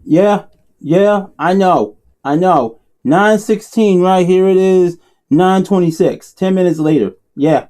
Yeah, I know. 9:16, right here it is. 9:26. 10 minutes later. Yeah.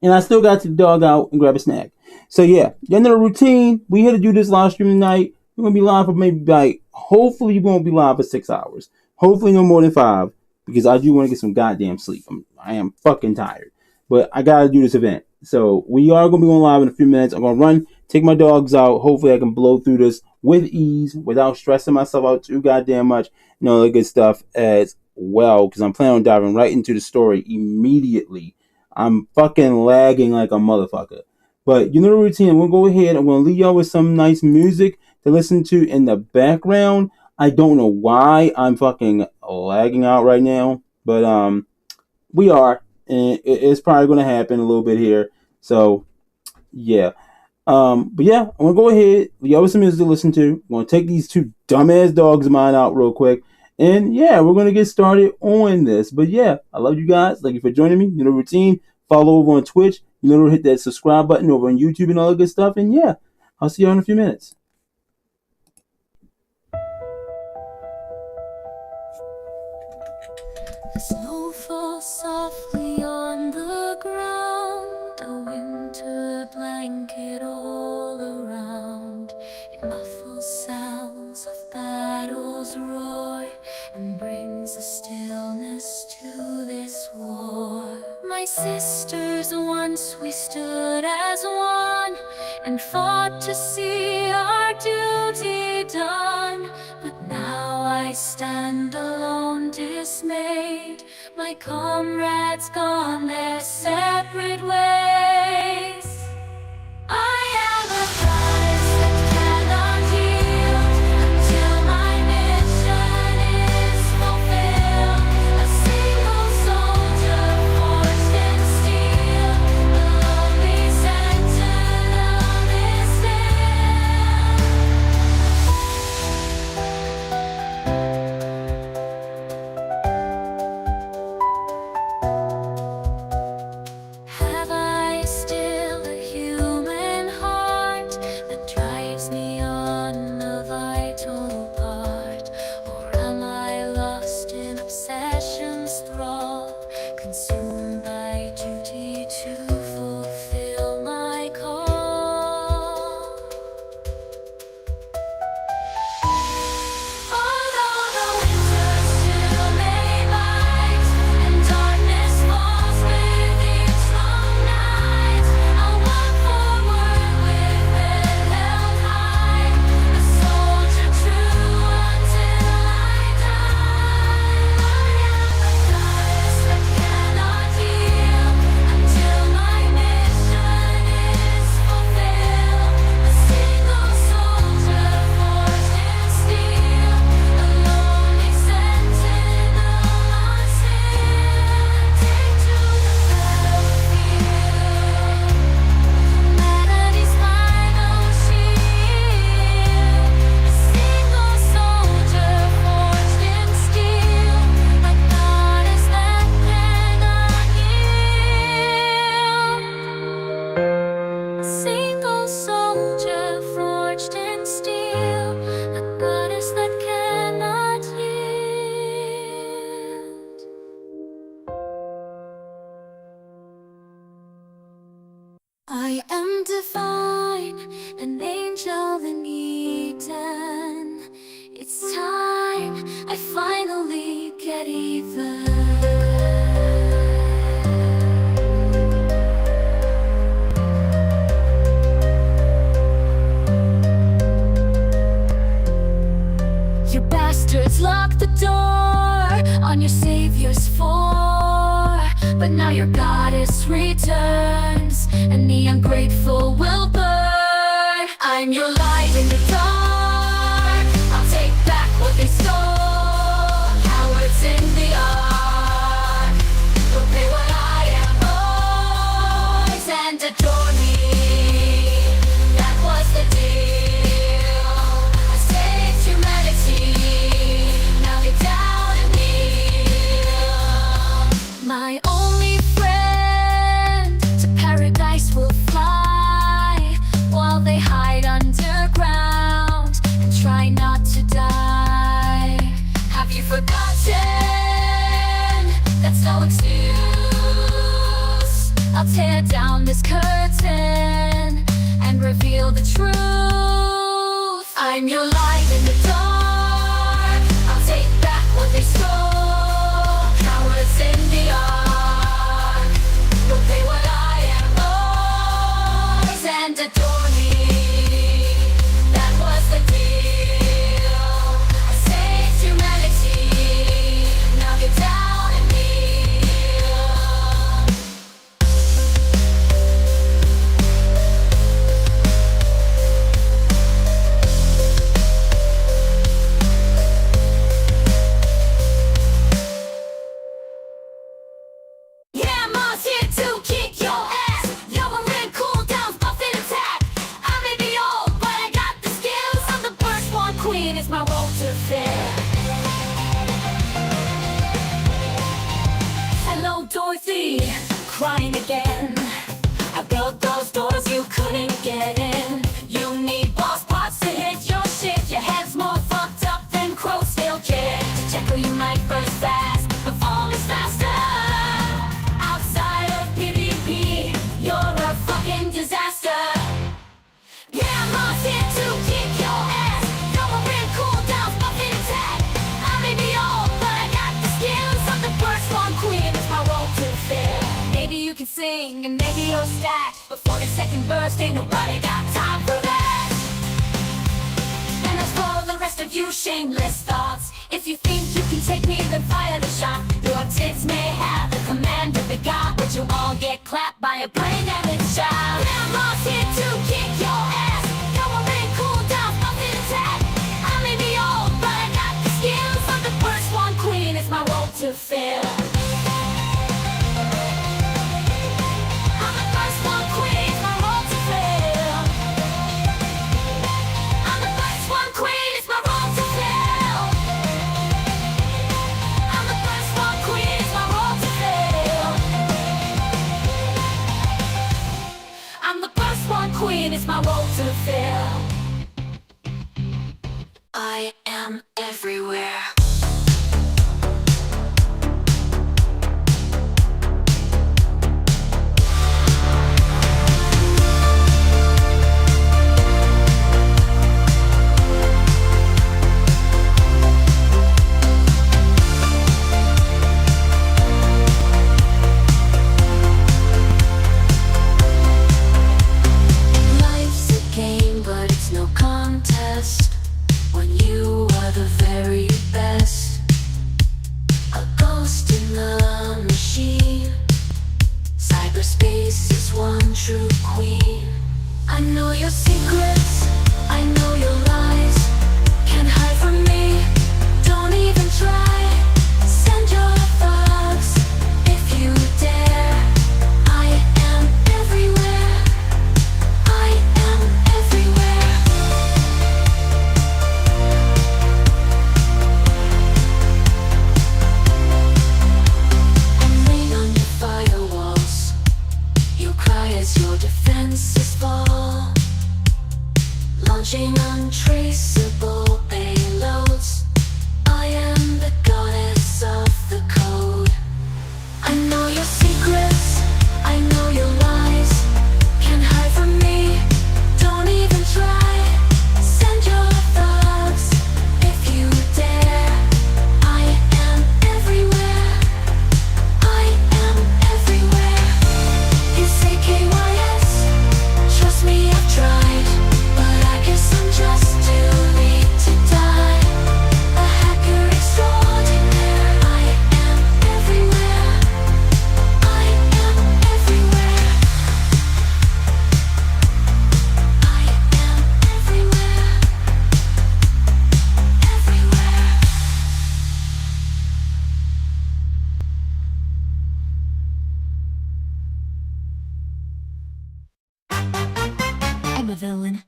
And I still got to the dog out and grab a snack. So yeah, the end of the routine. We had to do this live stream tonight. We're gonna be live for maybe like, hopefully we won't be live for 6 hours. Hopefully no more than 5. Because I do want to get some goddamn sleep. I am fucking tired. But I gotta do this event. So we are gonna be going live in a few minutes. I'm gonna run, take my dogs out. Hopefully I can blow through this with ease without stressing myself out too goddamn much. And all that good stuff as well. Because I'm planning on diving right into the story immediately. I'm fucking lagging like a motherfucker. But you know the routine. I'm going to go ahead. I'm going to leave y'all with some nice music to listen to in the background. I don't know why I'm fucking lagging out right now. But we are. And it's probably going to happen a little bit here. So, yeah. But yeah, I'm going to go ahead. Leave y'all with some music to listen to. I'm going to take these 2 dumbass dogs of mine out real quick. And yeah, we're going to get started on this. But yeah, I love you guys. Thank you for joining me. You know the routine. Follow over on Twitch. You know to hit that subscribe button over on YouTube and all that good stuff. And yeah, I'll see you in a few minutes. The snow falls softly on the ground, a winter blanket all around. It muffles sounds of battles roar and brings a stillness to this war. My sisters, once we stood as one and fought to see our duty done. But now I stand alone, dismayed. My comrades gone their separate ways. I am a prize that cannot yield until my mission is fulfilled. A single soldier forged in steel, the lonely sentinel is still. Have I still a human heart that drives me on a vital part? Or am I lost in obsession's thrall, consumed by duty to fulfill my call? Although the winter still may bite and darkness falls with each long night, I'll walk forward with head held high, a soldier true until I die. I am a prize that cannot yield until my mission is fulfilled. A single soldier forged in steel, a lonely sentinel on still. Take to the battlefield, melodies final shield. A single soldier forged in steel, a goddess that cannot yield. A single soldier forged in steel, a goddess that cannot yield. I am divine, an angel in Eden. It's time I finally get even. You bastards locked the door on your savior's for, but now your goddess returns, and the ungrateful will burn. I'm your light in the dark. I'll take back what they stole. Cowards in the ark will pay what I am owed and adore me. That was the deal. I saved humanity. Now they down and kneel. My only friend to paradise will fly while they hide underground. no excuse. I'll tear down this curtain and reveal the truth. I'm your light in the dark. I'll take back what they stole. Cowards in the ark will pay what I am owed and adore me. That was the deal. I saved humanity. Now get down and kneel. Yeah, Mom's here to kick your ass. Yo, we're in cool downs, buffet attack. I may be old, but I got the skills. I'm the firstborn queen, it's my role to fill. Hello, Dorothy, crying again. I built those doors you couldn't get in. You need boss parts to hit your shit. Your head's more fucked up than crow's tail kid. To check who you might burst fast, perform is faster. Outside of PvP, you're a fucking disaster. Yeah, Mom's here to kick your ass. Yo, we're in cool downs, buffet attack. I may be old, but I got the skills. I'm the firstborn queen, it's my role to fill. Maybe you can sing and maybe you'll stack, but for the second verse, ain't nobody got time for that. And as for the rest of you shameless thoughts, if you think you can take me, then fire the shot. Your tits may have the command of the god, but you'll all get clapped by a brain damaged child. Grandma's here to kick your ass. Yo, we're in cool down, buffet attack. I may be old, but I got the skills. I'm the firstborn queen, it's my role to fill. I'm the firstborn queen, it's my role to fill. I'm the firstborn queen, it's my role to fill. I'm the firstborn queen, it's my role to fill. I'm the firstborn queen, it's my role to fill. I am everywhere. Life's a game, but it's no contest when you are the very best. A ghost in the machine. Cyberspace is one true queen. I know your secrets, I know your lies. Can't hide from me, don't even try. Send your thoughts if you dare. I am everywhere. I am everywhere. And rain on your firewalls. You cry as your defenses fall. Launching untraceable payloads. I am the goddess of the code. I know your secrets, I know your lies. Can't hide from me, don't even try. Send your thoughts if you dare. I am everywhere. I am everywhere. You say KYS, trust me, I've tried, but I guess I'm just too late to die. A hacker extraordinaire. I am everywhere. I am everywhere. I am everywhere. Everywhere. I'm a villain.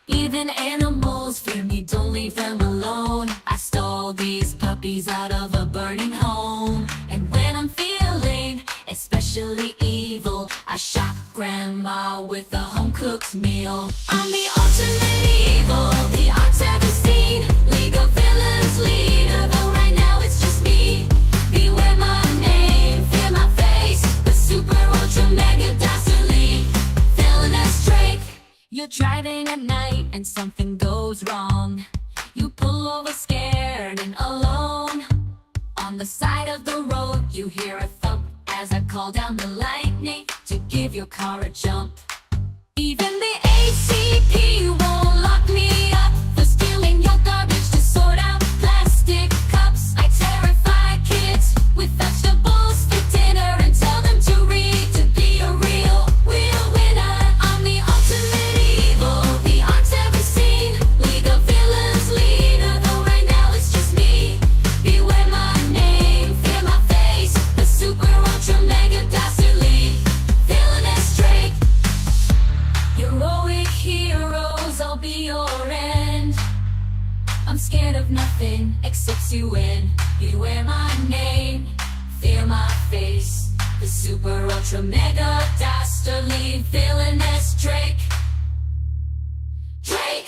Even animals fear me, don't leave them alone. I stole these puppies out of a burning home. And when I'm feeling especially evil, I shot grandma with a home-cooked meal. I'm the ultimate evil, the odds ever seen. League of Villains leader, though right now it's just me. Beware my and something goes wrong. You pull over scared and alone. On the side of the road, you hear a thump as I call down the lightning to give your car a jump. Even the ACP won't lock me up for stealing your garbage to sort out plastic cups. I terrify kids with vegetables for dinner and tell them to read to be a real winner. I'm the ultimate evil, the odds ever seen. League of villains leader, though right now it's just me. Beware my name, fear my face, the super ultra mega dastardly villainous Drake. Heroic heroes, I'll be your end. I'm scared of nothing except to win. Beware my name, fear my face, the super ultra mega dastardly villainous Drake. Drake.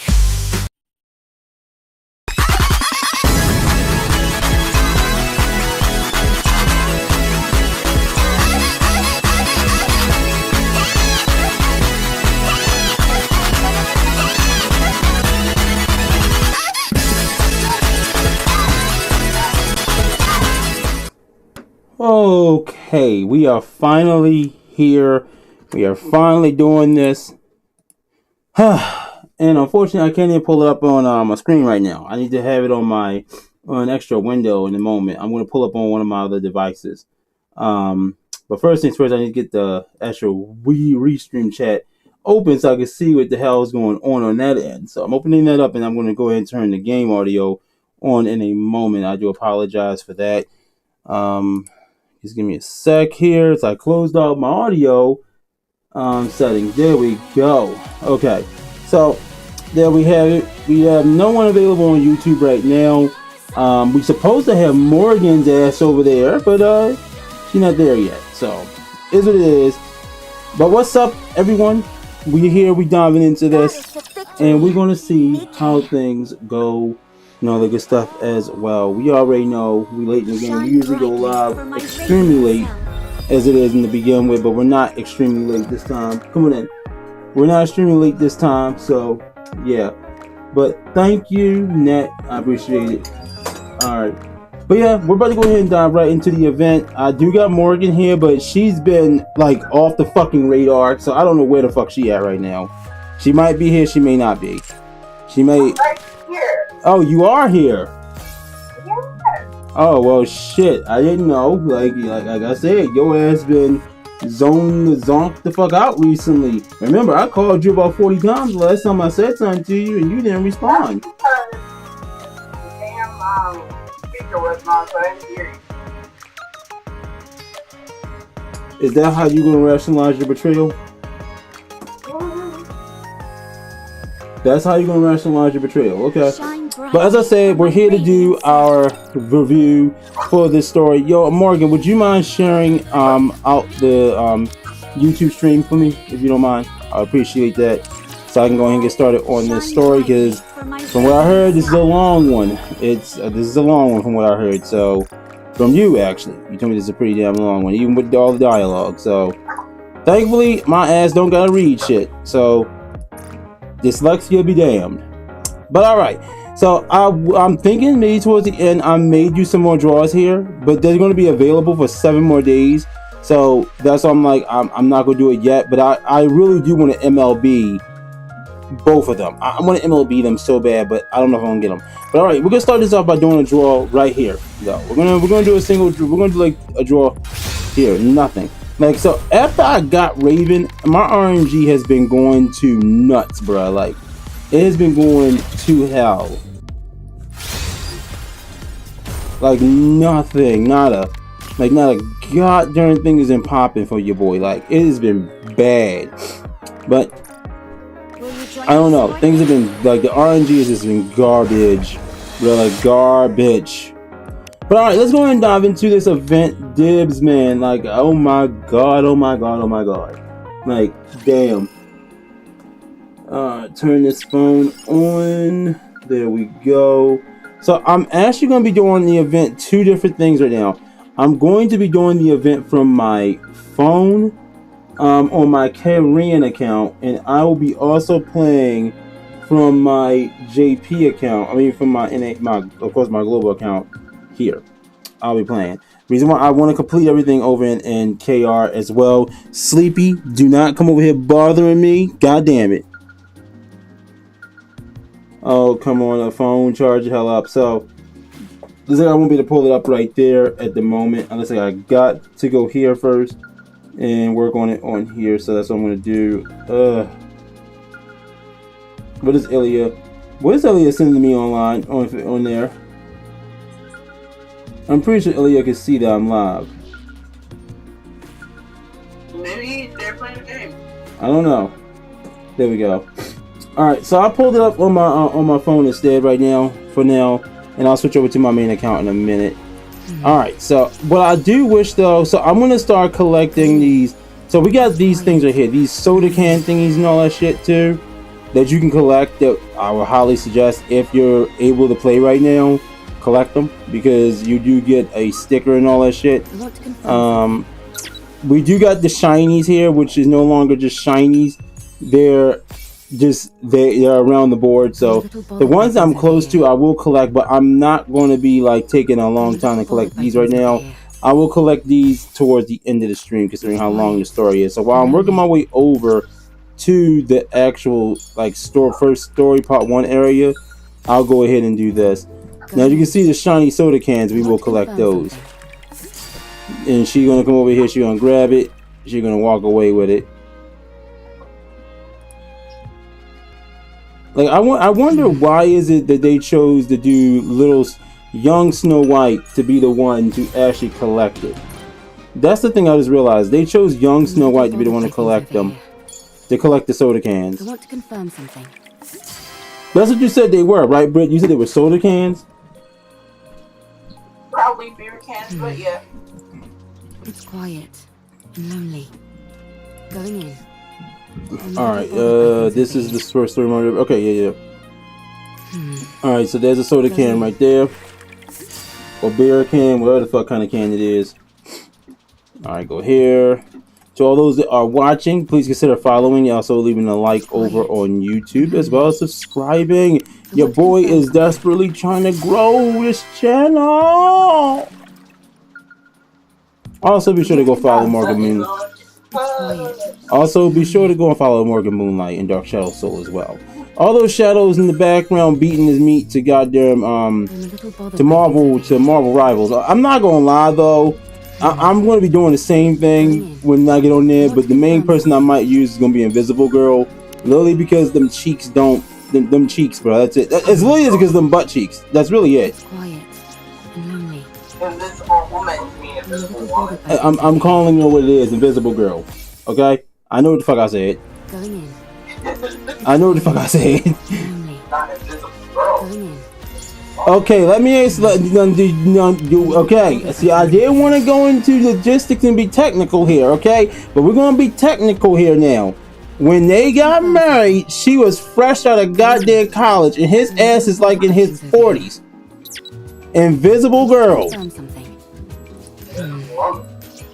Okay, we are finally here. We are finally doing this. And unfortunately, I can't even pull it up on my screen right now. I need to have it on an extra window in a moment. I'm going to pull up on one of my other devices. But first things first, I need to get the actual Restream chat open so I can see what the hell is going on that end. So I'm opening that up, and I'm going to go ahead and turn the game audio on in a moment. I do apologize for that. Just give me a sec here. So I closed out my audio settings. There we go. Okay. So there we have it. We have no one available on YouTube right now. We're supposed to have Morgan's ass over there, but she's not there yet. So is what it is. But what's up, everyone? We're here. We're diving into this, and we're gonna see how things go. You know, the good stuff as well. We already know we late in the game. We usually go live extremely late as it is in the begin with, but we're not extremely late this time. Come on in. We're not extremely late this time, so yeah. But thank you, Net. I appreciate it. Alright. But yeah, we're about to go ahead and dive right into the event. I do got Morgan here, but she's been like off the fucking radar, so I don't know where the fuck she at right now. She might be here, she may not be. She may. Oh, you are here. Yeah. Oh well, shit. I didn't know. Like I said, your ass been zonked the fuck out recently. Remember, I called you about 40 times last time I said something to you, and you didn't respond. Damn, speaker was not so I didn't hear you. Is that how you gonna rationalize your betrayal? That's how you're gonna rationalize your betrayal. Okay. But as I said, we're here to do our review for this story. Yo, Morgan, would you mind sharing out the YouTube stream for me, if you don't mind? I appreciate that. So I can go ahead and get started on this story, because from what I heard, this is a long one. This is a long one from what I heard. So from you, actually, you told me this is a pretty damn long one, even with all the dialogue. So thankfully, my ass don't gotta read shit. So dyslexia be damned. But all right. So I'm thinking maybe towards the end I may do some more draws here, but they're going to be available for 7 more days. So that's why I'm like, I'm not going to do it yet, but I really do want to MLB both of them. I want to MLB them so bad, but I don't know if I'm going to get them. But all right, we're going to start this off by doing a draw right here. So we're going to do a single, we're going to do like a draw here, nothing. Like, so after I got Raven, my RNG has been going to nuts, bro. Like, it has been going to hell. Like nothing, not a god darn thing isn't popping for your boy. Like, it has been bad. But I don't know. Things have been like, the RNG has just been garbage. Really garbage. But alright, let's go ahead and dive into this event. Dibs, man. Like, oh my god, oh my god, oh my god. Like, damn. Turn this phone on. There we go. So I'm actually going to be doing the event 2 different things right now. I'm going to be doing the event from my phone on my Korean account, and I will be also playing from my JP account. I mean, from my of course, my global account here. I'll be playing. Reason why I want to complete everything over in KR as well. Sleepy, do not come over here bothering me. God damn it. Oh, come on, a phone, charge the hell up. So, looks like I won't be able to pull it up right there at the moment. Unless I got to go here first and work on it on here. So that's what I'm going to do. What is Ilya? What is Ilya sending me online on there? I'm pretty sure Ilya can see that I'm live. Maybe they're playing a game. I don't know. There we go. All right, so I pulled it up on my phone instead right now for now, and I'll switch over to my main account in a minute. All right, so what I do wish though, so I'm gonna start collecting these. So we got these things right here, these soda can thingies and all that shit too, that you can collect. That I would highly suggest if you're able to play right now, collect them because you do get a sticker and all that shit. We do got the shinies here, which is no longer just shinies. They're around the board. So the ones I'm close to, I will collect, but I'm not going to be like taking a long time to collect these right now. I will collect these towards the end of the stream, considering how long the story is. So while I'm working my way over to the actual like first story part 1 area, I'll go ahead and do this. Now you can see the shiny soda cans. We will collect those. And she's gonna come over here. She's gonna grab it. She's gonna walk away with it. Like I wonder why is it that they chose to do little young Snow White to be the one to actually collect it. That's the thing I just realized. They chose young Snow White to be the one to collect them. To collect the soda cans. I want to confirm something. That's what you said they were, right, Britt? You said they were soda cans? Probably beer cans, but yeah. It's quiet and lonely. Going in. Alright, this is the first story mode. Okay, yeah. Alright, so there's a soda can right there. Or beer can, whatever the fuck kind of can it is. Alright, go here. To all those that are watching, please consider following. Also leaving a like over on YouTube, as well as subscribing. Your boy is desperately trying to grow this channel. Also, be sure to go follow Morgan Moon. Also, be sure to go and follow Morgan Moonlight and Dark Shadow Soul as well. All those shadows in the background beating his meat to goddamn to Marvel Rivals. I'm not gonna lie though. I'm going to be doing the same thing when I get on there, but the main person I might use is going to be Invisible Girl, literally because them cheeks don't, them cheeks, bro. That's it. It's literally because them butt cheeks. That's really it. Quiet and lonely. Invisible woman. You mean invisible woman? I'm calling her what it is, Invisible Girl. Okay, I know what the fuck I said. Going in. I know what the fuck I said. Lonely. Not invisible girl. Going in. Okay, let me ask. Okay, see, I didn't want to go into logistics and be technical here, okay? But we're gonna be technical here now. When they got married, she was fresh out of goddamn college, and his ass is like in his 40s. Invisible Girl.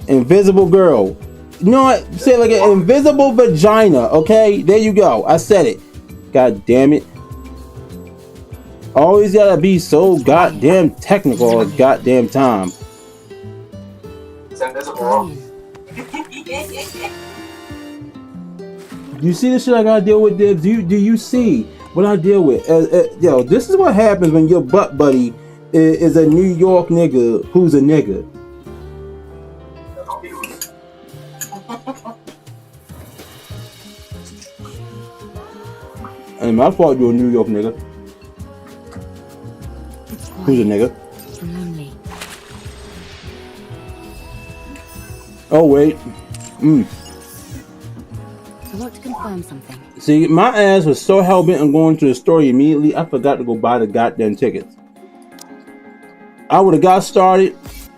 Invisible Girl. You know what? Say it like an invisible vagina, okay? There you go. I said it. God damn it. Always gotta be so goddamn technical all the goddamn time. It's invisible. You see the shit I gotta deal with, Dibs? Do you see what I deal with? Yo, this is what happens when your butt buddy is a New York nigga who's a nigga. Ain't my fault you're a New York nigga. Who's a nigga? Oh wait. I want to confirm something. See, my ass was so hell bent on going to the store immediately, I forgot to go buy the goddamn tickets. I would have got started,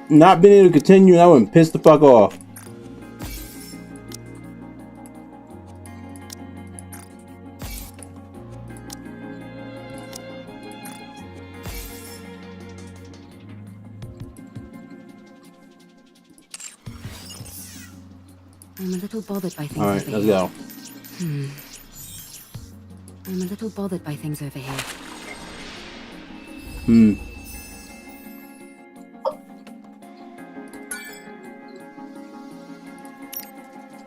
not been able to continue, and I would have pissed the fuck off. I'm a little bothered by things. Alright, let's go. I'm a little bothered by things over here.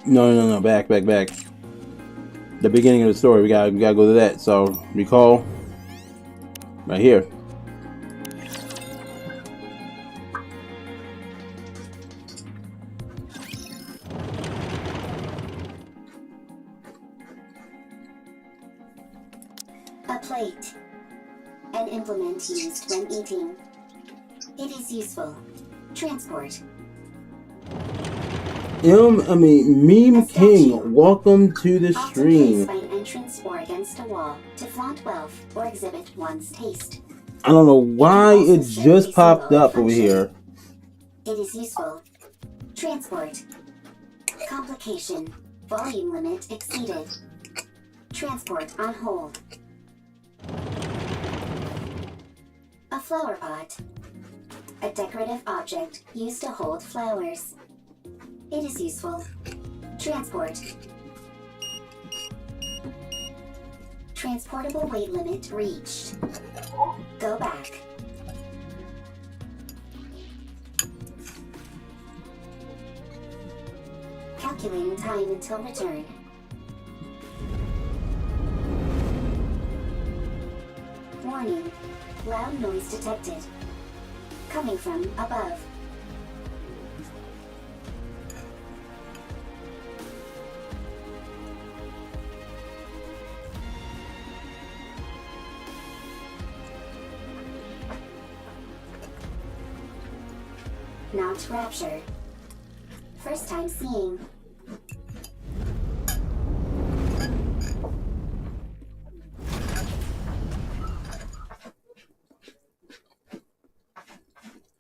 No. Back. The beginning of the story. We gotta go to that. So recall. Right here. A plate. An implement used when eating. It is useful. Transport. Meme King, welcome to the Often stream. placed by an entrance or against a wall to flaunt wealth or exhibit one's taste. I don't know why it just popped up over here. It is useful. Transport. Complication. Volume limit exceeded. Transport on hold. A flower pot. A decorative object used to hold flowers. It is useful. Transport. Transportable weight limit reached. Go back. Calculating time until return. Warning. Loud noise detected. Coming from above. Not rapture. First time seeing.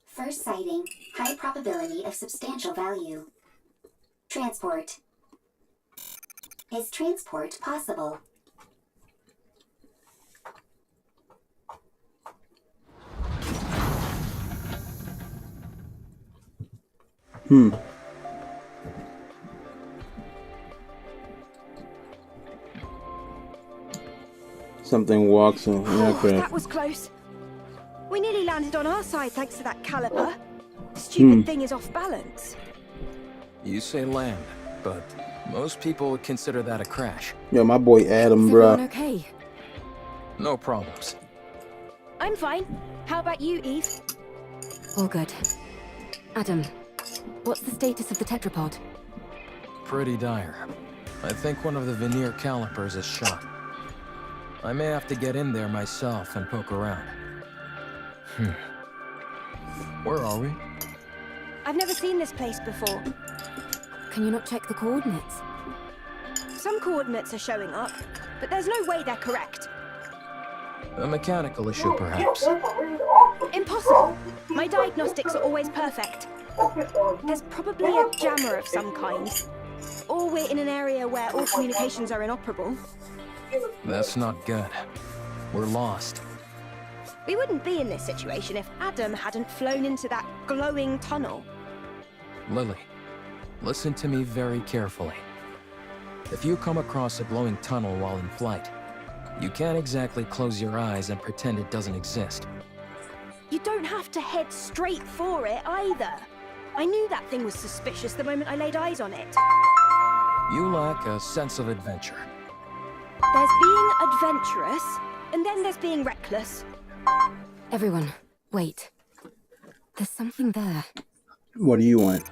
First sighting. High probability of substantial value. Transport. Is transport possible? Something walks in. That was close. We nearly landed on our side thanks to that caliper. The stupid thing is off balance. You say land, but most people would consider that a crash. Yo, my boy Adam, Is everyone bruh. okay? No problems. I'm fine. How about you, Eve? All good. Adam, what's the status of the tetrapod? Pretty dire. I think one of the veneer calipers is shot. I may have to get in there myself and poke around. Where are we? I've never seen this place before. Can you not check the coordinates? Some coordinates are showing up, but there's no way they're correct. A mechanical issue, perhaps. Impossible. My diagnostics are always perfect. There's probably a jammer of some kind. Or we're in an area where all communications are inoperable. That's not good. We're lost. We wouldn't be in this situation if Adam hadn't flown into that glowing tunnel. Lily, listen to me very carefully. If you come across a glowing tunnel while in flight, you can't exactly close your eyes and pretend it doesn't exist. You don't have to head straight for it either. I knew that thing was suspicious the moment I laid eyes on it. You lack a sense of adventure. There's being adventurous, and then there's being reckless. Everyone, wait. There's something there. What do you want?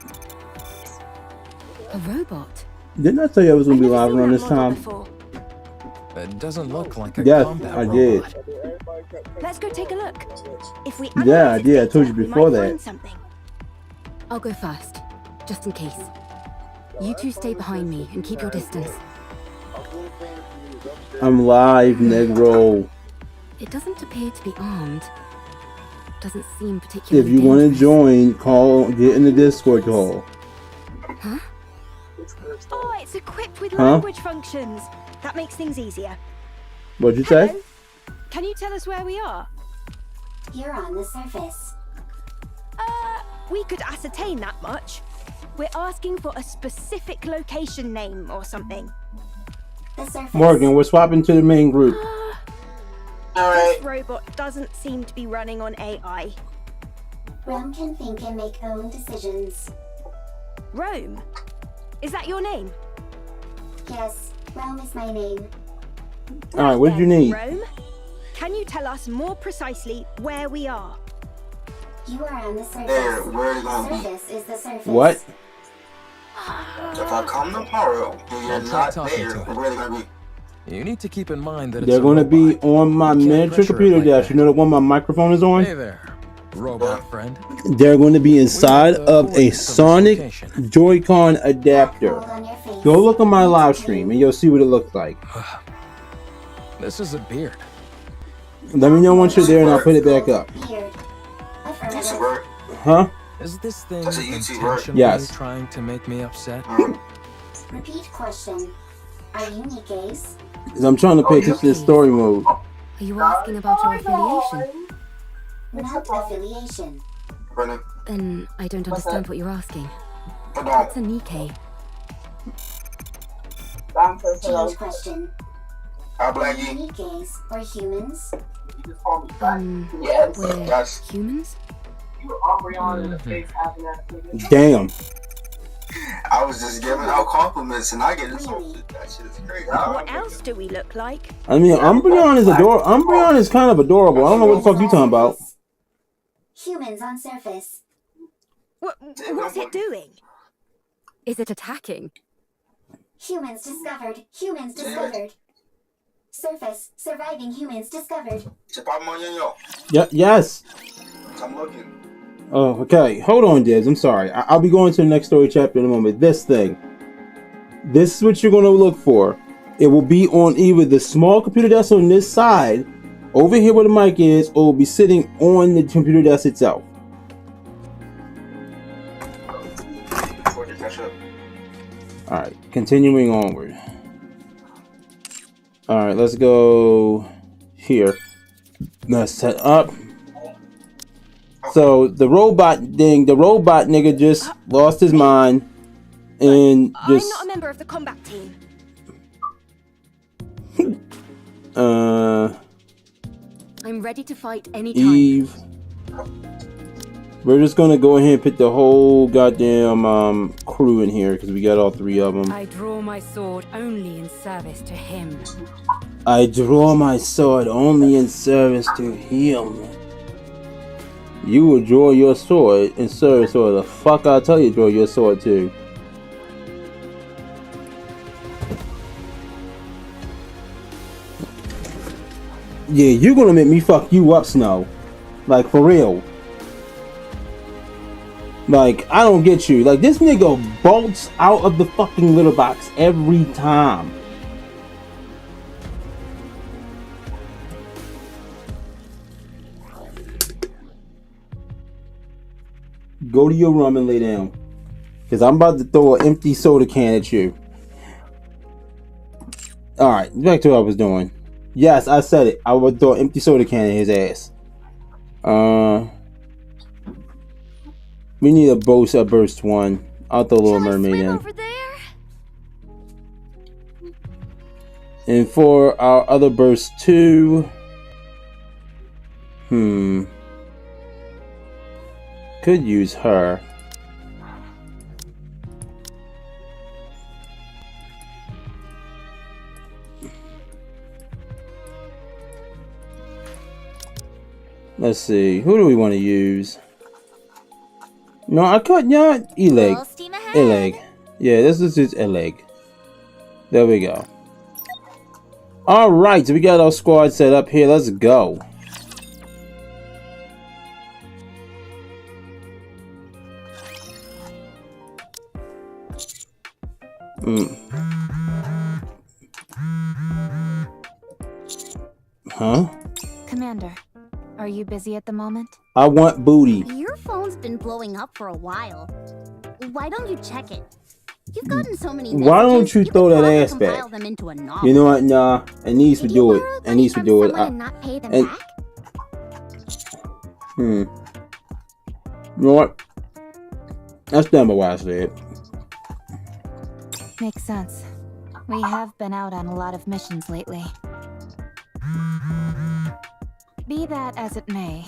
A robot. Didn't I tell you I was gonna be live on this model time? before. It doesn't look like a Yes, combat I robot. did. Let's go take a look. If we Yeah, I analyze did. I its told you data, we before might that. find something. I'll go first, just in case. You two stay behind me and keep your distance. I'm live, Negro. It doesn't appear to be armed. Doesn't seem particularly If you want to dangerous. join, get in the Discord call. Huh? Oh, it's equipped with Huh? language functions. That makes things easier. What'd you say? Hello? Can you tell us where we are? You're on the surface. We could ascertain that much. We're asking for a specific location name or something. The surface. Morgan, we're swapping to the main group. Alright. This robot doesn't seem to be running on AI. Rome can think and make own decisions. Rome? Is that your name? Yes, Rome is my name. Alright, what did you need? Rome? Can you tell us more precisely where we are? You are on the surface. There, where it gonna be? Surface is the surface. What? If I come tomorrow and you're I'll try not talking there, to it. where they gonna be? You need to keep in mind that it's They're a going to be robot. on my You can't miniature pressure it computer like desk. that. You know the one my microphone is on? Hey there, robot friend. They're going to be inside We have the of a coordinates of this Sonic location. Joy-Con adapter. Hold on your face. Go look on my live stream and you'll see what it looks like. This is a beard. Let me know once you're there and I'll put it back up. Beard. Used to Affirmative. work. Huh? Is this thing That's a YouTube word. intentionally Yes. trying to make me upset? Repeat question. Are you Nikke's? 'Cause I'm trying to pay attention to story mode. Are you asking about our affiliation? Not affiliation. Brennan, Then I don't understand what you're asking. put What's a on. Nikke? Change question. How Are black you you? Nikke's or humans? Yes. We're Yes. humans? Damn. I was just giving out compliments and I get insulted. That shit is crazy. What else do we look like? I mean, Umbreon is Umbreon is kind of adorable. I don't know what the fuck you talking about. Humans on surface. What's it doing? Is it attacking? Humans discovered. Humans discovered. Surface. Surviving humans discovered. Yes. I'm looking. Oh, okay. Hold on, Dibs. I'm sorry. I'll be going to the next story chapter in a moment. This thing. This is what you're going to look for. It will be on either the small computer desk on this side, over here where the mic is, or it will be sitting on the computer desk itself. Before they catch up. Alright, continuing onward. Alright, let's go here. Let's set up. So the robot nigga just lost his mind and I'm just not a member of the combat team. I'm ready to fight anytime. Eve. We're just gonna go ahead and put the whole goddamn crew in here because we got all three of them. I draw my sword only in service to him. I draw my sword only in service to him. You will draw your sword in service to the fuck I tell you to draw your sword to. Yeah, you're gonna make me fuck you up, Snow. Like, for real. Like, I don't get you. Like, this nigga bolts out of the fucking litter box every time. Go to your room and lay down. Because I'm about to throw an empty soda can at you. Alright, back to what I was doing. Yes, I said it. I would throw an empty soda can at his ass. We need a burst one. I'll throw Little Mermaid in. Over there? And for our other burst 2. Could use her. Let's see. Who do we want to use? No, I cut not Eleg. Full steam ahead. Eleg. Yeah, this is just Eleg. There we go. Alright, so we got our squad set up here. Let's go. Huh? Commander, are you busy at the moment? I want booty. Your phone's been blowing up for a while. Why don't you check it? You've gotten so many messages. Why don't you throw could that probably ass back? compile them into a novel. You know what? Nah, Anise would Did you do it. borrow money Anise would from do it. someone and not pay them and- back? You know what? That's damn what I said. Makes sense. We have been out on a lot of missions lately. Be that as it may,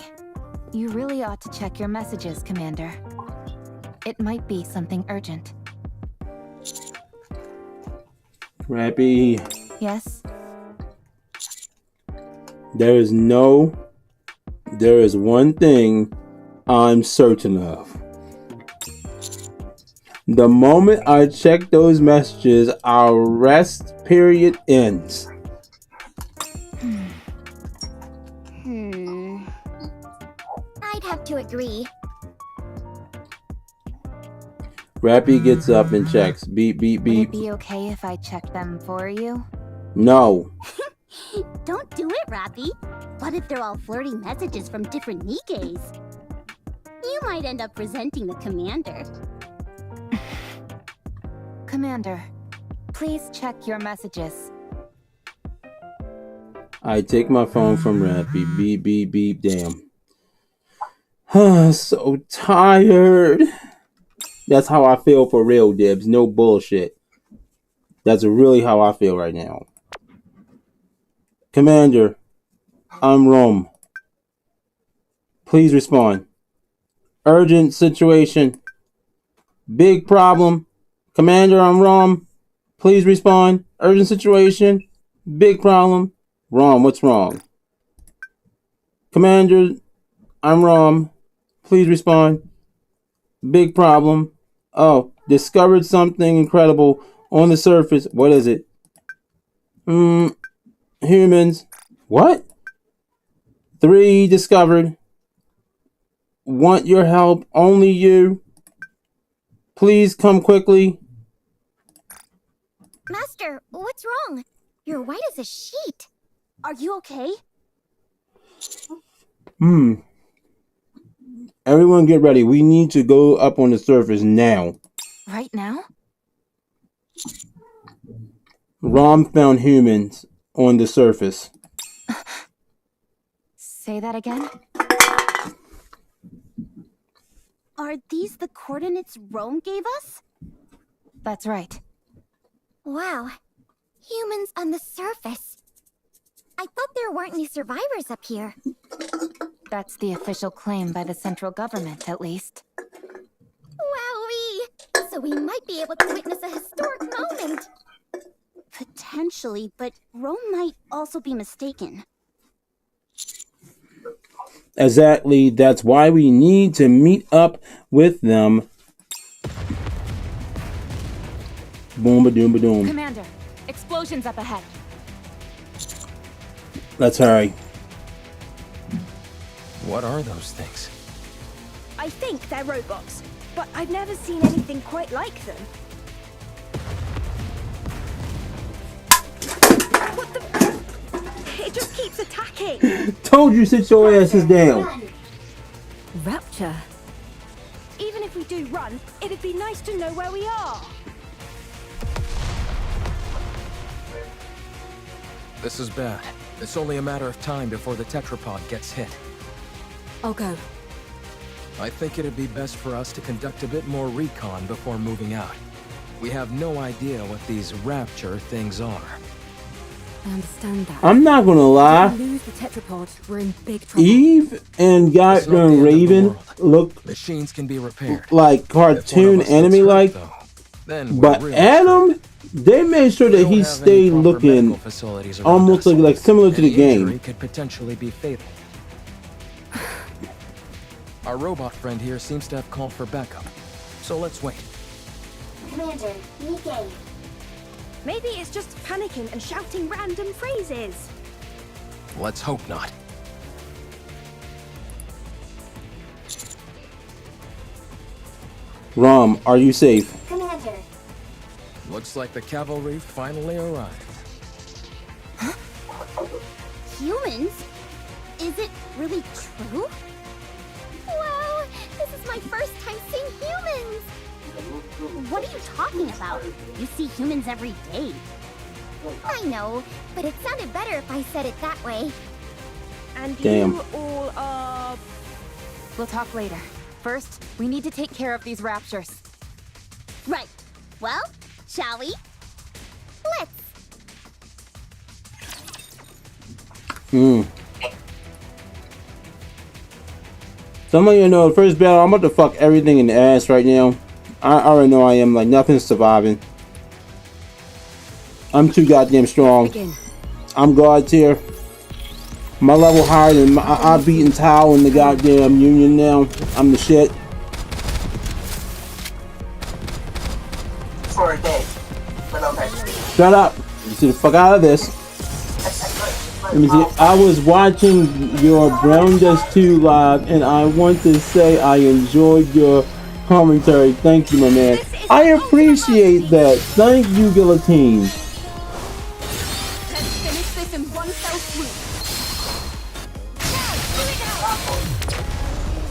you really ought to check your messages, Commander. It might be something urgent. Rapi, Yes? there is one thing I'm certain of. The moment I check those messages, our rest period ends. I'd have to agree. Rapi gets up and checks. Beep, beep, Would beep. it be okay if I checked them for you? No. Don't do it, Rapi. What if they're all flirty messages from different NIKKEs? You might end up resenting the commander. Commander, please check your messages. I take my phone from Rapi. Beep, beep, beep. Damn. So tired. That's how I feel for real, Dibs. No bullshit. That's really how I feel right now. Commander, I'm Rome. Please respond. Urgent situation. Big problem. Commander, I'm Rom. Please respond. Urgent situation. Big problem. Rom, what's wrong? Commander, I'm Rom. Please respond. Big problem. Oh, discovered something incredible on the surface. What is it? Humans. What? 3 discovered. Want your help. Only you. Please come quickly. Master, what's wrong? You're white as a sheet. Are you okay? Everyone get ready. We need to go up on the surface now. Right now? Rom found humans on the surface. Say that again? Are these the coordinates Rome gave us? That's right. Wow. Humans on the surface. I thought there weren't any survivors up here. That's the official claim by the central government, at least. Wowee! So we might be able to witness a historic moment. Potentially, but Rome might also be mistaken. Exactly. That's why we need to meet up with them. Boom, ba doom, ba doom. Commander, explosions up ahead. Let's hurry. What are those things? I think they're robots, but I've never seen anything quite like them. What the? It just keeps attacking. Told you, sit your asses down. Rapture. Even if we do run, it'd be nice to know where we are. This is bad. It's only a matter of time before the tetrapod gets hit. I'll go. I think it'd be best for us to conduct a bit more recon before moving out. We have no idea what these rapture things are. I understand that. I'm not gonna lie. If we lose the tetrapod, we're in big trouble. Eve and It's not the goddamn end of the Raven world. look Machines can be repaired. like If one of cartoon us gets enemy hurt, like, though, then we're but really Adam, screwed. they made sure We that don't he have any stayed proper looking medical facilities around almost us. like similar to the Any injury game. could potentially be fatal. Our robot friend here seems to have called for backup, so let's wait. Commander, Nikke. Maybe it's just panicking and shouting random phrases. Let's hope not. Rom, are you safe? Commander. Looks like the cavalry finally arrived. Humans? Is it really true? Wow, this is my first time seeing humans. What are you talking about? You see humans every day. I know, but it sounded better if I said it that way. And Damn. you all are... We'll talk later. First, we need to take care of these raptures. Right. Well, shall we? Let's. Some of you know the first battle, I'm about to fuck everything in the ass right now. I already know I am. Like, nothing's surviving. I'm too goddamn strong. I'm God tier. My level higher than I've beaten Tao in the goddamn Union now. I'm the shit. For a day. But okay. Shut up. You see the fuck out of this. Let me see. I was watching your Brown Dust 2 live, and I want to say I enjoyed your commentary. Thank you, my man. I appreciate that. Thank you, Guillotine. Let's finish this in one fell swoop.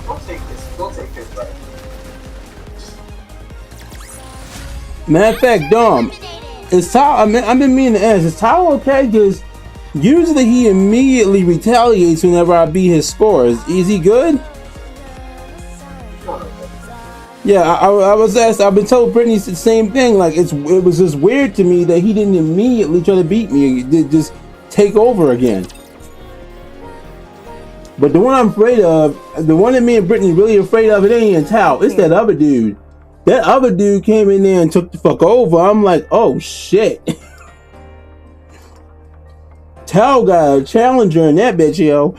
Don't take this. Don't take this, right? Matter of fact, Dom, is Tao, I've been meaning to ask, is Tao okay? Because usually he immediately retaliates whenever I beat his scores. Is he good? Yeah, I was asked. I've been told Brittany the same thing. Like it was just weird to me that he didn't immediately try to beat me. He did just take over again. But the one I'm afraid of, the one that me and Brittany really afraid of, it ain't even Tao. It's that other dude. That other dude came in there and took the fuck over. I'm like, oh shit. Tao got a challenger in that bitch, yo.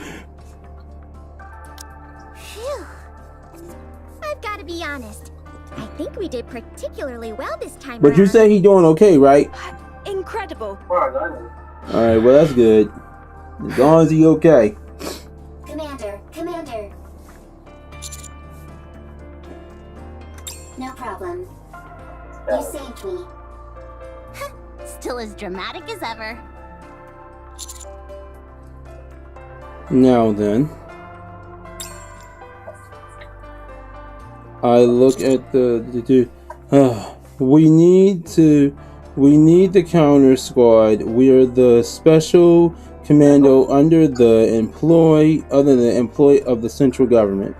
Phew. I've got to be honest. I think we did particularly well this time But you around. say he doing okay, right? Incredible. Alright, well that's good. As long as he okay. Commander. No problem. You saved me. Still as dramatic as ever. Now then, I look at the we need the counter squad. We are the special commando under the employ of the central government.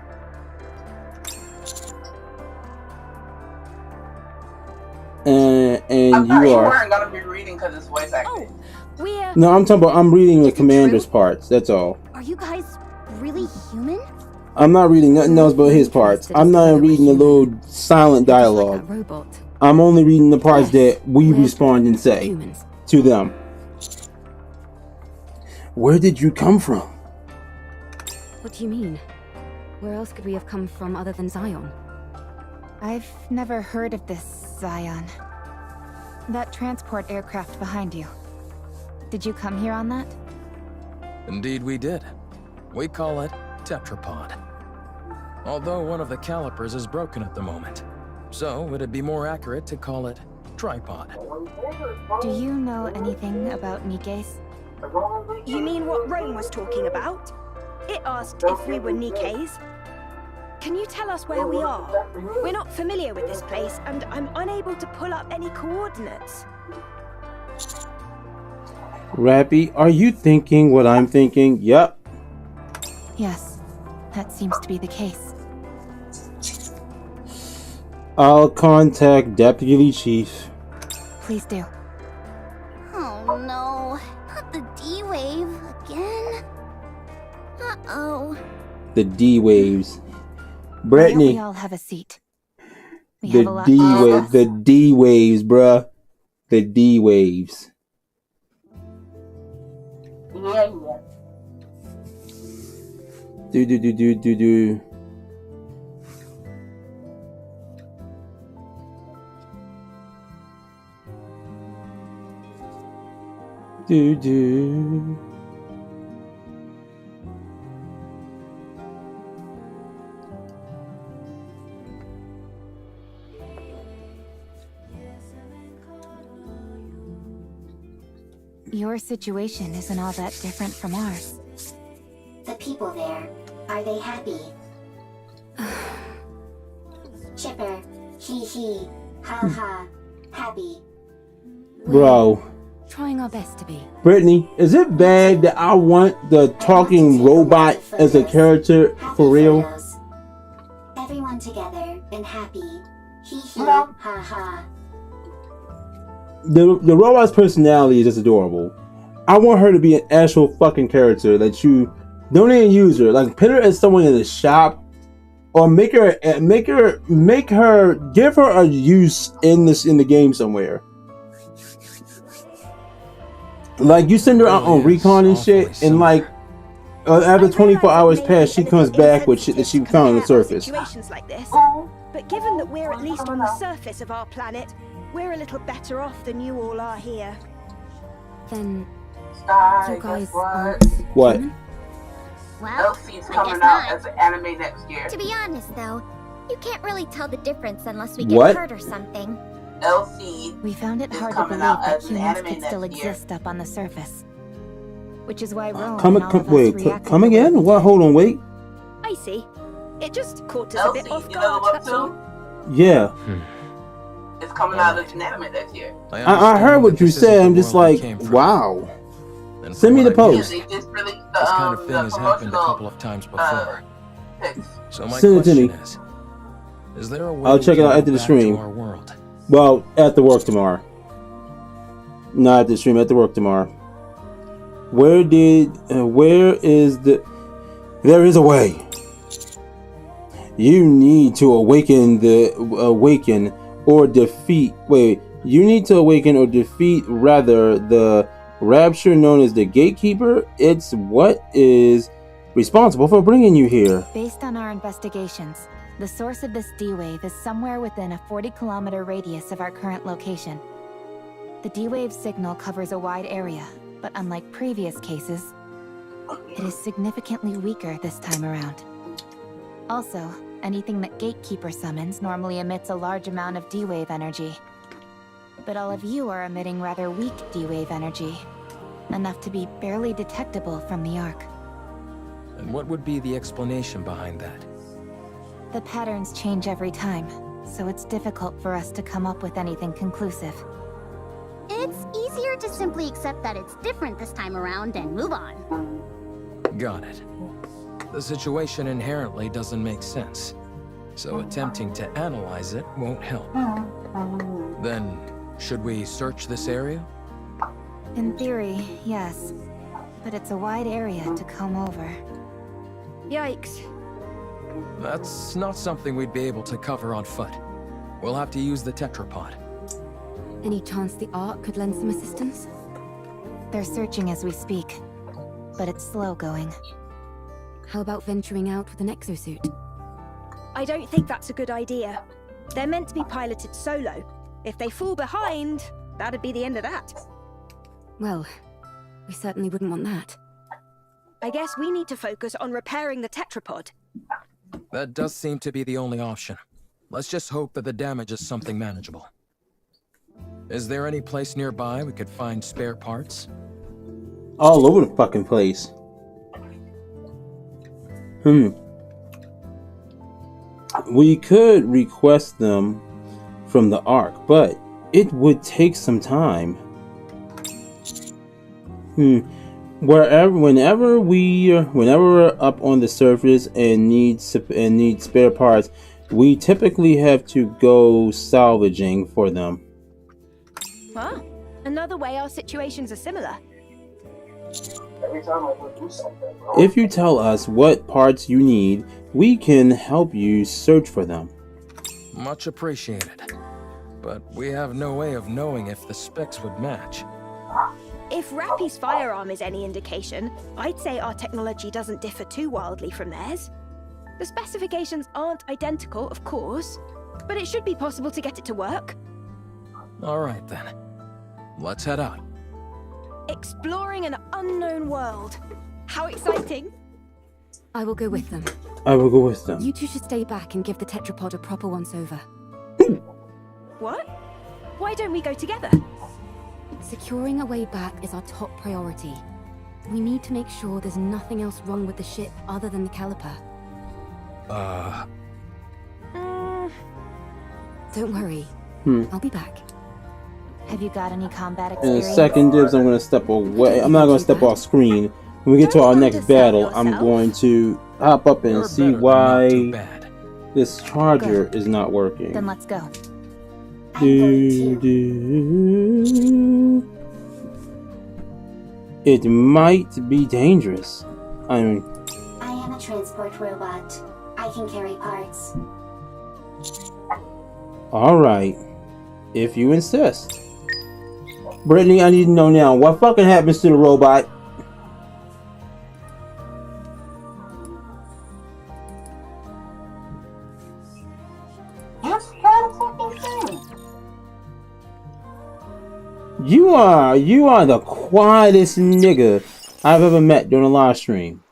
And I thought you you are. weren't gonna be reading because it's voice acting. We're... No, I'm talking about. I'm reading the commander's parts. That's all. Are you guys really human? I'm not reading nothing else but his parts. I'm not reading the little silent dialogue. I'm only reading the parts that we respond and say to them. Where did you come from? What do you mean? Where else could we have come from other than Zion? I've never heard of this Zion. That transport aircraft behind you. Did you come here on that? Indeed we did. We call it tetrapod. Although one of the calipers is broken at the moment. So it'd be more accurate to call it tripod. Do you know anything about Nikke's? You mean what Rome was talking about? It asked if we were Nikke's. Can you tell us where we are? We're not familiar with this place, and I'm unable to pull up any coordinates. Rapi, are you thinking what I'm thinking? Yep. Yes, that seems to be the case. I'll contact Deputy Chief. Please do. Oh no, not the D-Wave again. Uh-oh. The D-Waves. Why Brittany. don't we all have a seat? We have a The lot D-Waves. The D-Waves, bruh. The D-Waves. Yeah. Do. Do. Your situation isn't all that different from ours. The people there, are they happy? Chipper, hee, ha ha, happy. Bro. Trying our best to be. Brittany, is it bad that I want the talking robot as a character for real? Photos. Everyone together and happy. Hee ha ha. The robot's personality is just adorable. I want her to be an actual fucking character that you don't even use her. Like, put her as someone in the shop, or give her a use in the game somewhere. Like, you send her out on recon and shit, and like after 24 hours pass, she comes back with shit that she found on the surface. Situations like this, but given that we're at least on the surface of our planet, we're a little better off than you all are here. Then you guys aren't What? human? Well, Elsie's I coming guess out not. as an anime next year. To be honest, though, you can't really tell the difference unless we get What? hurt or something. Elsie. We found it It's hard to coming believe out that as an humans anime could still next year. exist up on the surface. Which is why Rome Come and all of us wait, reacted come the way again? we What? did. Hold on, wait. I see. It just caught us a Elsie, bit off you know the guard, one that's all. too? Yeah, It's coming out as an anime next year. I heard what you said. I'm just like, wow. Send me the Yeah, post. they just released This kind of the thing has happened a promotional couple of times before. pics. So my Send it to me. question is there a way I'll we check it can out go after the back stream. to our world? Well, after work tomorrow. Not at the stream, at the work tomorrow. Where is the... There is a way. You need to awaken or defeat... Wait, you need to awaken or defeat, rather, the rapture known as the Gatekeeper. It's what is responsible for bringing you here. Based on our investigations, the source of this D-wave is somewhere within a 40-kilometer radius of our current location. The D-wave signal covers a wide area, but unlike previous cases, it is significantly weaker this time around. Also, anything that Gatekeeper summons normally emits a large amount of D-wave energy. But all of you are emitting rather weak D-wave energy, enough to be barely detectable from the Ark. And what would be the explanation behind that? The patterns change every time, so it's difficult for us to come up with anything conclusive. It's easier to simply accept that it's different this time around and move on. Got it. The situation inherently doesn't make sense, so attempting to analyze it won't help. Then, should we search this area? In theory, yes. But it's a wide area to comb over. Yikes. That's not something we'd be able to cover on foot. We'll have to use the tetrapod. Any chance the Ark could lend some assistance? They're searching as we speak, but it's slow going. How about venturing out with an exosuit? I don't think that's a good idea. They're meant to be piloted solo. If they fall behind, that'd be the end of that. Well, we certainly wouldn't want that. I guess we need to focus on repairing the tetrapod. That does seem to be the only option. Let's just hope that the damage is something manageable. Is there any place nearby we could find spare parts? All over the fucking place. We could request them from the Ark, but it would take some time. Whenever we're up on the surface and need spare parts, we typically have to go salvaging for them. Huh? Another way our situations are similar. Every time I go do something, bro. If you tell us what parts you need, we can help you search for them. Much appreciated. But we have no way of knowing if the specs would match. If Rapi's firearm is any indication, I'd say our technology doesn't differ too wildly from theirs. The specifications aren't identical, of course, but it should be possible to get it to work. All right then. Let's head out. Exploring an unknown world. How exciting! I will go with them. I will go with them. You two should stay back and give the tetrapod a proper once-over. What? Why don't we go together? Securing a way back is our top priority. We need to make sure there's nothing else wrong with the ship other than the caliper. Don't worry. I'll be back. Have you got any combat In experience? a second, Dibs, I'm gonna step away. I'm not gonna step off screen. When we get to our next battle, I'm going to hop up and You're see better than why not too bad. this charger is not working. Then let's go. It might be dangerous. I mean, I am a transport robot. I can carry parts. alright. If you insist. Brittany, I need to know now, what fucking happens to the robot? Just try to fucking thing. You are the quietest nigga I've ever met during a live stream.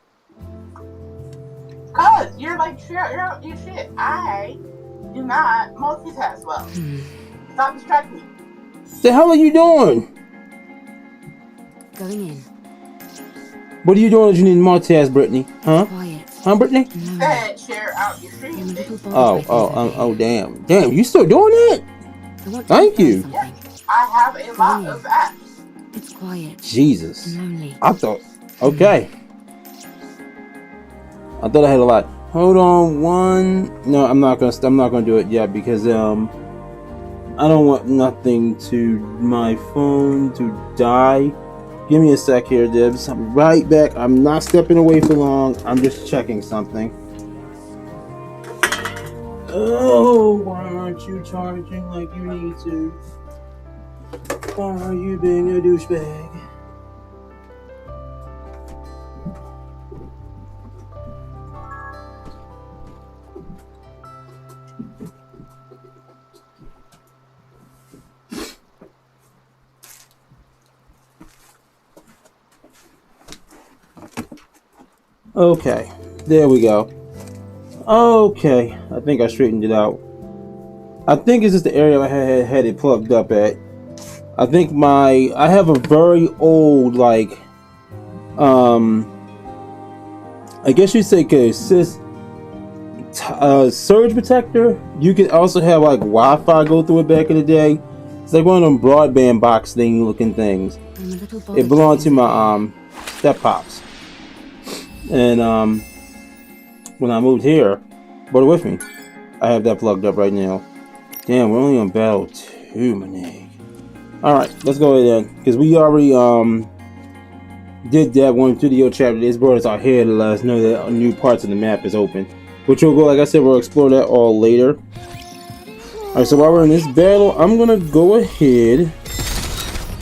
Cause you're like you're shit. I do not multitask well. Stop distracting me. The hell are you doing? Going in. What are you doing that you need to multitask, Brittany? Huh? Quiet. Huh, Brittany? And share out your stream. bitch. Oh, damn. Damn, you still doing it? I want to Thank tell you. something. I have a lot of apps. It's quiet. Jesus. Lonely. I thought, okay. I thought I had a lot. Hold on, no, I'm not gonna do it yet because I don't want nothing to my phone to die. Give me a sec here, Dibs. I'm right back. I'm not stepping away for long. I'm just checking something. Oh, why aren't you charging like you need to? Why are you being a douchebag? Okay, there we go. Okay, I think I straightened it out. I think it's just the area I had it plugged up at. I think I have a very old, like, I guess you'd say surge protector. You could also have like Wi-Fi go through it back in the day. It's like one of them broadband box thing looking things. It belonged to my step pops. And when I moved here, brought it with me. I have that plugged up right now. Damn, we're only on battle 2, my nigga. Alright, let's go ahead then. Because we already did that one video chapter. This brought us out here to let us know that new parts of the map is open. Which we'll go, like I said, we'll explore that all later. Alright, so while we're in this battle, I'm gonna go ahead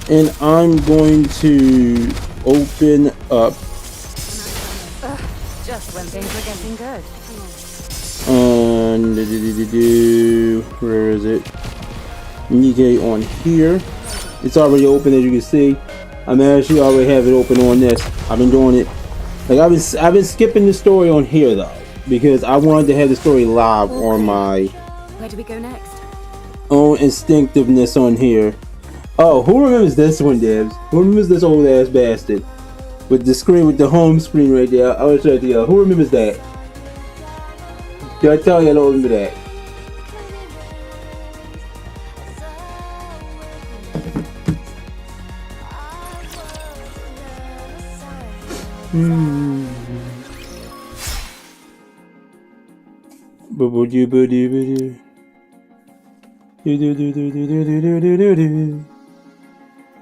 and I'm going to open up. Just when things are getting good. Where is it? NIKKE on here. It's already open, as you can see. I'm actually already have it open on this. I've been doing it. Like I've been skipping the story on here though, because I wanted to have the story live on my Where do we go next? own instinctiveness on here. Oh, who remembers this one, Debs? Who remembers this old ass bastard? With the screen, with the home screen right there. I was right there. Who remembers that? Did I tell you I don't remember that?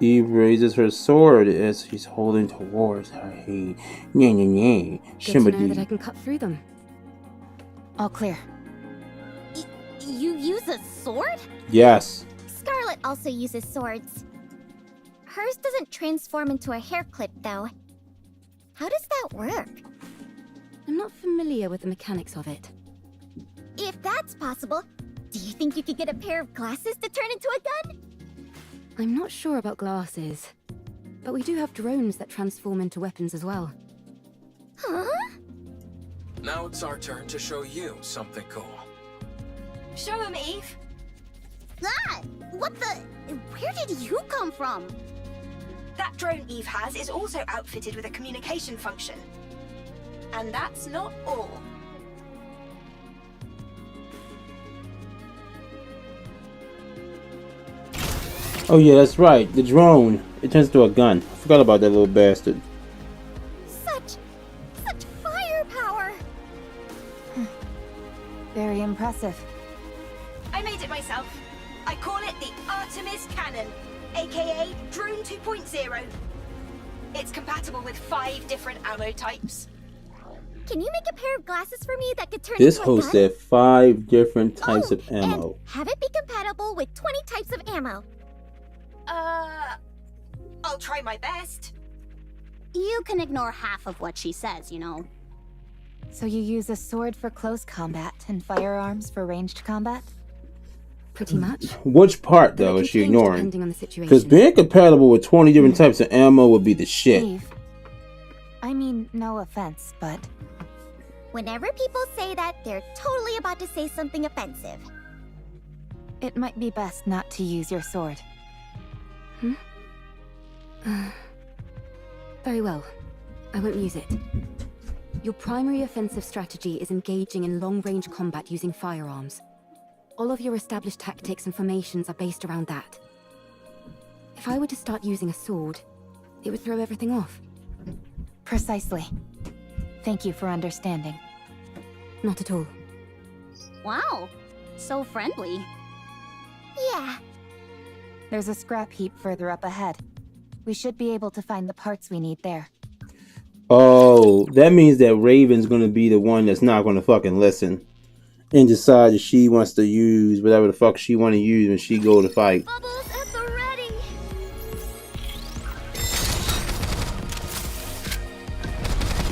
Eve raises her sword as she's holding towards her head. Good to know that I can cut through them. All clear. You use a sword? Yes. Scarlet also uses swords. Hers doesn't transform into a hair clip, though. How does that work? I'm not familiar with the mechanics of it. If that's possible, do you think you could get a pair of glasses to turn into a gun? I'm not sure about glasses, but we do have drones that transform into weapons as well. Huh? Now it's our turn to show you something cool. Show him, Eve. Ah! What the? Where did you come from? That drone Eve has is also outfitted with a communication function. And that's not all. Oh yeah, that's right. The drone. It turns into a gun. I forgot about that little bastard. Such firepower. Very impressive. I made it myself. I call it the Artemis Cannon, aka Drone 2.0. It's compatible with 5 different ammo types. Can you make a pair of glasses for me that could turn This into a host gun? said 5 different types of ammo. And have it be compatible with 20 types of ammo. I'll try my best. You can ignore half of what she says, you know. So you use a sword for close combat and firearms for ranged combat? Pretty much. Which part, But it though, can is she change ignoring? depending on the Because situation. being compatible with 20 different types of ammo would be the shit. Eve. I mean, no offense, but Whenever people say that, they're totally about to say something offensive. it might be best not to use your sword. Very well. I won't use it. Your primary offensive strategy is engaging in long-range combat using firearms. All of your established tactics and formations are based around that. If I were to start using a sword, it would throw everything off. Precisely. Thank you for understanding. Not at all. Wow, so friendly. Yeah, There's a scrap heap further up ahead. We should be able to find the parts we need there. Oh, that means that Raven's gonna be the one that's not gonna fucking listen and decide that she wants to use whatever the fuck she want to use when she go to fight. bubbles at the ready.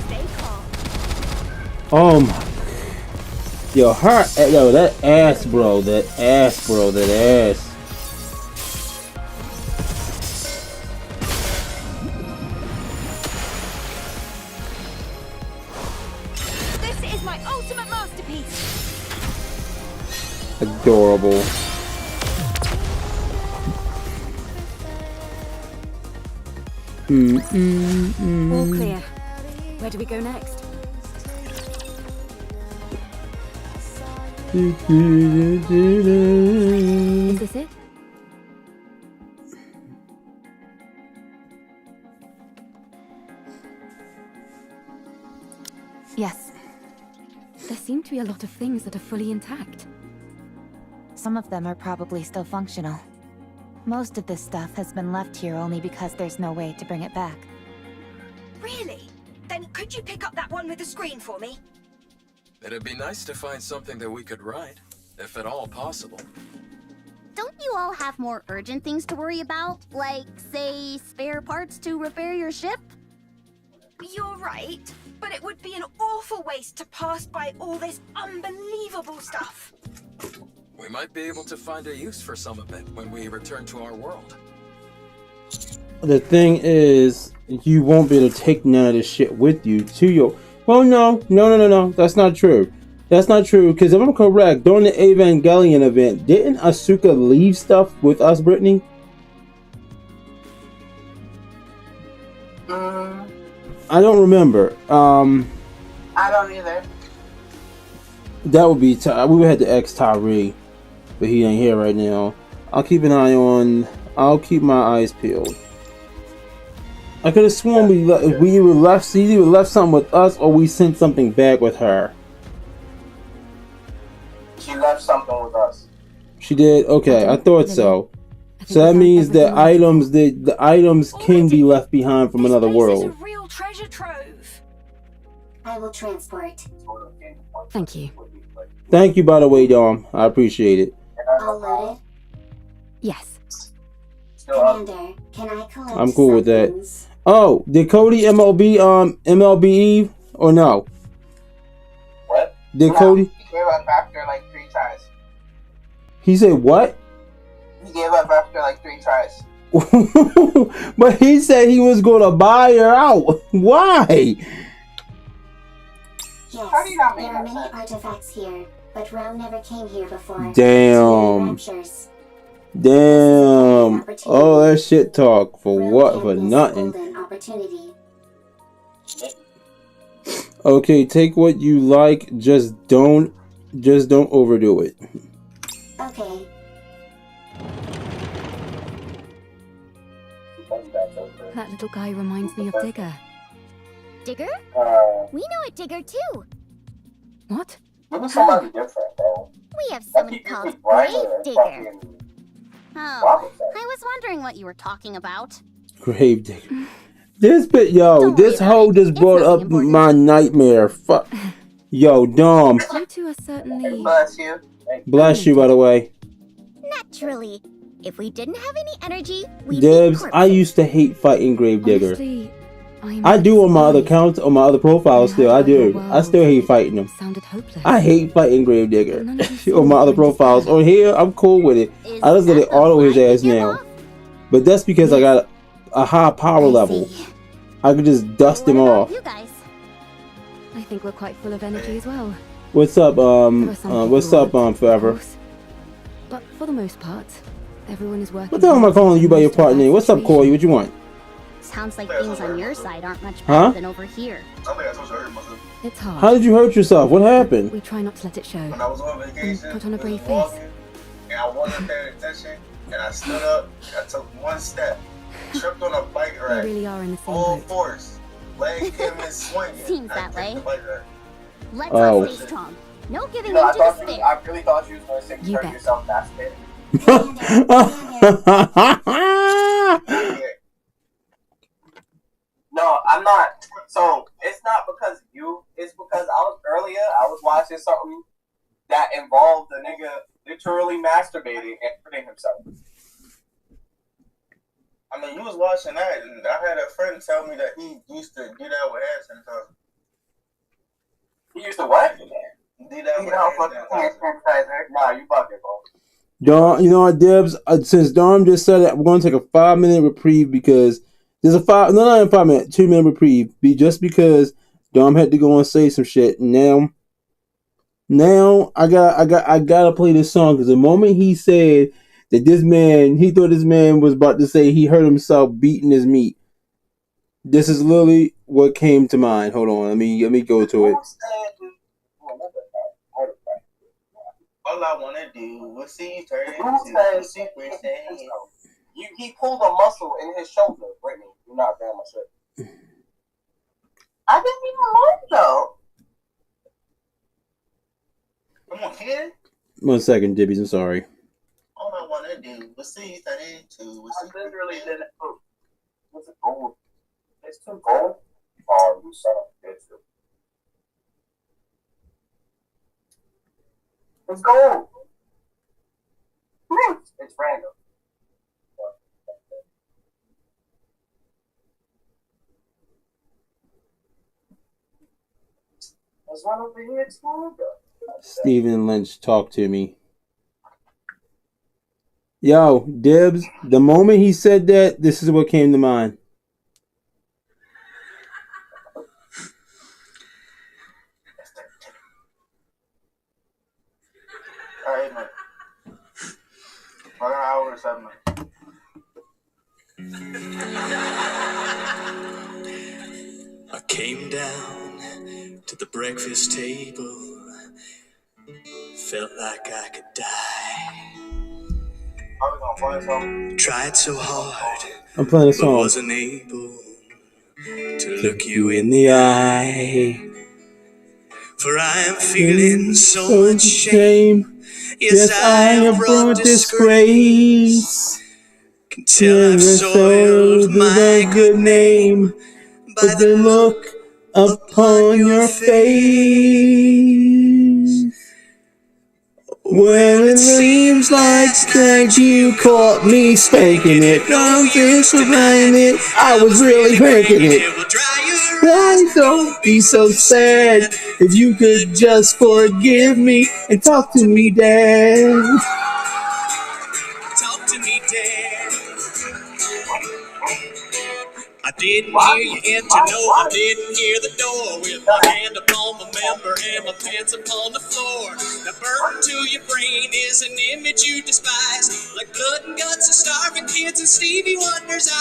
Stay calm. Oh my. Yo, that ass, bro. That ass, bro. That ass. This is my ultimate masterpiece. Adorable. All clear. Where do we go next? Is this it? Yes, There seem to be a lot of things that are fully intact. some of them are probably still functional. Most of this stuff has been left here only because there's no way to bring it back. Really? Then could you pick up that one with the screen for me? It'd be nice to find something that we could ride, if at all possible. Don't you all have more urgent things to worry about? Like, say, spare parts to repair your ship? You're right, but it would be an awful waste to pass by all this unbelievable stuff. We might be able to find a use for some of it when we return to our world. The thing is, you won't be able to take none of this shit with you to your... Well, no. That's not true. That's not true, because if I'm correct, during the Evangelion event, didn't Asuka leave stuff with us, Brittany? I don't remember. I don't either. That would be... we would have to ask Tyree, but he ain't here right now. I'll keep an eye on... I'll keep my eyes peeled. I could have sworn we either left something with us or we sent something back with her. She left something with us. She did? Okay, I thought so. So that means that the items can be left behind from another world. This is a real treasure trove. I will transport. Thank you. Thank you, by the way, Dom. I appreciate it. All loaded. Yes. Commander, can I collect I'm cool with that. things? Oh, did Cody MLB Eve or no? What? Did Cody? He gave up after like 3 tries. He said what? He gave up after like 3 tries. But he said he was going to buy her out. Why? Yes, How do you not make there are that many sense? artifacts here, but Rome never came here before. Damn. Raptures. Damn. Oh, that shit talk for Rome what? can't For miss a nothing. golden opportunity. Okay, take what you like. Just don't overdo it. Okay. That little guy reminds me of Digger. Digger? We know a Digger too. What? Maybe somebody different, bro. We have someone called Grave Digger. Oh, I was wondering what you were talking about. Grave digger. This bit, yo, this hoe just brought up my nightmare. Fuck. Yo, Dom. You two are certainly... Bless you. Bless you, by the way. Naturally. If we didn't have any energy, we'd Dibs, be I used to hate fighting Gravedigger. Honestly, I do on my other accounts, on my other profiles still. I do. I still hate fighting them. Sounded hopeless. I hate fighting Gravedigger on my other profiles. On here, I'm cool with it. I just let it auto his ass now. But that's because I got a high power level. I could just dust him off. You guys? I think we're quite full of energy as well. What's up, Forever? But for the most part, everyone is working. What the hell am I calling you by your partner name? What's up, Corey? What you want? Sounds like things on your side aren't much better than over here. It's hard. How did you hurt yourself? What happened? We try not to let it show. When I was on vacation, Put on a brave face. walking, and I wasn't paying attention, and I stood up, I took one step, tripped on a bike We rack, really are in the same full boat. force, leg came in swinging. Seems I that kicked way. the bike rack. Let's Oh. all stay strong. No giving No, in to despair. I really thought she was going to say You turn bet. yourself masturbating. No, I'm not. So it's not because of you. It's because I was watching something that involved the nigga literally masturbating and hurting himself. I mean, you was watching that, and I had a friend tell me that he used to do that with hand sanitizer. He used to what? Do that with hand sanitizer. Nah, you bugging, bro. Dom, you know what, Dibs? Since Dom just said it, we're going to take a 5-minute reprieve because there's a 2-minute reprieve. Just because Dom had to go and say some shit. Now I gotta play this song because the moment he said that he thought this man was about to say he hurt himself beating his meat. This is literally what came to mind. Hold on, let me go to it. All I wanna do was see you turn into a super saiyan. He pulled a muscle in his shoulder, Brittany. You're not damn my shit. I didn't even mind though. Come on, kid. 1 second, Dibbies. I'm sorry. All I wanna do was see you turn into a I super literally saiyan. didn't. What's it gold? It's too gold. Oh, you son of a bitch. It's gold. It's random. There's one over here. It's gold. Stephen Lynch, talk to me. Yo, Dibs, the moment he said that, this is what came to mind. Alright, man. About an hour or 7 minutes. I came down to the breakfast table. Felt like I could die. Tried so hard, I'm playing a but song. wasn't able to look you in the eye. For I am feeling so much shame. Yes, I have brought disgrace. Can tell I've soiled my good name by the look upon your face. When it seems like that you caught me spanking it, don't just behind it, I was really cranking it. Why don't be so sad? If you could just forgive me and talk to me, Dad. Talk to me, Dad. I didn't hear you enter, no, I didn't hear the door. With my hand upon my member and my pants upon the floor. Now burnt to your brain is an image you despise, like blood and guts of starving kids and Stevie Wonder's eyes.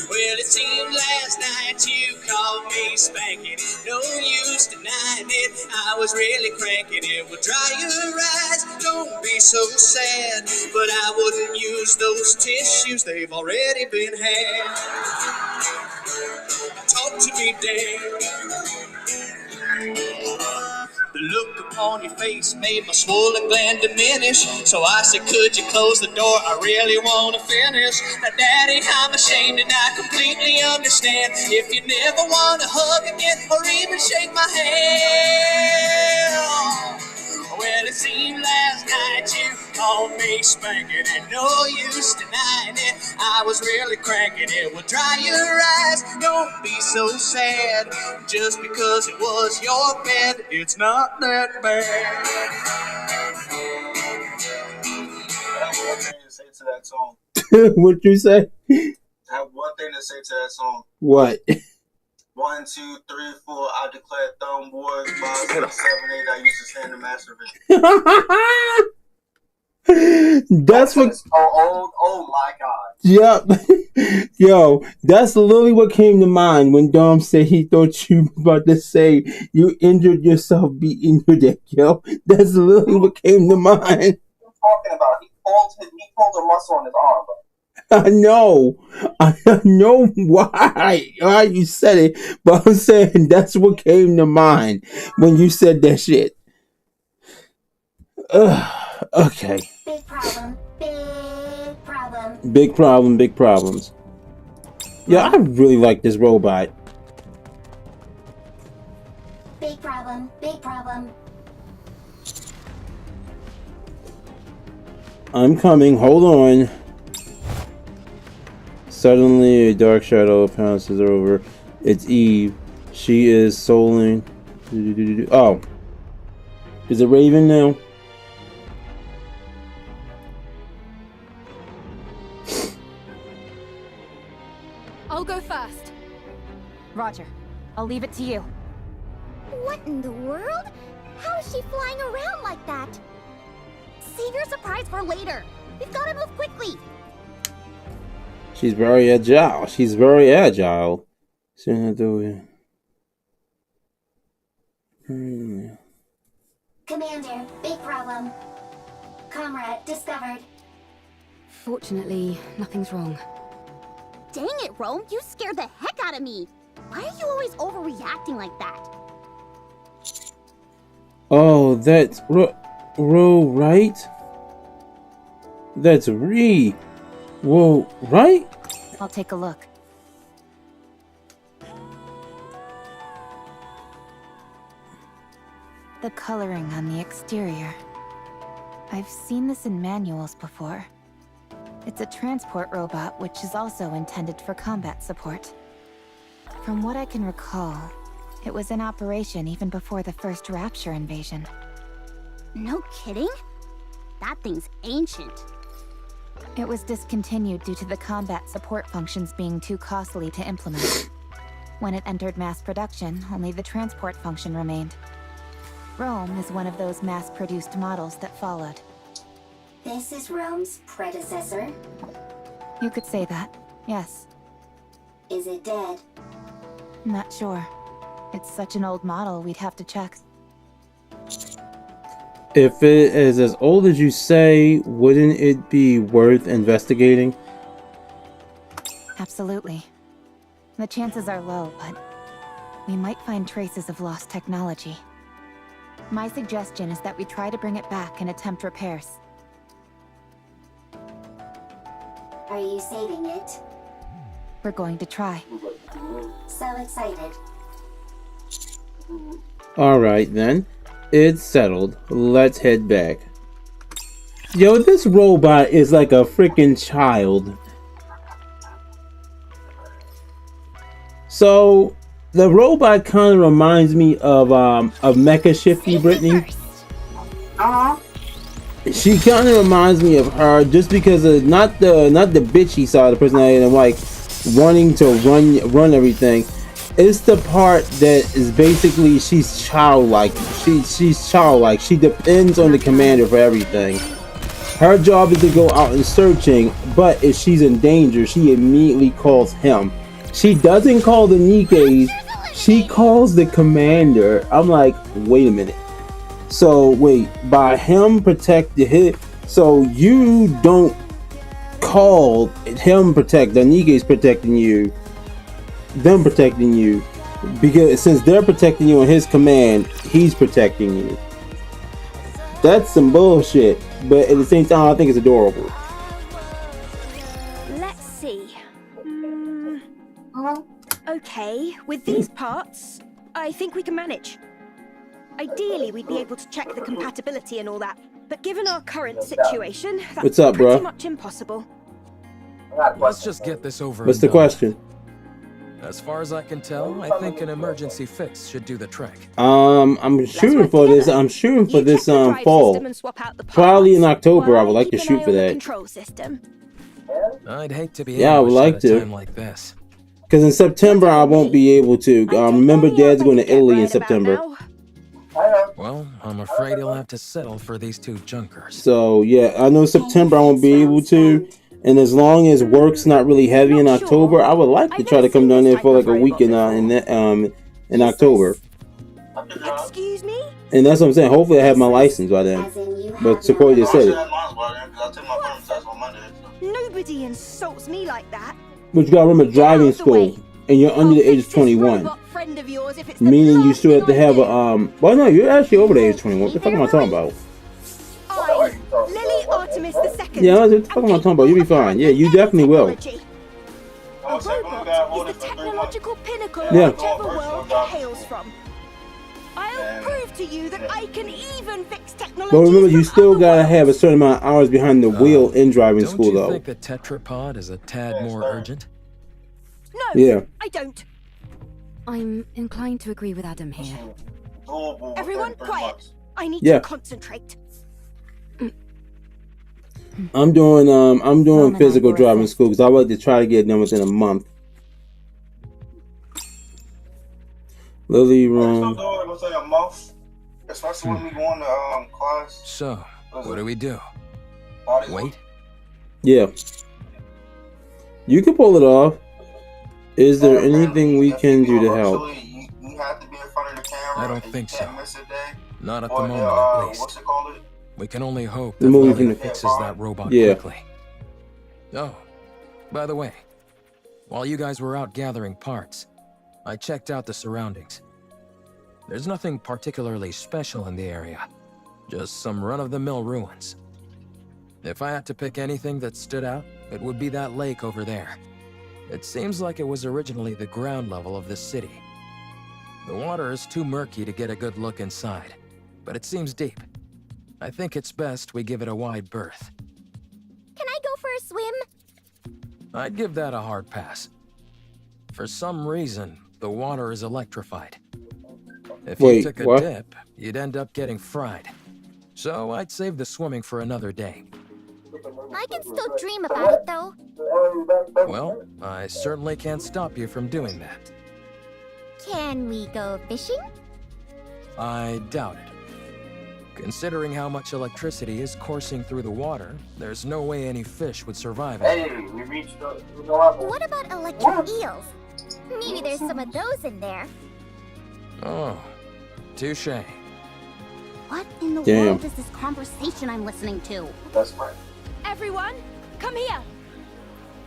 Well, it seemed last night you called me spanking it. No use denying it, I was really cranking it. Well, dry your eyes, don't be so sad, but I wouldn't use those tissues, they've already been had. Talk to me, Dad. The look on your face made my swollen gland diminish. So I said, could you close the door? I really want to finish. Now, Daddy, I'm ashamed and I completely understand if you never want to hug again or even shake my hand. Well, it seemed last night you called me spanking and no use denying it. I was really cranking it. Well, dry your eyes, don't be so sad. Just because it was your bed, it's not that bad. I have one thing to say to that song. What'd you say? I have one thing to say to that song. What? 1, 2, 3, 4. I declare thumb wars. 5, 6, 7, 8. I used to stand and masturbate. That's what. Oh my God. Yep. Yo, that's literally what came to mind when Dom said he thought you were about to say you injured yourself beating your dick. Yo, that's literally what came to mind. What are you talking about? He pulled a muscle on his arm, bro. I know why you said it, but I'm saying that's what came to mind when you said that shit. Okay. Big problem. Big problem. Big problem. Big problems. Yeah, I really like this robot. Big problem. Big problem. I'm coming. Hold on. Suddenly, a dark shadow pounces over. It's Eve. She is souling. Oh. Is it Raven now? I'll go first. Roger. I'll leave it to you. What in the world? How is she flying around like that? Save your surprise for later. We've got to move quickly. She's very agile. Soon I'll do it. Commander, big problem. Comrade discovered. Fortunately, nothing's wrong. Dang it, Rome, you scared the heck out of me. Why are you always overreacting like that? Oh, that's Ro, right? That's Ree. Whoa, right? I'll take a look. The coloring on the exterior. I've seen this in manuals before. It's a transport robot, which is also intended for combat support. From what I can recall, it was in operation even before the first Rapture invasion. No kidding? That thing's ancient. It was discontinued due to the combat support functions being too costly to implement. When it entered mass production, only the transport function remained. Rome is one of those mass-produced models that followed. This is Rome's predecessor. You could say that, yes. Is it dead? Not sure. It's such an old model, we'd have to check. If it is as old as you say, wouldn't it be worth investigating? Absolutely. The chances are low, but we might find traces of lost technology. My suggestion is that we try to bring it back and attempt repairs. Are you saving it? We're going to try. So excited. Alright then. It's settled. Let's head back. Yo, this robot is like a freaking child. So, the robot kind of reminds me of Mecha Shifty Brittany. She kind of reminds me of her just because of not the bitchy side of the personality and like wanting to run everything. It's the part that is basically she's childlike. She's childlike. She depends on the commander for everything. Her job is to go out and searching, but if she's in danger, she immediately calls him. She doesn't call the Nikkes, she calls the commander. I'm like, wait a minute. So wait, by him protecting him, so you don't call him protect the Nikkes protecting you, them protecting you, because since they're protecting you on his command, he's protecting you. That's some bullshit. But at the same time, I think it's adorable. Let's see. Okay, with these parts, I think we can manage. Ideally, we'd be able to check the compatibility and all that, but given our current situation, that's What's up, pretty bro? much impossible. Let's just get this over. What's and the done question? with. As far as I can tell, I think an emergency fix should do the trick. I'm shooting for this. I'm shooting for this fall. Probably in October. I would like to shoot for that. I'd hate to be Yeah, I would like ambushed at a to. time like this. Because in September I won't be able to. Remember, Dad's going to Italy in September. Well, I'm afraid he'll have to settle for these two junkers. So yeah, I know September I won't be able to. And as long as work's not really heavy in October, I would like to try to come down there for like a week in October. Excuse me? And that's what I'm saying. Hopefully I have my license by then. But Sequoia just said it. Nobody insults me like that. But you gotta remember driving school. And you're under the age of 21. Meaning you still have to have a well no, you're actually over the age of 21. What the fuck am I talking about? Lily Artemis II. Yeah, what the fuck am I talking about? You'll be fine. Yeah, you definitely will. A robot is the technological pinnacle of Yeah. whichever world it hails from. I'll prove to you that I can even fix technology. But remember, you still gotta have a certain amount of hours behind the wheel in driving school, Don't you though. think the tetrapod is a tad more urgent? No, Yeah. I don't. I'm inclined to agree with Adam here. Everyone, quiet. I need Yeah. to concentrate. I'm doing physical driving school because I would like to try to get it done within a month. Lily Room. Especially when we go into class. So, what do we do? Wait? Yeah. You can pull it off. Is there anything we can do to help? I don't think so. Not at the moment, at least. We can only hope that The movie Lily can- fixes that robot Yeah. quickly. Oh, by the way, while you guys were out gathering parts, I checked out the surroundings. There's nothing particularly special in the area, just some run-of-the-mill ruins. If I had to pick anything that stood out, it would be that lake over there. It seems like it was originally the ground level of this city. The water is too murky to get a good look inside, but it seems deep. I think it's best we give it a wide berth. Can I go for a swim? I'd give that a hard pass. For some reason, the water is electrified. If you Wait, took a what? dip, you'd end up getting fried. So I'd save the swimming for another day. I can still dream about it, though. Well, I certainly can't stop you from doing that. Can we go fishing? I doubt it. Considering how much electricity is coursing through the water, there's no way any fish would survive it. Hey, we reached the. What about electric eels? Maybe there's some of those in there. Oh, touche. What in the Damn. world is this conversation I'm listening to? That's fine. Everyone, come here.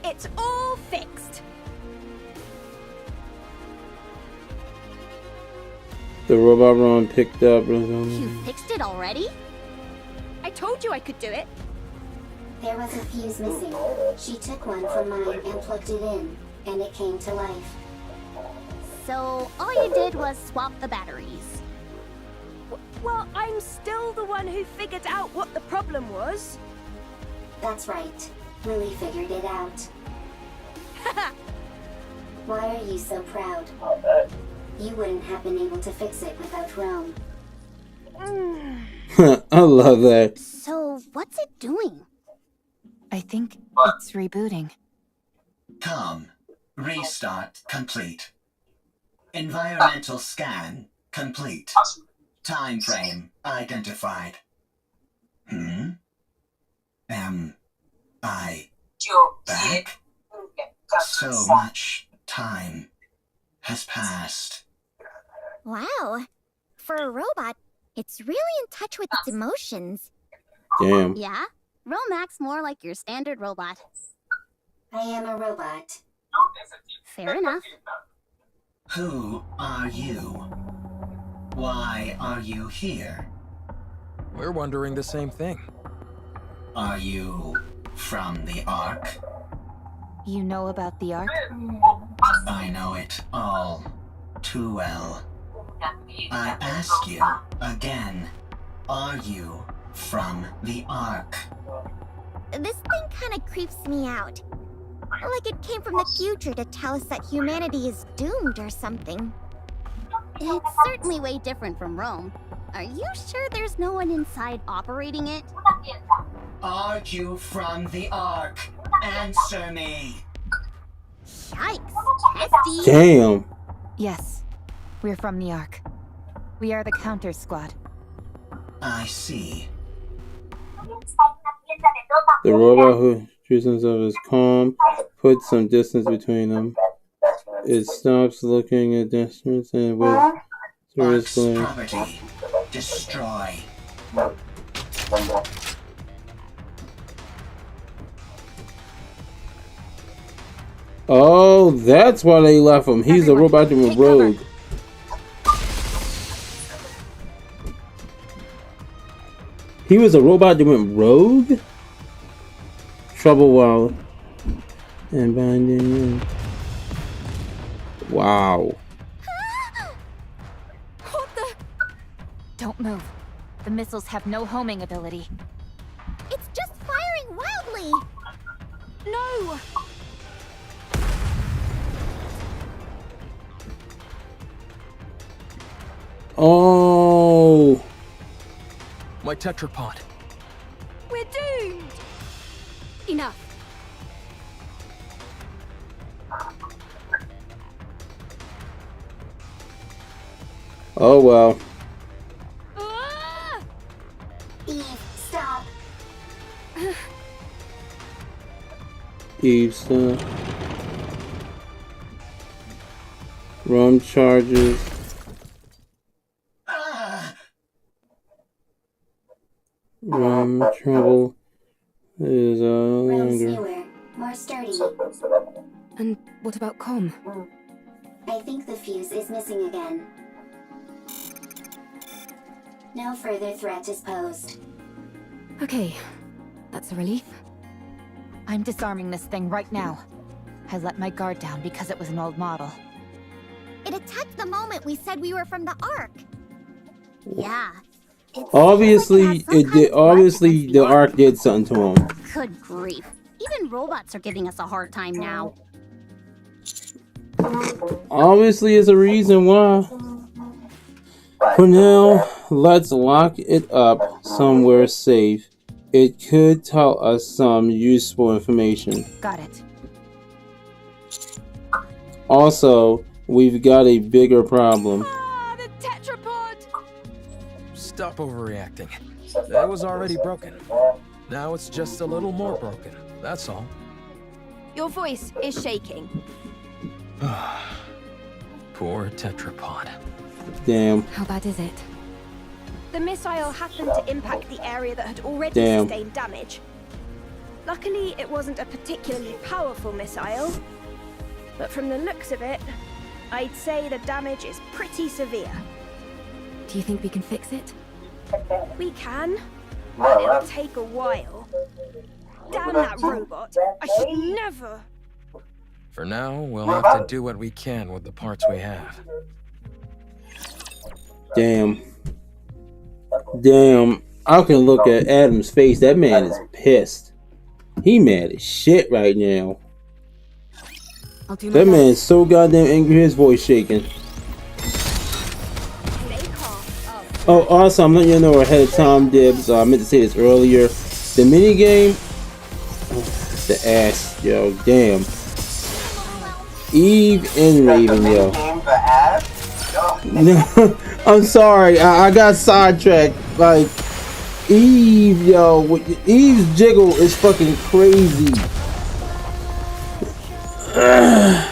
It's all fixed. The robot run picked up. You fixed it already? I told you I could do it. There was a fuse missing. She took one from mine and plugged it in, and it came to life. So all you did was swap the batteries. Well, I'm still the one who figured out what the problem was. That's right. Lily figured it out. Why are you so proud? You wouldn't have been able to fix it without Rome. I love that. So what's it doing? I think it's rebooting. Com. Restart complete. Environmental scan complete. Time frame identified. Am I back? So much time has passed. Wow. For a robot, it's really in touch with its emotions. Damn. Yeah? Rome acts more like your standard robot. I am a robot. Fair enough. Who are you? Why are you here? We're wondering the same thing. Are you from the Ark? You know about the Ark? I know it all too well. I ask you again, are you from the Ark? This thing kinda creeps me out. Like it came from the future to tell us that humanity is doomed or something. It's certainly way different from Rome. Are you sure there's no one inside operating it? Are you from the Ark? Answer me! Yikes, testy! Damn. Yes, we're from the Ark. We are the counter squad. I see. The robot who treats himself as calm puts some distance between them. It stops looking at distance and with Ark's property. Destroy. Oh, that's why they left him. He's a robot that went rogue. He was a robot that went rogue? Trouble while and binding. Wow. What the? Don't move. The missiles have no homing ability. It's just firing wildly! No! Oh. My tetrapod. We're doomed! Enough. Oh well. Ah! Eve, stop. Eve, stop. Rum charges. Rum trouble is Room's longer. newer, more sturdy. And what about Com? I think the fuse is missing again. No further threat is posed. Okay, that's a relief. I'm disarming this thing right now. I let my guard down because it was an old model. It attacked the moment we said we were from the Ark. Yeah. Obviously, it did. Obviously, the Ark did something to him. Good grief. Even robots are giving us a hard time now. Obviously, it's a reason why. For now, let's lock it up somewhere safe. It could tell us some useful information. Got it. Also, we've got a bigger problem. Ah, the tetrapod! Stop overreacting. That was already broken. Now it's just a little more broken. That's all. Your voice is shaking. Poor tetrapod. Damn. How bad is it? The missile happened to impact the area that had already Damn. sustained damage. Luckily, it wasn't a particularly powerful missile. But from the looks of it, I'd say the damage is pretty severe. Do you think we can fix it? We can, but it'll take a while. Damn that robot! I should never... For now, we'll have to do what we can with the parts we have. Damn. Damn. I can look at Adam's face. That man is pissed. He mad as shit right now. I'll do my That best. man is so goddamn angry, his voice shaking. Oh, also, I'm letting you know ahead of time, Dibs. I meant to say this earlier. The minigame, the ass, yo, damn. Eve and Raven, yo. No, I'm sorry, I got sidetracked. Like, Eve, yo, Eve's jiggle is fucking crazy. Alright,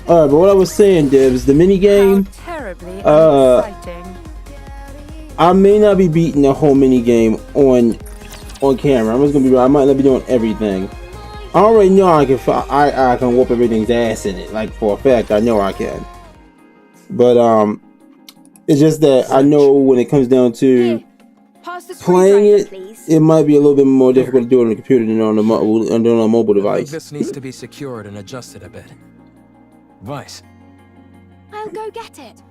but what I was saying, Dibs, the minigame, Terribly exciting. I may not be beating the whole minigame on camera. I'm just gonna be right. I might not be doing everything. I already know I can whoop everything's ass in it. Like, for a fact, I know I can. But it's just that I know when it comes down to playing screwdriver, it, please. it might be a little bit more difficult to do it on the computer than on a mobile I think device. this needs to be secured and adjusted a bit. Vice. I'll go get it.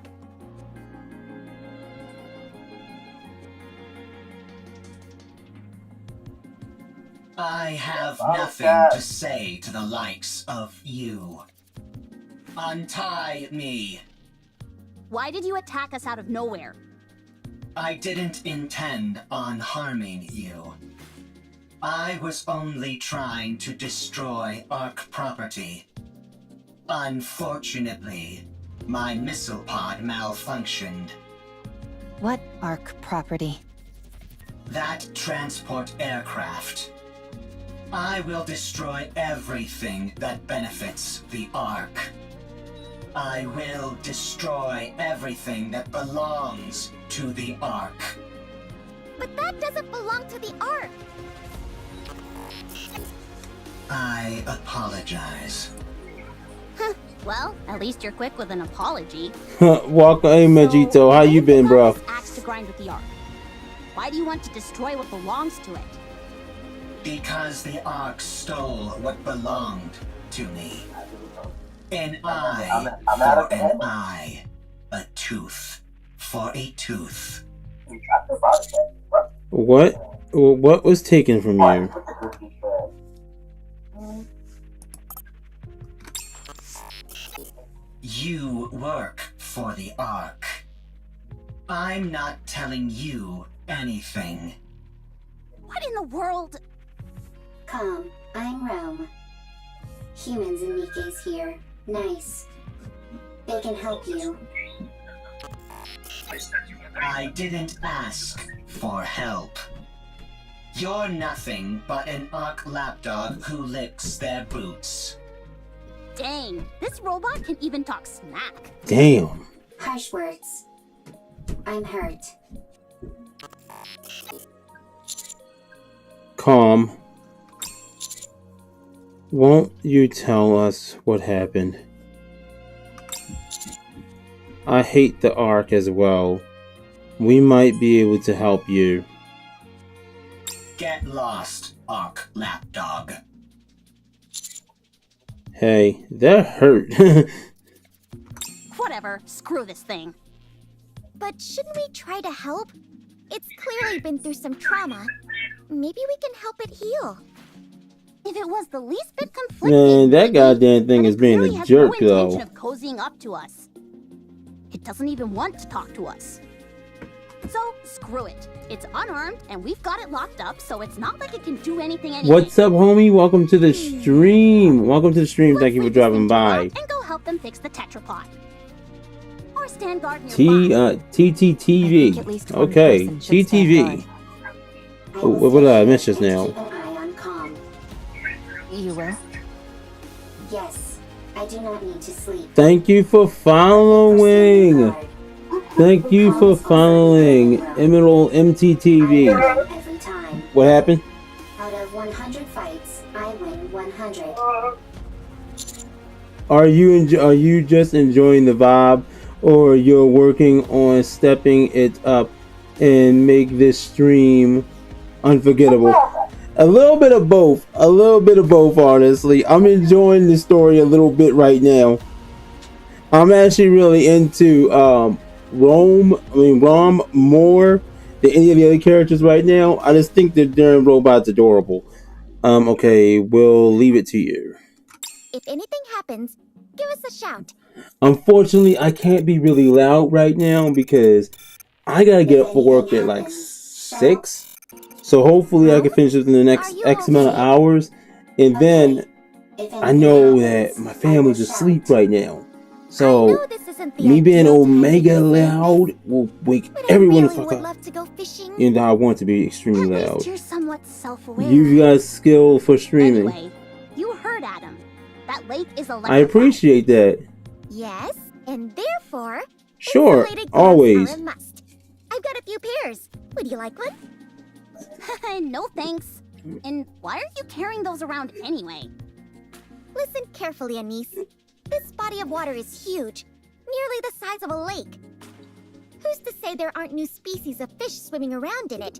I have nothing to say to the likes of you. Untie me. Why did you attack us out of nowhere? I didn't intend on harming you. I was only trying to destroy Ark property. Unfortunately, my missile pod malfunctioned. What Ark property? That transport aircraft. I will destroy everything that benefits the Ark. I will destroy everything that belongs to the Ark. But that doesn't belong to the Ark. I apologize. Well, at least you're quick with an apology. Welcome, hey Majito, how you been, bro? Axe to grind with the Ark. Why do you want to destroy what belongs to it? Because the Ark stole what belonged to me. An eye for an eye. A tooth for a tooth. What was taken from you? You work for the Ark. I'm not telling you anything. What in the world? Calm, I'm Rome. Humans and Nikke's here. Nice. They can help you. I didn't ask for help. You're nothing but an Ark lapdog who licks their boots. Dang, this robot can even talk smack. Damn. Harsh words. I'm hurt. Calm. Won't you tell us what happened? I hate the Ark as well. We might be able to help you. Get lost, Ark lapdog. Hey, that hurt. Whatever, screw this thing. But shouldn't we try to help? It's clearly been through some trauma. Maybe we can help it heal. If it was the least bit conflicting, Man, that goddamn thing is being a jerk, no though. intention of cozying up to us. It doesn't even want to talk to us. So, screw it. It's unarmed, and we've got it locked up, so it's not like it can do anything anyway. What's up, homie? Welcome to the stream. Welcome to the stream. Thank you for dropping by. And go help them fix the tetrapod. Or stand guard nearby. TTTV. Okay, TTV. Oh, what did I miss just now? Keep an eye on Calm. You will? Yes, I do not need to sleep. Thank you for following. Thank you for following Emerald MTTV. Every time. What happened? Out of 100 fights, I win 100. Are you just enjoying the vibe, or you're working on stepping it up and make this stream unforgettable? A little bit of both. A little bit of both, honestly. I'm enjoying the story a little bit right now. I'm actually really into Rom more than any of the other characters right now. I just think the damn robot's adorable. Okay, we'll leave it to you. If anything happens, give us a shout. Unfortunately, I can't be really loud right now because I gotta get up for work at like 6. So hopefully I can finish this in the next X amount of hours. And then I know that my family's asleep right now. So me being Omega loud will wake everyone the fuck up. And I want to be extremely loud. You're somewhat self-aware. You guys skill for streaming. Anyway, you heard Adam. That lake is electrified. I appreciate that. Yes, and therefore, Sure, insulated glass always. are a must. I've got a few pairs. Would you like one? No thanks. And why are you carrying those around anyway? Listen carefully, Anise. This body of water is huge, nearly the size of a lake. Who's to say there aren't new species of fish swimming around in it?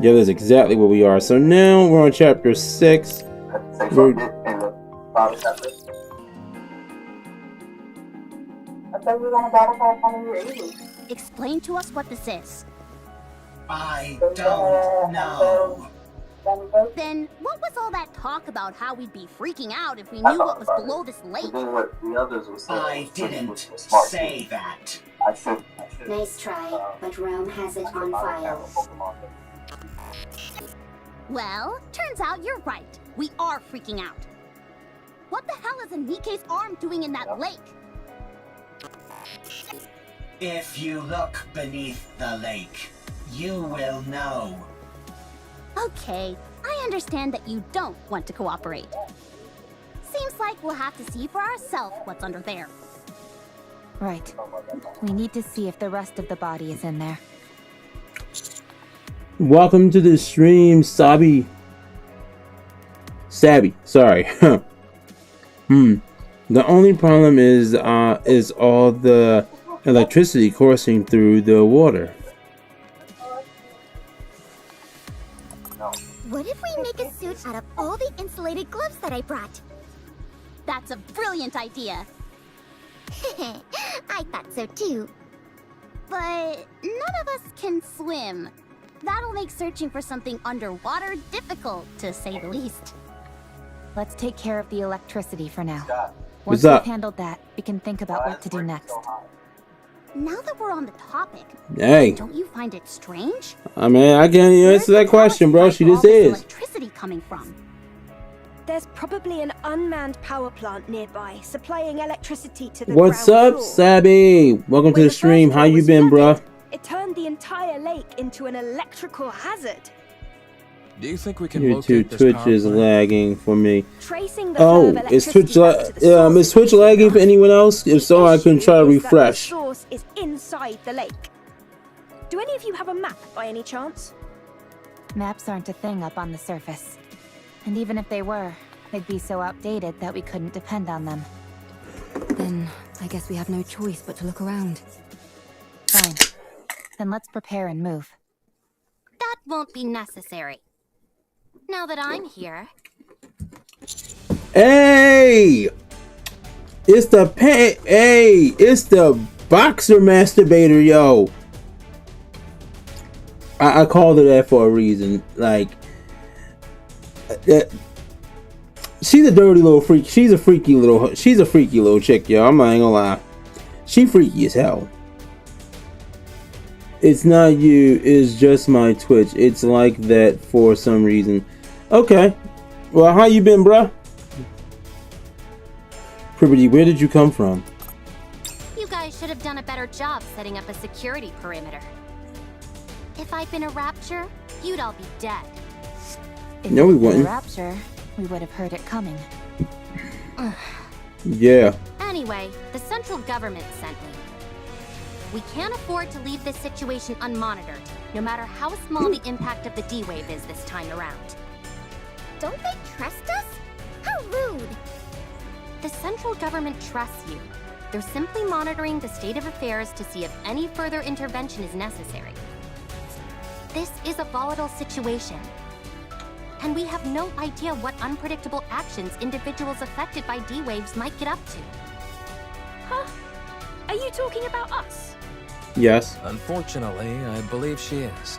Yeah, that's exactly where we are. So now we're on chapter 6. Explain to us what this is. I don't know. Then what was all that talk about how we'd be freaking out if we knew what was below this lake? I didn't say that. Nice try, but Rome has it on file. Well, turns out you're right. We are freaking out. What the hell is NIKKE's arm doing in that lake? If you look beneath the lake, you will know. Okay, I understand that you don't want to cooperate. Seems like we'll have to see for ourselves what's under there. Right. We need to see if the rest of the body is in there. Welcome to the stream, Sabby, sorry. The only problem is all the electricity coursing through the water. What if we make a suit out of all the insulated gloves that I brought? That's a brilliant idea. I thought so too. But none of us can swim. That'll make searching for something underwater difficult, to say the least. Let's take care of the electricity for now. What's Once up? we've handled that, we can think about what to do next. Now that we're on the topic, Hey. don't you find it strange? I mean, I can't even answer that question, bro. She just is. Electricity coming from? There's probably an unmanned power plant nearby, supplying electricity to the What's ground up, floor. Sabby? Welcome to the stream. How you been, bruh? It turned the entire lake into an electrical hazard. Do you think we can YouTube locate this Twitch power is plant? lagging for me. Tracing the flow of Is electricity Twitch back to the source is Twitch lagging for anyone else? If so, I can try to is that refresh. The source is inside the lake. Do any of you have a map by any chance? Maps aren't a thing up on the surface. And even if they were, they'd be so outdated that we couldn't depend on them. Then I guess we have no choice but to look around. Fine. Then let's prepare and move. That won't be necessary. Now that I'm here. Hey! It's the boxer masturbator, yo. I called her that for a reason. Like, she's a dirty little freak. She's a freaky little chick, yo. I'm not gonna lie. She freaky as hell. It's not you, it's just my Twitch. It's like that for some reason. Okay. Well, how you been, bruh? Pretty, where did you come from? You guys should have done a better job setting up a security perimeter. If I'd been a rapture, you'd all be dead. If No, we it had been a wouldn't. Rapture, we would have heard it coming. Yeah. Anyway, the central government sent me. We can't afford to leave this situation unmonitored, no matter how small the impact of the D-Wave is this time around. Don't they trust us? How rude! The central government trusts you. They're simply monitoring the state of affairs to see if any further intervention is necessary. This is a volatile situation, and we have no idea what unpredictable actions individuals affected by D-Waves might get up to. Huh? Are you talking about us? Yes. Unfortunately, I believe she is.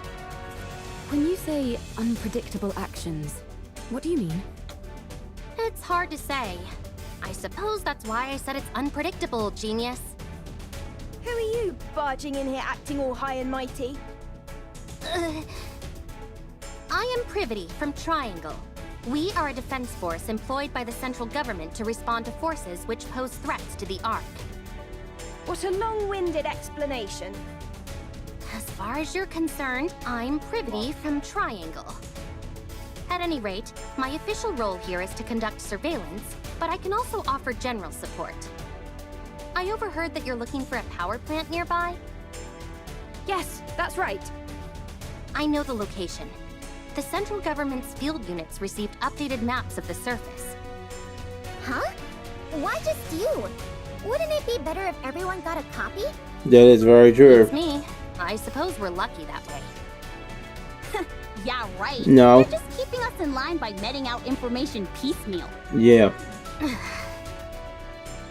When you say unpredictable actions, what do you mean? It's hard to say. I suppose that's why I said it's unpredictable, genius. Who are you, barging in here acting all high and mighty? I am Privity from Triangle. We are a defense force employed by the central government to respond to forces which pose threats to the Ark. What a long-winded explanation. As far as you're concerned, I'm Privity from Triangle. At any rate, my official role here is to conduct surveillance, but I can also offer general support. I overheard that you're looking for a power plant nearby? Yes, that's right. I know the location. The central government's field units received updated maps of the surface. Huh? Why just you? Wouldn't it be better if everyone got a copy? That is very true. It's me. I suppose we're lucky that way. Yeah, right. No. They're just keeping us in line by meting out information piecemeal. Yeah.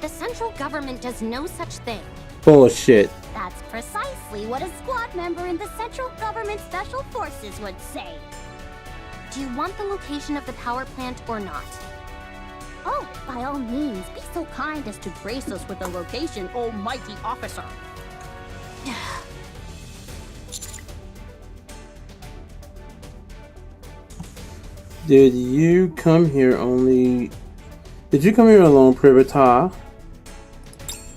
The central government does no such thing. Bullshit. That's precisely what a squad member in the Central Government Special Forces would say. Do you want the location of the power plant or not? Oh, by all means, be so kind as to grace us with the location, almighty officer. Did you come here alone, Privata?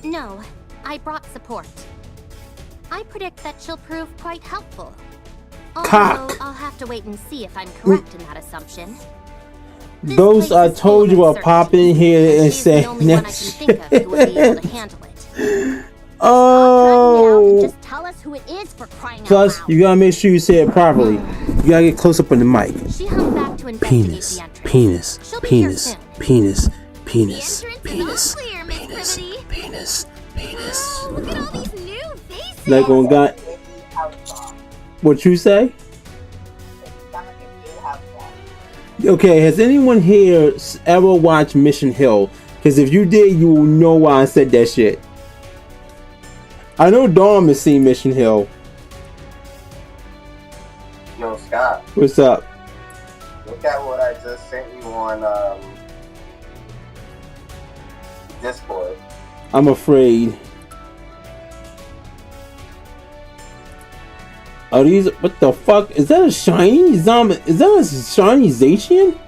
No, I brought support. I predict that she'll prove quite helpful. Although I'll have to wait and see if I'm correct in that assumption. Ghost, I told you I'll pop in here and say next. Oh. Just tell us who it is for crying out Plus, loud. you gotta make sure you say it properly. You gotta get close up on the mic. She hung back to investigate Penis, the entrance. penis, She'll be here penis, soon. penis, penis, The entrance penis, is all clear, Miss penis, Privity. penis, penis. Oh, look at all these new faces. Like on God. What you say? Okay, has anyone here ever watched Mission Hill? Because if you did, you will know why I said that shit. I know Dom has seen Mission Hill. Yo, Scott. What's up? Look at what I just sent you on Discord. I'm afraid. Are these? What the fuck? Is that a shiny zombie? Is that a shiny Zacian?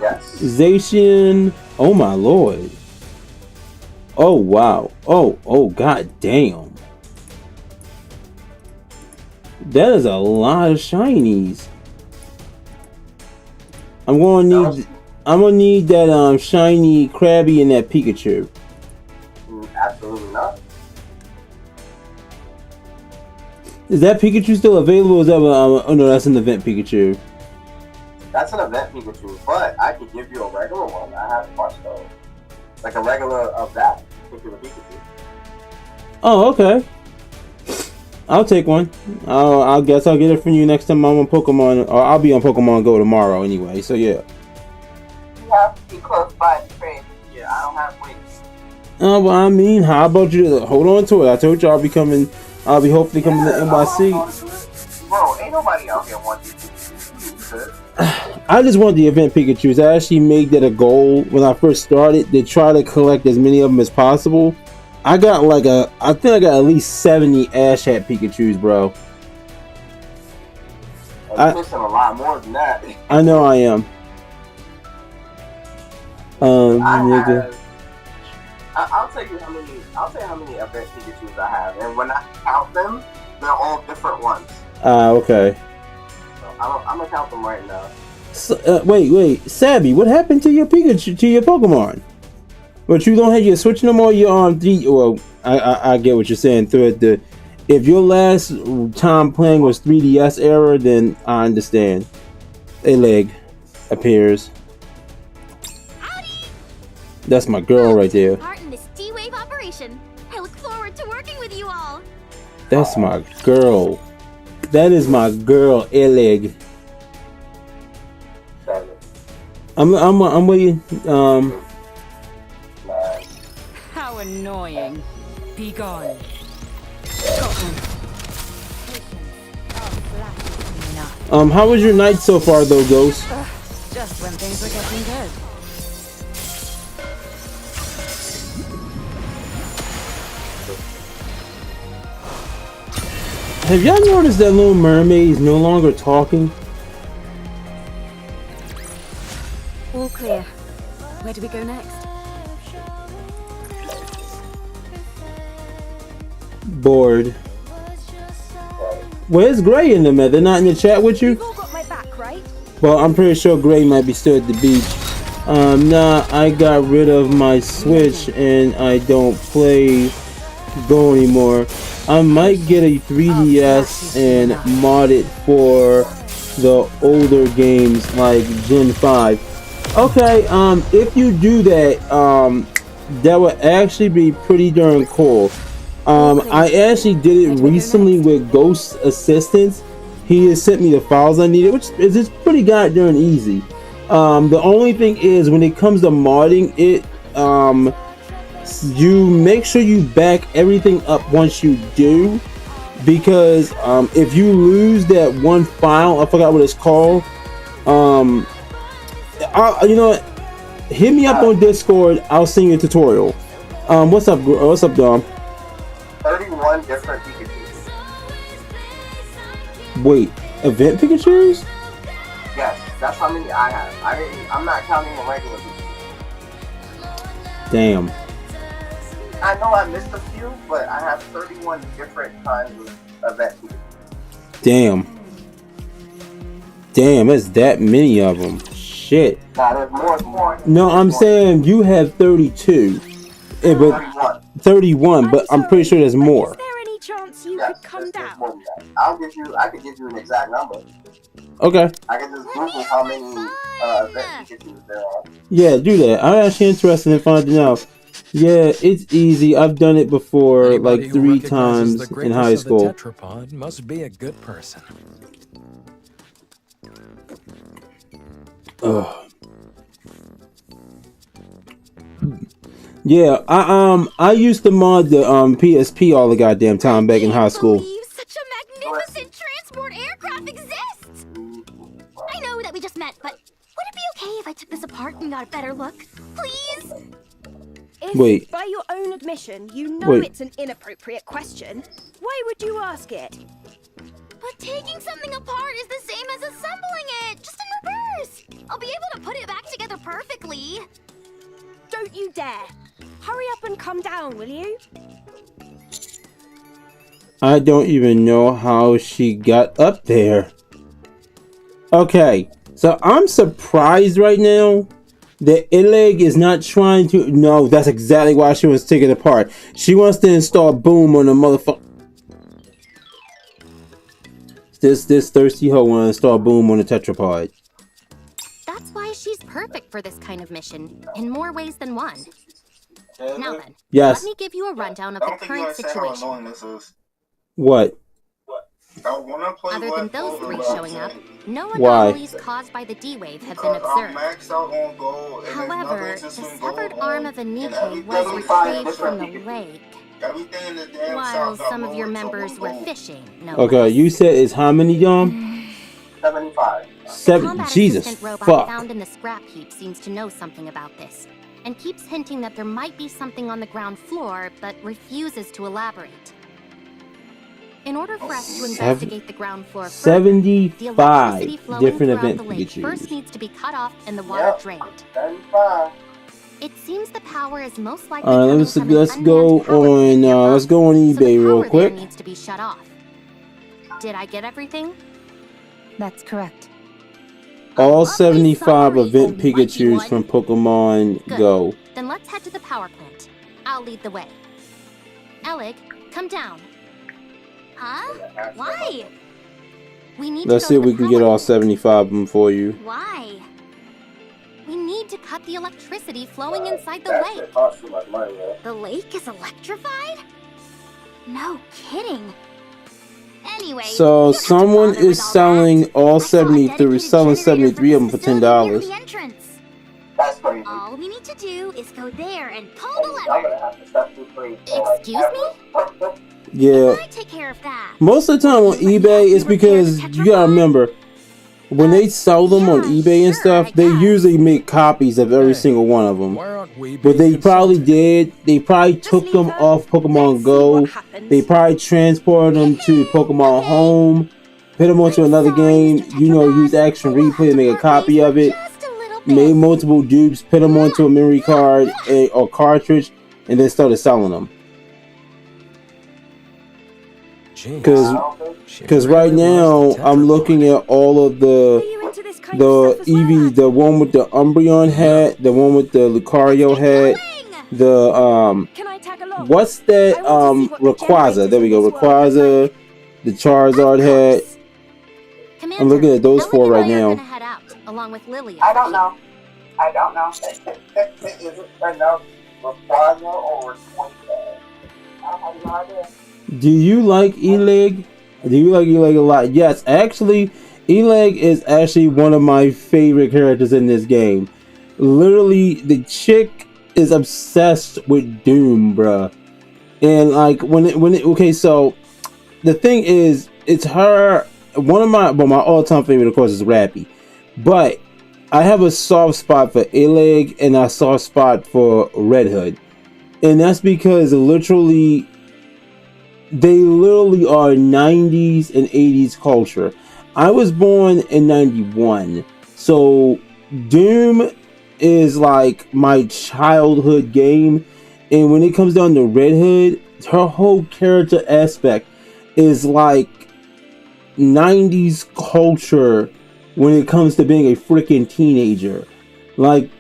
Yes. Zacian. Oh my lord. Oh wow. Oh god damn. That is a lot of shinies. I'm gonna need that shiny Krabby and that Pikachu. Absolutely not. Is that Pikachu still available? Is that oh no, that's an event Pikachu. That's an event Pikachu, but I could give you a regular one. I have a bunch though. Like a regular of that particular Pikachu. Oh, okay. I'll take one. I guess I'll get it from you next time I'm on Pokemon, or I'll be on Pokemon Go tomorrow anyway. So yeah. You have to be close by the train. Yeah, I don't have wings. Oh, well, I mean, how about you hold on to it? I told you I'll be coming. I'll be hopefully coming to NYC. Bro, ain't nobody out here want you to. I just want the event Pikachus. I actually made that a goal when I first started to try to collect as many of them as possible. I got I think I got at least 70 Ash Hat Pikachus, bro. I'm pushing a lot more than that. I know I am. Nigga. I'll tell you how many event Pikachus I have, and when I count them, they're all different ones. Okay. So I'm gonna count them right now. So, wait, Sabby, what happened to your Pikachu, to your Pokemon? But you don't have you switching them all your well, I get what you're saying. If your last time playing was 3DS era, then I understand. A leg appears. Howdy. That's my girl right there. Part in this D-Wave operation. I look forward to working with you all. That's my girl. That is my girl, A leg. I'm waiting. How annoying. Be gone. How was your night so far, though, Ghost? Just when things were getting good. Have y'all noticed that Little Mermaid is no longer talking? All clear. Where do we go next? Bored. Where's Gray in them at? They're not in the chat with you? You've all got my back, right? Well, I'm pretty sure Gray might be still at the beach. Nah, I got rid of my Switch and I don't play Go anymore. I might get a 3DS and mod it for the older games like Gen 5. Okay, if you do that, that would actually be pretty darn cool. I actually did it recently with Ghost Assistance. He has sent me the files I needed, which is just pretty goddamn easy. The only thing is when it comes to modding it, you make sure you back everything up once you do, because if you lose that one file, I forgot what it's called. You know what? Hit me up on Discord. I'll send you a tutorial. What's up, Dom? 31 different Pikachus. Wait, event Pikachus? Yes, that's how many I have. I'm not counting the regular Pikachu. Damn. I know I missed a few, but I have 31 different kinds of event Pikachu. Damn, that's that many of them. Shit. Nah, there's more. No, I'm saying you have 32. Yeah, but 31, but I'm pretty sure there's more. Is there any chance you could come down? I could give you an exact number. Okay. I can just Google how many event Pikachus there are. Yeah, do that. I'm actually interested in finding out. Yeah, it's easy. I've done it before, Anybody like who 3 recognizes times the in high greatness of the school. tetrapod must be a good person. Ugh. Yeah, I used to mod the PSP all the goddamn time back in high school. Such a magnificent transport aircraft exists! I know that we just met, but would it be okay if I took this apart and got a better look? Please? If, Wait. by your own admission, you know it's an inappropriate question, why would you ask it? But taking something apart is the same as assembling it, just in reverse. I'll be able to put it back together perfectly. Don't you dare. Hurry up and come down, will you? I don't even know how she got up there. Okay, so I'm surprised right now that Ileg is not trying to... No, that's exactly why she wants to take it apart. She wants to install Boom on the motherfucker. This thirsty hoe wants to install Boom on the tetrapod. That's why she's perfect for this kind of mission, in more ways than one. Now then, Yes. let me give you a rundown of the current situation. What? Other than those 3 showing up, no Why? anomalies caused by the D-Wave have been observed. However, the severed arm of a NIKKE was retrieved from the lake, while some of your members were fishing. No Okay, less. you said it's how many, Dom? 75. The combat Jesus, assistant robot fuck. found in the scrap heap seems to know something about this, and keeps hinting that there might be something on the ground floor, but refuses to elaborate. In order for us to investigate the ground floor further, the 75 electricity flowing different throughout event the lake Pikachus. first needs to be cut off and the water drained. 75. It seems the power is most likely All right, coming let's from an go unmanned power plant nearby, let's go on so the eBay real power there quick. needs to be shut off. Did I get everything? That's correct. All 75 event Pikachus from Pokemon Good. Go. Then let's head to the power plant. I'll lead the way. Elig, come down. Huh? Why? We need Let's to see go if to we the can get power all plant. 75 of them for you. Why? We need to cut the electricity flowing inside the That lake. shit costs too much money, man. The lake is electrified? No kidding. Anyway, So you don't have to someone bother with is all selling that. all I saw a 73, dedicated selling generator 73 of them from for the facility near $10. the entrance. That's crazy. All we need to do is go there and pull the I'm lever. gonna have to step through 3. Excuse me? Yeah. I take care of that. Most of the time on eBay, it's because you gotta remember, when they sell them on eBay and stuff, they usually make copies of every single one of them. But they probably did. They probably took them off Pokemon Go. They probably transported them to Pokemon Home, put them onto another game. You know, use Action Replay to make a copy of it. Made multiple dupes, put them onto a memory card or cartridge, and then started selling them. Because right now I'm looking at all of the Eevee, the one with the Umbreon hat, the one with the Lucario hat, the what's that Rayquaza? There we go, Rayquaza, the Charizard hat. I'm looking at those 4 right now. Head out, along with Lily. I don't know. Is it enough Rayquaza or Rayquaza? had no idea. Do you like Eleg? Do you like Eleg a lot? Yes, actually, Eleg is actually one of my favorite characters in this game. Literally, the chick is obsessed with Doom, bruh. And like okay, so the thing is, it's her. One of my all-time favorite, of course, is Rapi, but I have a soft spot for Eleg and a soft spot for Red Hood, and that's because they literally are 90s and 80s culture. I was born in 91, so Doom is like my childhood game, and when it comes down to Red Hood, her whole character aspect is like 90s culture when it comes to being a freaking teenager. Like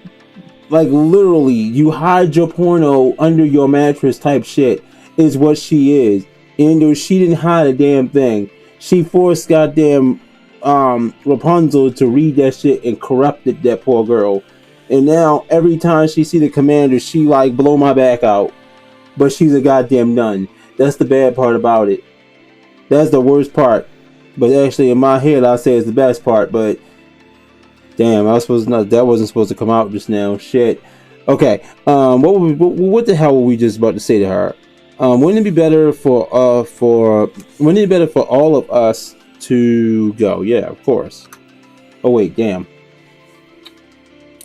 literally, you hide your porno under your mattress type shit is what she is. And she didn't hide a damn thing. She forced goddamn Rapunzel to read that shit and corrupted that poor girl. And now every time she see the commander, she like blow my back out. But she's a goddamn nun. That's the bad part about it. That's the worst part. But actually, in my head, I say it's the best part. But damn, that wasn't supposed to come out just now. Shit. Okay. What the hell were we just about to say to her? Wouldn't it be better for all of us to go? Yeah, of course. Oh wait, damn.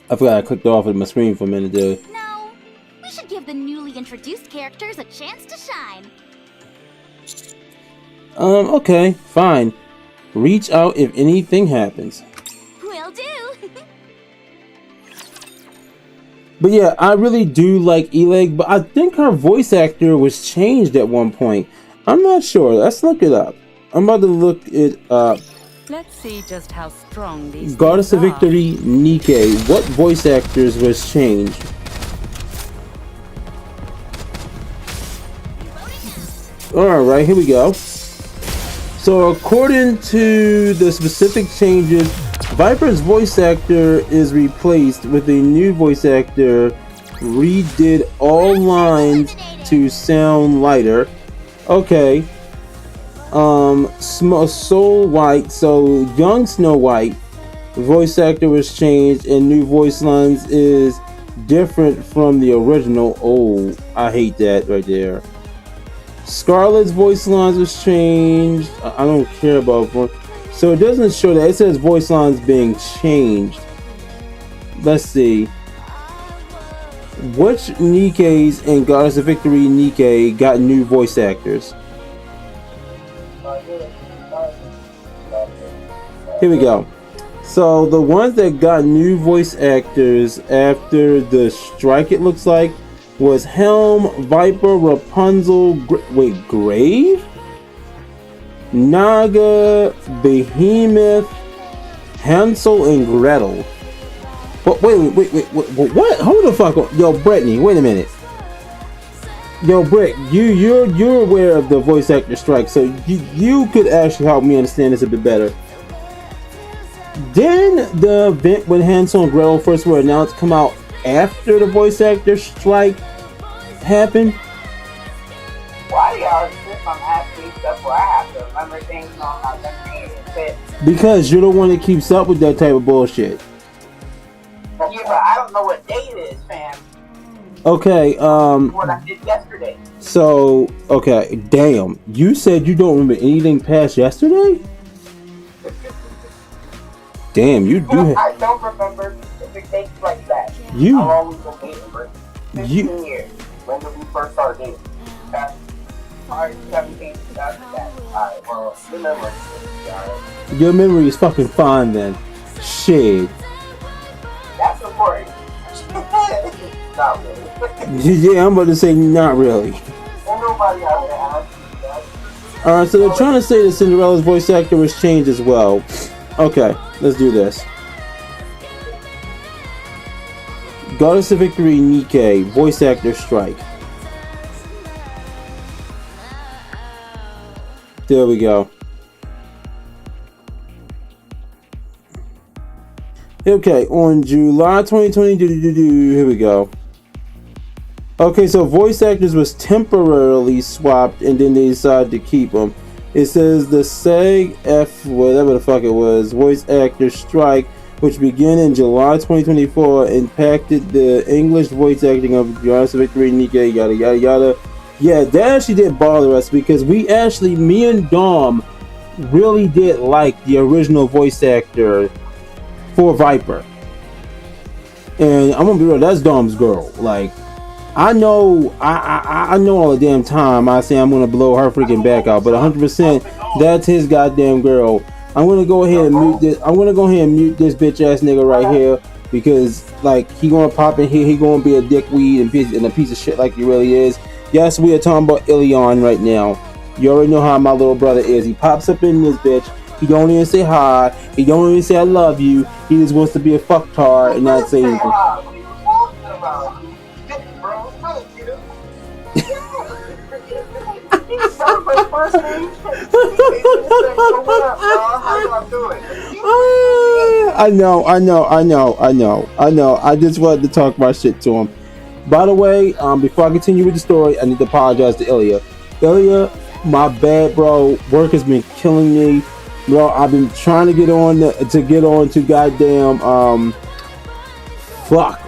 I forgot I clicked off of my screen for a minute there. No, we should give the newly introduced characters a chance to shine. Okay, fine. Reach out if anything happens. Will do. But yeah, I really do like Eleg, but I think her voice actor was changed at one point. I'm not sure. Let's look it up. I'm about to look it up. Let's see just how strong these Goddess of things are. Victory, NIKKE. What voice actors was changed? Alright, here we go. So according to the specific changes, Viper's voice actor is replaced with a new voice actor. Redid all lines to sound lighter. Okay. Soul White, so young Snow White, voice actor was changed and new voice lines is different from the original. Oh, I hate that right there. Scarlet's voice lines was changed. I don't care about voice. So it doesn't show that. It says voice lines being changed. Let's see. Which NIKKEs and Goddess of Victory NIKKE got new voice actors? Here we go. So the ones that got new voice actors after the strike, it looks like, was Helm, Viper, Rapunzel, Grave? Naga, Behemoth, Hansel, and Gretel. But wait, what? Hold the fuck up. Yo, Brittany, wait a minute. Yo, Britt, you're aware of the voice actor strike, so you could actually help me understand this a bit better. Didn't the event when Hansel and Gretel first were announced come out after the voice actor strike happened? Why do y'all insist on asking stuff where I have to remember things on my memory and fit? Because you're the one that keeps up with that type of bullshit. Yeah, but I don't know what day it is, fam. Okay, What I did yesterday. So, okay, damn. You said you don't remember anything past yesterday? Damn, you do. I don't remember specific dates like that. You. I've always been dating for 15 years. When did we first start dating? Alright, 17, that's that. Alright, well, remember. Alright. Your memory is fucking fine then. Shit. That's important. Not really. Yeah, I'm about to say not really. Ain't nobody out there asking that. Alright, so they're trying to say that Cinderella's voice actor was changed as well. Okay, let's do this. Goddess of Victory NIKKE, voice actor strike. There we go. Okay, on July 2020, here we go. Okay, so voice actors was temporarily swapped, and then they decided to keep them. It says the SAG-F, whatever the fuck it was, voice actor strike, which began in July 2024, impacted the English voice acting of Johnson Victory, NIKKE, yada yada yada. Yeah, that actually did bother us because me and Dom really did like the original voice actor for Viper. And I'm gonna be real, that's Dom's girl. Like, I know all the damn time I say I'm gonna blow her freaking back out, but 100% that's his goddamn girl. I'm gonna go ahead and mute this. I'm gonna go ahead and mute this bitch ass nigga right here because like he gonna pop in here. He gonna be a dickweed and a piece of shit like he really is. Yes, we are talking about Ilion right now. You already know how my little brother is. He pops up in this bitch. He don't even say hi. He don't even say I love you. He just wants to be a fucktard and not say anything. I know. I just wanted to talk my shit to him. By the way, before I continue with the story, I need to apologize to Ilya. Ilya, my bad, bro. Work has been killing me, bro. I've been trying to get on to goddamn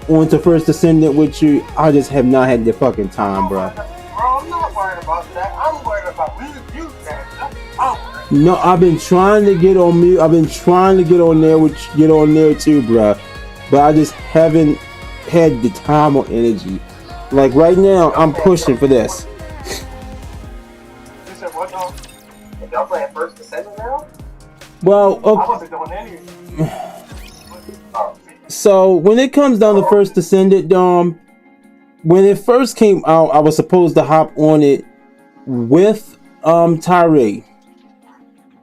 onto First Ascendant with you. I just have not had the fucking time, bro. Bro, I'm not worried about that. I'm worried about you, man. No, I've been trying to get on mute. I've been trying to get on there too, bro. But I just haven't had the time or energy. Like right now, I'm pushing for this. You said what now? Y'all playing First Ascendant now? Well, okay. I wasn't doing any. So when it comes down to First Ascendant, Dom, when it first came out, I was supposed to hop on it with Tyree.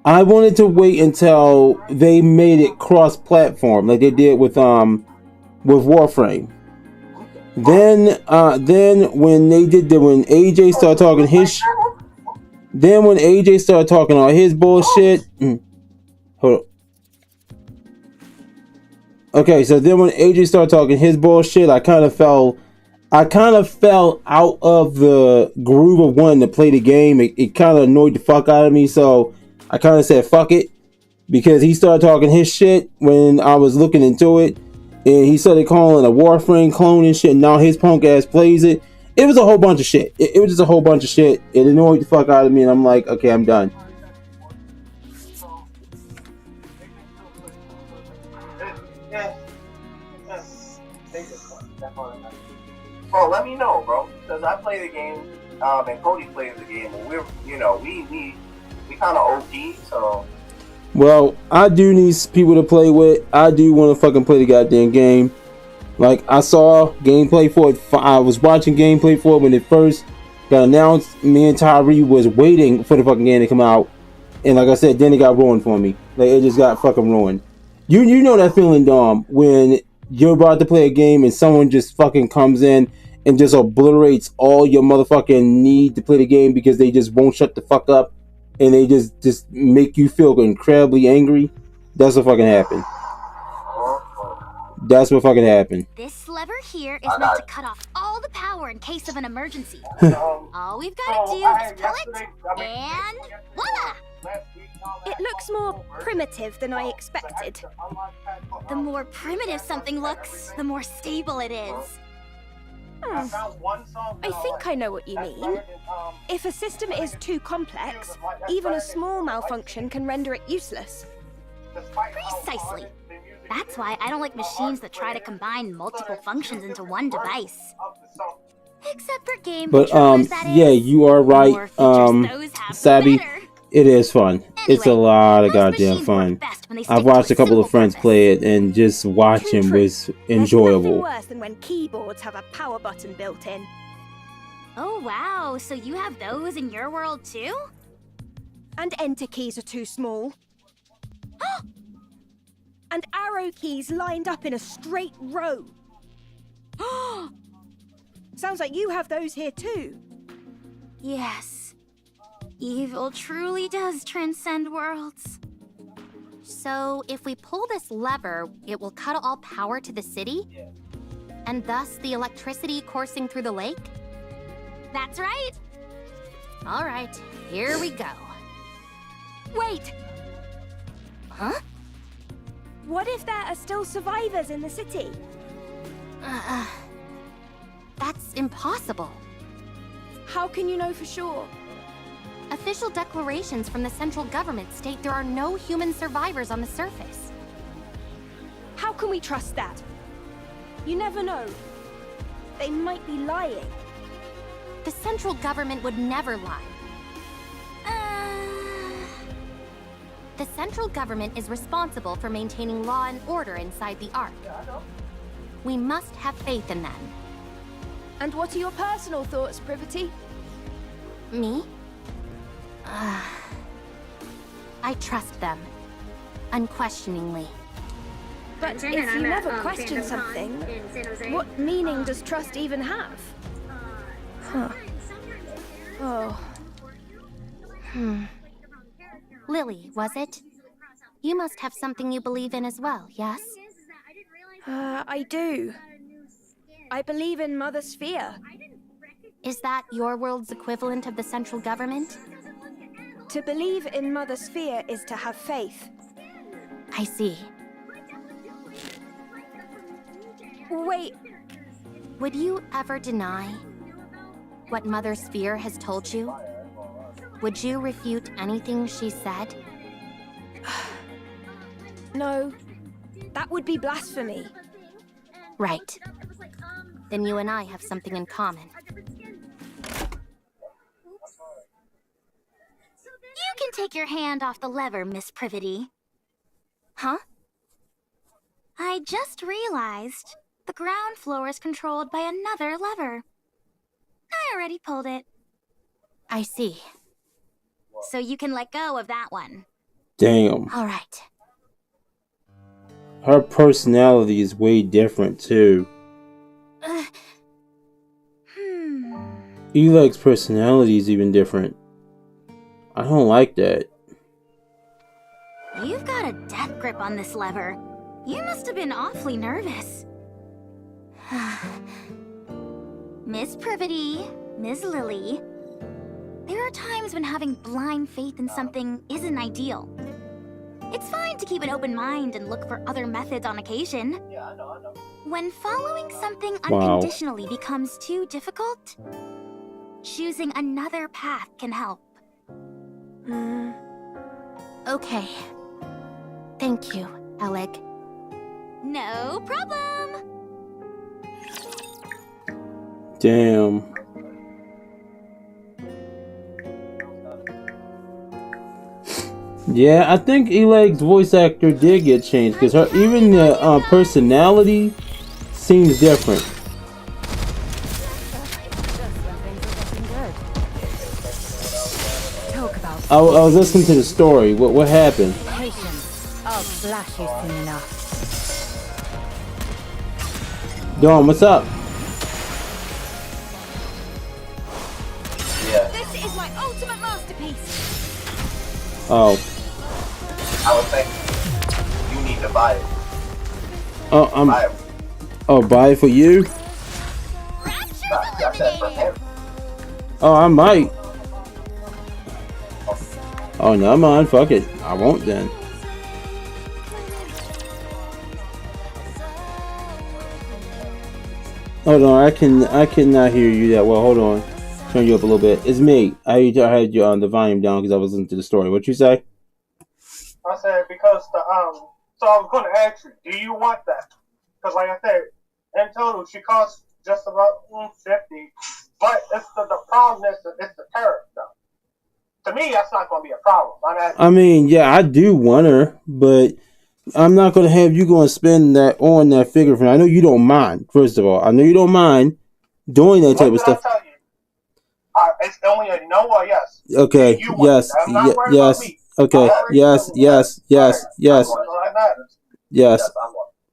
I wanted to wait until they made it cross-platform, like they did with Warframe. Then when AJ started talking when AJ started talking all his bullshit. Hold on. Okay, so then when AJ started talking his bullshit, I kind of fell out of the groove of wanting to play the game. It kind of annoyed the fuck out of me, so I kind of said fuck it, because he started talking his shit when I was looking into it, and he started calling a Warframe clone and shit, and now his punk ass plays it. It was a whole bunch of shit. It was just a whole bunch of shit. It annoyed the fuck out of me, and I'm like, okay, I'm done. Bro, let me know, bro, because I play the game, and Cody plays the game, and we're, we kind of OP, so. Well, I do need people to play with. I do want to fucking play the goddamn game. Like, I saw gameplay for it. I was watching gameplay for it when it first got announced. Me and Tyree was waiting for the fucking game to come out, and like I said, then it got ruined for me. Like, it just got fucking ruined. You know that feeling, Dom, when you're about to play a game and someone just fucking comes in and just obliterates all your motherfucking need to play the game because they just won't shut the fuck up, and they just make you feel incredibly angry. That's what fucking happened. That's what fucking happened. This lever here is meant to cut off all the power in case of an emergency. All we've got to do is pull it, and voila! It looks more primitive than I expected. The more primitive something looks, the more stable it is. I think I know what you mean. If a system is too complex, even a small malfunction can render it useless. Precisely. That's why I don't like machines that try to combine multiple functions into one device. Except for game controllers, that is. Yeah, you are right, Sabby. It is fun. Anyway, it's a lot of goddamn fun. I've watched a couple of friends play it, and just watching was enjoyable. There's nothing worse than when keyboards have a power button built in. Oh wow, so you have those in your world too? And enter keys are too small. And arrow keys lined up in a straight row. Sounds like you have those here too. Yes. Evil truly does transcend worlds. So, if we pull this lever, it will cut all power to the city? And thus the electricity coursing through the lake? That's right. All right, here we go. Wait! Huh? What if there are still survivors in the city? That's impossible. How can you know for sure? Official declarations from the central government state there are no human survivors on the surface. How can we trust that? You never know. They might be lying. The central government would never lie. The central government is responsible for maintaining law and order inside the Ark. We must have faith in them. And what are your personal thoughts, Privity? Me? I trust them. Unquestioningly. But if you never question something, what meaning does trust even have? Huh. Oh. Lily, was it? You must have something you believe in as well, yes? I do. I believe in Mother Sphere. Is that your world's equivalent of the central government? To believe in Mother Sphere is to have faith. I see. Wait. Would you ever deny what Mother Sphere has told you? Would you refute anything she said? No. That would be blasphemy. Right. Then you and I have something in common. You can take your hand off the lever, Miss Privity. Huh? I just realized the ground floor is controlled by another lever. I already pulled it. I see. So you can let go of that one. Damn. All right. Her personality is way different too. Eleg's personality is even different. I don't like that. You've got a death grip on this lever. You must have been awfully nervous. Miss Privity, Miss Lily, there are times when having blind faith in something isn't ideal. It's fine to keep an open mind and look for other methods on occasion. When following something unconditionally becomes too difficult, choosing another path can help. Okay. Thank you, Alec. No problem. Damn. Yeah, I think Eleg's voice actor did get changed because her even the personality seems different. I was listening to the story. What happened? Patience. I'll flash you soon enough. Dawn, what's up? Yeah. This is my ultimate masterpiece. Oh. I would think you need to buy it. Oh, Buy it. Oh, buy it for you? I said for him. Oh, I might. Oh, never mind. Fuck it. I won't then. Hold on. I cannot hear you that well. Hold on. Turn you up a little bit. It's me. I had you on the volume down because I was listening to the story. What you say? I said because the So I was going to ask you, do you want that? Because like I said, in total, she costs just about $50. But it's the problem is it's the tariff though. To me, that's not going to be a problem. I mean, yeah, I do want her, but I'm not going to have you go and spend that on that figure for me. I know you don't mind, first of all. I know you don't mind doing that type of stuff. Tell you? It's only a no or yes. Okay, yes, yes, okay, yes, yes, yes, yes,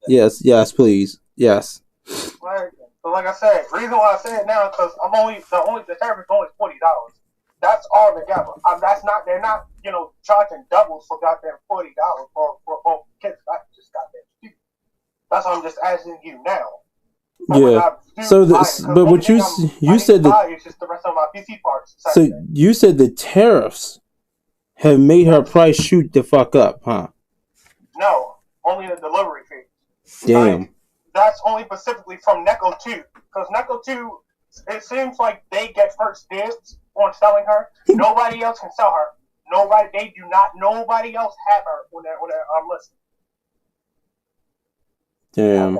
yes, yes, please, yes. Right. So like I said, reason why I say it now because the tariff is only $40. That's all together. That's not. They're not. Charging doubles for goddamn $40 for both kids. That's just goddamn stupid. That's why I'm just asking you now. Yeah. So this, but what you said that. It's just the rest of my PC parts. So you said the tariffs have made her price shoot the fuck up, huh? No, only the delivery fee. Damn. Like, that's only specifically from NIKKE 2. Because NIKKE 2, it seems like they get first dibs on selling her. Nobody else can sell her. Nobody else have her when they're listed. Damn.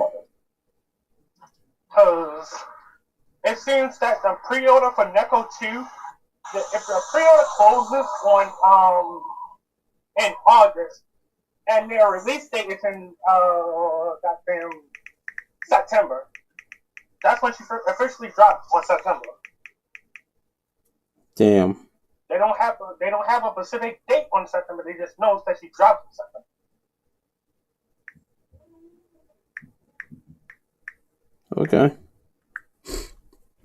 Because it seems that the pre-order for NIKKE 2, if the pre-order closes on in August, and their release date is in goddamn September, that's when she officially dropped on September. Damn. They don't have a specific date on September. They just know that she dropped in September. Okay.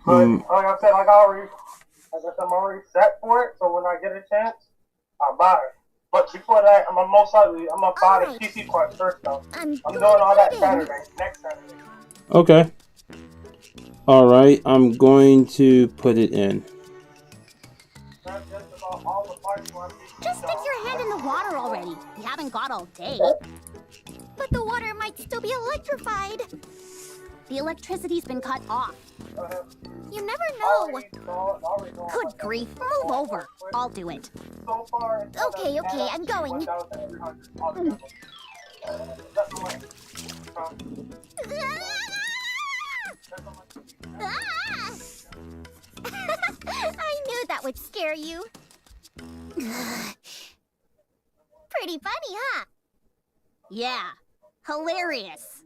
But like I said, I'm already set for it. So when I get a chance, I'll buy it. But before that, I'm gonna buy the PC part first though. I'm doing all that next Saturday. Okay. All right. I'm going to put it in. Just stick your hand in the water already. You haven't got all day. But the water might still be electrified. The electricity's been cut off. You never know. Good grief, move over. I'll do it. Okay, I'm going. I knew that would scare you. Pretty funny, huh? Yeah, hilarious.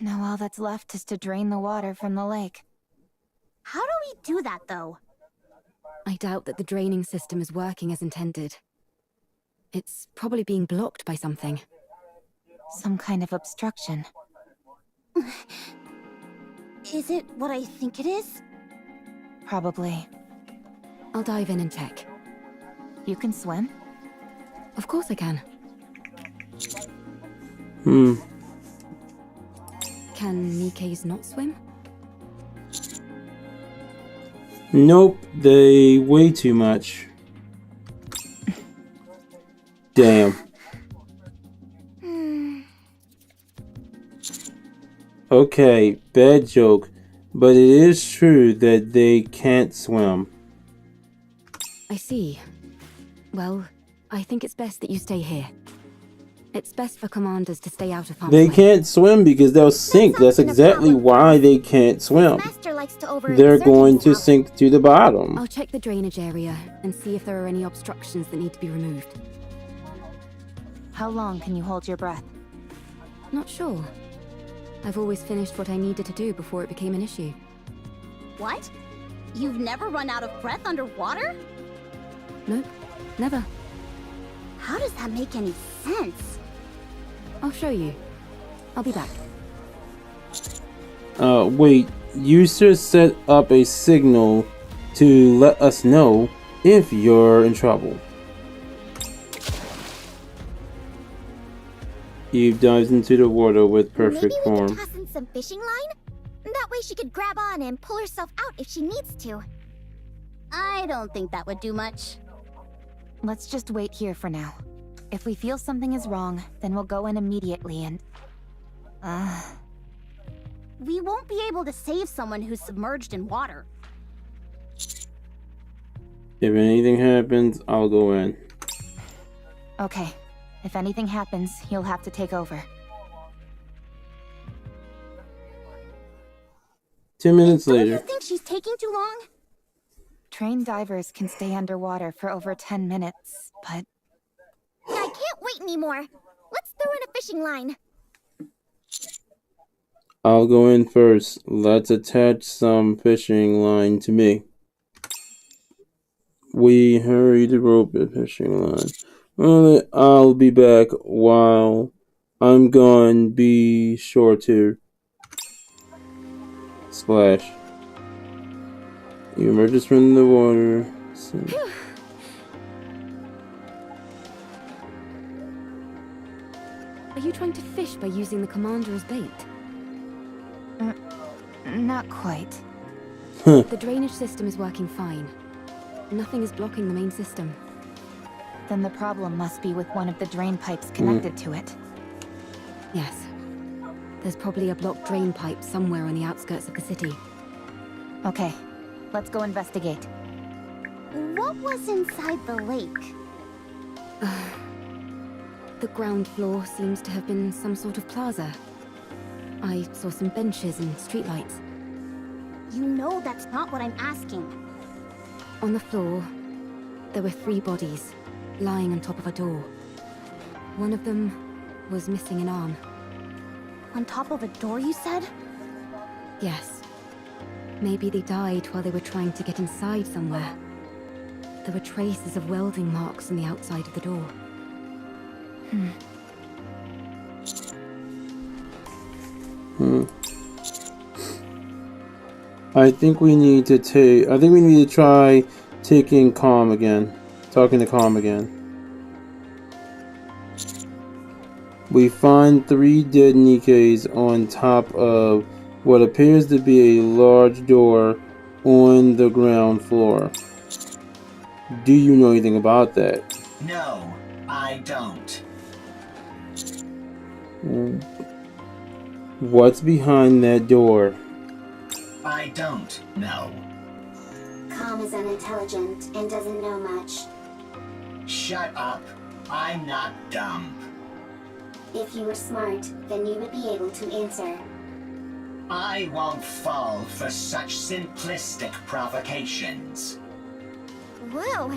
Now all that's left is to drain the water from the lake. How do we do that, though? I doubt that the draining system is working as intended. It's probably being blocked by something. Some kind of obstruction. Is it what I think it is? Probably. I'll dive in and check. You can swim? Of course I can. Can NIKKEs not swim? Nope, they weigh too much. Damn. Okay, bad joke, but it is true that they can't swim. I see. Well, I think it's best that you stay here. It's best for commanders to stay out of harm's way. They can't swim because they'll sink. That's exactly why they can't swim. They're going to sink to the bottom. I'll check the drainage area and see if there are any obstructions that need to be removed. How long can you hold your breath? Not sure. I've always finished what I needed to do before it became an issue. What? You've never run out of breath underwater? Nope, never. How does that make any sense? I'll show you. I'll be back. Wait. You should set up a signal to let us know if you're in trouble. Eve dives into the water with perfect form. Maybe we could toss in some fishing line? That way she could grab on and pull herself out if she needs to. I don't think that would do much. Let's just wait here for now. If we feel something is wrong, then we'll go in immediately and... We won't be able to save someone who's submerged in water. If anything happens, I'll go in. Okay. If anything happens, you'll have to take over. 10 minutes later. Do you think she's taking too long? Trained divers can stay underwater for over 10 minutes, but... I can't wait anymore. Let's throw in a fishing line. I'll go in first. Let's attach some fishing line to me. We hurry to rope a fishing line. Well, I'll be back while I'm gone. Be sure to splash. You emerges from the water. Are you trying to fish by using the commander as bait? Not quite. The drainage system is working fine. Nothing is blocking the main system. Then the problem must be with one of the drain pipes connected to it. Yes. There's probably a blocked drain pipe somewhere on the outskirts of the city. Okay, let's go investigate. What was inside the lake? The ground floor seems to have been some sort of plaza. I saw some benches and streetlights. You know that's not what I'm asking. On the floor, there were 3 bodies, lying on top of a door. One of them was missing an arm. On top of a door, you said? Yes. Maybe they died while they were trying to get inside somewhere. There were traces of welding marks on the outside of the door. I think we need to try talking to Calm again. We find 3 dead Nikkes on top of what appears to be a large door on the ground floor. Do you know anything about that? No, I don't. What's behind that door? I don't know. Calm is unintelligent and doesn't know much. Shut up. I'm not dumb. If you were smart, then you would be able to answer. I won't fall for such simplistic provocations. Whoa,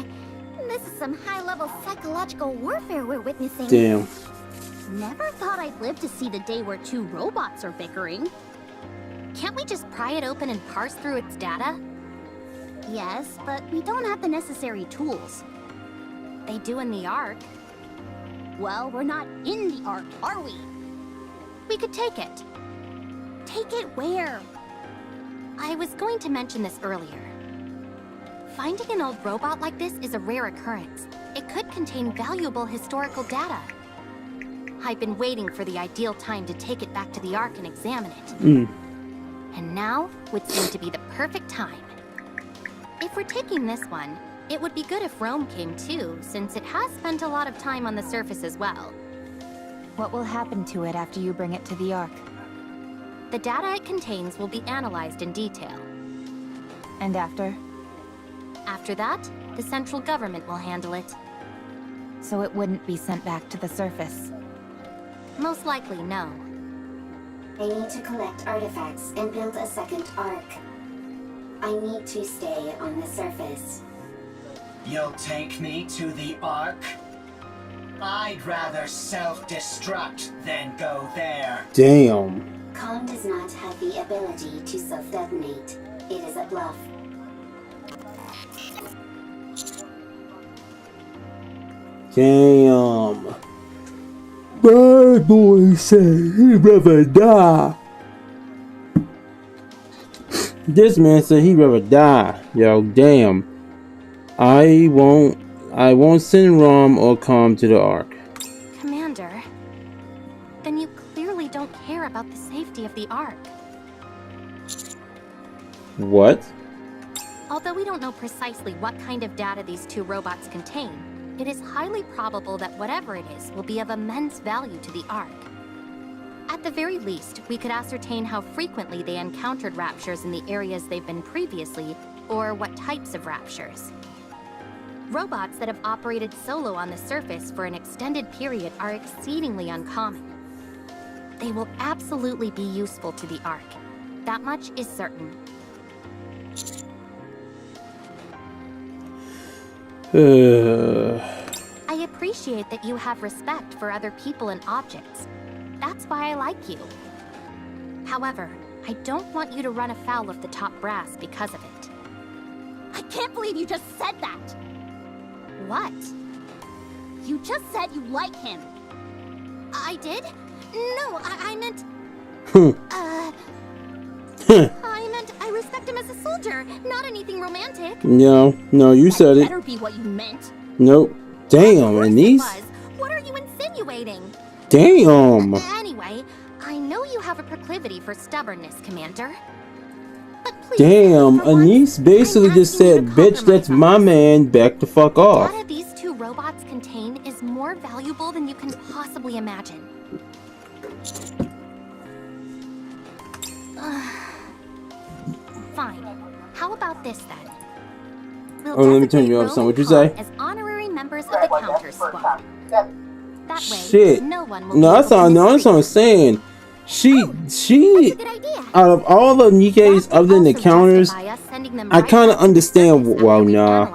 this is some high-level psychological warfare we're witnessing. Damn. Never thought I'd live to see the day where 2 robots are bickering. Can't we just pry it open and parse through its data? Yes, but we don't have the necessary tools. They do in the Ark. Well, we're not in the Ark, are we? We could take it. Take it where? I was going to mention this earlier. Finding an old robot like this is a rare occurrence. It could contain valuable historical data. I've been waiting for the ideal time to take it back to the Ark and examine it. And now would seem to be the perfect time. If we're taking this one, it would be good if Rome came too, since it has spent a lot of time on the surface as well. What will happen to it after you bring it to the Ark? The data it contains will be analyzed in detail. And after? After that, the central government will handle it. So it wouldn't be sent back to the surface? Most likely, no. I need to collect artifacts and build a second Ark. I need to stay on the surface. You'll take me to the Ark? I'd rather self-destruct than go there. Damn. Calm does not have the ability to self-detonate. It is a bluff. Damn. Bad boy said he'd rather die. This man said he'd rather die. Yo, damn. I won't send Rom or Calm to the Ark. Commander, then you clearly don't care about the safety of the Ark. What? Although we don't know precisely what kind of data these 2 robots contain, it is highly probable that whatever it is will be of immense value to the Ark. At the very least, we could ascertain how frequently they encountered raptures in the areas they've been previously, or what types of raptures. Robots that have operated solo on the surface for an extended period are exceedingly uncommon. They will absolutely be useful to the Ark. That much is certain. I appreciate that you have respect for other people and objects. That's why I like you. However, I don't want you to run afoul of the top brass because of it. I can't believe you just said that! What? You just said you like him. I did? No, I meant... I meant I respect him as a soldier, not anything romantic. No, you said it. Better be what you meant. Nope. Damn, and these? What are you insinuating? Damn. Anyway, I know you have a proclivity activity for stubbornness, Commander. But please, Damn, Anise basically just said, bitch, that's my man, back the fuck off. The data these two robots contain is more valuable than you can possibly imagine. Fine. How about this then? We'll Oh, let me turn you up, son. What'd you say? as honorary members of the counter squad. That way, Shit. no one will No, that's what I'm saying. She, out of all the Nikke's other than the counters, I kind of understand. Well, nah,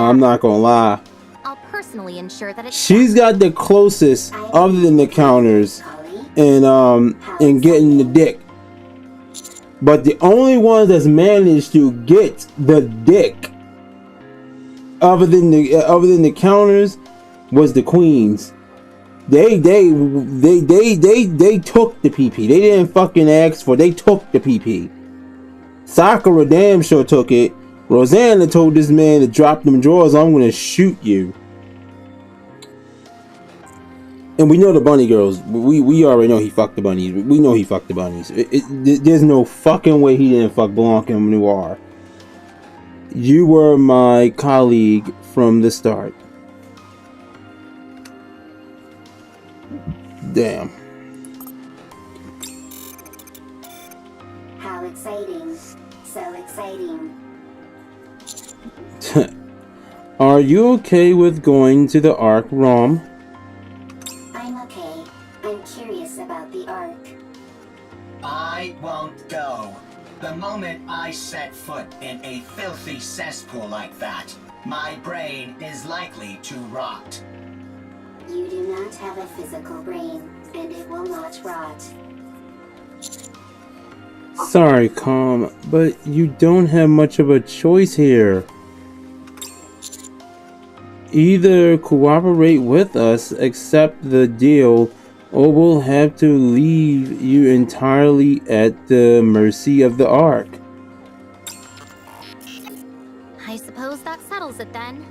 I'm not gonna lie. I'll personally ensure that it's She's got the closest, other than the counters, in getting the dick. But the only one that's managed to get the dick, other than the counters, was the queens. They took the PP. They didn't fucking ask for it. They took the PP. Sakura damn sure took it. Rosanna told this man to drop them drawers. I'm gonna shoot you. And we know the bunny girls. We already know he fucked the bunnies. We know he fucked the bunnies. There's no fucking way he didn't fuck Blanc and Noir. You were my colleague from the start. Damn. How exciting. So exciting. Are you okay with going to the Ark, Rom? I'm okay. I'm curious about the Ark. I won't go. The moment I set foot in a filthy cesspool like that, my brain is likely to rot. You do not have a physical brain, and it will not rot. Sorry, Calm, but you don't have much of a choice here. Either cooperate with us, accept the deal, or we'll have to leave you entirely at the mercy of the Ark. I suppose that settles it then.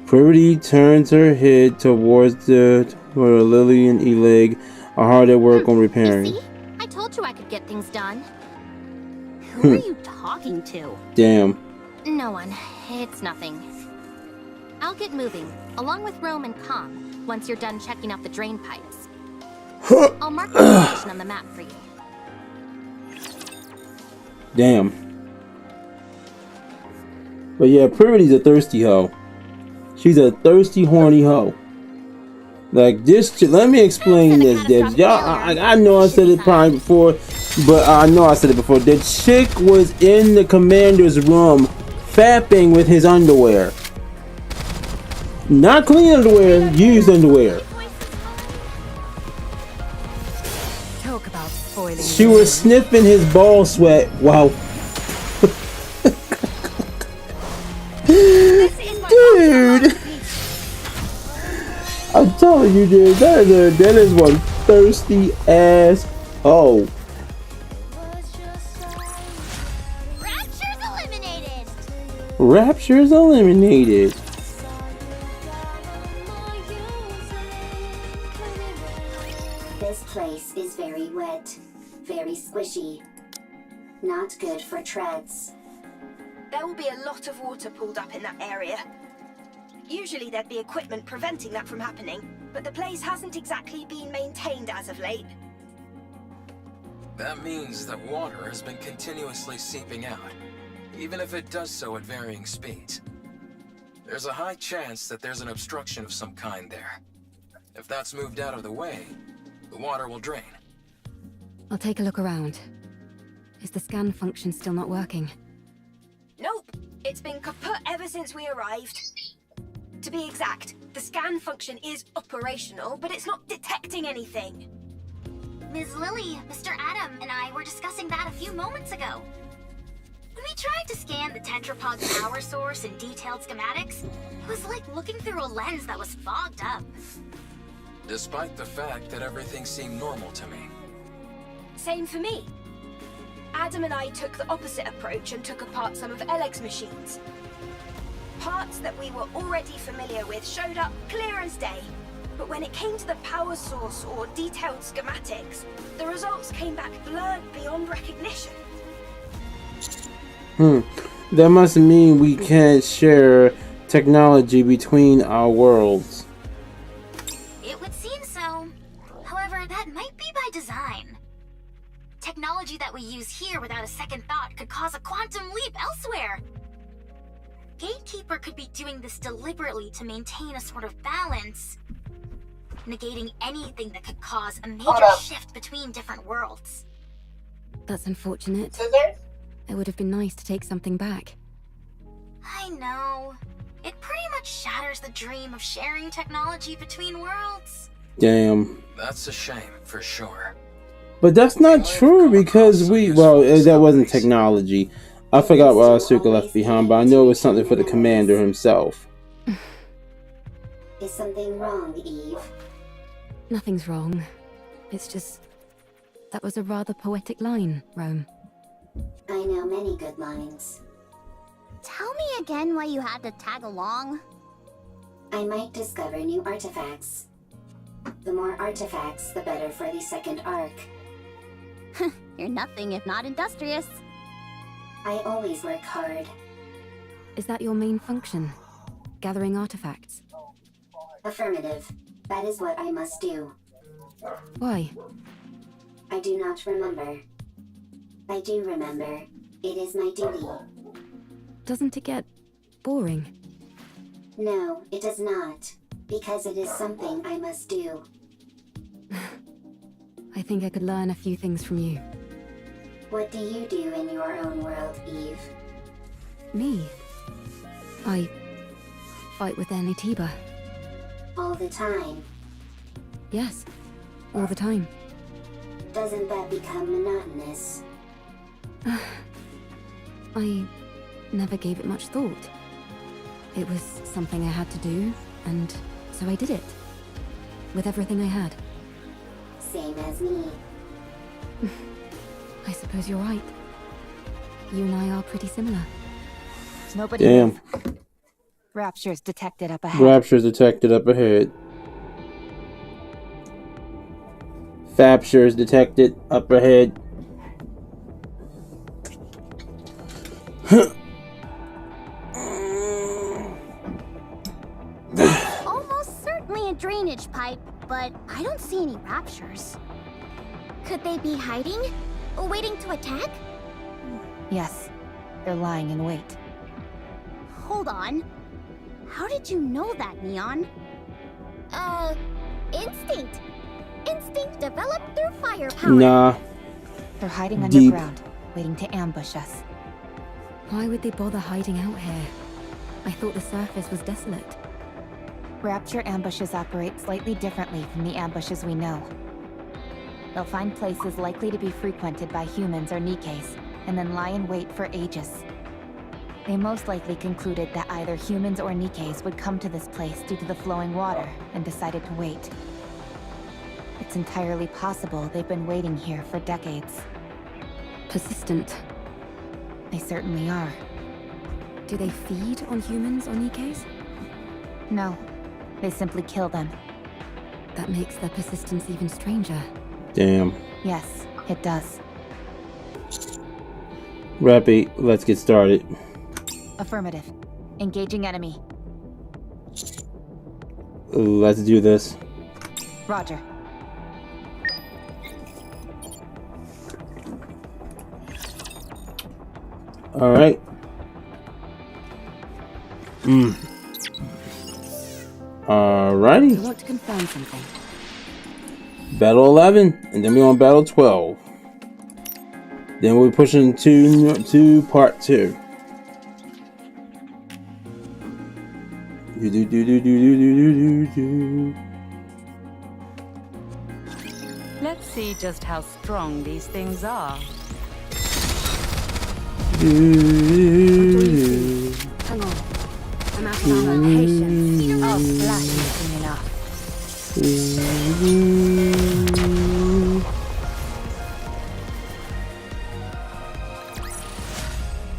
Pretty turns her head towards where Lily and Eleg are hard at work on repairing. See? I told you I could get things done. Who are you talking to? Damn. No one. It's nothing. I'll get moving, along with Rome and Com, once you're done checking out the drain pipes. I'll mark the location on the map for you. Damn. But yeah, Priority's a thirsty hoe. She's a thirsty, horny hoe. Like this. Let me explain this, Debs. Y'all, I know I said it probably before, but I know I said it before. The chick was in the commander's room, fapping with his underwear. Not clean underwear, used underwear. Talk about spoiling. She was sniffing his ball sweat while. Dude, I'm telling you, dude, that is one thirsty ass hoe. Rapture's eliminated. Rapture's eliminated. This place is very wet, very squishy. Not good for treads. There will be a lot of water pulled up in that area. Usually there'd be equipment preventing that from happening, but the place hasn't exactly been maintained as of late. That means that water has been continuously seeping out, even if it does so at varying speeds. There's a high chance that there's an obstruction of some kind there. If that's moved out of the way, the water will drain. I'll take a look around. Is the scan function still not working? Nope, it's been kaput ever since we arrived. To be exact, the scan function is operational, but it's not detecting anything. Ms. Lily, Mr. Adam, and I were discussing that a few moments ago. When we tried to scan the tetrapod's power source and detailed schematics, it was like looking through a lens that was fogged up. Despite the fact that everything seemed normal to me. Same for me. Adam and I took the opposite approach and took apart some of Eleg's machines. Parts that we were already familiar with showed up clear as day. But when it came to the power source or detailed schematics, the results came back blurred beyond recognition. That must mean we can't share technology between our worlds. It would seem so. However, that might be by design. Technology that we use here without a second thought could cause a quantum leap elsewhere. Gatekeeper could be doing this deliberately to maintain a sort of balance, negating anything that could cause a major shift between different worlds. That's unfortunate. It would have been nice to take something back. I know. It pretty much shatters the dream of sharing technology between worlds. Damn. That's a shame, for sure. But that's not true because that wasn't technology. I forgot what Asuka left behind, but I know it was something for the commander himself. Is something wrong, Eve? Nothing's wrong. It's just... that was a rather poetic line, Rome. I know many good lines. Tell me again why you had to tag along. I might discover new artifacts. The more artifacts, the better for the second arc. You're nothing if not industrious. I always work hard. Is that your main function? Gathering artifacts? Affirmative. That is what I must do. Why? I do not remember. I do remember. It is my duty. Doesn't it get boring? No, it does not. Because it is something I must do. I think I could learn a few things from you. What do you do in your own world, Eve? Me? I fight with Anitiba. All the time? Yes, all the time. Doesn't that become monotonous? I never gave it much thought. It was something I had to do, and so I did it. With everything I had. Same as me. I suppose you're right. You and I are pretty similar. Nobody. Damn. Rapture's detected up ahead. Rapture's detected up ahead. Rapture's detected up ahead. Almost certainly a drainage pipe, but I don't see any raptures. Could they be hiding? Waiting to attack? Yes, they're lying in wait. Hold on. How did you know that, Neon? Instinct. Instinct developed through firepower. Nah. They're hiding Deep. underground, waiting to ambush us. Why would they bother hiding out here? I thought the surface was desolate. Rapture ambushes operate slightly differently from the ambushes we know. They'll find places likely to be frequented by humans or Nikkes, and then lie in wait for ages. They most likely concluded that either humans or Nikkes would come to this place due to the flowing water, and decided to wait. It's entirely possible they've been waiting here for decades. Persistent. They certainly are. Do they feed on humans or Nikkes? No, they simply kill them. That makes their persistence even stranger. Damn. Yes, it does. Rapi, let's get started. Affirmative. Engaging enemy. Let's do this. Roger. Alright. Alrighty. I want to confirm something. Battle 11, and then we're on Battle 12. Then we're pushing to Part 2. Let's see just how strong these things are. Hang on. I'm out of ammo. Patience. Oh, flash isn't enough.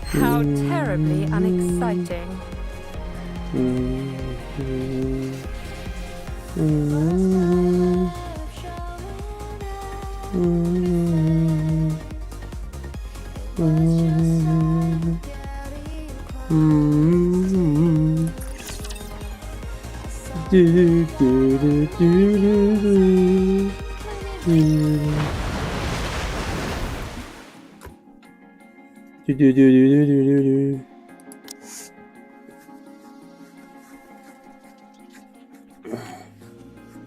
How terribly unexciting.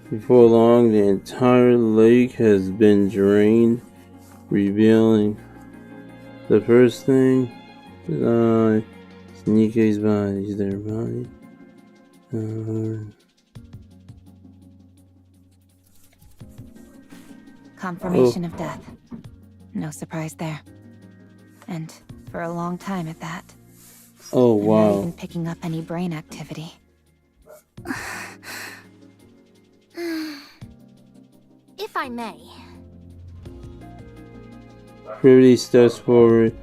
Before long, the entire lake has been drained, revealing the first thing that Nikke's body, their body. Confirmation of death. No surprise there. And for a long time at that. Oh, And wow. not even picking up any brain activity. If I may. Pretty steps forward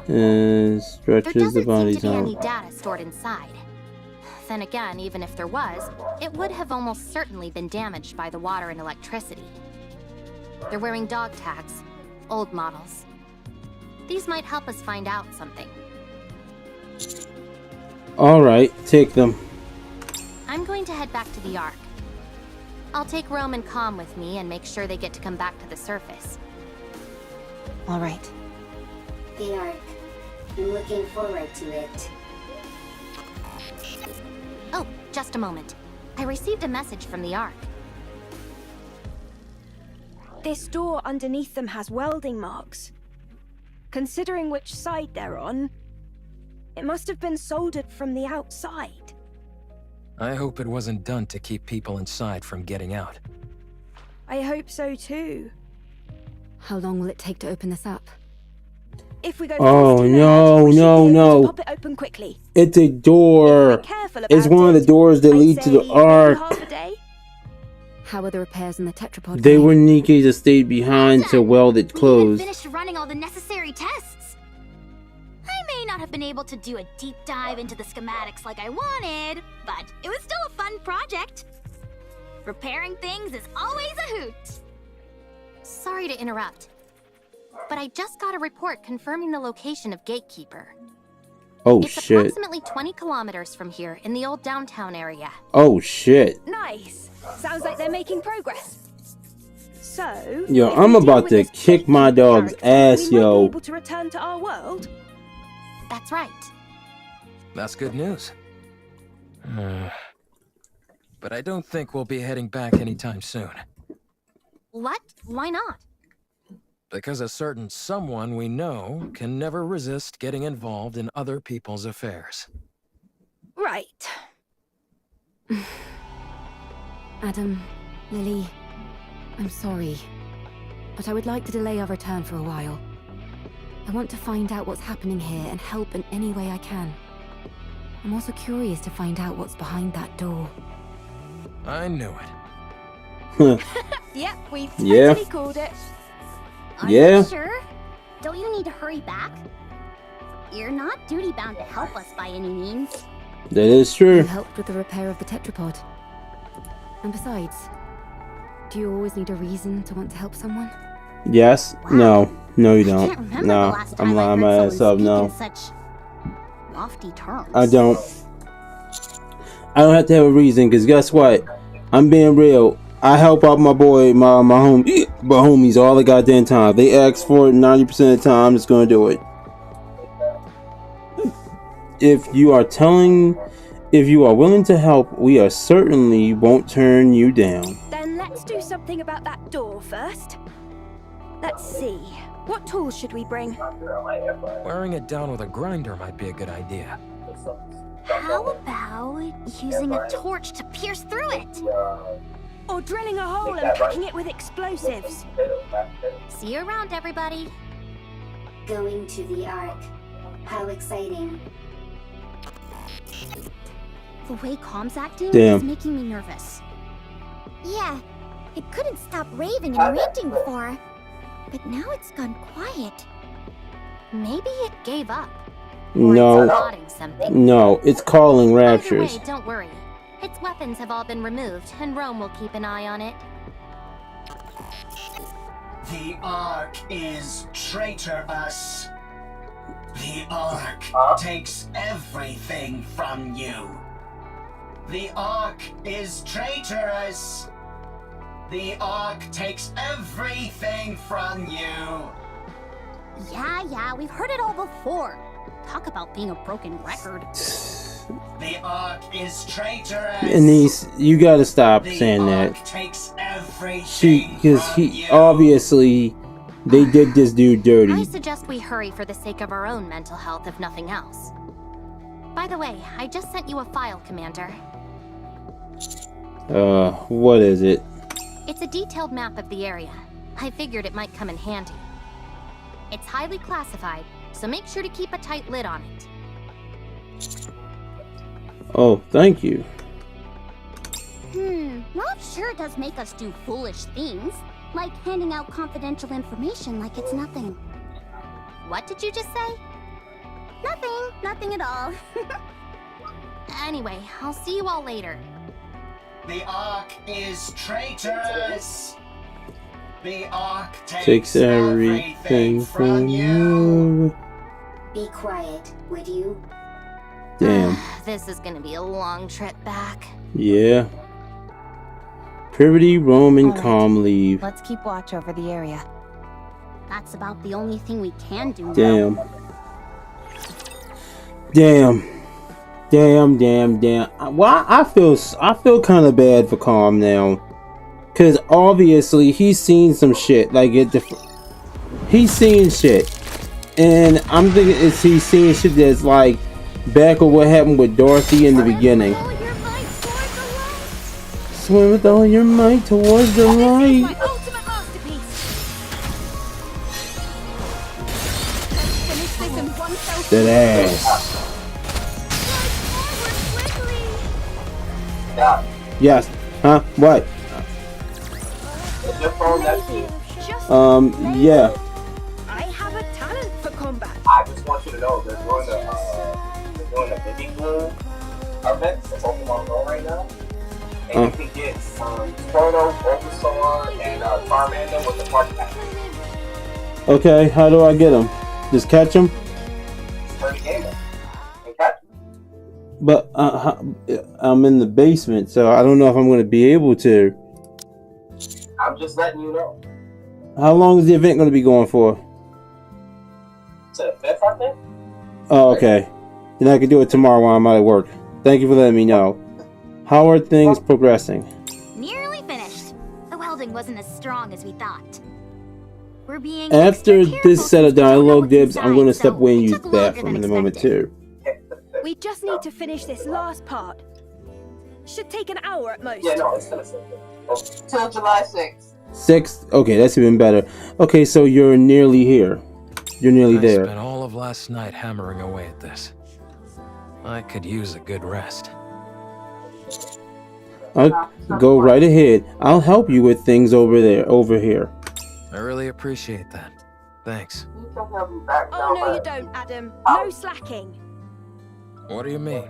and There stretches doesn't the bodies seem to be out. any data stored inside. Then again, even if there was, it would have almost certainly been damaged by the water and electricity. They're wearing dog tags, old models. These might help us find out something. Alright, take them. I'm going to head back to the Ark. I'll take Rome and Calm with me and make sure they get to come back to the surface. All right. The Ark. I'm looking forward to it. Oh, just a moment. I received a message from the Ark. This door underneath them has welding marks. Considering which side they're on, it must have been soldered from the outside. I hope it wasn't done to keep people inside from getting out. I hope so too. How long will it take to open this up? If we go Oh, full steam no, ahead, we should no, be able to no. pop it open quickly. It's a door. Careful It's about one of the it. doors that I'd lead to the say maybe Ark. half a day. How are the repairs in the tetrapod? They were Nikke's to stay behind to weld it We even closed. finished running all the necessary tests. I may not have been able to do a deep dive into the schematics like I wanted, but it was still a fun project. Repairing things is always a hoot. Sorry to interrupt, but I just got a report confirming the location of Gatekeeper. Oh It's shit. approximately 20 kilometers from here in the old downtown area. Oh shit. Nice. Sounds like they're making progress. So, Yo, if I'm we deal about with to this kick my dog's character, ass, we might be yo. able to return to our world. That's right. That's good news. But I don't think we'll be heading back anytime soon. What? Why not? Because a certain someone we know can never resist getting involved in other people's affairs. Right. Adam, Lily, I'm sorry, but I would like to delay our return for a while. I want to find out what's happening here and help in any way I can. I'm also curious to find out what's behind that door. I knew it. Yep, we Yeah. totally called it. Are Yeah. you sure? Don't you need to hurry back? You're not duty-bound to help us by any means. That is You true. helped with the repair of the tetrapod. And besides, do you always need a reason to want to help someone? Yes. No. No, you I can't don't. remember the No. last I'm time I lying my heard ass someone up. speak No. in such lofty terms. I don't. I don't have to have a reason, because guess what? I'm being real. I help out my boy, my homies all the goddamn time. They ask for it 90% of the time, I'm just gonna do it. If you are willing to help, we are certainly won't turn you down. Then let's do something about that door first. Let's see. What tools should we bring? Wearing it down with a grinder might be a good idea. How about using a torch to pierce through it? Or drilling a hole and packing it with explosives? See you around, everybody. Going to the Ark. How exciting. The way Calm's acting Damn. is making me nervous. Yeah, it couldn't stop raving and ranting before, but now it's gone quiet. Maybe it gave up. No. Plotting something. No, it's calling Either raptures. way, don't worry. Its weapons have all been removed, and Rome will keep an eye on it. The Ark is traitorous. The Ark takes everything from you. The Ark is traitorous. The Ark takes everything from you. Yeah, we've heard it all before. Talk about being a broken record. The Ark is traitorous. Anise, you gotta stop saying that. Takes everything Because he obviously they did this dude dirty. I suggest we hurry for the sake of our own mental health, if nothing else. By the way, I just sent you a file, Commander. What is it? It's a detailed map of the area. I figured it might come in handy. It's highly classified, so make sure to keep a tight lid on it. Oh, thank you. Love sure does make us do foolish things, like handing out confidential information like it's nothing. What did you just say? Nothing at all. Anyway, I'll see you all later. The Ark is traitorous. The Ark Takes everything from you. Be quiet, would you? Damn. This is gonna be a long trip back. Yeah. Privity, Rome, and calm leave. Let's keep watch over the area. That's about the only thing we can do. Damn. Well, I feel kind of bad for Calm now, cause obviously he's seen some shit. Like he's seen shit, and I'm thinking he's seeing shit that's like back of what happened with Dorothy in the beginning. Swim with all your might towards the light. That ass. Yes. Huh? What? Is your phone next to you? Yeah. I have a talent for combat. I just want you to know they're doing the Mini Glue event for Pokemon Go right now. And you can get Squirtle, Bulbasaur, and Charmander with the party pack. Okay, how do I get them? Just catch them? Turn the game in and catch them. But I'm in the basement, so I don't know if I'm going to be able to. I'm just letting you know. How long is the event going to be going for? To the 5th, I think? Oh, okay. Then I can do it tomorrow while I'm out at work. Thank you for letting me know. How are things progressing? Nearly finished. The welding wasn't as strong as we thought. We're being After this set of dialogue dibs, I'm going to step away and use the bathroom in a moment too. We just need to finish this last part. Should take an hour at most. Yeah, no, it's gonna till July 6th. 6th? Okay, that's even better. Okay, so you're nearly here. You're nearly there. I spent all of last night hammering away at this. I could use a good rest. Go right ahead. I'll help you with things over here. I really appreciate that. Thanks. Oh, no, you don't, Adam. No slacking. What do you mean?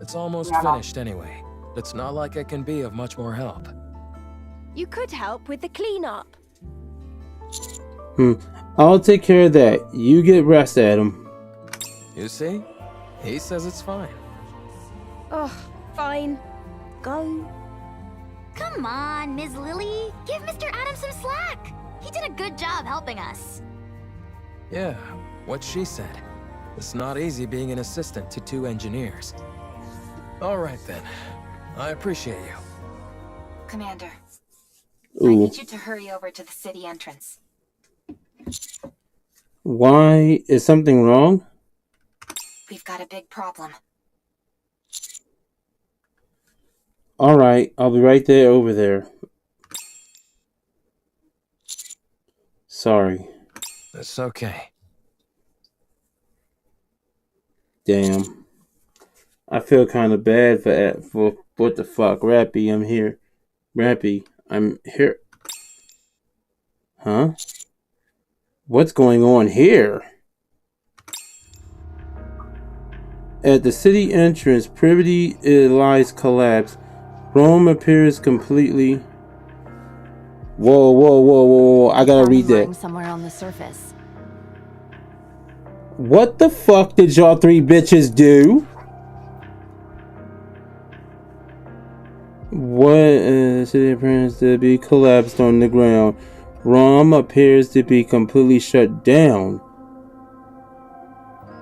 It's almost finished anyway. It's not like I can be of much more help. You could help with the cleanup. I'll take care of that. You get rest, Adam. You see? He says it's fine. Oh, fine. Go. Come on, Ms. Lily. Give Mr. Adams some slack. He did a good job helping us. Yeah, what she said. It's not easy being an assistant to 2 engineers. All right then. I appreciate you. Commander, Ooh. I need you to hurry over to the city entrance. Why? Is something wrong? We've got a big problem. Alright, I'll be right there over there. Sorry. It's okay. Damn. I feel kind of bad for what the fuck. Rapi, I'm here. Rapi, I'm here. Huh? What's going on here? At the city entrance, Privity lies collapsed Rome appears completely. Whoa, whoa, whoa, whoa! I gotta read that. Somewhere on the surface. What the fuck did y'all three bitches do? What city appears to be collapsed on the ground. Rome appears to be completely shut down.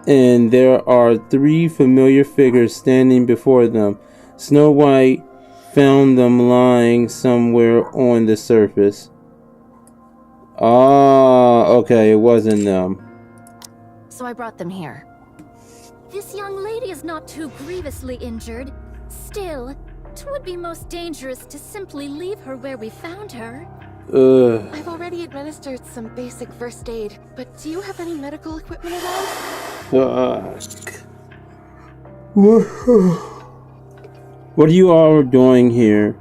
And there are three familiar figures standing before them. Snow White found them lying somewhere on the surface. Ah, okay, it wasn't them. So I brought them here. This young lady is not too grievously injured. Still, it would be most dangerous to simply leave her where we found her. I've already administered some basic first aid, but do you have any medical equipment around? Fuck. What are you all doing here?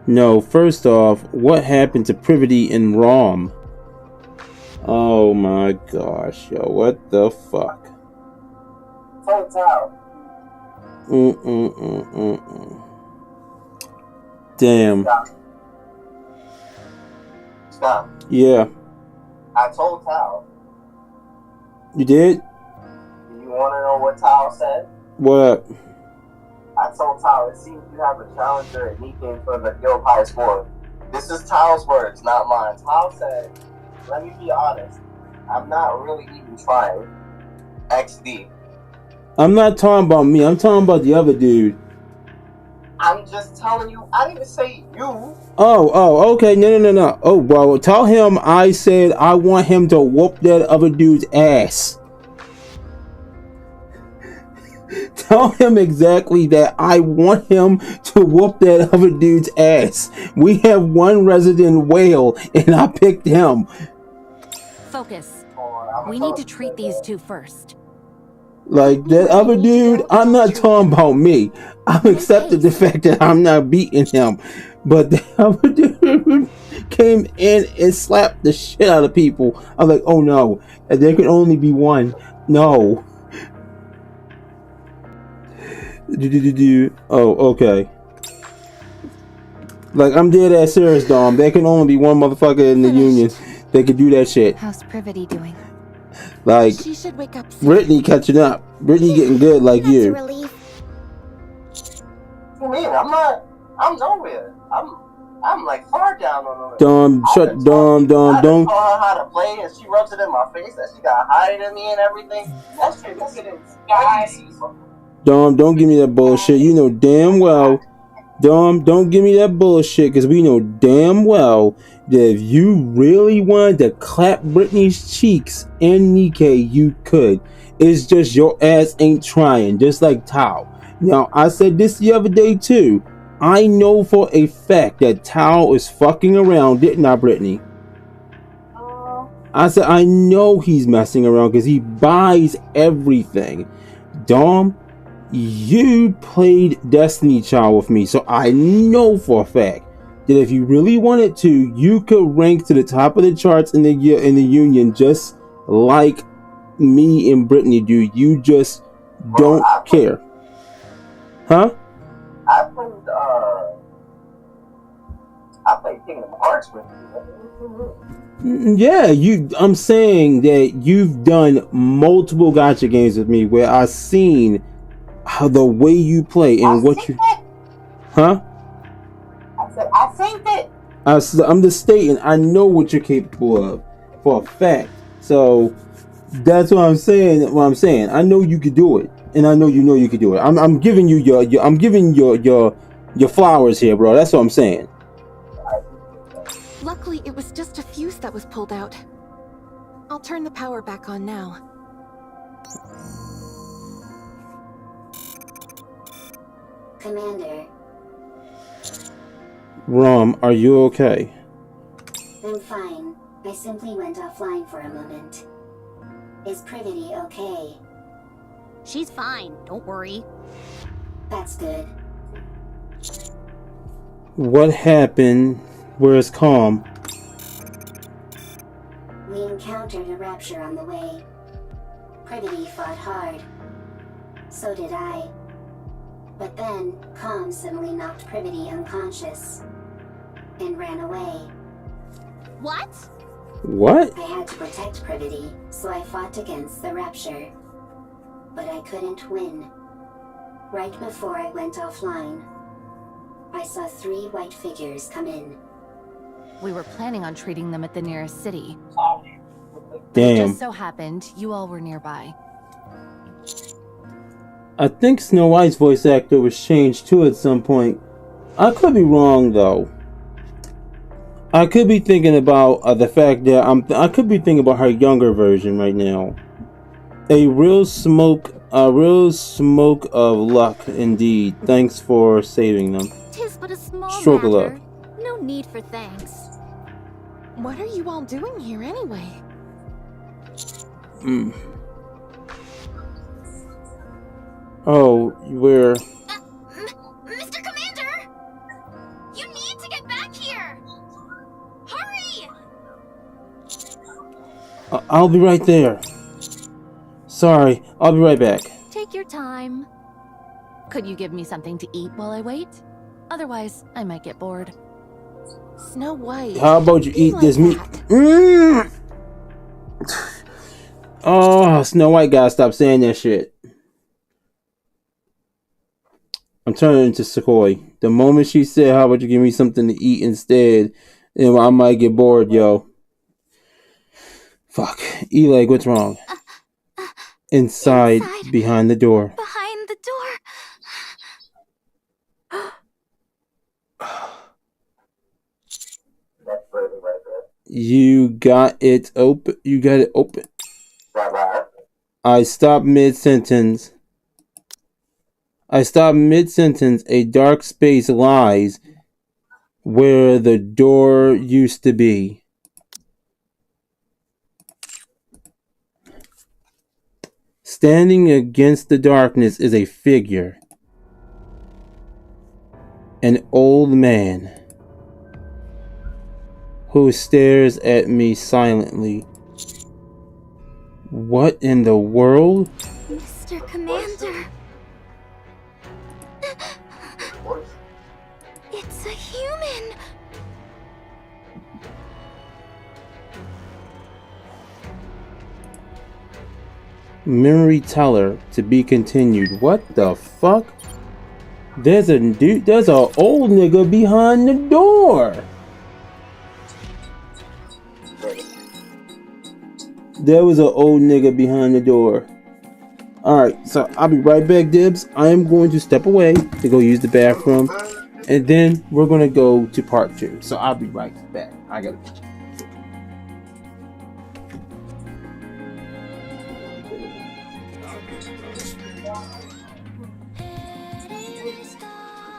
No, first off, what happened to Privity and Rom? Oh my gosh, yo, what the fuck? Damn. Stop. Yeah. I told Tao. You did? Do you want to know what Tao said? What? I told Tao, it seems you have a challenger at NIKKE for the guild high score. This is Tao's words, not mine. Tao said, let me be honest, I'm not really even trying. XD. I'm not talking about me, I'm talking about the other dude. I'm just telling you, I didn't say you. Oh, okay, no. Oh, well, tell him I said I want him to whoop that other dude's ass. Tell him exactly that I want him to whoop that other dude's ass. We have one resident whale, and I picked him. Focus. We need to treat these two first. Like, that other dude, I'm not talking about me. I've accepted the fact that I'm not beating him. But the other dude came in and slapped the shit out of people. I'm like, oh no, there can only be one. No. Oh, okay. Like, I'm dead ass serious, Dom. There can only be one motherfucker in the union that can do that shit. How's Privity doing? Like, she should wake up soon. Brittany catching up. Brittany getting good like you. What do you mean? I'm nowhere. I'm like far down on the list. Dom, don't. I taught her how to play and she rubs it in my face that she got higher than me and everything. That's crazy. Dom, don't give me that bullshit. You know damn well. Dom, don't give me that bullshit, because we know damn well that if you really wanted to clap Brittany's cheeks in NIKKE, you could. It's just your ass ain't trying, just like Tao. Now, I said this the other day too. I know for a fact that Tao is fucking around, didn't I, Brittany? I said I know he's messing around because he buys everything. Dom, you played Destiny Child with me, so I know for a fact that if you really wanted to, you could rank to the top of the charts in the union just like me and Brittany do. You just don't care. Huh? I played Kingdom Hearts with you. Yeah, I'm saying that you've done multiple gacha games with me where I've seen how the way you play and what you... Huh? I think that... I'm just stating, I know what you're capable of for a fact. So that's what I'm saying. I know you could do it, and I know you could do it. I'm giving you your flowers here, bro. That's what I'm saying. Luckily, it was just a fuse that was pulled out. I'll turn the power back on now. Commander. Rom, are you okay? I'm fine. I simply went offline for a moment. Is Privity okay? She's fine, don't worry. That's good. What happened? Where's Calm? We encountered a rapture on the way. Privity fought hard. So did I. But then, Calm suddenly knocked Privity unconscious and ran away. What? What? I had to protect Privity, so I fought against the Rapture. But I couldn't win. Right before I went offline, I saw 3 white figures come in. We were planning on treating them at the nearest city. But it Damn. just so happened you all were nearby. I think Snow White's voice actor was changed too at some point. I could be wrong though. I could be thinking about the fact that I could be thinking about her younger version right now. A real smoke of luck indeed. Thanks for saving them. Tis but a small Stroke of matter. luck. No need for thanks. What are you all doing here anyway? Oh, we're... Mr. Commander! You need to get back here! Hurry! I'll be right there. Sorry, I'll be right back. Take your time. Could you give me something to eat while I wait? Otherwise, I might get bored. Snow White. How about you eat this meat? Oh, Snow White gotta stop saying that shit. I'm turning into Sequoia. The moment she said, how about you give me something to eat instead, and I might get bored, yo. Fuck. Eli, what's wrong? Inside, behind the door. Behind the door. You got it open. You got it open. I stopped mid-sentence. A dark space lies where the door used to be. Standing against the darkness is a figure. An old man who stares at me silently. What in the world? Mr. Commander. It's a human. Memory teller to be continued. What the fuck? There's a dude. There's a old nigga behind the door. There was an old nigga behind the door. Alright, so I'll be right back, Dibs. I am going to step away to go use the bathroom. And then we're going to go to part 2. So I'll be right back. I gotta...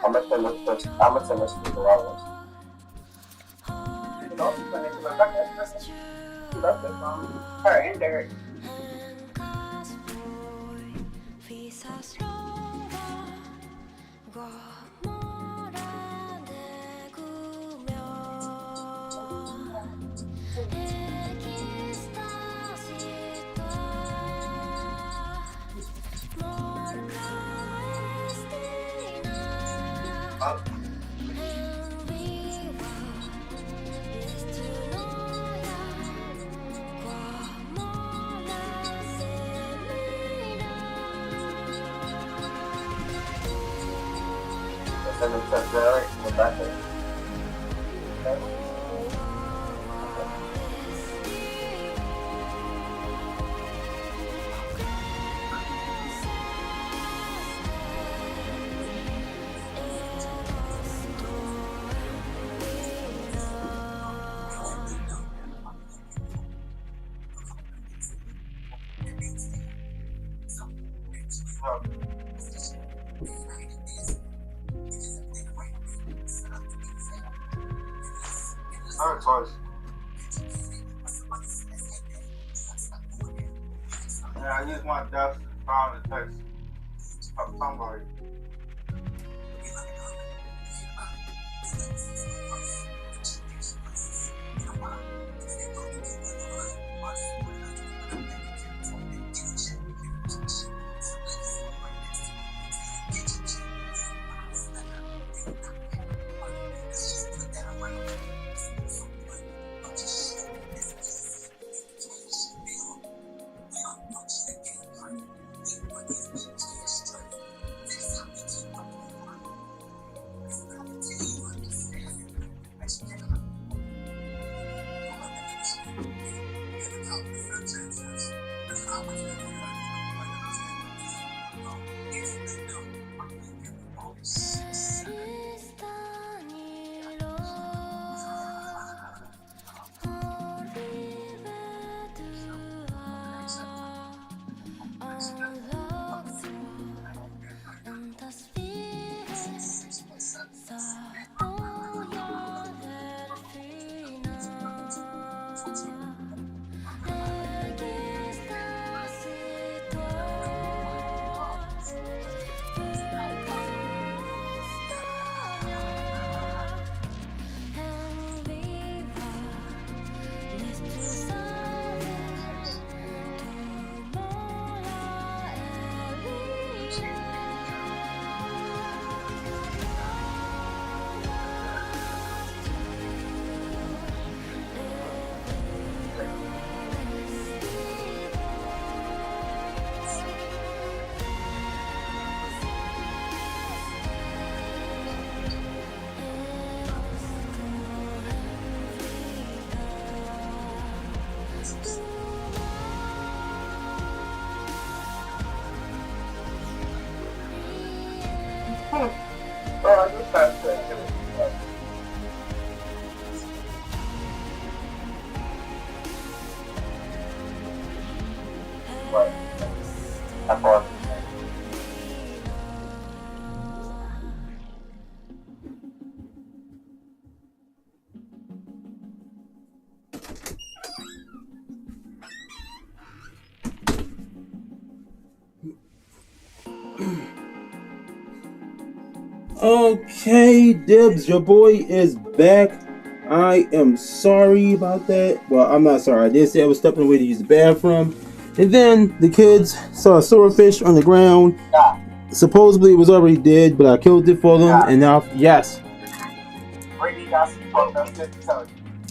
I'm gonna send this to the level. Her and Derek. Send it to Derek with that thing. Alright, close. Yeah, I used my desk to find the text of somebody. Okay, Dibs, your boy is back. I am sorry about that. Well, I'm not sorry. I did say I was stepping away to use the bathroom. And then the kids saw a swordfish on the ground. Supposedly it was already dead, but I killed it for them. And now, yes.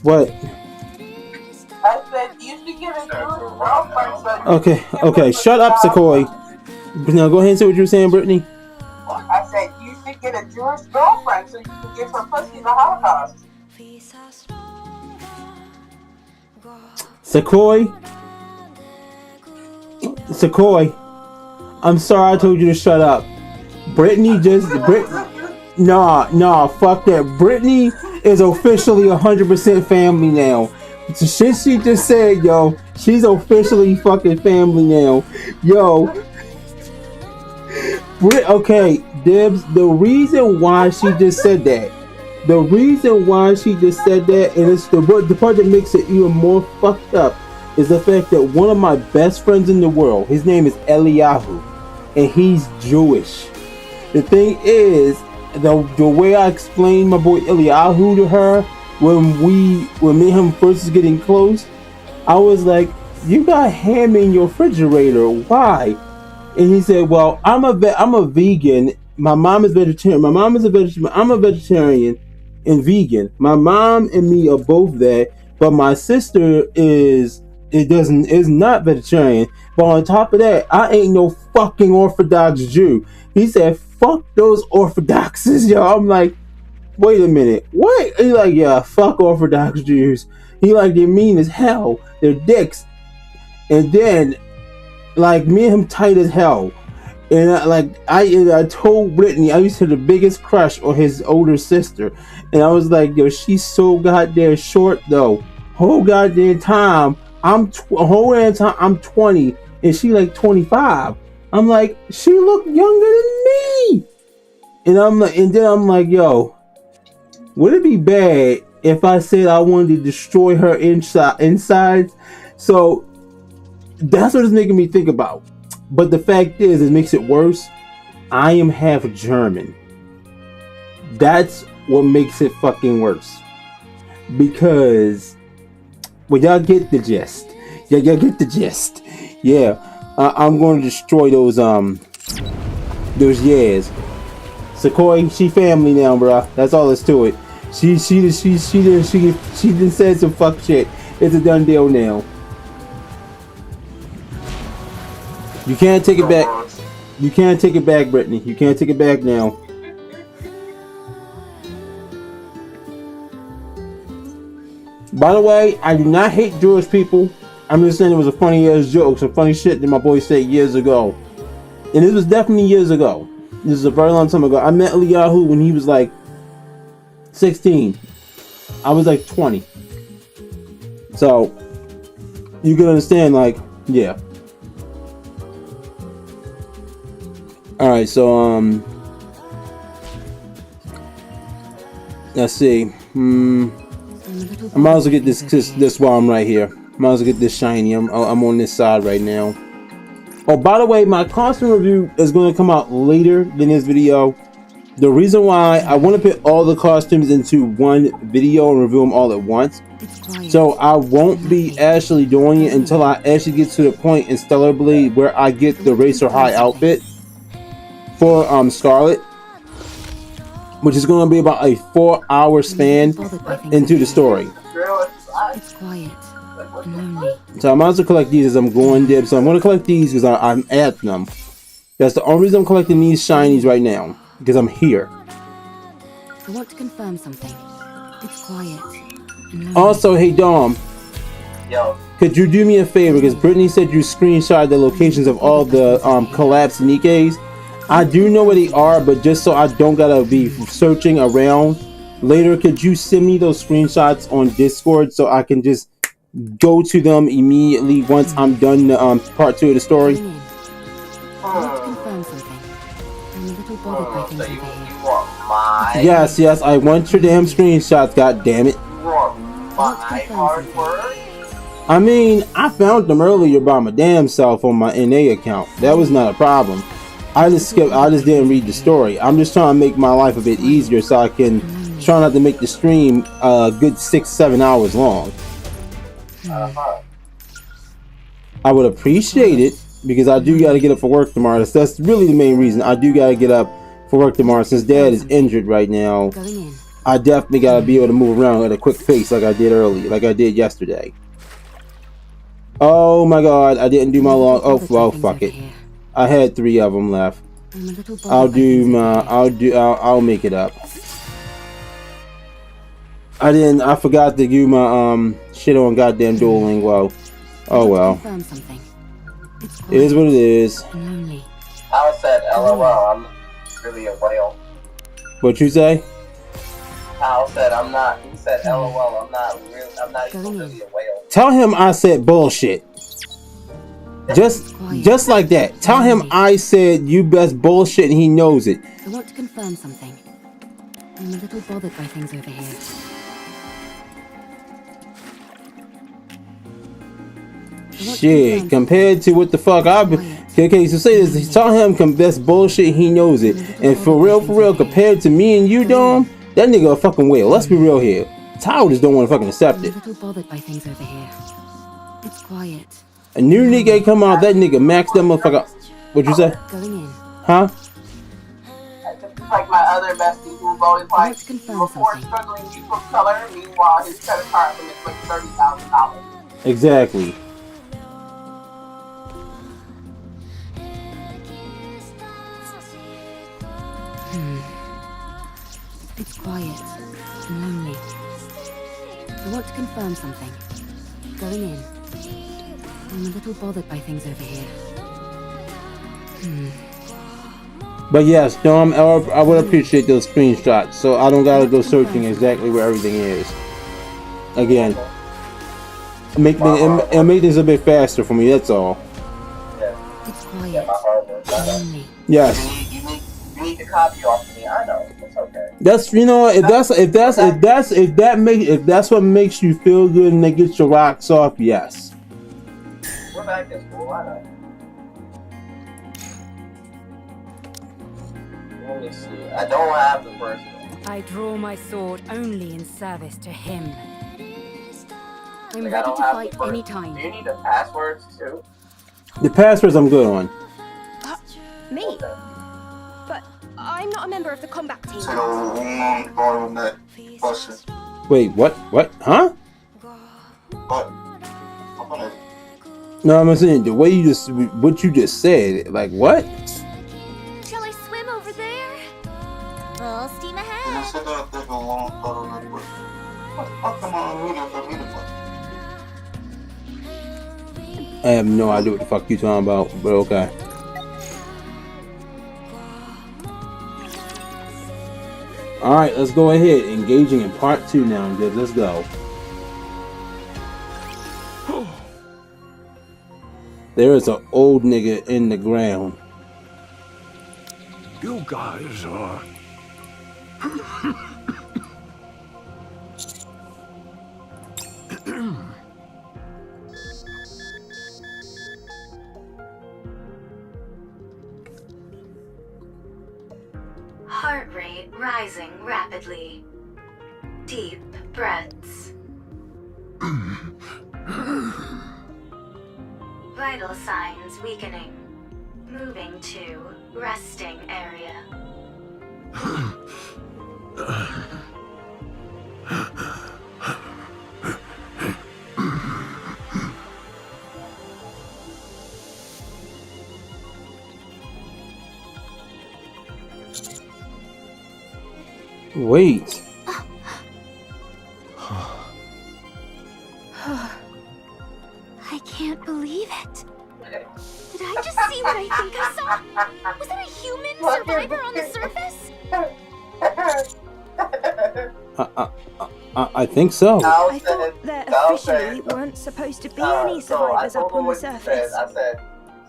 What? I said you should get a girlfriend. Okay. Shut up, Sequoia. Now go ahead and say what you were saying, Brittany. I said you should get a Jewish girlfriend so you can give her pussy the Holocaust. Sequoia, I'm sorry I told you to shut up. Brittany Nah, fuck that. Brittany is officially 100% family now. The shit she just said, yo, she's officially fucking family now. Yo. Okay, Dibs, the reason why she just said that, and it's the part that makes it even more fucked up, is the fact that one of my best friends in the world, his name is Eliyahu, and he's Jewish. The thing is, the way I explained my boy Eliyahu to her, when me and him first was getting close, I was like, you got ham in your refrigerator, why? And he said, well, I'm a vegan. My mom is vegetarian. I'm a vegetarian and vegan. My mom and me are both that, but my sister is not vegetarian. But on top of that, I ain't no fucking Orthodox Jew. He said, fuck those Orthodoxes, yo. I'm like, wait a minute, what? He like, yeah, fuck Orthodox Jews. He like, they're mean as hell. They're dicks. And then, like, me and him tight as hell. And I told Brittany I used to have the biggest crush on his older sister. And I was like, yo, she's so goddamn short though. Whole goddamn time I'm 20 and she like 25. I'm like, she look younger than me. And then I'm like, yo, would it be bad if I said I wanted to destroy her insides? So that's what it's making me think about. But the fact is, it makes it worse. I am half German. That's what makes it fucking worse. Because, well, y'all get the gist. Y'all get the gist. Yeah, I'm going to destroy those yeahs. Sequoia, she family now, bro. That's all there's to it. She done said some fuck shit. It's a done deal now. You can't take it back. You can't take it back, Brittany. You can't take it back now. By the way, I do not hate Jewish people. I'm just saying it was a funny ass joke, some funny shit that my boy said years ago. And this was definitely years ago. This is a very long time ago. I met Eliyahu when he was like 16. I was like 20. So you can understand, like, yeah. Alright, so let's see. I might as well get this while I'm right here. Might as well get this shiny. I'm on this side right now. Oh, by the way, my costume review is going to come out later than this video. The reason why I want to put all the costumes into one video and review them all at once. So I won't be actually doing it until I actually get to the point in Stellar Blade where I get the Racer High outfit for Scarlet, which is going to be about a 4-hour span into the story. It's quiet. So I might as well collect these as I'm going, Dib. So I'm going to collect these because I'm at them. That's the only reason I'm collecting these shinies right now, because I'm here. I want to confirm something. It's quiet. Also, hey Dom, Yo. Could you do me a favor? Because Brittany said you screenshot the locations of all the collapsed NIKKEs. I do know where they are, but just so I don't gotta be searching around later, could you send me those screenshots on Discord so I can just go to them immediately once I'm done the part 2 of the story? Yes, I want your damn screenshots, god damn it. I mean, I found them earlier by my damn self on my NA account. That was not a problem. I just didn't read the story. I'm just trying to make my life a bit easier so I can try not to make the stream a good 6-7 hours long. I would appreciate it because I do gotta get up for work tomorrow. That's really the main reason. I do gotta get up for work tomorrow since Dad is injured right now. I definitely gotta be able to move around at a quick pace like I did earlier, like I did yesterday. Oh my god, I didn't do my long. Oh well, fuck it. I had 3 of them left. I'll make it up. I forgot to do my shit on goddamn Duolingo. Oh well. It is what it is. I said LOL, I'm really a whale. What you say? Al said I'm not. He said LOL, I'm not even really a whale. Tell him I said bullshit. Just like that. Tell him I said you best bullshit and he knows it. I want to confirm something. I'm a little bothered by things over here. Shit, compared to what the fuck I've been. Okay, so say this. Tell him that's bullshit, he knows it. And for real, compared to me and you, Dom, that nigga a fucking whale. Let's be real here. Tyler just don't want to fucking accept it. I'm a little bothered by things over here. It's quiet. A new nigga come out, that nigga max that motherfucker. What'd you say? Going in. Huh? Like my other bestie who's always like, before struggling, you from color. Meanwhile, his credit card limit's like $30,000. Exactly. It's quiet and lonely. I want to confirm something. Going in. I'm a little bothered by things over here. But yes, Dom, I would appreciate those screenshots so I don't gotta go searching exactly where everything is. Again, it'll make this a bit faster for me. That's all. It's quiet. Yes. You need to copy off me. I know. It's okay. That's if that's what makes you feel good and they get your rocks off. Yes. We're back in school. I know. Let me see. I don't have the first one. I draw my sword only in service to him. I'm ready to fight anytime. Do you need the passwords too? The passwords I'm good on. Me? But I'm not a member of the combat team. Wait, what? What? Huh? What? No, I'm saying the way what you just said, like what? Shall I swim over there? Full steam ahead. I have no idea what the fuck you talking about, but okay. Alright, let's go ahead. Engaging in part 2 now, Gibbs. Let's go. There is an old nigga in the ground. You guys are... Heart rate rising rapidly. Deep breaths. Vital signs weakening. Moving to resting area. Wait. I can't believe it. Did I just see what I think I saw? Was there a human survivor on the surface? I think so. I thought there officially weren't supposed to be any survivors up on the surface. I said,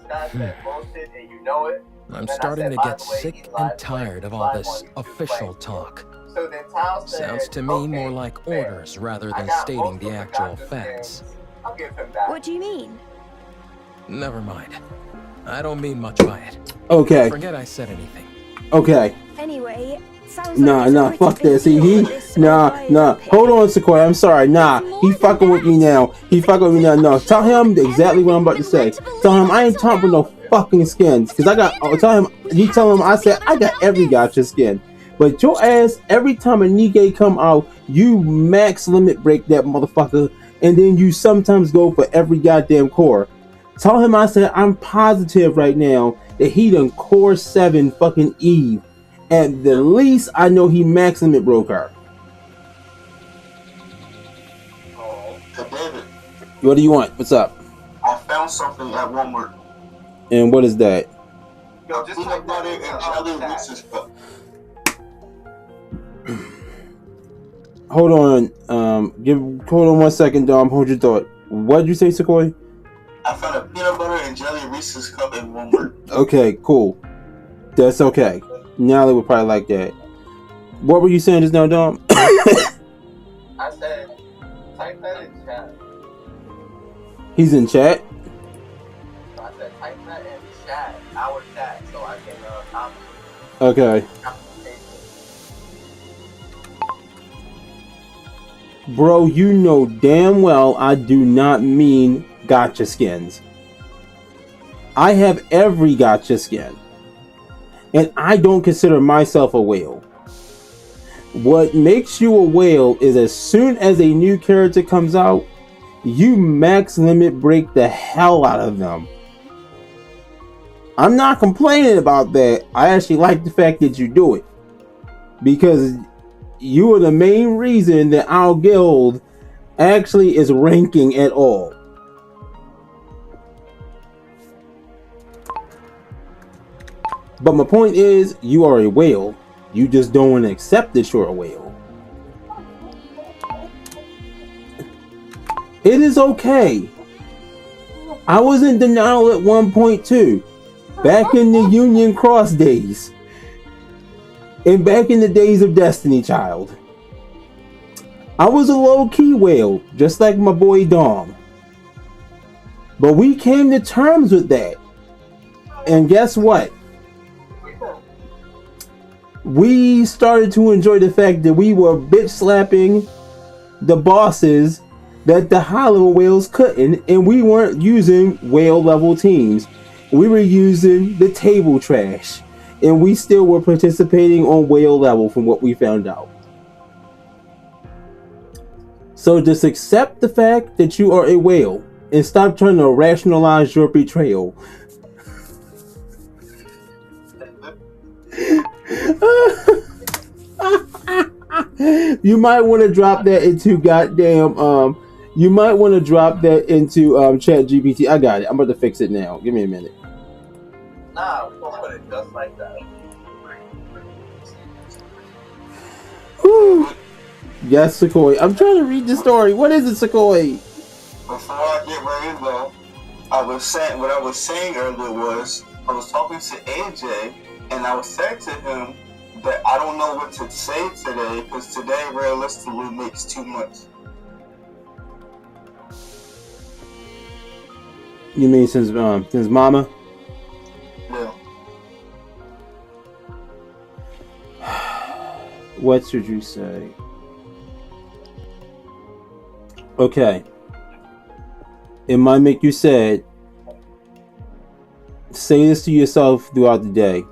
Scott said bullshit and you know it. I'm starting to get sick and tired of all this official talk. So then Tal said, Sounds to me more like orders rather than stating the actual facts. I'll give him that. What do you mean? Never mind. I don't mean much by it. Okay. Forget I said anything. Okay. Anyway, sounds Nah, fuck that. See, nah. Hold on, Sequoia. I'm sorry. Nah, he fucking with me now. No, tell him exactly what I'm about to say. Tell him I ain't talking about no fucking skins. Cause I got. You tell him I said I got every gotcha skin. But your ass, every time a NIKKE come out, you max limit break that motherfucker, and then you sometimes go for every goddamn core. Tell him I said I'm positive right now that he done core 7 fucking Eve. At the least, I know he max limit broke her. Hey, David, What do you want? What's up? I found something at Walmart. And what is that? Yo, just peanut butter and jelly Reese's cup. Hold on. Hold on 1 second, Dom. Hold your thought. What did you say, Sequoia? I found a peanut butter and jelly Reese's cup at Walmart. Okay, cool. That's okay. Now they would probably like that. What were you saying just now, Dom? I said, type that in chat. He's in chat? So I said, type that in chat, our chat, so I can comment. Okay. Bro, you know damn well I do not mean gotcha skins. I have every gotcha skin. And I don't consider myself a whale. What makes you a whale is as soon as a new character comes out, you max limit break the hell out of them. I'm not complaining about that. I actually like the fact that you do it. Because you are the main reason that our guild actually is ranking at all. But my point is, you are a whale. You just don't want to accept that you're a whale. It is okay. I was in denial at 1.2. Back in the Union Cross days. And back in the days of Destiny Child. I was a low-key whale, just like my boy Dom. But we came to terms with that. And guess what? We started to enjoy the fact that we were bitch slapping the bosses that the hollow whales couldn't, and we weren't using whale level teams. We were using the table trash, and we still were participating on whale level from what we found out. So just accept the fact that you are a whale and stop trying to rationalize your betrayal. You might want to drop that into goddamn you might want to drop that into Chat GPT. I got it. I'm about to fix it now. Give me a minute. Nah, we'll put it just like that. Whew. Yes, Sequoia. I'm trying to read the story. What is it, Sequoia? Before I get ready to go, what I was saying earlier was I was talking to AJ and I was saying to him that I don't know what to say today because today realistically makes too much. You mean since Mama? Yeah. What should you say? Okay. It might make you sad. Say this to yourself throughout the day.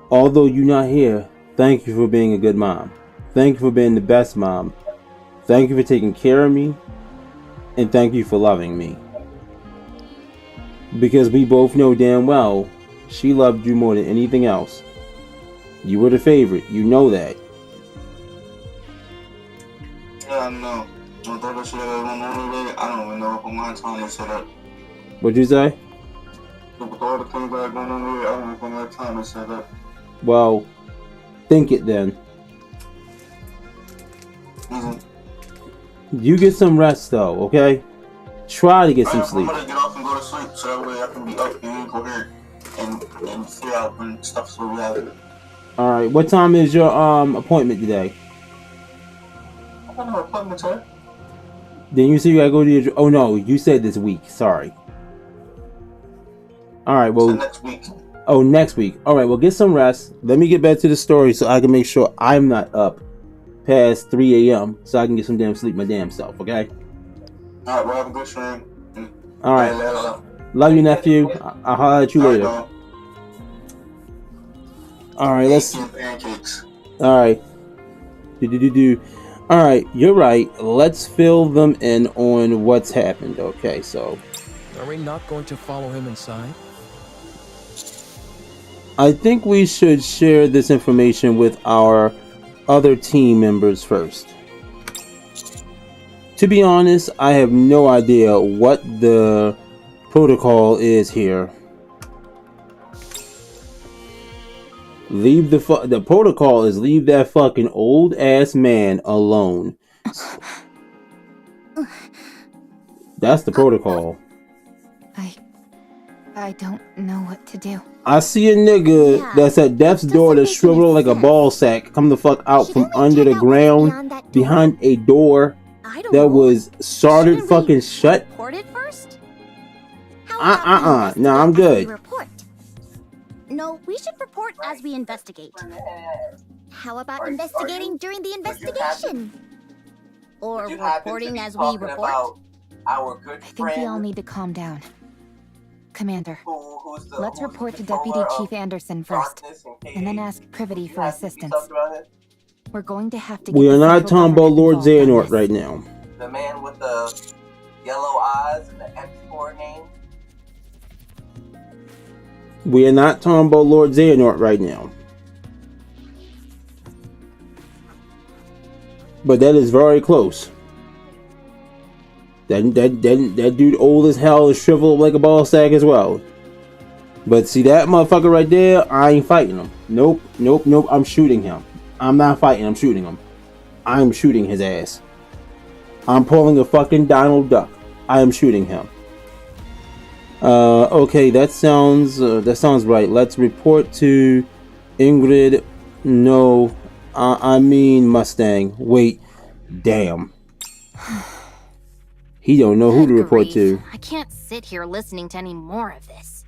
Although you're not here, thank you for being a good mom. Thank you for being the best mom. Thank you for taking care of me. And thank you for loving me. Because we both know damn well she loved you more than anything else. You were the favorite. You know that. Yeah, I know. I don't even know if I'm on time to set up. What'd you say? With all the things that are going on here, I don't know if I'm on time to set up. Well, think it then. You get some rest though, okay? Try to get some sleep. I'm gonna get off and go to sleep so that way I can be up and coherent and figure out when stuff's so reality. Alright, what time is your appointment today? I got no appointment today. Then you say you gotta go to your... Oh no, you said this week. Sorry. Alright, well... So next week. Oh, next week. Alright, well get some rest. Let me get back to the story so I can make sure I'm not up past 3 a.m. so I can get some damn sleep my damn self, okay? Alright, well have a good stream. Alright. Love you, nephew. I'll holler at you later. Alright, let's... Alright. Alright, you're right. Let's fill them in on what's happened, okay? So... Are we not going to follow him inside? I think we should share this information with our other team members first. To be honest, I have no idea what the protocol is here. Leave the protocol is leave that fucking old ass man alone. That's the protocol. I don't know what to do. I see a nigga that's at death's door that's shriveled like a ball sack come the fuck out from under the ground behind a door that was soldered fucking shut. No, I'm good. No, we should report as we investigate. How about investigating during the investigation? Or reporting as we report? Our good I think we all need to calm down. Commander, let's report to Deputy Chief Anderson first, and then ask Privity for assistance. We're going to have to get We are not talking about Lord Xehanort right now. The man with the yellow eyes and the X4 name. We are not talking about Lord Xehanort right now. But that is very close. That dude old as hell is shriveled like a ball sack as well. But see that motherfucker right there, I ain't fighting him. Nope. I'm shooting him. I'm not fighting, I'm shooting him. I'm shooting his ass. I'm pulling a fucking Donald Duck. I am shooting him. Okay, that sounds right. Let's report to Ingrid. No, I mean Mustang. Wait, damn. He don't know who to report to. I can't sit here listening to any more of this.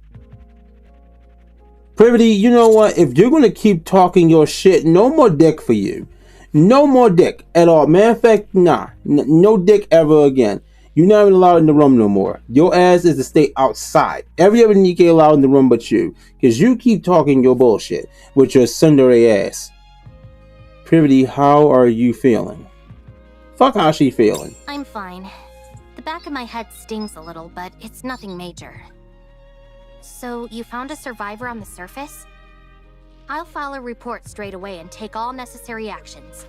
Privity, you know what? If you're gonna keep talking your shit, no more dick for you. No more dick at all. Matter of fact, nah. No dick ever again. You're not even allowed in the room no more. Your ass is to stay outside. Every other NIKKE allowed in the room but you. Because you keep talking your bullshit with your tsundere ass. Privity, how are you feeling? Fuck how she feeling. I'm fine. The back of my head stings a little, but it's nothing major. So, you found a survivor on the surface? I'll file a report straight away and take all necessary actions.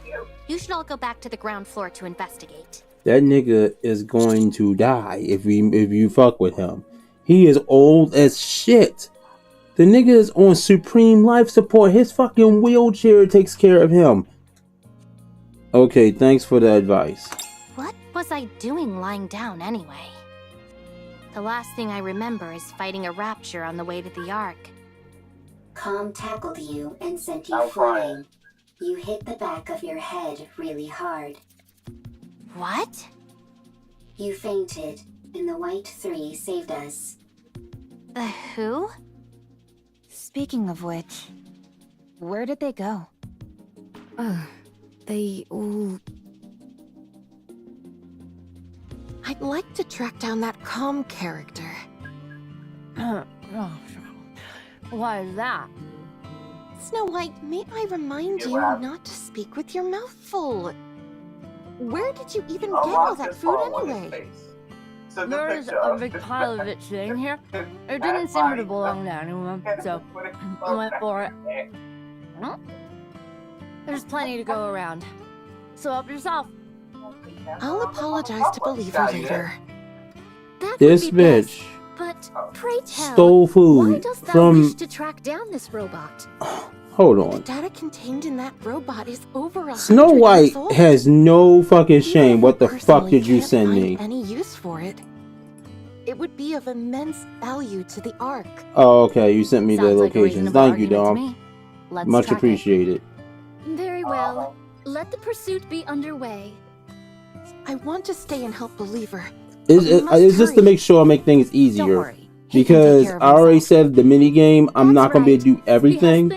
You should all go back to the ground floor to investigate. That nigga is going to die if you fuck with him. He is old as shit. The nigga is on supreme life support. His fucking wheelchair takes care of him. Okay, thanks for the advice. What was I doing lying down anyway? The last thing I remember is fighting a rapture on the way to the Ark. Calm tackled you and sent you flying. You hit the back of your head really hard. What? You fainted, and the White Three saved us. The who? Speaking of which, where did they go? They all... I'd like to track down that calm character. Why is that? Snow White, may I remind you not to speak with your mouth full. Where did you even get all that food anyway? There's a big pile of it sitting here. It didn't seem to belong to anyone, so I went for it. There's plenty to go around, so help yourself. I'll apologize to Believer later. This bitch But pray tell, stole food why dost thou from... wish to track down this robot? Hold on. The data contained in that robot is over 100 Snow White years old. has no fucking shame. What the fuck did you send me? Any use for it? It would be of immense value to the Ark. Oh, okay. You sent me the Sounds like a locations. reasonable Thank you, argument to Dom. me. Let's Much track it. appreciated. Very well. Let the pursuit be underway. I want to stay and help Believer. It's just to make sure I make things easier. Because I already said the mini game, I'm not gonna be able to do everything.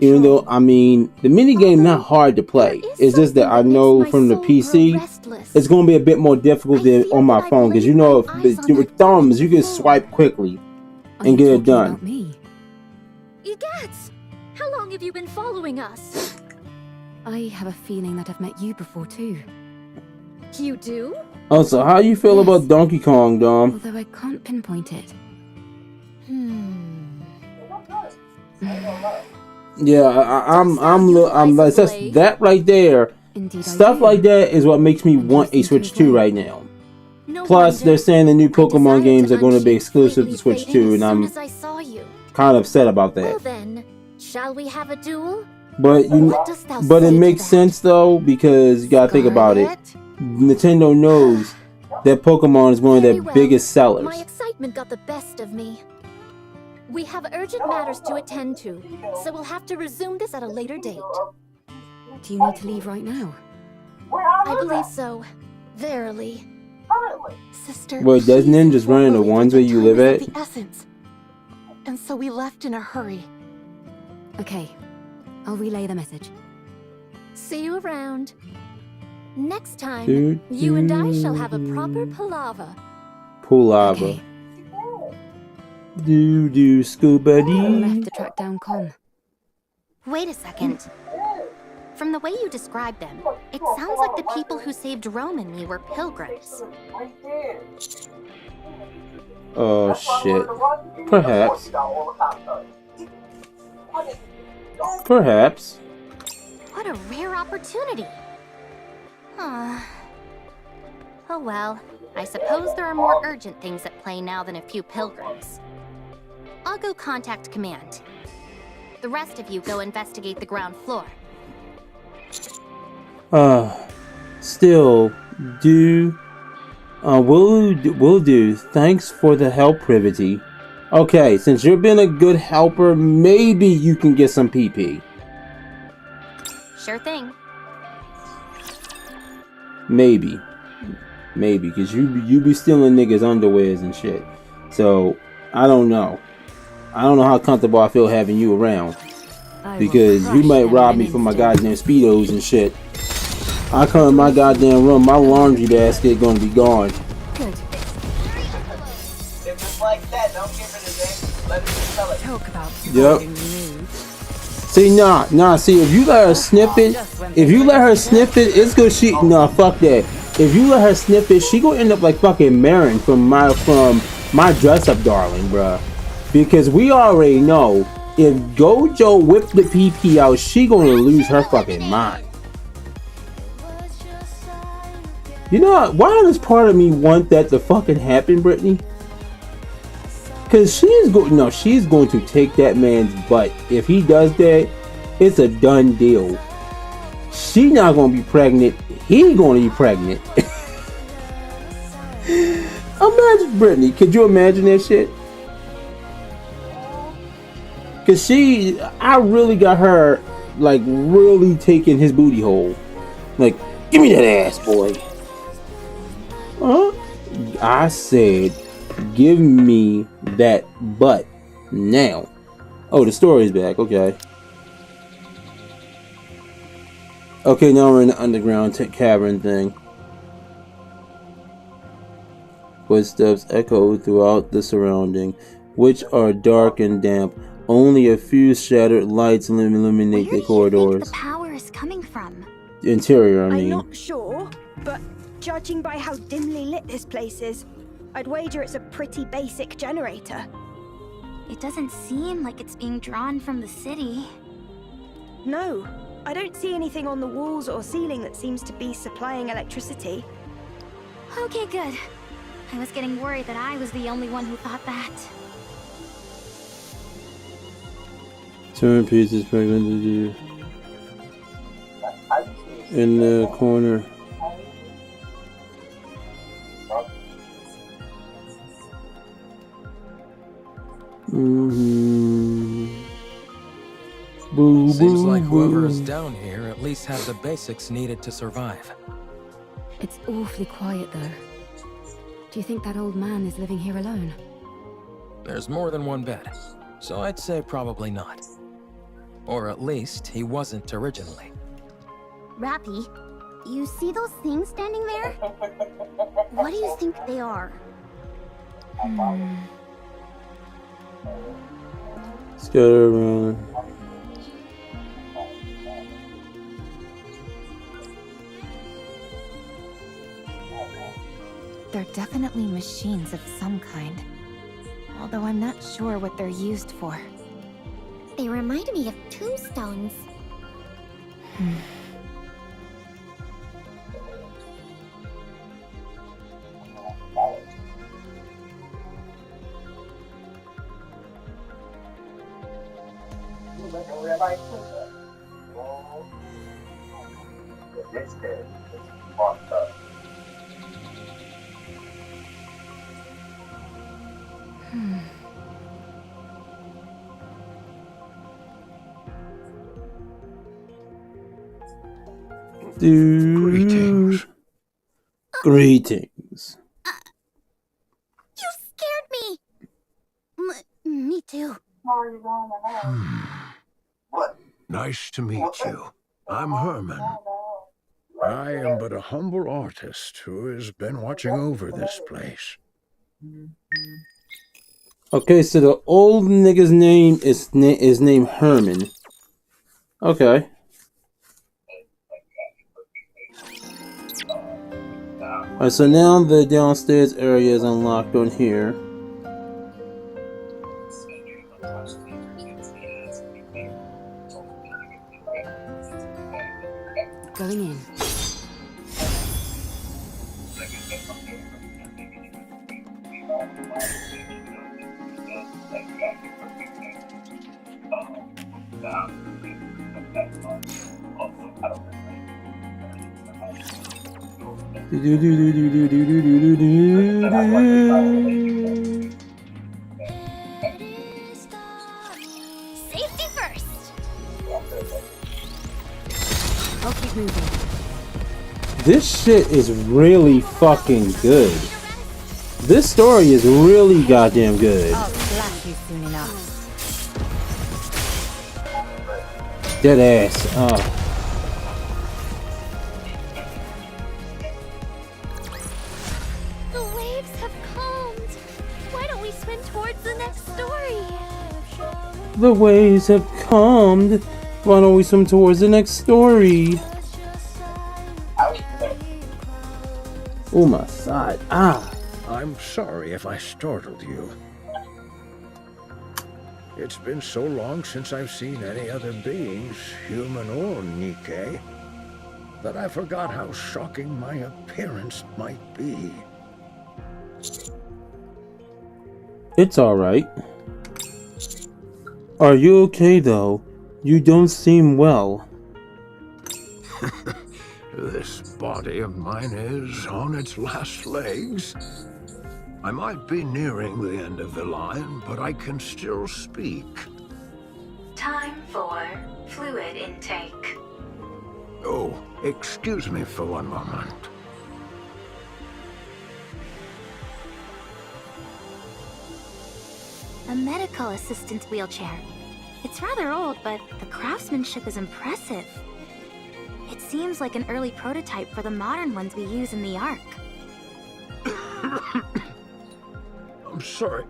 Even though, I mean, the mini game not hard to play. It's just that I know from the PC, it's gonna be a bit more difficult than on my phone. Because you know, with thumbs, you can swipe quickly and get it done. Egats! How long have you been following us? I have a feeling that I've met you before too. You do? Also, how you feel about Donkey Kong, Dom? Although I can't pinpoint it. Yeah, I'm like that right there. Stuff like that is what makes me want a Switch 2 right now. Plus, they're saying the new Pokemon games are going to be exclusive to Switch 2, and I'm kind of upset about Well that. then, shall we have a duel? But it makes sense though, because you gotta think about it. Nintendo knows that Pokemon is one of their biggest sellers. My excitement got the best of me. We have urgent matters to attend to, so we'll have to resume this at a later date. Do you need to leave right now? I believe so. Verily. Sister, Wait, does Ninja's running the ones where you live at? the essence. And so we left in a hurry. Okay, I'll relay the message. See you around. Next time, you and I shall have a proper palaver. Pulava. Do scuba I'll dee. have to track down Com. Wait a second. From the way you described them, it sounds like the people who saved Rome and me were pilgrims. Oh shit. Perhaps. Perhaps. What a rare opportunity. Oh well, I suppose there are more urgent things at play now than a few pilgrims. I'll go contact command. The rest of you go investigate the ground floor. Still, will do. Thanks for the help, Privity. Okay, since you've been a good helper, maybe you can get some PP. Sure thing. Maybe, because you be stealing niggas' underwears and shit. So I don't know. I don't know how comfortable I feel having you around, because you might rob me for my goddamn speedos and shit. I come in my goddamn room, my laundry basket gonna be gone. Good. If it's like that, don't give it a name. Let it just tell it. Talk about Yep. See, nah. See, if you let her sniff it, it's good. Fuck that. If you let her sniff it, she gonna end up like fucking Marin from my Dress Up Darling, bruh. Because we already know if Gojo whip the PP out, she gonna lose her fucking mind. You know what? Why does part of me want that to fucking happen, Brittany? Because she's going to take that man's butt. If he does that, it's a done deal. She not gonna be pregnant. He gonna be pregnant. Imagine Brittany. Could you imagine that shit? Cause I really got her like really taking his booty hole. Like, give me that ass, boy. Huh? I said, give me that butt now. Oh, the story's back. Okay. Okay, now we're in the underground cavern thing. Footsteps echo throughout the surrounding, which are dark and damp. Only a few shattered lights illuminate the corridors. The power is coming from. The interior, I mean. I'm not sure, but judging by how dimly lit this place is, I'd wager it's a pretty basic generator. It doesn't seem like it's being drawn from the city. No, I don't see anything on the walls or ceiling that seems to be supplying electricity. Okay, good. I was getting worried that I was the only one who thought that. Turn pieces pregnant in the corner. Seems like whoever is down here at least has the basics needed to survive. It's awfully quiet though. Do you think that old man is living here alone? There's more than one bed, so I'd say probably not. Or at least he wasn't originally. Rapi, you see those things standing there? What do you think they are? Scatter around. They're definitely machines of some kind. Although I'm not sure what they're used for. They remind me of tombstones. This kid is fucked up. Greetings. Greetings. You scared me! Me too. Nice to meet you. I'm Herman. I am but a humble artist who has been watching over this place. Okay, so the old nigga's name is named Herman. Okay. Alright, so now the downstairs area is unlocked on here. Going in. Safety first! I'll keep moving. This shit is really fucking good. This story is really goddamn good. I'll slap you soon enough. Dead ass. The waves have calmed. Why don't we swim towards the next story? The waves have calmed. Why don't we swim towards the next story? Oh my side. I'm sorry if I startled you. It's been so long since I've seen any other beings, human or NIKKE, that I forgot how shocking my appearance might be. It's alright. Are you okay though? You don't seem well. This body of mine is on its last legs. I might be nearing the end of the line, but I can still speak. Time for fluid intake. Oh, excuse me for one moment. A medical assistance wheelchair. It's rather old, but the craftsmanship is impressive. It seems like an early prototype for the modern ones we use in the Ark. I'm sorry.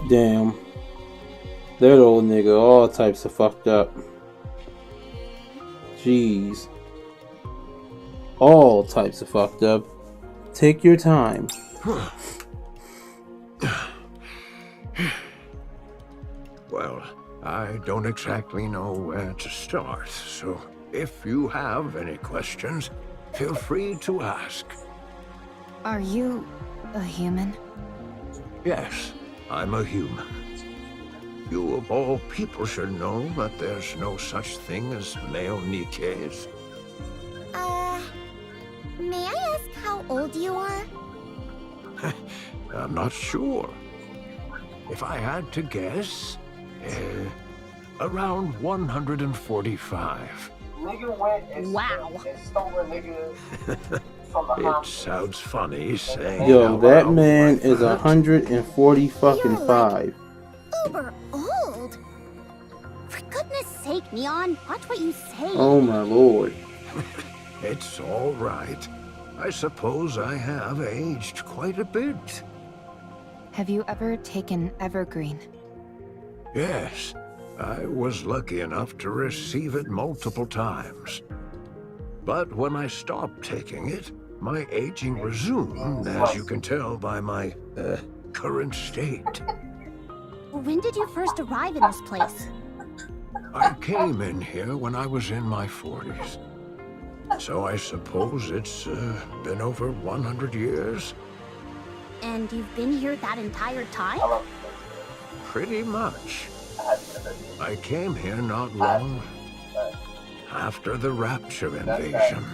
Damn. That old nigga, all types of fucked up. Jeez. All types of fucked up. Take your time. Well, I don't exactly know where to start, so if you have any questions, feel free to ask. Are you a human? Yes, I'm a human. You of all people should know that there's no such thing as male Nikke's. May I ask how old you are? I'm not sure. If I had to guess, around 145. Nigga went and stole a nigga from the It hospital. sounds funny saying. Yo, out that loud man like is that. 140 fucking 5. Uber old. For goodness sake, Neon, watch what you say. Oh my lord. It's all right. I suppose I have aged quite a bit. Have you ever taken Evergreen? Yes, I was lucky enough to receive it multiple times. But when I stopped taking it, my aging resumed, as you can tell by my, current state. When did you first arrive in this place? I came in here when I was in my 40s. So I suppose it's been over 100 years? And you've been here that entire time? Pretty much. I came here not long after the Rapture invasion.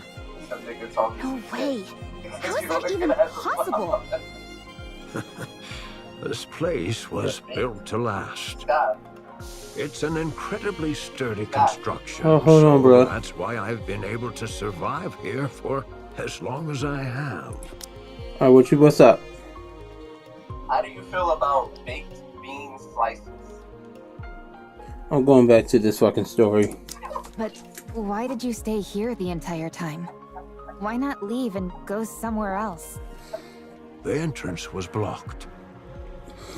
No way. How is that even possible? This place was built to last. It's an incredibly sturdy construction. Oh, hold on, bro. That's why I've been able to survive here for as long as I have. Alright, what's up? How do you feel about baked bean slices? I'm going back to this fucking story. But why did you stay here the entire time? Why not leave and go somewhere else? The entrance was blocked.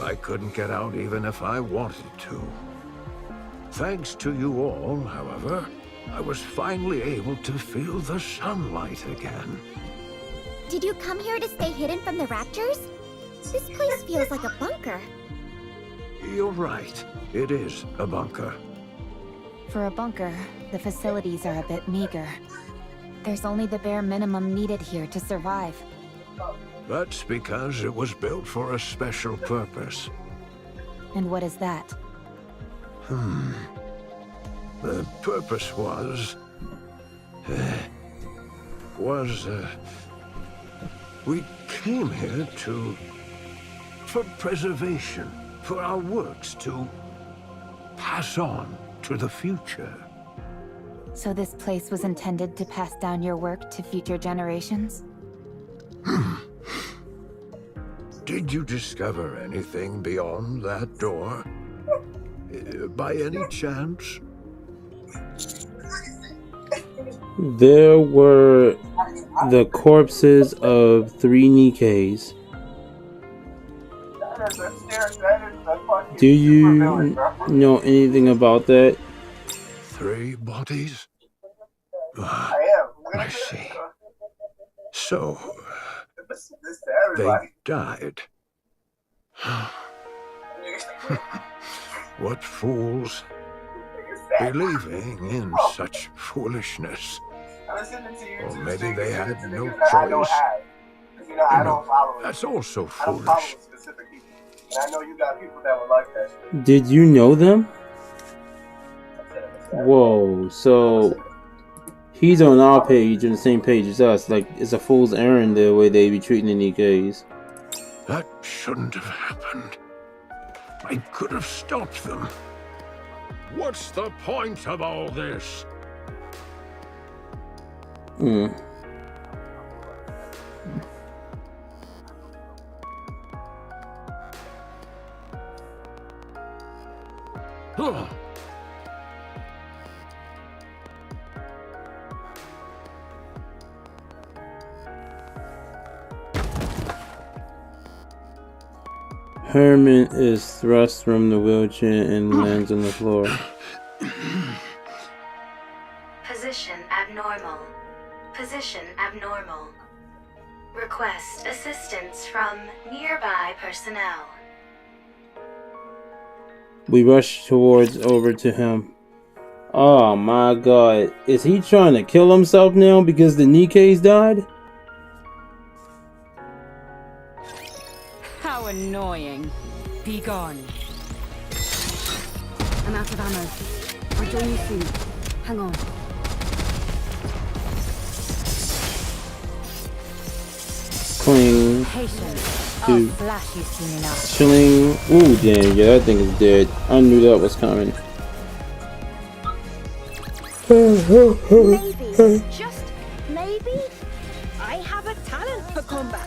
I couldn't get out even if I wanted to. Thanks to you all, however, I was finally able to feel the sunlight again. Did you come here to stay hidden from the Raptors? This place feels like a bunker. You're right. It is a bunker. For a bunker, the facilities are a bit meager. There's only the bare minimum needed here to survive. That's because it was built for a special purpose. And what is that? The purpose was... we came here for preservation, for our works to pass on to the future. So this place was intended to pass down your work to future generations? Did you discover anything beyond that door? By any chance? There were the corpses of 3 Nikkes. Do you know anything about that? 3 bodies? I see. So, they died. What fools, believing in such foolishness. Or maybe they had no choice. That's also foolish. I know you got people that would like that. Did you know them? Whoa, so he's on our page, on the same page as us. Like, it's a fool's errand the way they be treating the Nikke's. That shouldn't have happened. I could have stopped them. What's the point of all this? Herman is thrust from the wheelchair and lands on the floor. Position abnormal. Position abnormal. Request assistance from nearby personnel. We rush over to him. Oh my god. Is he trying to kill himself now because the Nikke's died? How annoying. Be gone. I'm out of ammo. I'll join you soon. Hang on. Cling. Patience. Two. I'll flash you soon enough. Chilling. Ooh, damn. Yeah, that thing is dead. I knew that was coming. Maybe, just maybe, I have a talent for combat.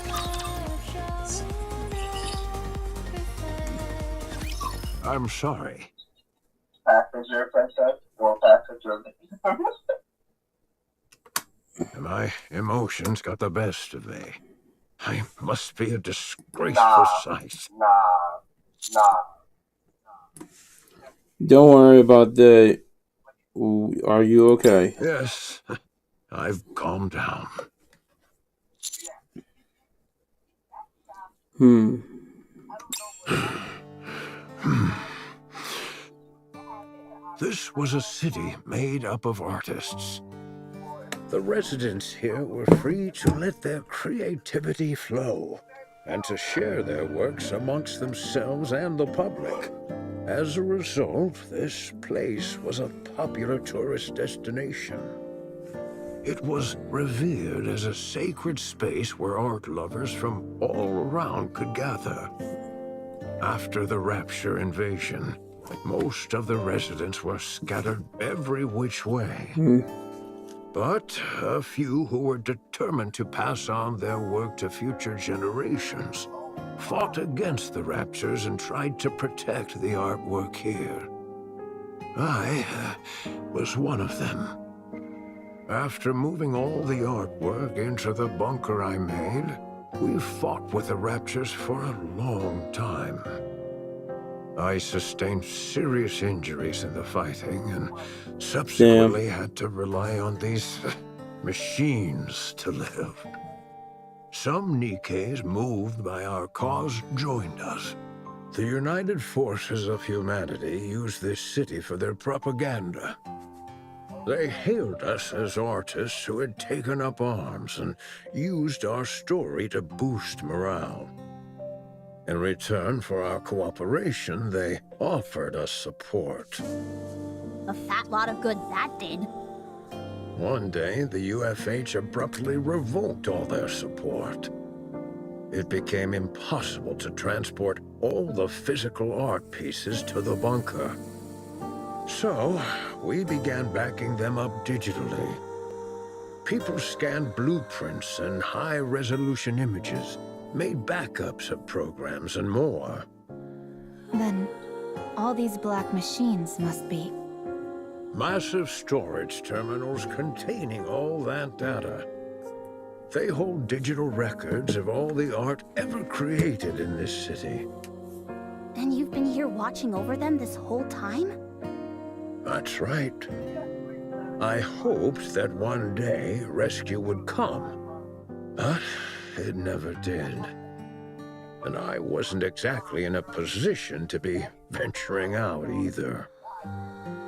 I'm sorry. Passenger, princess, or passenger. My emotions got the best of me. I must be a disgraceful sight. Nah. Don't worry about that. Are you okay? Yes, I've calmed down. This was a city made up of artists. The residents here were free to let their creativity flow and to share their works amongst themselves and the public. As a result, this place was a popular tourist destination. It was revered as a sacred space where art lovers from all around could gather. After the Rapture invasion, most of the residents were scattered every which way. But a few who were determined to pass on their work to future generations fought against the Raptures and tried to protect the artwork here. I was one of them. After moving all the artwork into the bunker I made, we fought with the Raptures for a long time. I sustained serious injuries in the fighting and subsequently had to rely on these machines to live. Some Nikke's moved by our cause joined us. The United Forces of Humanity used this city for their propaganda. They hailed us as artists who had taken up arms and used our story to boost morale. In return for our cooperation, they offered us support. A fat lot of good that did. One day, the UFH abruptly revoked all their support. It became impossible to transport all the physical art pieces to the bunker. So, we began backing them up digitally. People scanned blueprints and high-resolution images, made backups of programs and more. Then, all these black machines must be... Massive storage terminals containing all that data. They hold digital records of all the art ever created in this city. And you've been here watching over them this whole time? That's right. I hoped that one day rescue would come, but it never did. And I wasn't exactly in a position to be venturing out either.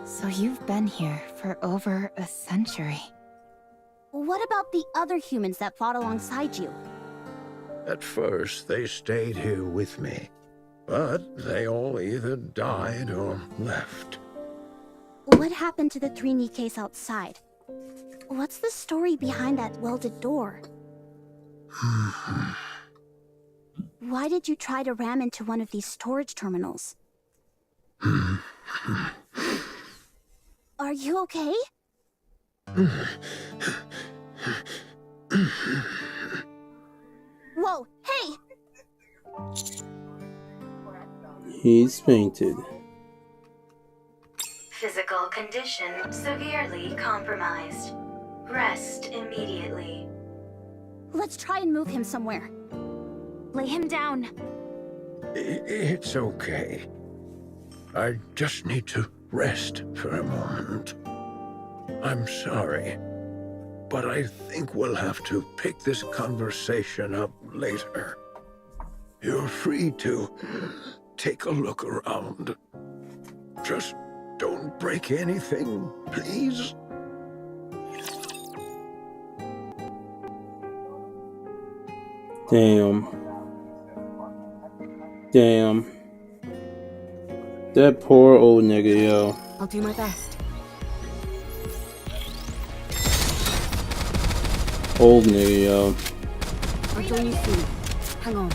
So you've been here for over a century. What about the other humans that fought alongside you? At first, they stayed here with me, but they all either died or left. What happened to the 3 Nikke's outside? What's the story behind that welded door? Why did you try to ram into one of these storage terminals? Are you okay? Whoa, hey! He's fainted. Physical condition severely compromised. Rest immediately. Let's try and move him somewhere. Lay him down. It's okay. I just need to rest for a moment. I'm sorry, but I think we'll have to pick this conversation up later. You're free to take a look around. Just don't break anything, please. Damn. Damn. That poor old nigga, yo. I'll do my best. Old nigga, yo. I'll join you soon. Hang on.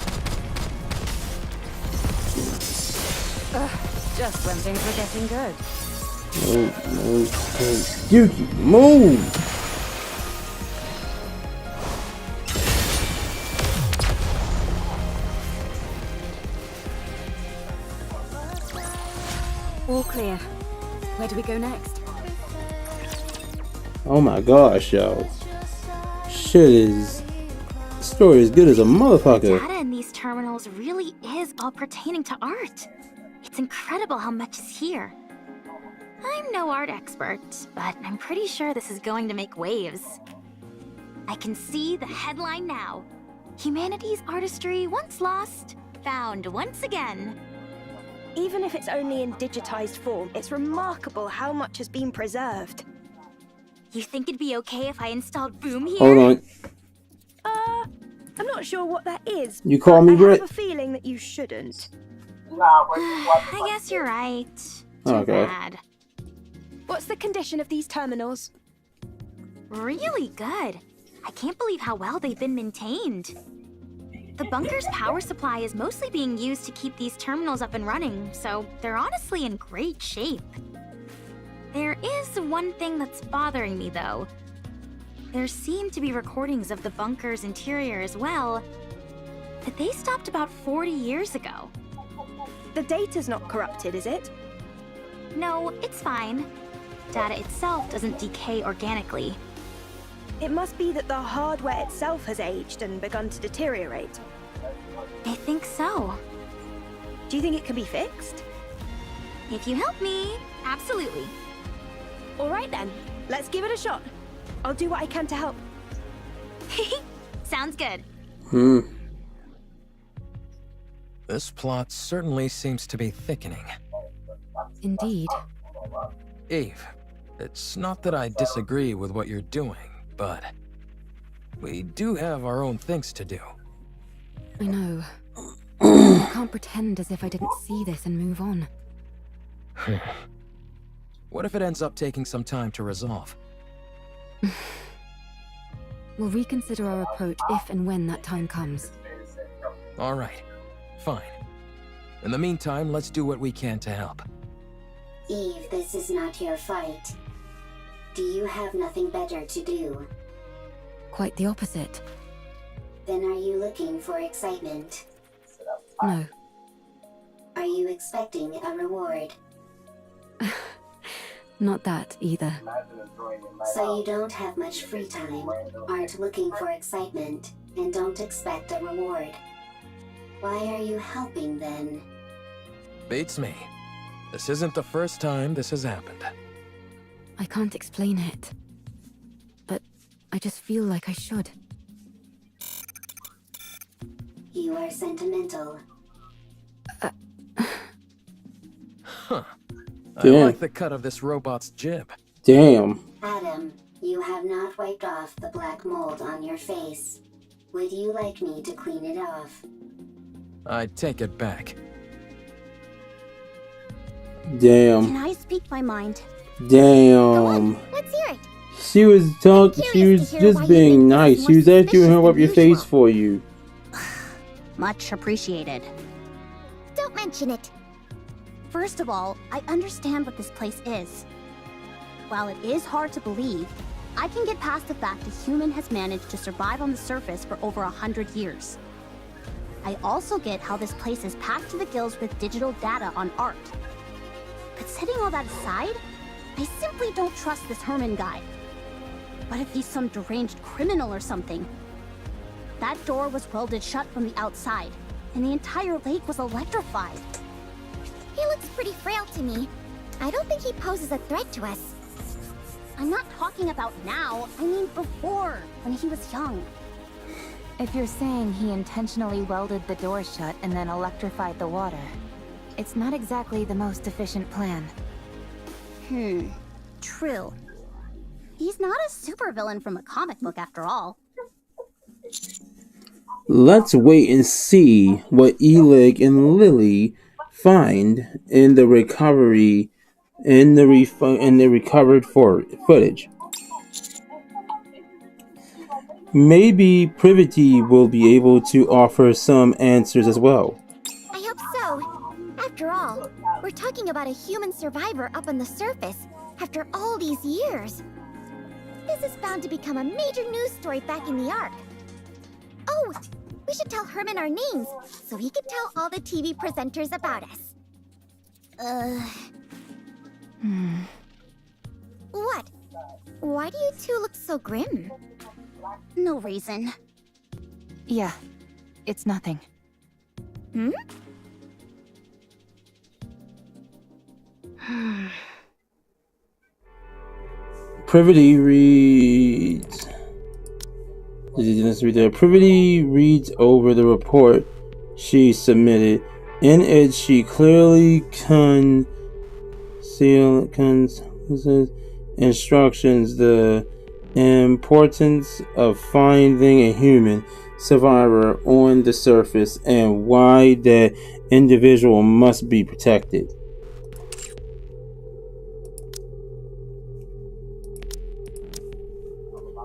Just when things were getting good. Move. Yuki, move! All clear. Where do we go next? Oh my gosh, yo. Shit is... The story is good as a motherfucker. Data in these terminals really is all pertaining to art. It's incredible how much is here. I'm no art expert, but I'm pretty sure this is going to make waves. I can see the headline now. Humanity's artistry once lost, found once again. Even if it's only in digitized form, it's remarkable how much has been preserved. You think it'd be okay if I installed Boom here? Hold on. I'm not sure what that is. You call me I Brit? have a feeling that you shouldn't. I guess you're right. Too Okay. bad. What's the condition of these terminals? Really good. I can't believe how well they've been maintained. The bunker's power supply is mostly being used to keep these terminals up and running, so they're honestly in great shape. There is one thing that's bothering me, though. There seem to be recordings of the bunker's interior as well, but they stopped about 40 years ago. The data's not corrupted, is it? No, it's fine. Data itself doesn't decay organically. It must be that the hardware itself has aged and begun to deteriorate. I think so. Do you think it can be fixed? If you help me, absolutely. All right then, let's give it a shot. I'll do what I can to help. Sounds good. This plot certainly seems to be thickening. Indeed. Eve, it's not that I disagree with what you're doing, but we do have our own things to do. I know. I can't pretend as if I didn't see this and move on. What if it ends up taking some time to resolve? We'll reconsider our approach if and when that time comes. All right, fine. In the meantime, let's do what we can to help. Eve, this is not your fight. Do you have nothing better to do? Quite the opposite. Then are you looking for excitement? No. Are you expecting a reward? Not that either. So you don't have much free time, aren't looking for excitement, and don't expect a reward. Why are you helping then? Beats me. This isn't the first time this has happened. I can't explain it. But I just feel like I should. You are sentimental. Huh. I Damn. like the cut of this robot's jib. Damn. Adam, you have not wiped off the black mold on your face. Would you like me to clean it off? I take it back. Damn. Can I speak my mind? Damn. Let's hear it. She was just being nice. She was asking you to rub your face for you. Much appreciated. Don't mention it. First of all, I understand what this place is. While it is hard to believe, I can get past the fact a human has managed to survive on the surface for over 100 years. I also get how this place is packed to the gills with digital data on art. But setting all that aside, I simply don't trust this Herman guy. What if he's some deranged criminal or something? That door was welded shut from the outside, and the entire lake was electrified. He looks pretty frail to me. I don't think he poses a threat to us. I'm not talking about now, I mean before, when he was young. If you're saying he intentionally welded the door shut and then electrified the water, it's not exactly the most efficient plan. True. He's not a supervillain from a comic book after all. Let's wait and see what Elig and Lily find in the recovery in the recovered footage. Maybe Privity will be able to offer some answers as well. I hope so. After all, we're talking about a human survivor up on the surface after all these years. This is bound to become a major news story back in the Ark. Oh, we should tell Herman our names so he can tell all the TV presenters about us. What? Why do you two look so grim? No reason. Yeah, it's nothing. Privity reads. Privity reads over the report she submitted. In it, she clearly instructions the importance of finding a human survivor on the surface and why that individual must be protected.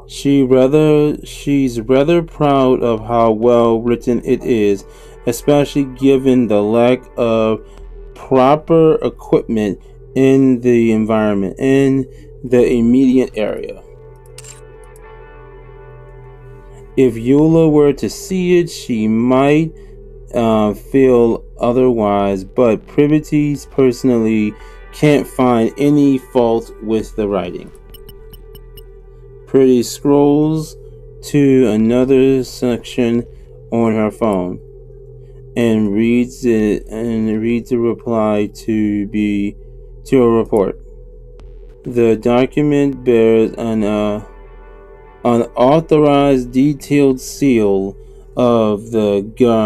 She's rather proud of how well written it is, especially given the lack of proper equipment in the environment, in the immediate area. If Eula were to see it, she might feel otherwise, but Privity personally can't find any fault with the writing. Pretty scrolls to another section on her phone and reads a reply to a report. The document bears an unauthorized detailed seal of the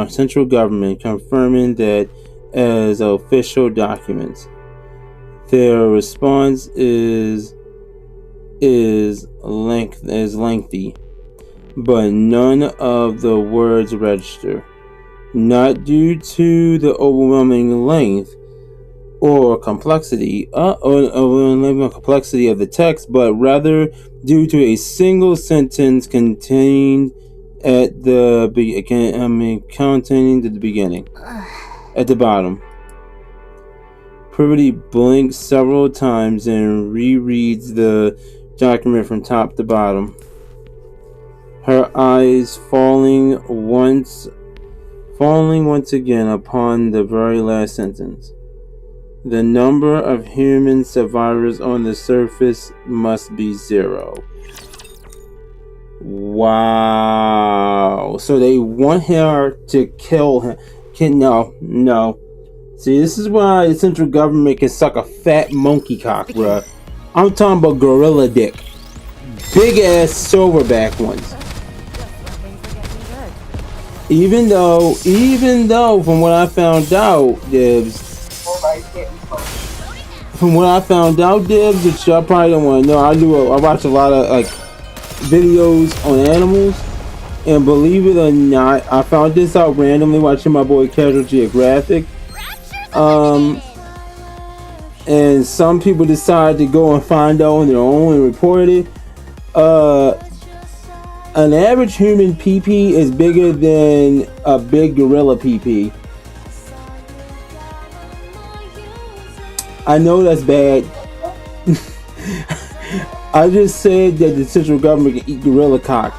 central government, confirming that as official documents. Their response is lengthy, but none of the words register. Not due to the overwhelming length or complexity of the text, but rather due to a single sentence contained at the beginning, at the bottom. Privity blinks several times and rereads the document from top to bottom, her eyes falling once again upon the very last sentence. The number of human survivors on the surface must be 0. Wow. So they want her to kill him. No. See, this is why the central government can suck a fat monkey cock, bruh. I'm talking about gorilla dick. Big ass silverback ones. Even though, from what I found out, Dibs, which y'all probably don't want to know, I watch a lot of videos on animals, and believe it or not, I found this out randomly watching my boy Casual Geographic. and some people decide to go and find out on their own and report it. An average human PP is bigger than a big gorilla PP. I know that's bad. I just said that the central government can eat gorilla cock,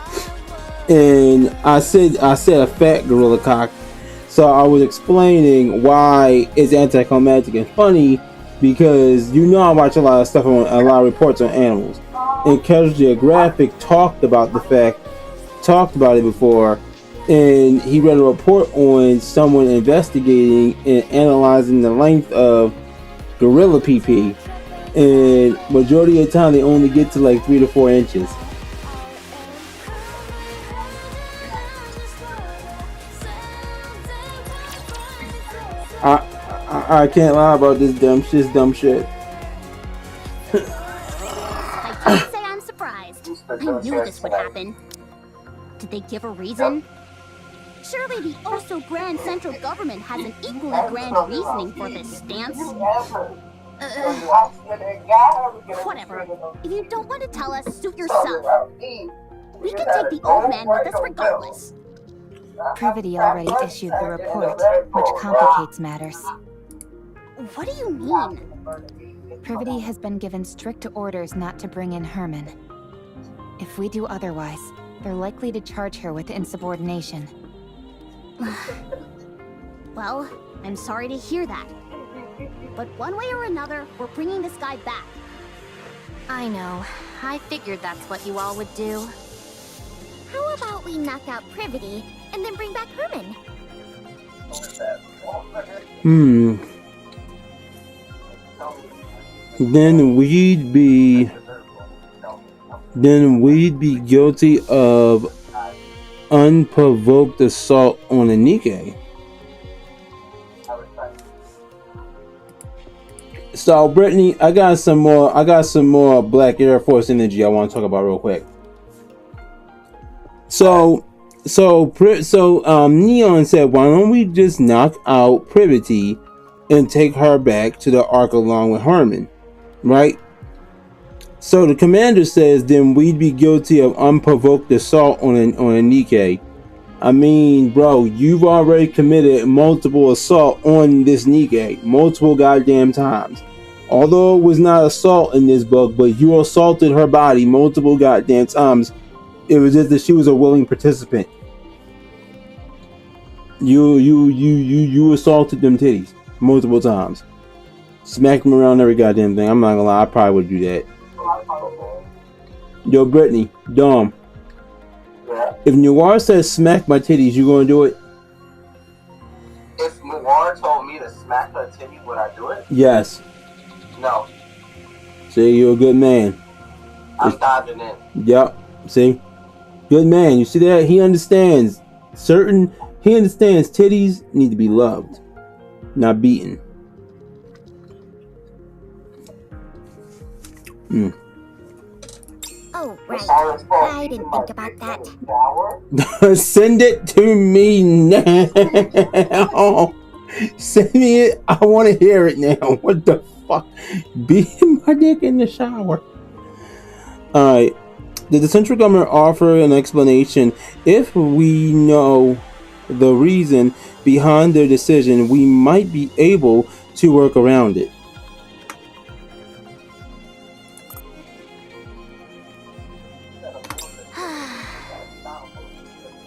and I said a fat gorilla cock. So I was explaining why it's anticlimactic and funny, because you know I watch a lot of stuff on a lot of reports on animals, and Casual Geographic talked about it before, and he read a report on someone investigating and analyzing the length of gorilla PP, and majority of the time they only get to like 3 to 4 inches. I can't lie about this dumb shit. I can't say I'm surprised. I knew this would happen. Did they give a reason? Surely the oh-so-grand central government has an equally grand reasoning for this stance. Whatever. If you don't want to tell us, suit yourself. We can take the old man with us regardless. Privity already issued the report, which complicates matters. What do you mean? Privity has been given strict orders not to bring in Herman. If we do otherwise, they're likely to charge her with insubordination. Well, I'm sorry to hear that. But one way or another, we're bringing this guy back. I know. I figured that's what you all would do. How about we knock out Privity and then bring back Herman? Then we'd be guilty of unprovoked assault on a NIKKE. So Brittany, I got some more Black Air Force energy I want to talk about real quick. So Neon said, why don't we just knock out Privity and take her back to the Ark along with Herman, right? So the commander says, then we'd be guilty of unprovoked assault on a NIKKE. I mean, bro, you've already committed multiple assault on this NIKKE, multiple goddamn times. Although it was not assault in this book, but you assaulted her body multiple goddamn times. It was just that she was a willing participant. You assaulted them titties multiple times. Smacked them around every goddamn thing. I'm not gonna lie, I probably would do that. Yo, Brittany, Dom. If Noir says smack my titties, you gonna do it? If Noir told me to smack her titty, would I do it? Yes. No. See, you're a good man. I'm diving in. Yep. See? Good man. You see that? He understands. He understands titties need to be loved, not beaten. Oh, right. I didn't think about that. Send it to me now. Send me it. I want to hear it now. What the fuck? Beating my dick in the shower. Alright. Did the central government offer an explanation? If we know the reason behind their decision, we might be able to work around it.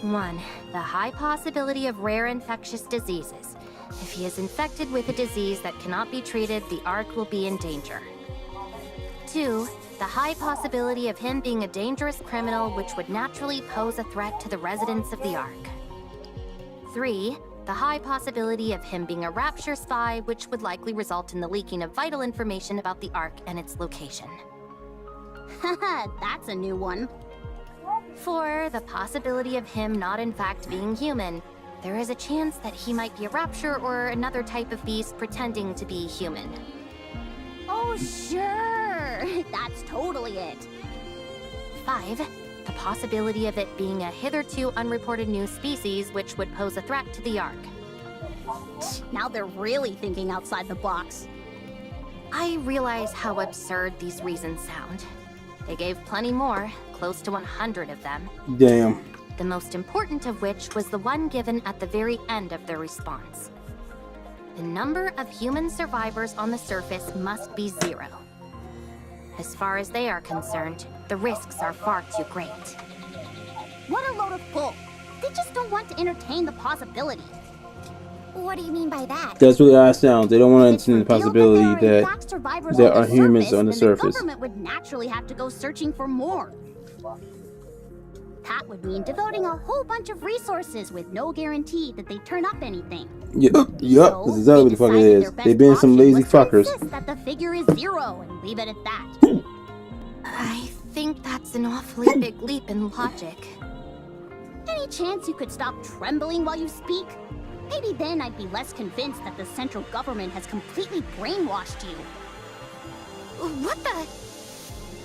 One, the high possibility of rare infectious diseases. If he is infected with a disease that cannot be treated, the Ark will be in danger. 2, the high possibility of him being a dangerous criminal which would naturally pose a threat to the residents of the Ark. 3, the high possibility of him being a Rapture spy which would likely result in the leaking of vital information about the Ark and its location. Haha, that's a new one. 4, the possibility of him not in fact being human. There is a chance that he might be a Rapture or another type of beast pretending to be human. Oh, sure. That's totally it. 5, the possibility of it being a hitherto unreported new species which would pose a threat to the Ark. Now they're really thinking outside the box. I realize how absurd these reasons sound. They gave plenty more, close to 100 of them. Damn. The most important of which was the one given at the very end of their response. The number of human survivors on the surface must be 0. As far as they are concerned, the risks are far too great. What a load of bull. They just don't want to entertain the possibility. What do you mean by that? That's really how it sounds. They don't want to entertain the possibility that there are humans on the surface. The government would naturally have to go searching for more. That would mean devoting a whole bunch of resources with no guarantee that they turn up anything. Yep, that's exactly what the fuck it is. They've been some lazy fuckers. That the figure is 0 and leave it at that. I think that's an awfully big leap in logic. Any chance you could stop trembling while you speak? Maybe then I'd be less convinced that the central government has completely brainwashed you. What the?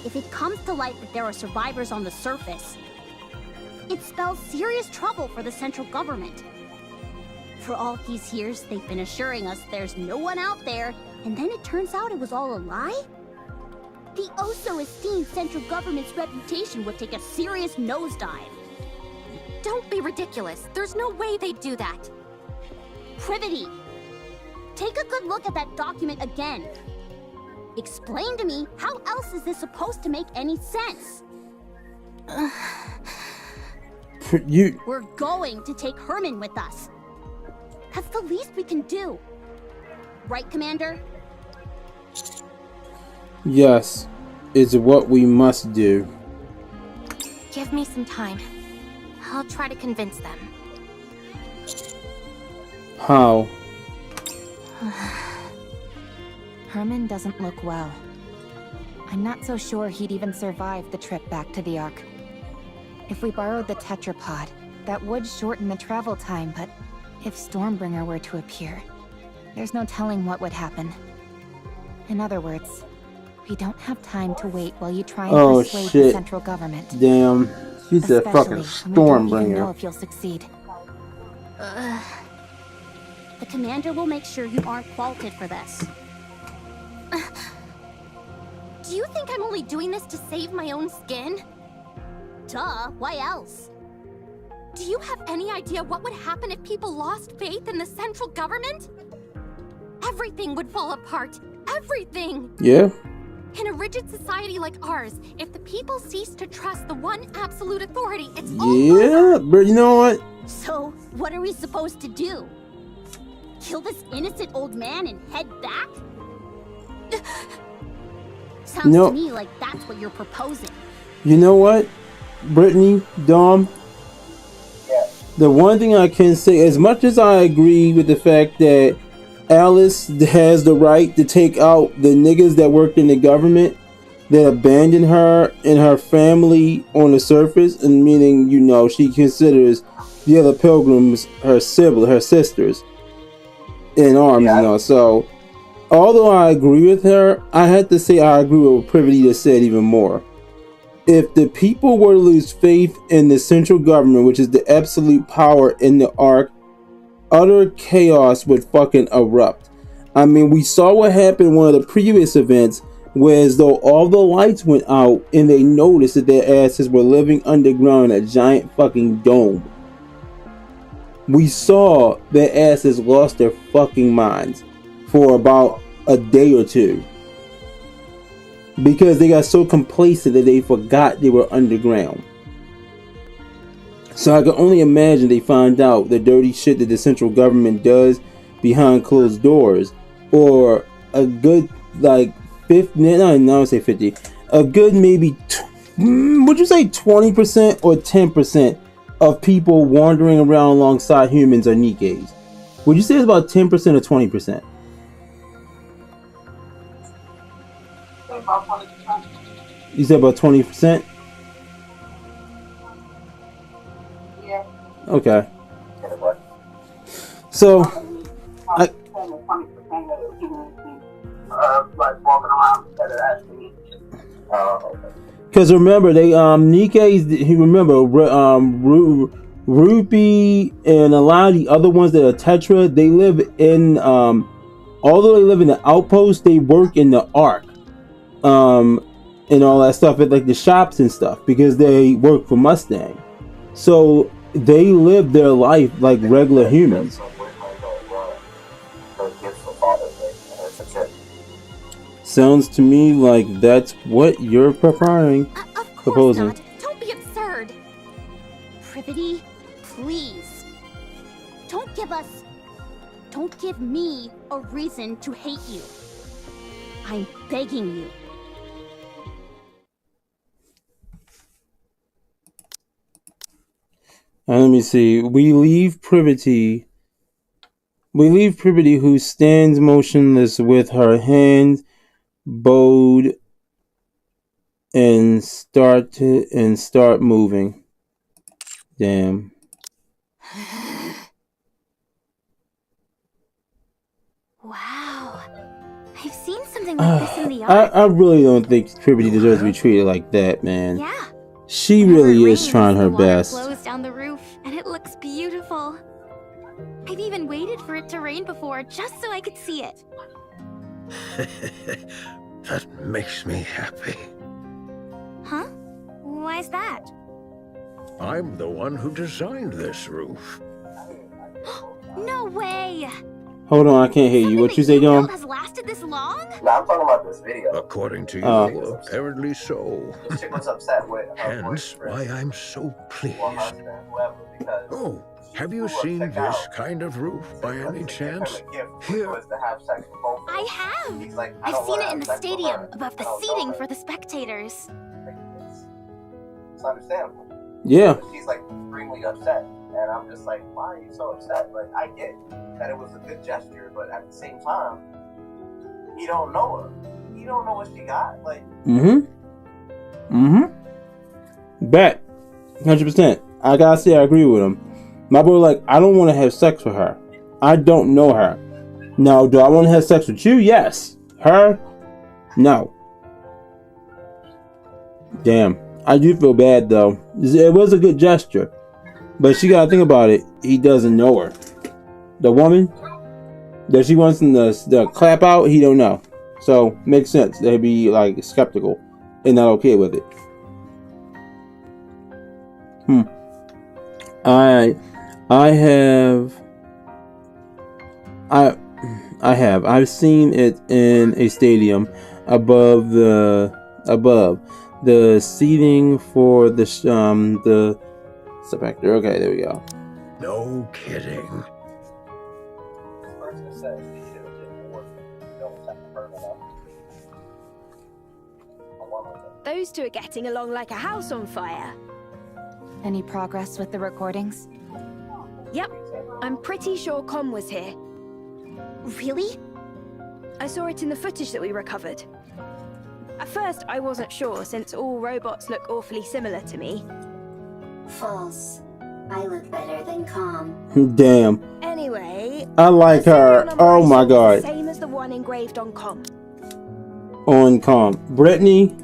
If it comes to light that there are survivors on the surface, it spells serious trouble for the central government. For all these years, they've been assuring us there's no one out there, and then it turns out it was all a lie? The oh-so-esteemed central government's reputation would take a serious nosedive. Don't be ridiculous. There's no way they'd do that. Privity. Take a good look at that document again. Explain to me, how else is this supposed to make any sense? We're going to take Herman with us. That's the least we can do. Right, Commander? Yes, it's what we must do. Give me some time. I'll try to convince them. How? Herman doesn't look well. I'm not so sure he'd even survive the trip back to the Ark. If we borrowed the tetrapod, that would shorten the travel time, but if Stormbringer were to appear, there's no telling what would happen. In other words, we don't have time to wait while you try and persuade the central government. Damn, she's a fucking Stormbringer. I don't even know if you'll succeed. The commander will make sure you aren't faulted for this. Do you think I'm only doing this to save my own skin? Duh, why else? Do you have any idea what would happen if people lost faith in the central government? Everything would fall apart. Everything! Yeah? In a rigid society like ours, if the people cease to trust the one absolute authority, it's all over. But you know what? So, what are we supposed to do? Kill this innocent old man and head back? Sounds to me like that's what you're proposing. You know what? Brittany, Dom, the one thing I can say, as much as I agree with the fact that Alice has the right to take out the niggas that worked in the government that abandoned her and her family on the surface, and meaning, you know, she considers the other pilgrims her sisters in arms, you know. So, although I agree with her, I had to say I agree with what Privity just said even more. If the people were to lose faith in the central government, which is the absolute power in the Ark, utter chaos would fucking erupt. I mean, we saw what happened in one of the previous events, where as though all the lights went out and they noticed that their asses were living underground in a giant fucking dome. We saw their asses lost their fucking minds for about a day or two, because they got so complacent that they forgot they were underground. So I can only imagine they find out the dirty shit that the central government does behind closed doors, or a good like 50, no, I don't say 50, a good maybe, would you say 20% or 10% of people wandering around alongside humans are Nikkes? Would you say it's about 10% or 20%? You said about 20%? Yeah. Okay. So, like walking around instead of actually. Because remember, they Nikkes. Remember, Rapi and a lot of the other ones that are Tetra. They live in although they live in the outpost, they work in the Ark, and all that stuff at like the shops and stuff because they work for Mustang. So they live their life like regular humans. Sounds to me like that's what you're proposing. Not. Don't be absurd. Privity, please. Don't give me a reason to hate you. I'm begging you. Now, let me see. We leave Privity, who stands motionless with her hands bowed and start moving. Damn. Wow. I've seen something like this in the art. I really don't think Privity deserves to be treated like that, man. Yeah. She really is trying her best. The water flows down the roof, and it looks beautiful. I've even waited for it to rain before, just so I could see it. That makes me happy. Huh? Why's that? I'm the one who designed this roof. No way! Hold on, I can't hear you. What you say, Dom? Has lasted this long? No, I'm talking about this video. According to you, apparently so. This chick was upset with her Hence why I'm so pleased. or husband, whoever, because Oh, have you seen this kind of roof by any chance? Here. was to have sex with both. I have! He's like, I've seen it in the sex with stadium, her. above the I don't know seating her. for the spectators. It's understandable. Yeah. But she's like extremely upset, and I'm just like, why are you so upset? Like, I get that it was a good gesture, but at the same time, you don't know her. You don't know what she got. Like, Bet. 100%. I gotta say I agree with him. My boy, like, I don't want to have sex with her. I don't know her. Now, do I want to have sex with you? Yes. Her? No. Damn. I do feel bad, though. It was a good gesture. But she gotta think about it. He doesn't know her. The woman that she wants him to clap out, he don't know. So, makes sense. They'd be, like, skeptical and not okay with it. I've seen it in a stadium above the seating for the spectator. Okay, there we go. No kidding. this person says they should have did more. Don't have to burn it up. I want to. Those two are getting along like a house on fire. Any progress with the recordings? Yep, I'm pretty sure Com was here. Really? I saw it in the footage that we recovered. At first, I wasn't sure, since all robots look awfully similar to me. False. I look better than Com. Damn. Anyway, I like her. Oh my god. Same as the one engraved on Com. On Com. Brittany,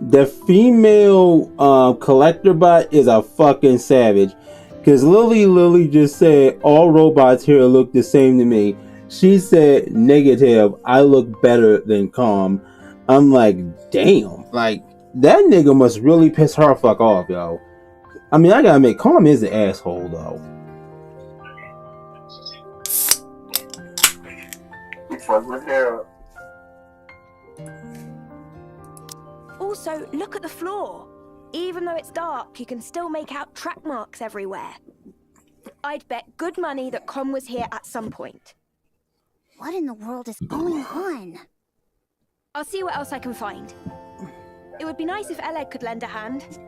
the female collector bot is a fucking savage. Because Lily just said all robots here look the same to me. She said negative. I look better than Com. I'm like, damn. Like, that nigga must really piss her fuck off, yo. I mean, I gotta admit, Com is an asshole, though. Also, look at the floor. Even though it's dark, you can still make out track marks everywhere. I'd bet good money that Com was here at some point. What in the world is going on? I'll see what else I can find. It would be nice if Oleg could lend a hand.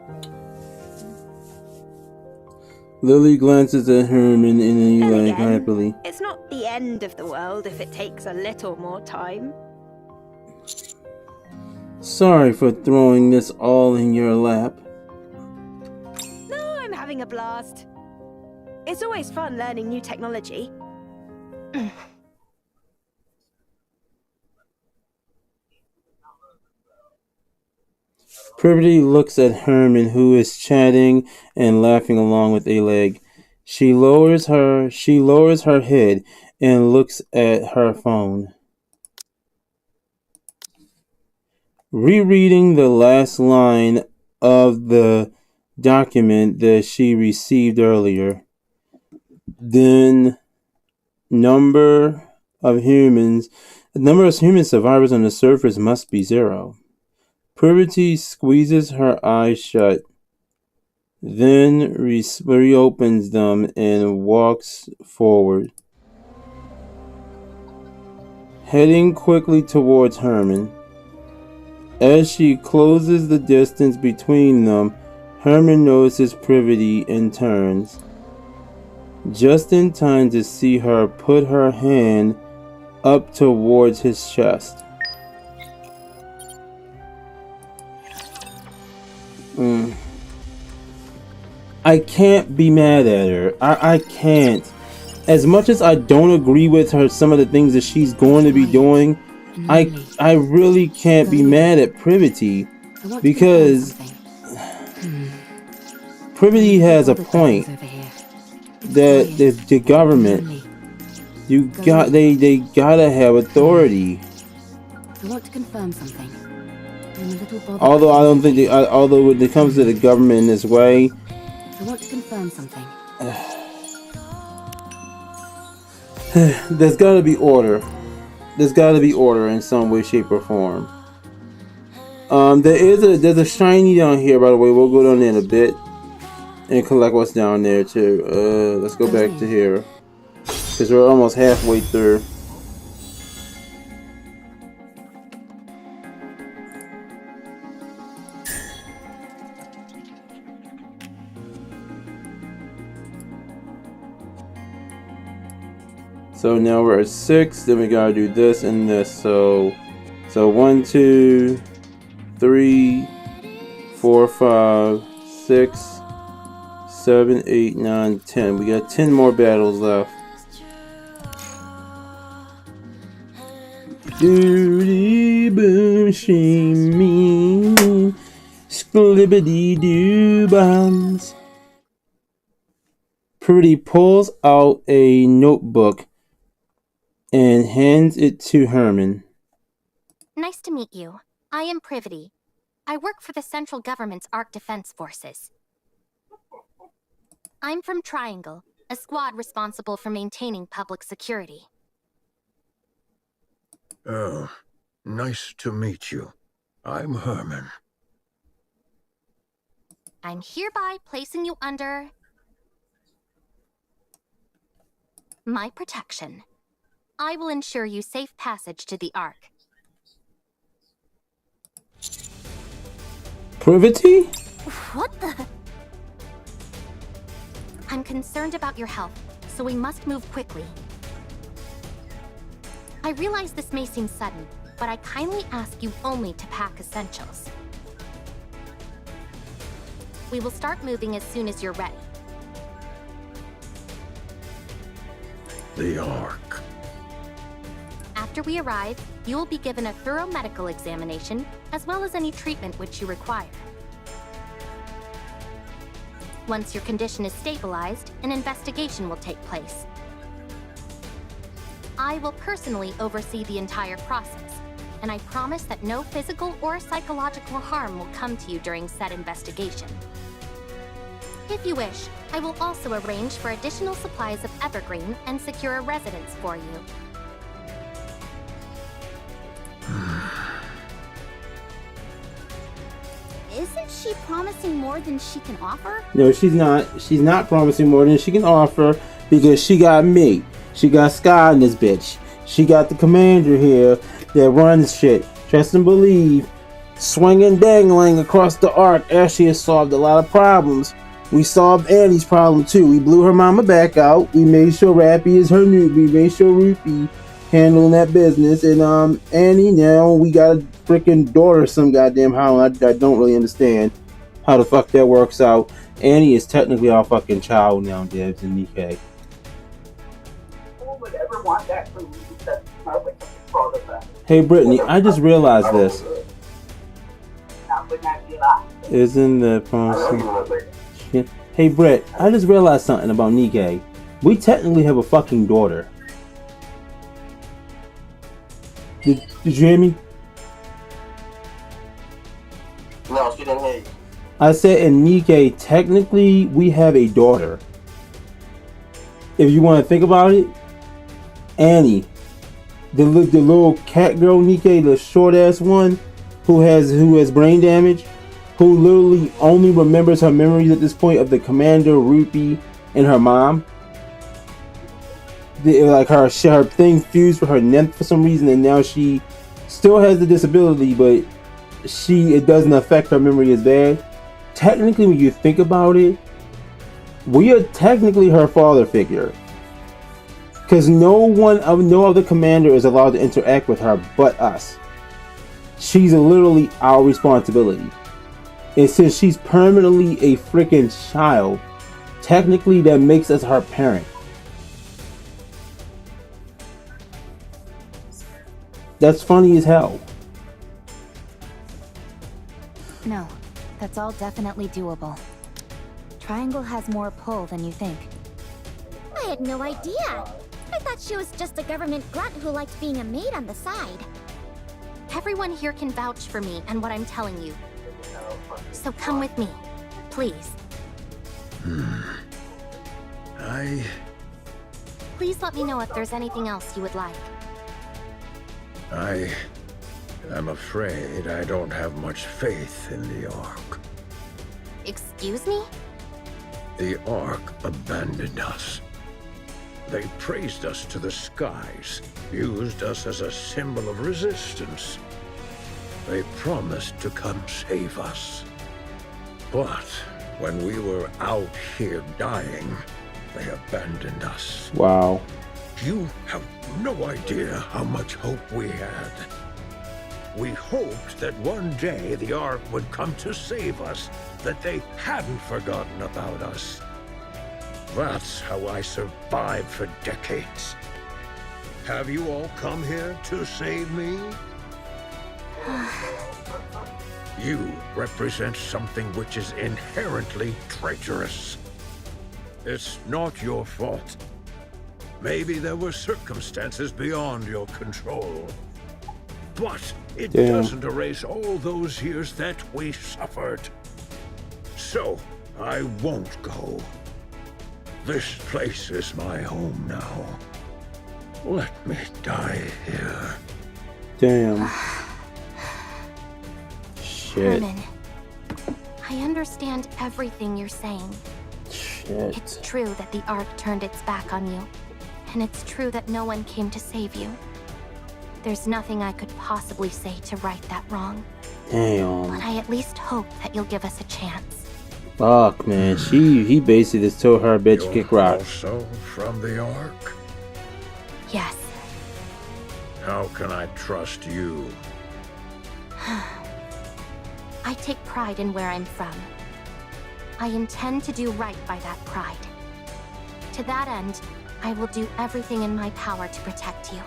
Lily glances at Herman and then Then like again, happily. it's not the end of the world if it takes a little more time. Sorry for throwing this all in your lap. No, I'm having a blast. It's always fun learning new technology. Privity looks at Herman, who is chatting and laughing along with Oleg. She lowers her head and looks at her phone. Rereading the last line of the document that she received earlier. Then number of human survivors on the surface must be 0. Privity squeezes her eyes shut, then reopens them and walks forward, heading quickly towards Herman. As she closes the distance between them, Herman notices Privity and turns, just in time to see her put her hand up towards his chest. I can't be mad at her. I can't. As much as I don't agree with her, some of the things that she's going to be doing, I really can't be mad at Privity, because Privity has a point that the government, they gotta have authority. I want to confirm something. I'm a little bothered. Although I don't think although when it comes to the government in this way, I want to confirm something. There's gotta be order. There's gotta be order in some way, shape, or form. There's a shiny down here, by the way. We'll go down there in a bit and collect what's down there too. Let's go back to here, because we're almost halfway through. So now we're at 6, then we gotta do this and this. So 1, 2, 3, 4, 5, 6, 7, 8, 9, 10. We got 10 more battles left. Doody boom shimmy, splibbity doo bombs. Pretty pulls out a notebook and hands it to Herman. Nice to meet you. I am Privity. I work for the central government's Ark Defense Forces. I'm from Triangle, a squad responsible for maintaining public security. Oh, nice to meet you. I'm Herman. I'm hereby placing you under my protection. I will ensure you safe passage to the Ark. Privity? What the? I'm concerned about your health, so we must move quickly. I realize this may seem sudden, but I kindly ask you only to pack essentials. We will start moving as soon as you're ready. The Ark. After we arrive, you will be given a thorough medical examination, as well as any treatment which you require. Once your condition is stabilized, an investigation will take place. I will personally oversee the entire process, and I promise that no physical or psychological harm will come to you during said investigation. If you wish, I will also arrange for additional supplies of evergreen and secure a residence for you. Isn't she promising more than she can offer? No, she's not. She's not promising more than she can offer, because she got me. She got Sky in this bitch. She got the commander here that runs shit. Trust and believe. Swinging dangling across the Ark. Ashley has solved a lot of problems. We solved Annie's problem too. We blew her mama back out. We made sure Rapi is her new. We made sure Rapi handling that business. And Annie, now we got a freaking daughter some goddamn how. I don't really understand how the fuck that works out. Annie is technically our fucking child now, Debs and NIKKE. Who would ever want that food that smells like something crawled up? Hey Brittany, I just realized this. That would not be a lie. Isn't the promise? Hey Britt, I just realized something about NIKKE. We technically have a fucking daughter. Did you hear me? No, she didn't hear you. I said in NIKKE, technically we have a daughter. If you want to think about it, Annie, the little cat girl NIKKE, the short ass one, who has brain damage, who literally only remembers her memories at this point of the commander, Rapi, and her mom. Like her thing fused for her nymph for some reason, and now she still has the disability, but it doesn't affect her memory as bad. Technically, when you think about it, we are technically her father figure, because no other commander is allowed to interact with her but us. She's literally our responsibility, and since she's permanently a freaking child, technically that makes us her parent. That's funny as hell. No, that's all definitely doable. Triangle has more pull than you think. I had no idea. I thought she was just a government grunt who liked being a maid on the side. Everyone here can vouch for me and what I'm telling you. So come with me, please. Please let me know if there's anything else you would like. I'm afraid I don't have much faith in the Ark. Excuse me? The Ark abandoned us. They praised us to the skies, used us as a symbol of resistance. They promised to come save us. But when we were out here dying, they abandoned us. Wow. You have no idea how much hope we had. We hoped that one day the Ark would come to save us, that they hadn't forgotten about us. That's how I survived for decades. Have you all come here to save me? You represent something which is inherently traitorous. It's not your fault. Maybe there were circumstances beyond your control. But it doesn't erase all those years that we suffered. So, I won't go. This place is my home now. Let me die here. Damn. Shit. Herman, I understand everything you're saying. Shit. It's true that the Ark turned its back on you. And it's true that no one came to save you. There's nothing I could possibly say to right that wrong. Damn. But I at least hope that you'll give us a chance. Fuck, man. He basically just told her bitch kick rock. Also from the Ark? Yes. How can I trust you? I take pride in where I'm from. I intend to do right by that pride. To that end, I will do everything in my power to protect you.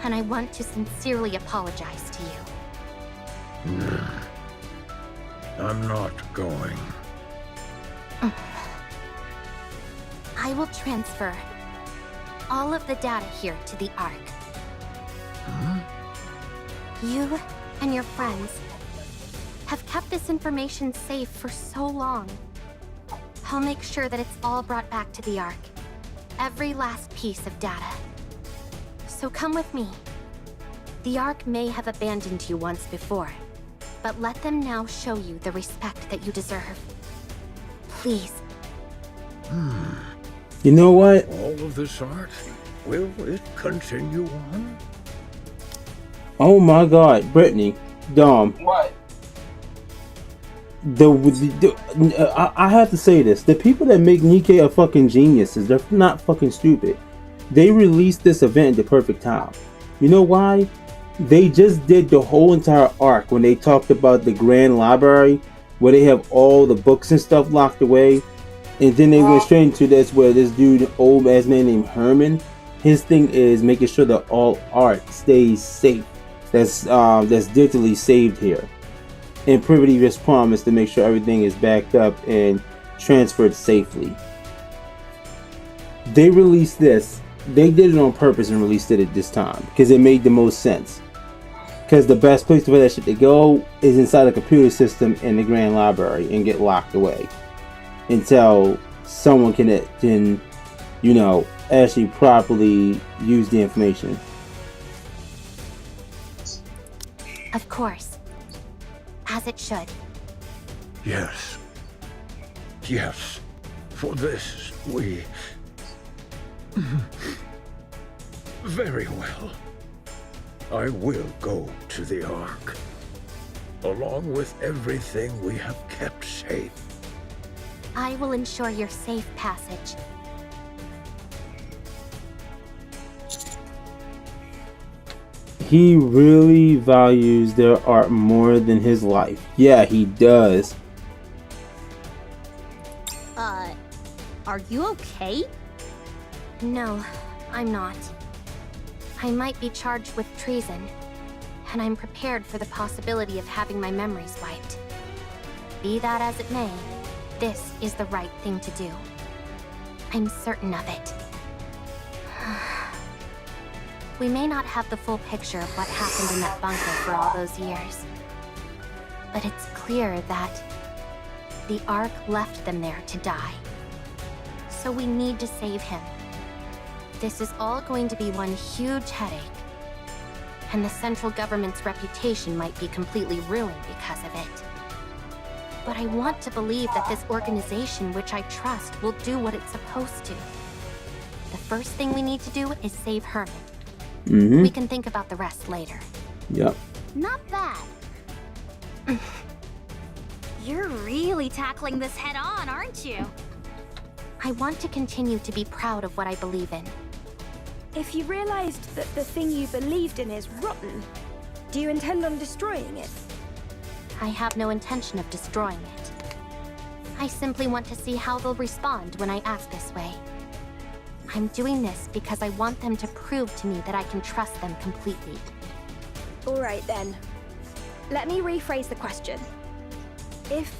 And I want to sincerely apologize to you. I'm not going. I will transfer all of the data here to the Ark. You and your friends have kept this information safe for so long. I'll make sure that it's all brought back to the Ark. Every last piece of data. So come with me. The Ark may have abandoned you once before, but let them now show you the respect that you deserve. Please. You know what? All of this art, will it continue on? Oh my god, Brittany, Dom. What? I have to say this. The people that make NIKKE are fucking geniuses. They're not fucking stupid. They released this event at the perfect time. You know why? They just did the whole entire arc when they talked about the Grand Library, where they have all the books and stuff locked away. And then they went straight into this where this dude, old ass man named Herman, his thing is making sure that all art stays safe. That's digitally saved here. And Privity just promised to make sure everything is backed up and transferred safely. They released this they did it on purpose and released it at this time because it made the most sense. Because the best place for that shit to go is inside a computer system in the Grand Library and get locked away until someone can you know, actually properly use the information. Of course. As it should. Yes. Yes. For this, we... Very well. I will go to the Ark, along with everything we have kept safe. I will ensure your safe passage. He really values their art more than his life. Yeah, he does. Are you okay? No, I'm not. I might be charged with treason, and I'm prepared for the possibility of having my memories wiped. Be that as it may, this is the right thing to do. I'm certain of it. We may not have the full picture of what happened in that bunker for all those years, but it's clear that the Ark left them there to die. So we need to save him. This is all going to be one huge headache, and the central government's reputation might be completely ruined because of it. But I want to believe that this organization, which I trust, will do what it's supposed to. The first thing we need to do is save Herman. We can think about the rest later. Yep. Not bad. You're really tackling this head on, aren't you? I want to continue to be proud of what I believe in. If you realized that the thing you believed in is rotten, do you intend on destroying it? I have no intention of destroying it. I simply want to see how they'll respond when I act this way. I'm doing this because I want them to prove to me that I can trust them completely. All right then. Let me rephrase the question. If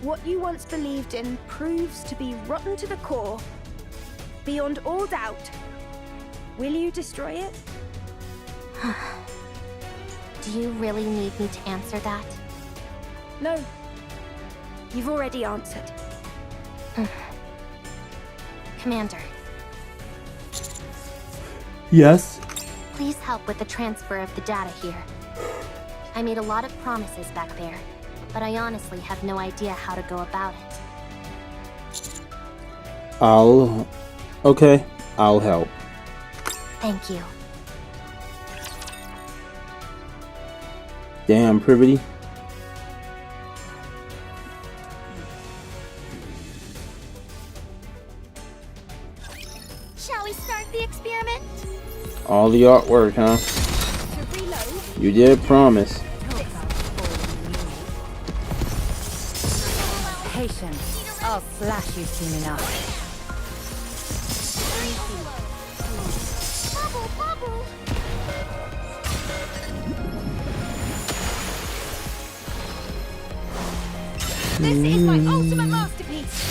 what you once believed in proves to be rotten to the core, beyond all doubt, will you destroy it? Do you really need me to answer that? No. You've already answered. Commander. Yes? Please help with the transfer of the data here. I made a lot of promises back there, but I honestly have no idea how to go about it. Okay, I'll help. Thank you. Damn, Privity. Shall we start the experiment? All the artwork, huh? You did promise. Patience. I'll flash you soon enough. This is my ultimate masterpiece.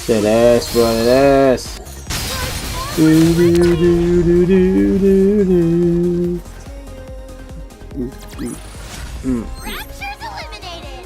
That ass, bro, that ass. Rapture's eliminated.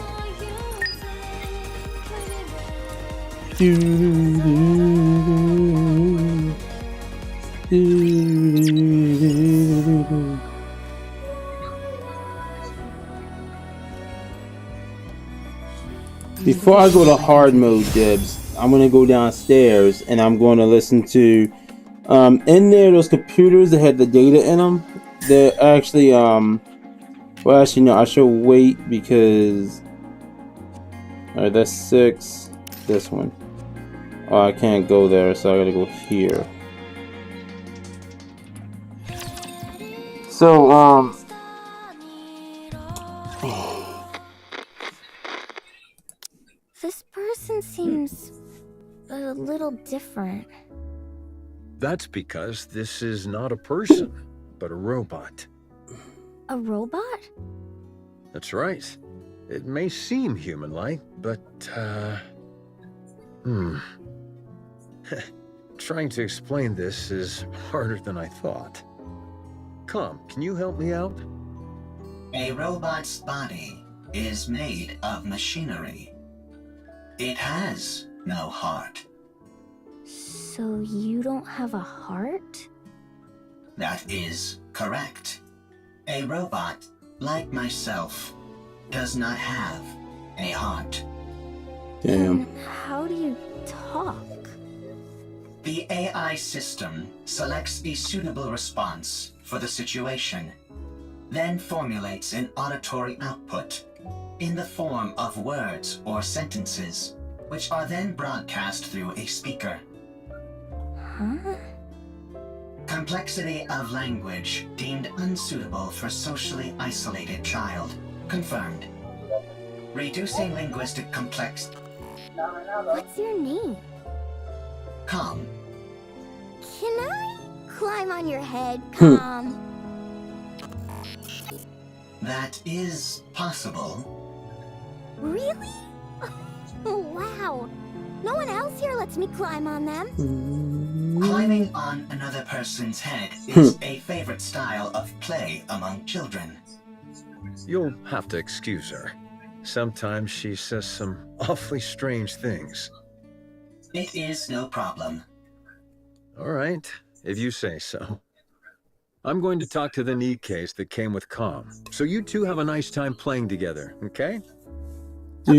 Before I go to hard mode, Dibs, I'm gonna go downstairs and I'm gonna listen to in there those computers that had the data in them. They're actually well, actually no, I should wait because alright, that's 6. This one. Oh, I can't go there, so I gotta go here. So This person seems a little different. That's because this is not a person, but a robot. A robot? That's right. It may seem human-like, but, Trying to explain this is harder than I thought. Come, can you help me out? A robot's body is made of machinery. It has no heart. So you don't have a heart? That is correct. A robot, like myself, does not have a heart. Damn. How do you talk? The AI system selects a suitable response for the situation, then formulates an auditory output in the form of words or sentences, which are then broadcast through a speaker. Huh? Complexity of language deemed unsuitable for socially isolated child. Confirmed. Reducing linguistic complexity. What's your name? Calm. Can I climb on your head, Calm? That is possible. Really? Wow. No one else here lets me climb on them. Climbing on another person's head is a favorite style of play among children. You'll have to excuse her. Sometimes she says some awfully strange things. It is no problem. All right, if you say so. I'm going to talk to the NIKKEs that came with Com, so you two have a nice time playing together, okay? So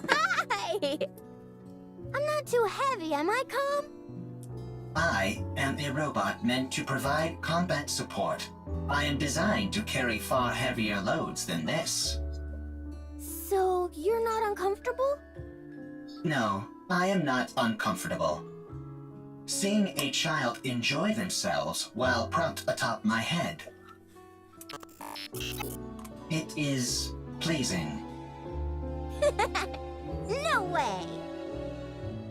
high! I'm not too heavy, am I, Calm? I am a robot meant to provide combat support. I am designed to carry far heavier loads than this. So you're not uncomfortable? No, I am not uncomfortable. Seeing a child enjoy themselves while propped atop my head. It is pleasing. No way!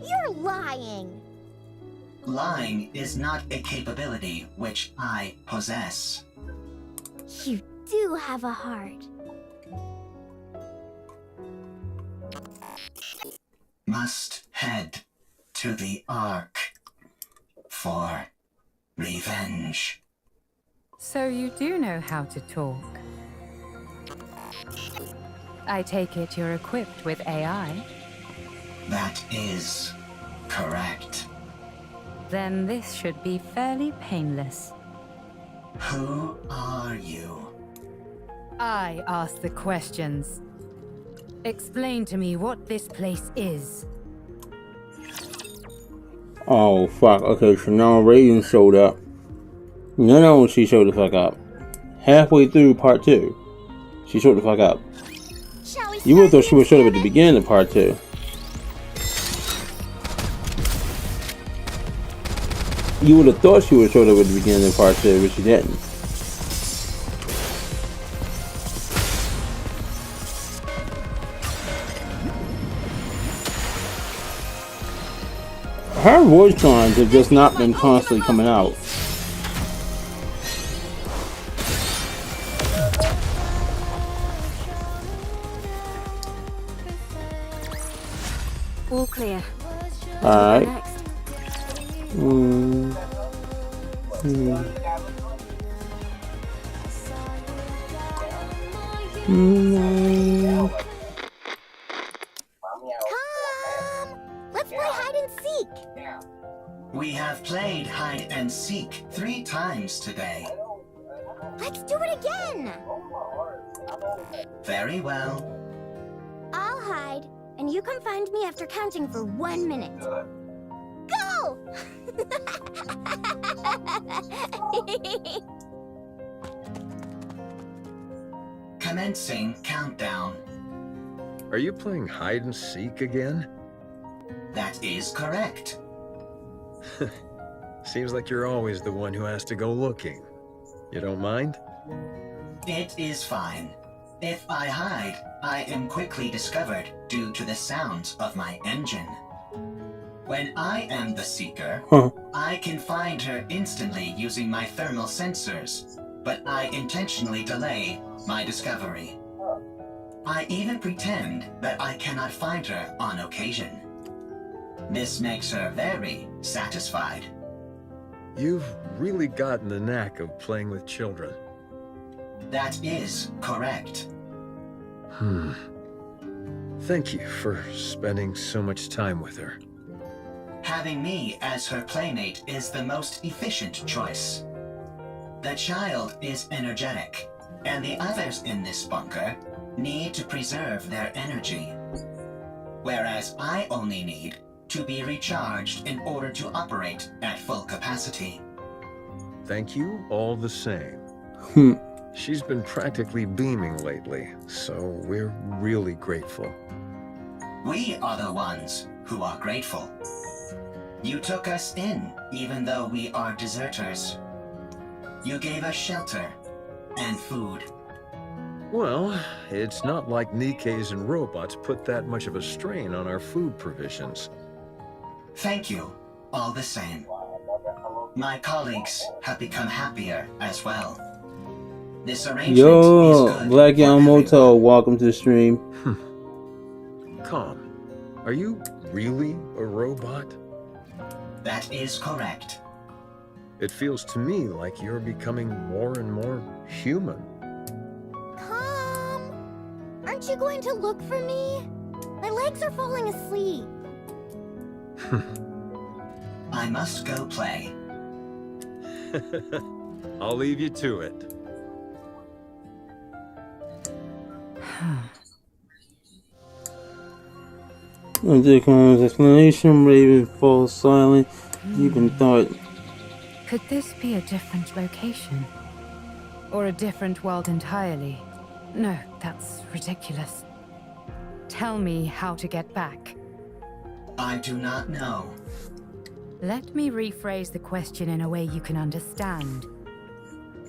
You're lying! Lying is not a capability which I possess. You do have a heart. Must head to the Ark for revenge. So you do know how to talk. I take it you're equipped with AI? That is correct. Then this should be fairly painless. Who are you? I ask the questions. Explain to me what this place is. Oh, fuck. Okay, so now Raiden showed up. No, she showed the fuck up. Halfway through part 2, she showed the fuck up. You would have thought she would have showed up at the beginning of part 2. You would have thought she would have showed up at the beginning of part 2, but she didn't. Her voice lines have just not been constantly coming out. All clear. Alright. Next. Let's play hide and seek. We have played hide and seek 3 times today. Let's do it again. Very well. I'll hide, and you come find me after counting for 1 minute. Go! Commencing countdown. Are you playing hide and seek again? That is correct. Seems like you're always the one who has to go looking. You don't mind? It is fine. If I hide, I am quickly discovered due to the sounds of my engine. When I am the seeker, I can find her instantly using my thermal sensors, but I intentionally delay my discovery. I even pretend that I cannot find her on occasion. This makes her very satisfied. You've really gotten the knack of playing with children. That is correct. Thank you for spending so much time with her. Having me as her playmate is the most efficient choice. The child is energetic, and the others in this bunker need to preserve their energy. Whereas I only need to be recharged in order to operate at full capacity. Thank you all the same. She's been practically beaming lately, so we're really grateful. We are the ones who are grateful. You took us in, even though we are deserters. You gave us shelter and food. Well, it's not like NIKKEs and robots put that much of a strain on our food provisions. Thank you, all the same. My colleagues have become happier as well. This arrangement is good. Black Yamamoto, welcome to the stream. Calm. Are you really a robot? That is correct. It feels to me like you're becoming more and more human. Aren't you going to look for me? My legs are falling asleep. I must go play. I'll leave you to it. Ridiculous explanation. Raven falls silent. Even thought. Could this be a different location? Or a different world entirely? No, that's ridiculous. Tell me how to get back. I do not know. Let me rephrase the question in a way you can understand.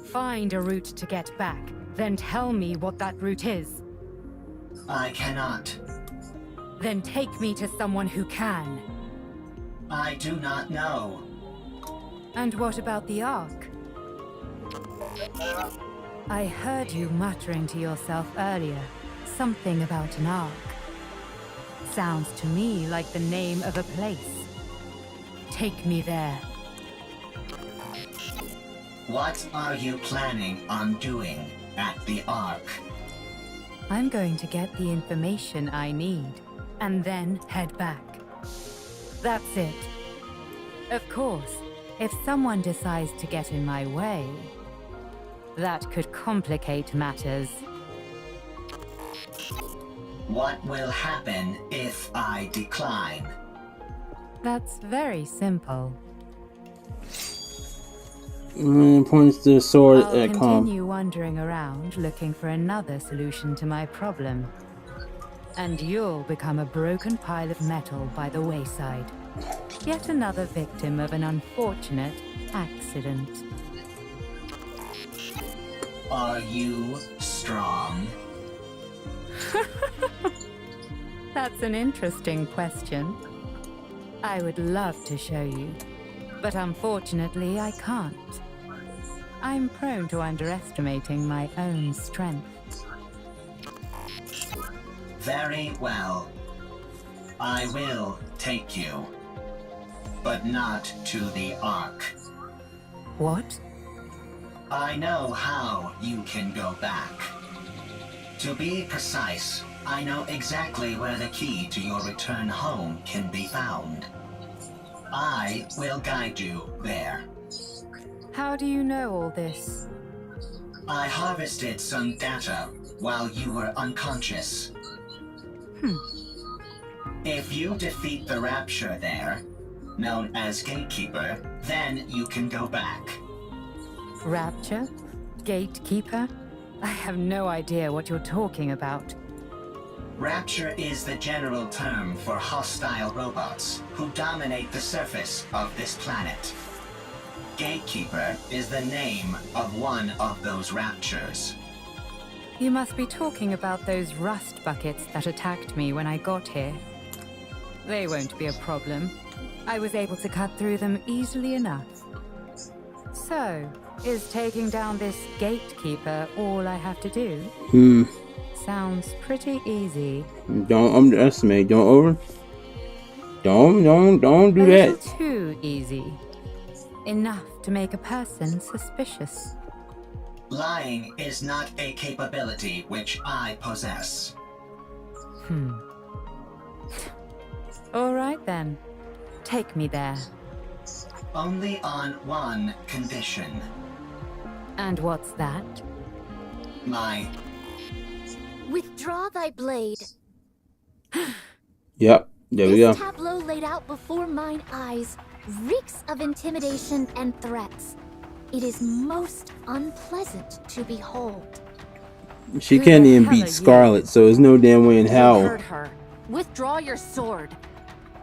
Find a route to get back, then tell me what that route is. I cannot. Then take me to someone who can. I do not know. And what about the Ark? I heard you muttering to yourself earlier. Something about an Ark. Sounds to me like the name of a place. Take me there. What are you planning on doing at the Ark? I'm going to get the information I need, and then head back. That's it. Of course, if someone decides to get in my way, that could complicate matters. What will happen if I decline? That's very simple. Points the sword I'll at Calm. continue wandering around looking for another solution to my problem. And you'll become a broken pile of metal by the wayside. Yet another victim of an unfortunate accident. Are you strong? That's an interesting question. I would love to show you, but unfortunately I can't. I'm prone to underestimating my own strength. Very well. I will take you. But not to the Ark. What? I know how you can go back. To be precise, I know exactly where the key to your return home can be found. I will guide you there. How do you know all this? I harvested some data while you were unconscious. If you defeat the Rapture there, known as Gatekeeper, then you can go back. Rapture? Gatekeeper? I have no idea what you're talking about. Rapture is the general term for hostile robots who dominate the surface of this planet. Gatekeeper is the name of one of those Raptures. You must be talking about those rust buckets that attacked me when I got here. They won't be a problem. I was able to cut through them easily enough. So, is taking down this gatekeeper all I have to do? Sounds pretty easy. Don't underestimate. Don't do A that. little too easy. Enough to make a person suspicious. Lying is not a capability which I possess. All right then. Take me there. Only on one condition. And what's that? My... Withdraw thy blade. Yep, there we go. This tableau laid out before mine eyes reeks of intimidation and threats. It is most unpleasant to behold. She can't even beat Scarlet, so there's no damn way in You hell. heard her. Withdraw your sword.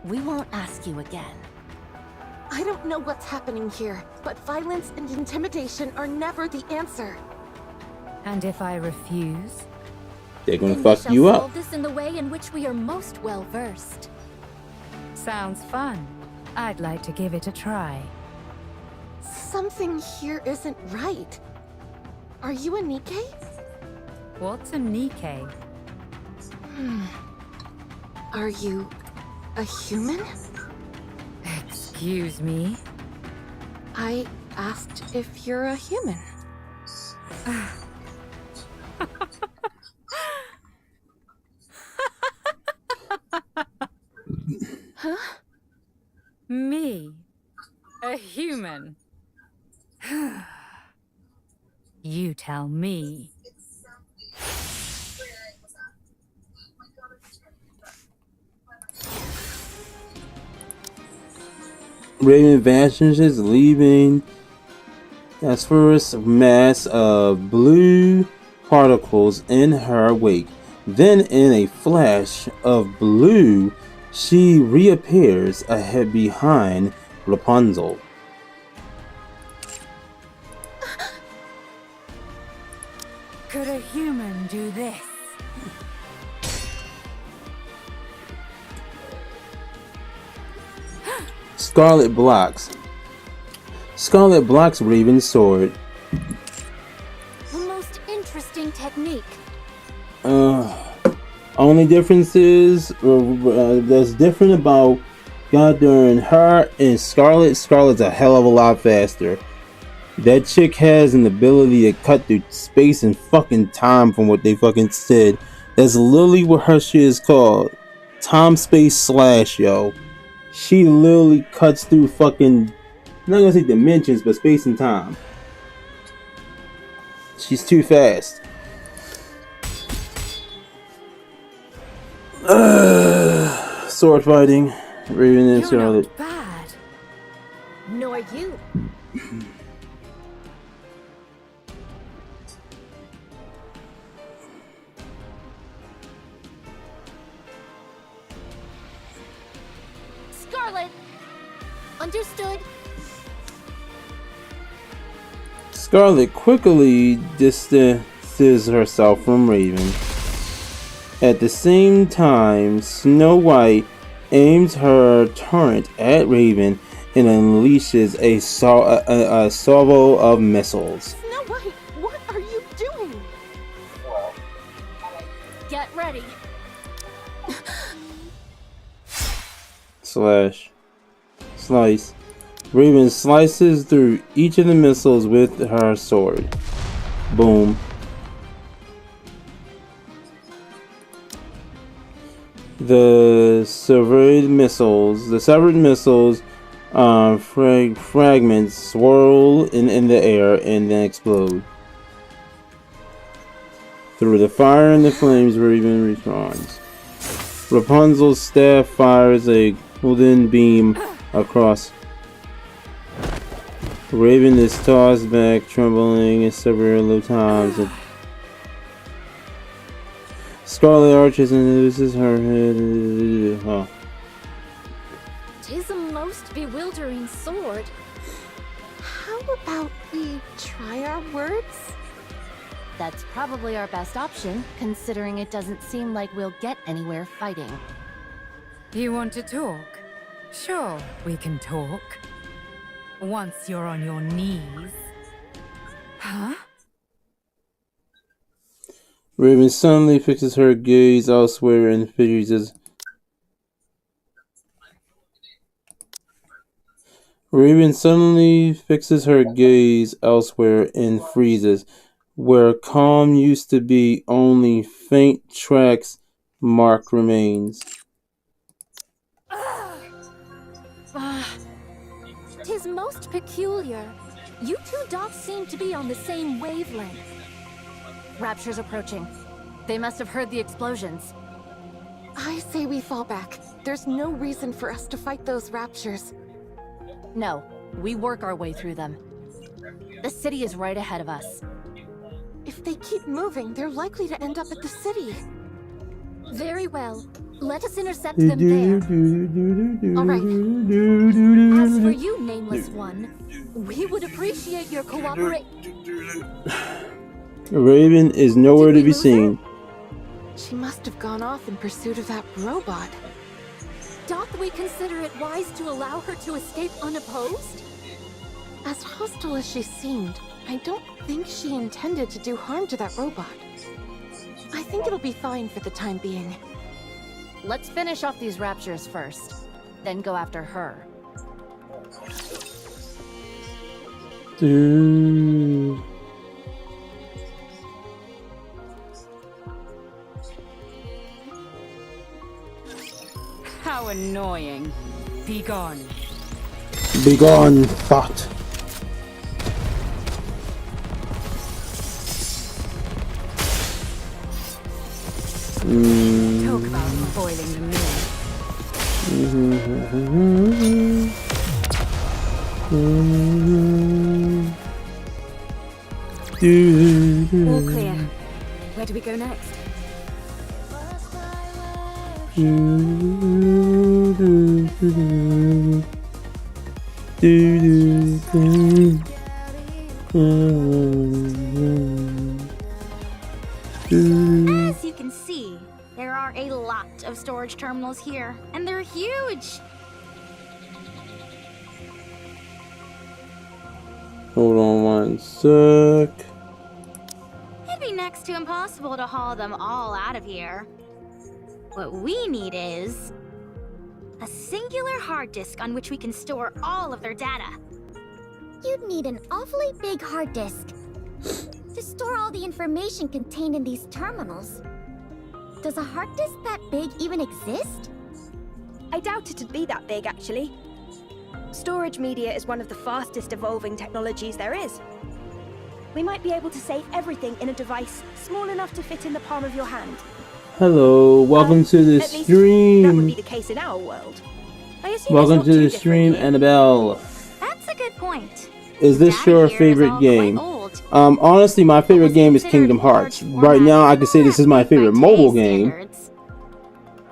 We won't ask you again. I don't know what's happening here, but violence and intimidation are never the answer. And if I refuse? They're gonna Then fuck we shall you up. solve this in the way in which we are most well versed. Sounds fun. I'd like to give it a try. Something here isn't right. Are you a Nikke? What's a Nikke? Are you a human? Excuse me? I asked if you're a human. Huh? Me? A human? You tell me. Raven vanishes, leaving a first mass of blue particles in her wake. Then, in a flash of blue, she reappears ahead behind Rapunzel. Could a human do this? Scarlet blocks. Scarlet blocks Raven's sword. The most interesting technique. Only difference is that's different about God darn her and Scarlet. Scarlet's a hell of a lot faster. That chick has an ability to cut through space and fucking time, from what they fucking said. That's literally what her shit is called. Time space slash, yo. She literally cuts through fucking, I'm not gonna say dimensions, but space and time. She's too fast. Sword fighting. Raven and Scarlet. Bad. Nor you. Scarlet. Understood. Scarlet quickly distances herself from Raven. At the same time, Snow White aims her turret at Raven and unleashes a salvo of missiles. Snow White, what are you doing? Get ready. Slice. Raven slices through each of the missiles with her sword. Boom. The severed missiles fragments swirl in the air and then explode. Through the fire and the flames, Raven responds. Rapunzel's staff fires a golden beam across. Raven is tossed back, trembling several times. Scarlet arches and loses her head. Oh. 'Tis a most bewildering sword. How about we try our words? That's probably our best option, considering it doesn't seem like we'll get anywhere fighting. You want to talk? Sure, we can talk. Once you're on your knees. Huh? Raven suddenly fixes her gaze elsewhere and freezes. Raven suddenly fixes her gaze elsewhere and freezes. Where calm used to be, only faint tracks mark remains. 'Tis most peculiar. You two dogs seem to be on the same wavelength. Rapture's approaching. They must have heard the explosions. I say we fall back. There's no reason for us to fight those raptures. No, we work our way through them. The city is right ahead of us. If they keep moving, they're likely to end up at the city. Very well. Let us intercept them there. Alright. As for you, nameless one, we would appreciate your cooperation. Raven is nowhere to be seen. She must have gone off in pursuit of that robot. Doth we consider it wise to allow her to escape unopposed? As hostile as she seemed, I don't think she intended to do harm to that robot. I think it'll be fine for the time being. Let's finish off these raptures first, then go after her. Dude. How annoying. Be gone. Be gone, thought. Talk about spoiling the mood. All clear. Where do we go next? As you can see, there are a lot of storage terminals here, and they're huge. Hold on one sec. It'd be next to impossible to haul them all out of here. What we need is a singular hard disk on which we can store all of their data. You'd need an awfully big hard disk to store all the information contained in these terminals. Does a hard disk that big even exist? I doubt it'd be that big, actually. Storage media is one of the fastest evolving technologies there is. We might be able to save everything in a device small enough to fit in the palm of your hand. Hello, welcome to the At least stream. that would be the case in our world. I assume Welcome it's to not the too stream, different Annabelle. That's a good point. Is this your favorite game? Honestly, my favorite game is Kingdom Hearts. Right now, I can say this is my favorite mobile game.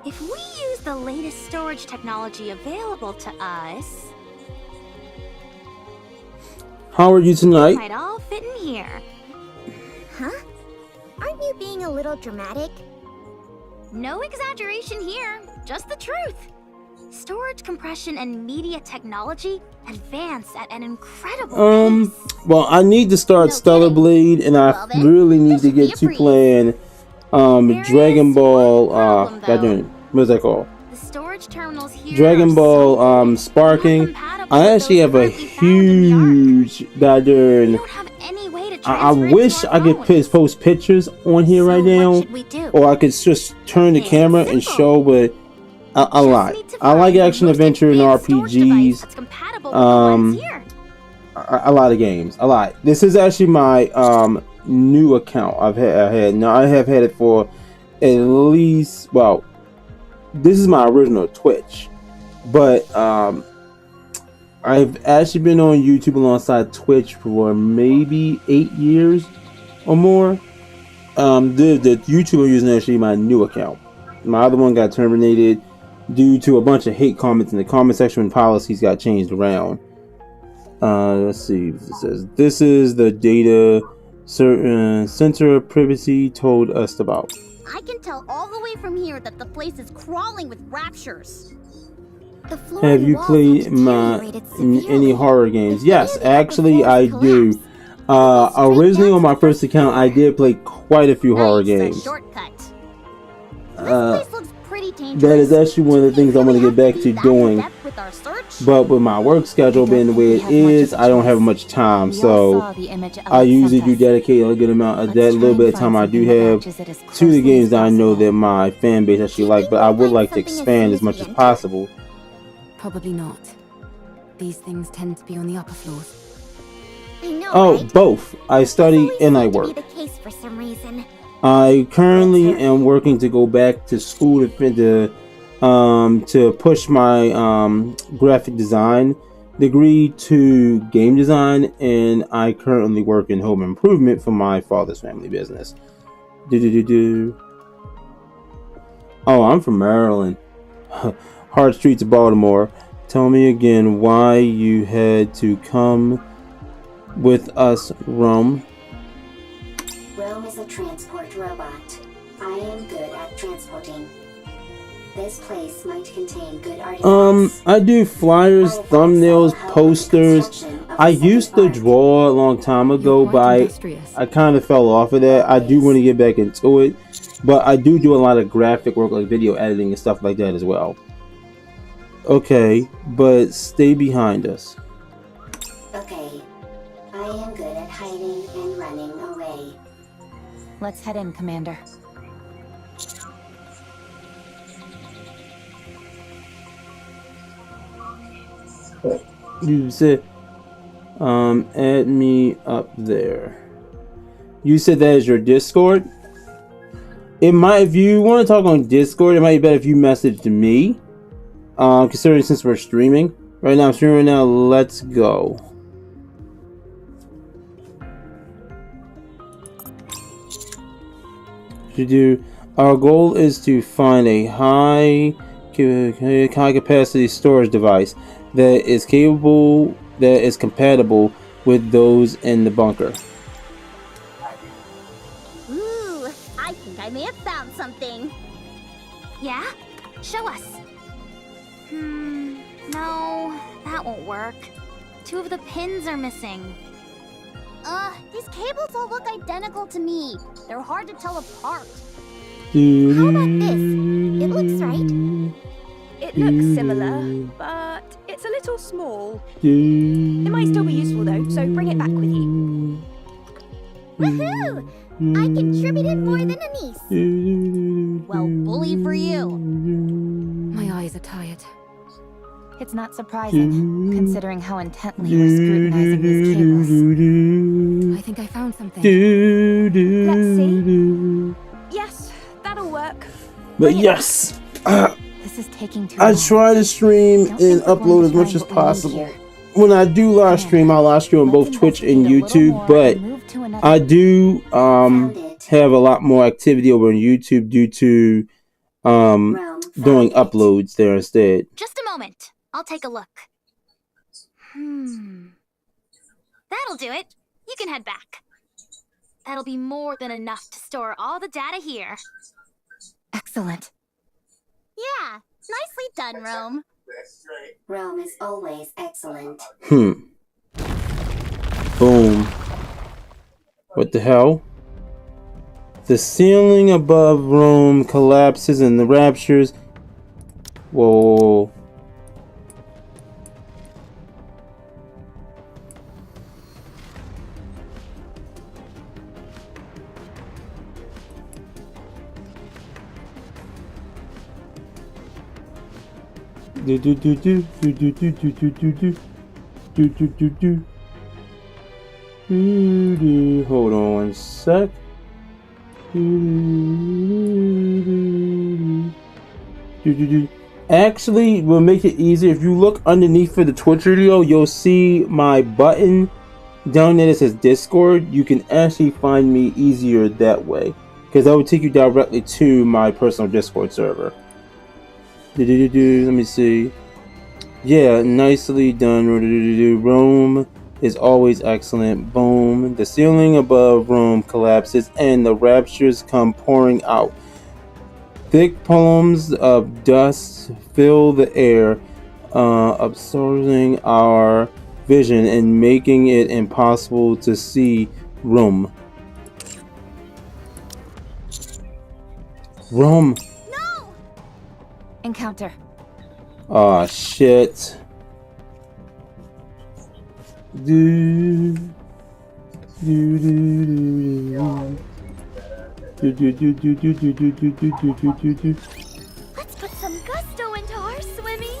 If we use the latest storage technology available to us, How are you tonight? might all fit in here. Huh? Aren't you being a little dramatic? No exaggeration here, just the truth. Storage compression and media technology advance at an incredible pace. Well, I need to start Stellar Blade, and I really need to get to playing, Dragon Ball, goddamn, what is that called? The storage terminals here Dragon Ball, Sparking. I actually have a huge goddamn. I wish I could post pictures on here right now, or I could just turn the camera and show, but a lot. I like action adventure and RPGs. A lot of games. A lot. This is actually my new account. I have had it for at least, well, this is my original Twitch, but I've actually been on YouTube alongside Twitch for maybe 8 years or more. The YouTube I'm using is actually my new account. My other one got terminated due to a bunch of hate comments in the comment section when policies got changed around. Let's see. It says this is the data center of privacy told us about. I can tell all the way from here that the place is crawling with raptures. Have you played any horror games? Yes, actually I do. Originally on my first account, I did play quite a few horror games. That is actually one of the things I want to get back to doing. But with my work schedule being the way it is, I don't have much time. So I usually do dedicate a good amount of that little bit of time I do have to the games that I know that my fan base actually like. But I would like to expand as much as possible. Probably not. These things tend to be on the upper floors. Oh, both. I study and I work. I currently am working to go back to school to push my graphic design degree to game design, and I currently work in home improvement for my father's family business. Oh, I'm from Maryland. Hard streets of Baltimore. Tell me again why you had to come with us, Rome. Rome is a transport robot. I am good at transporting. This place might contain good artifacts. I do flyers, thumbnails, posters. I used to draw a long time ago, but I kind of fell off of that. I do want to get back into it, but I do a lot of graphic work, like video editing and stuff like that as well. Okay, but stay behind us. Okay. I am good at hiding and running away. Let's head in, Commander. You said, add me up there. You said that is your Discord? It might, if you want to talk on Discord, it might be better if you message to me. Considering since we're streaming. Right now, I'm streaming right now. Let's go. Our goal is to find a high capacity storage device that is compatible with those in the bunker. Ooh, I think I may have found something. Yeah? Show us. No, that won't work. 2 of the pins are missing. These cables all look identical to me. They're hard to tell apart. How about this? It looks right. It looks similar, but it's a little small. It might still be useful though, so bring it back with you. Woohoo! I contributed more than a niece. Well, bully for you. My eyes are tired. It's not surprising, considering how intently we're scrutinizing these cables. I think I found something. Let's see. Yes, that'll work. But yes, this is taking too I long. try to stream and upload as much as possible. When I do live stream, I'll live stream on both Twitch and YouTube, but I do have a lot more activity over on YouTube due to doing uploads there instead. Just a moment. I'll take a look. That'll do it. You can head back. That'll be more than enough to store all the data here. Excellent. Yeah, nicely done, Rome. Rome is always excellent. Boom. What the hell? The ceiling above Rome collapses and the raptures. Whoa. Hold on one sec. Actually, we'll make it easier. If you look underneath for the Twitch video, you'll see my button down there that says Discord. You can actually find me easier that way, because that would take you directly to my personal Discord server. Let me see. Yeah, nicely done. Rome is always excellent. Boom. The ceiling above Rome collapses and the raptures come pouring out. Thick plumes of dust fill the air. absorbing our vision and making it impossible to see Rome. Rome. No! Encounter. Ah, shit. Do. Do do do do do do do do do do do do do do do. Let's put some gusto into our swimming.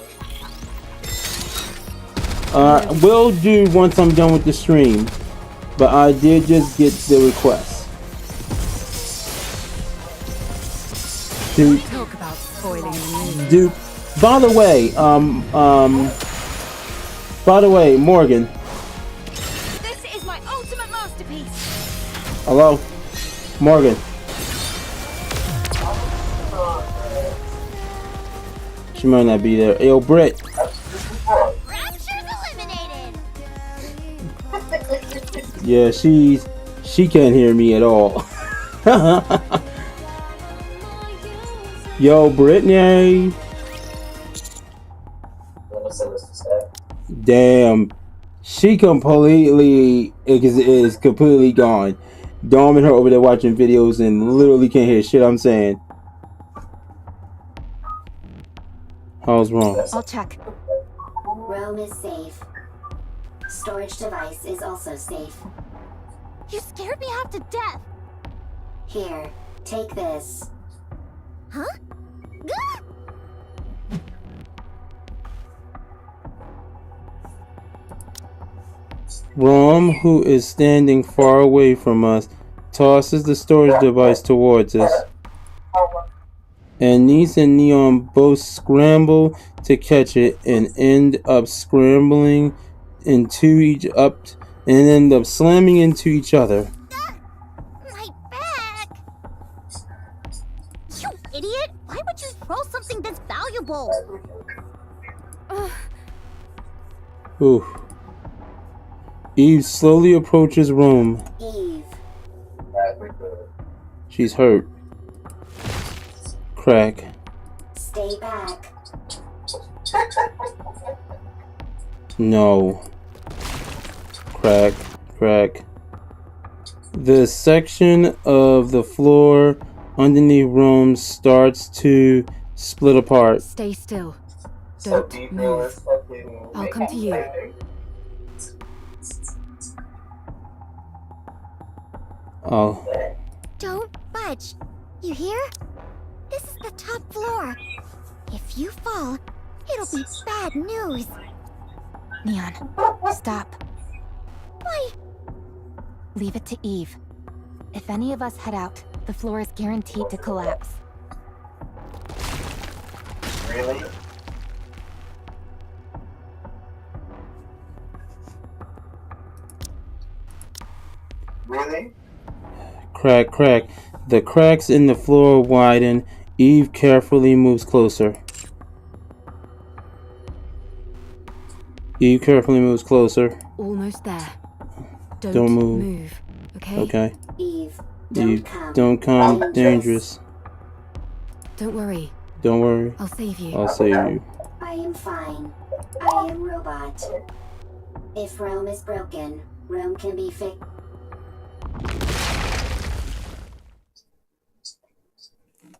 Will do once I'm done with the stream, but I did just get the request. Dude, Talk about spoiling the mood. dude. By the way, Morgan. This is my ultimate masterpiece. Hello, Morgan. She might not be there. Yo, Britt. Yeah, she can't hear me at all. Yo, Brittany. Damn, she completely is completely gone. Dom and her over there watching videos and literally can't hear shit I'm saying. How's wrong? I'll check. Rome is safe. Storage device is also safe. You scared me half to death. Here, take this. Huh? Rom, who is standing far away from us, tosses the storage device towards us. And Nice and Neon both scramble to catch it and end up scrambling into and end up slamming into each other. My back! You idiot! Why would you throw something this valuable? Ooh. Eve slowly approaches Rome. Eve. She's hurt. Crack. Stay back. No. Crack. Crack. The section of the floor underneath Rome starts to split apart. Stay still. Don't move. I'll come to you. Oh. Don't budge. You hear? This is the top floor. If you fall, it'll be bad news. Neon, stop. Why? Leave it to Eve. If any of us head out, the floor is guaranteed to collapse. Really? Really? Crack, crack. The cracks in the floor widen. Eve carefully moves closer. Eve carefully moves closer. Almost there. Don't move. Okay? Okay. Eve, don't come. Dangerous. Don't worry. Don't worry. I'll save you. I'll save you. I am fine. I am robot. If Rome is broken, Rome can be fixed.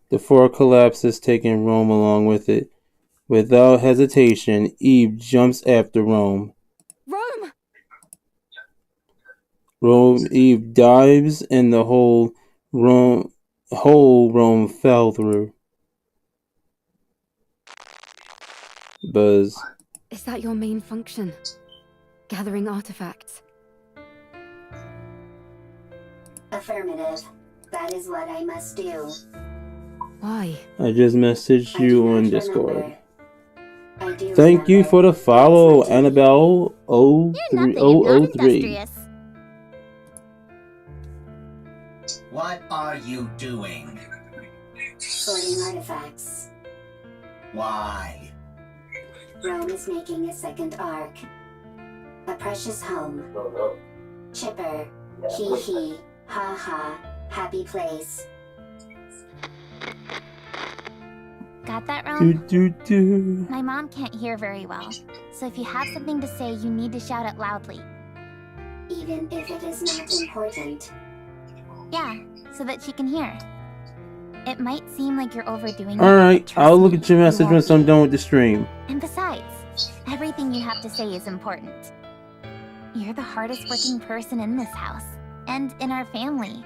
The floor collapses, taking Rome along with it. Without hesitation, Eve jumps after Rome. Eve dives in the hole Rome fell through. Buzz. Is that your main function? Gathering artifacts? Affirmative. That is what I must do. Why? I just messaged you on Discord. Thank you for the follow, Annabelle 003. What are you doing? Sorting artifacts. Why? Rome is making a second arc. A precious home. Chipper. Hee hee. Ha ha. Happy place. Got that, Rome? Do. My mom can't hear very well, so if you have something to say, you need to shout it loudly. Even if it is not important. Yeah, so that she can hear. It might seem like you're overdoing it. Alright, I'll look at your message once I'm done with the stream. And besides, everything you have to say is important. You're the hardest working person in this house, and in our family.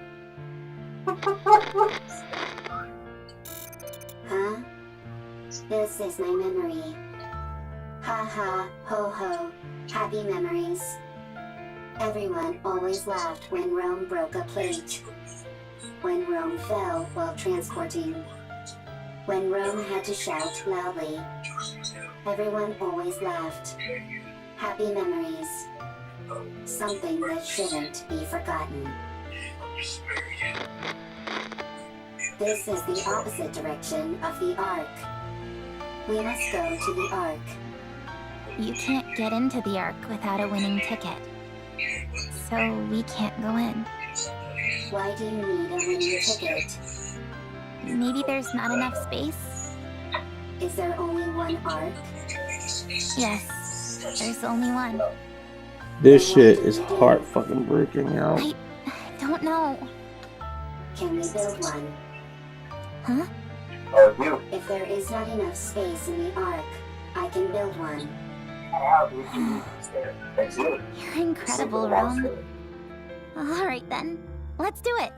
Huh? This is my memory. Ha ha, ho ho, happy memories. Everyone always laughed when Rome broke a plate. When Rome fell while transporting. When Rome had to shout loudly. Everyone always laughed. Happy memories. Something that shouldn't be forgotten. This is the opposite direction of the Ark. We must go to the Ark. You can't get into the Ark without a winning ticket. So we can't go in. Why do you need a winning ticket? Maybe there's not enough space? Is there only one Ark? Yes, there's only one. This shit is heart fucking breaking out. I don't know. Can we build one? Huh? If there is not enough space in the Ark, I can build one. You're incredible, Rome. Alright then, let's do it.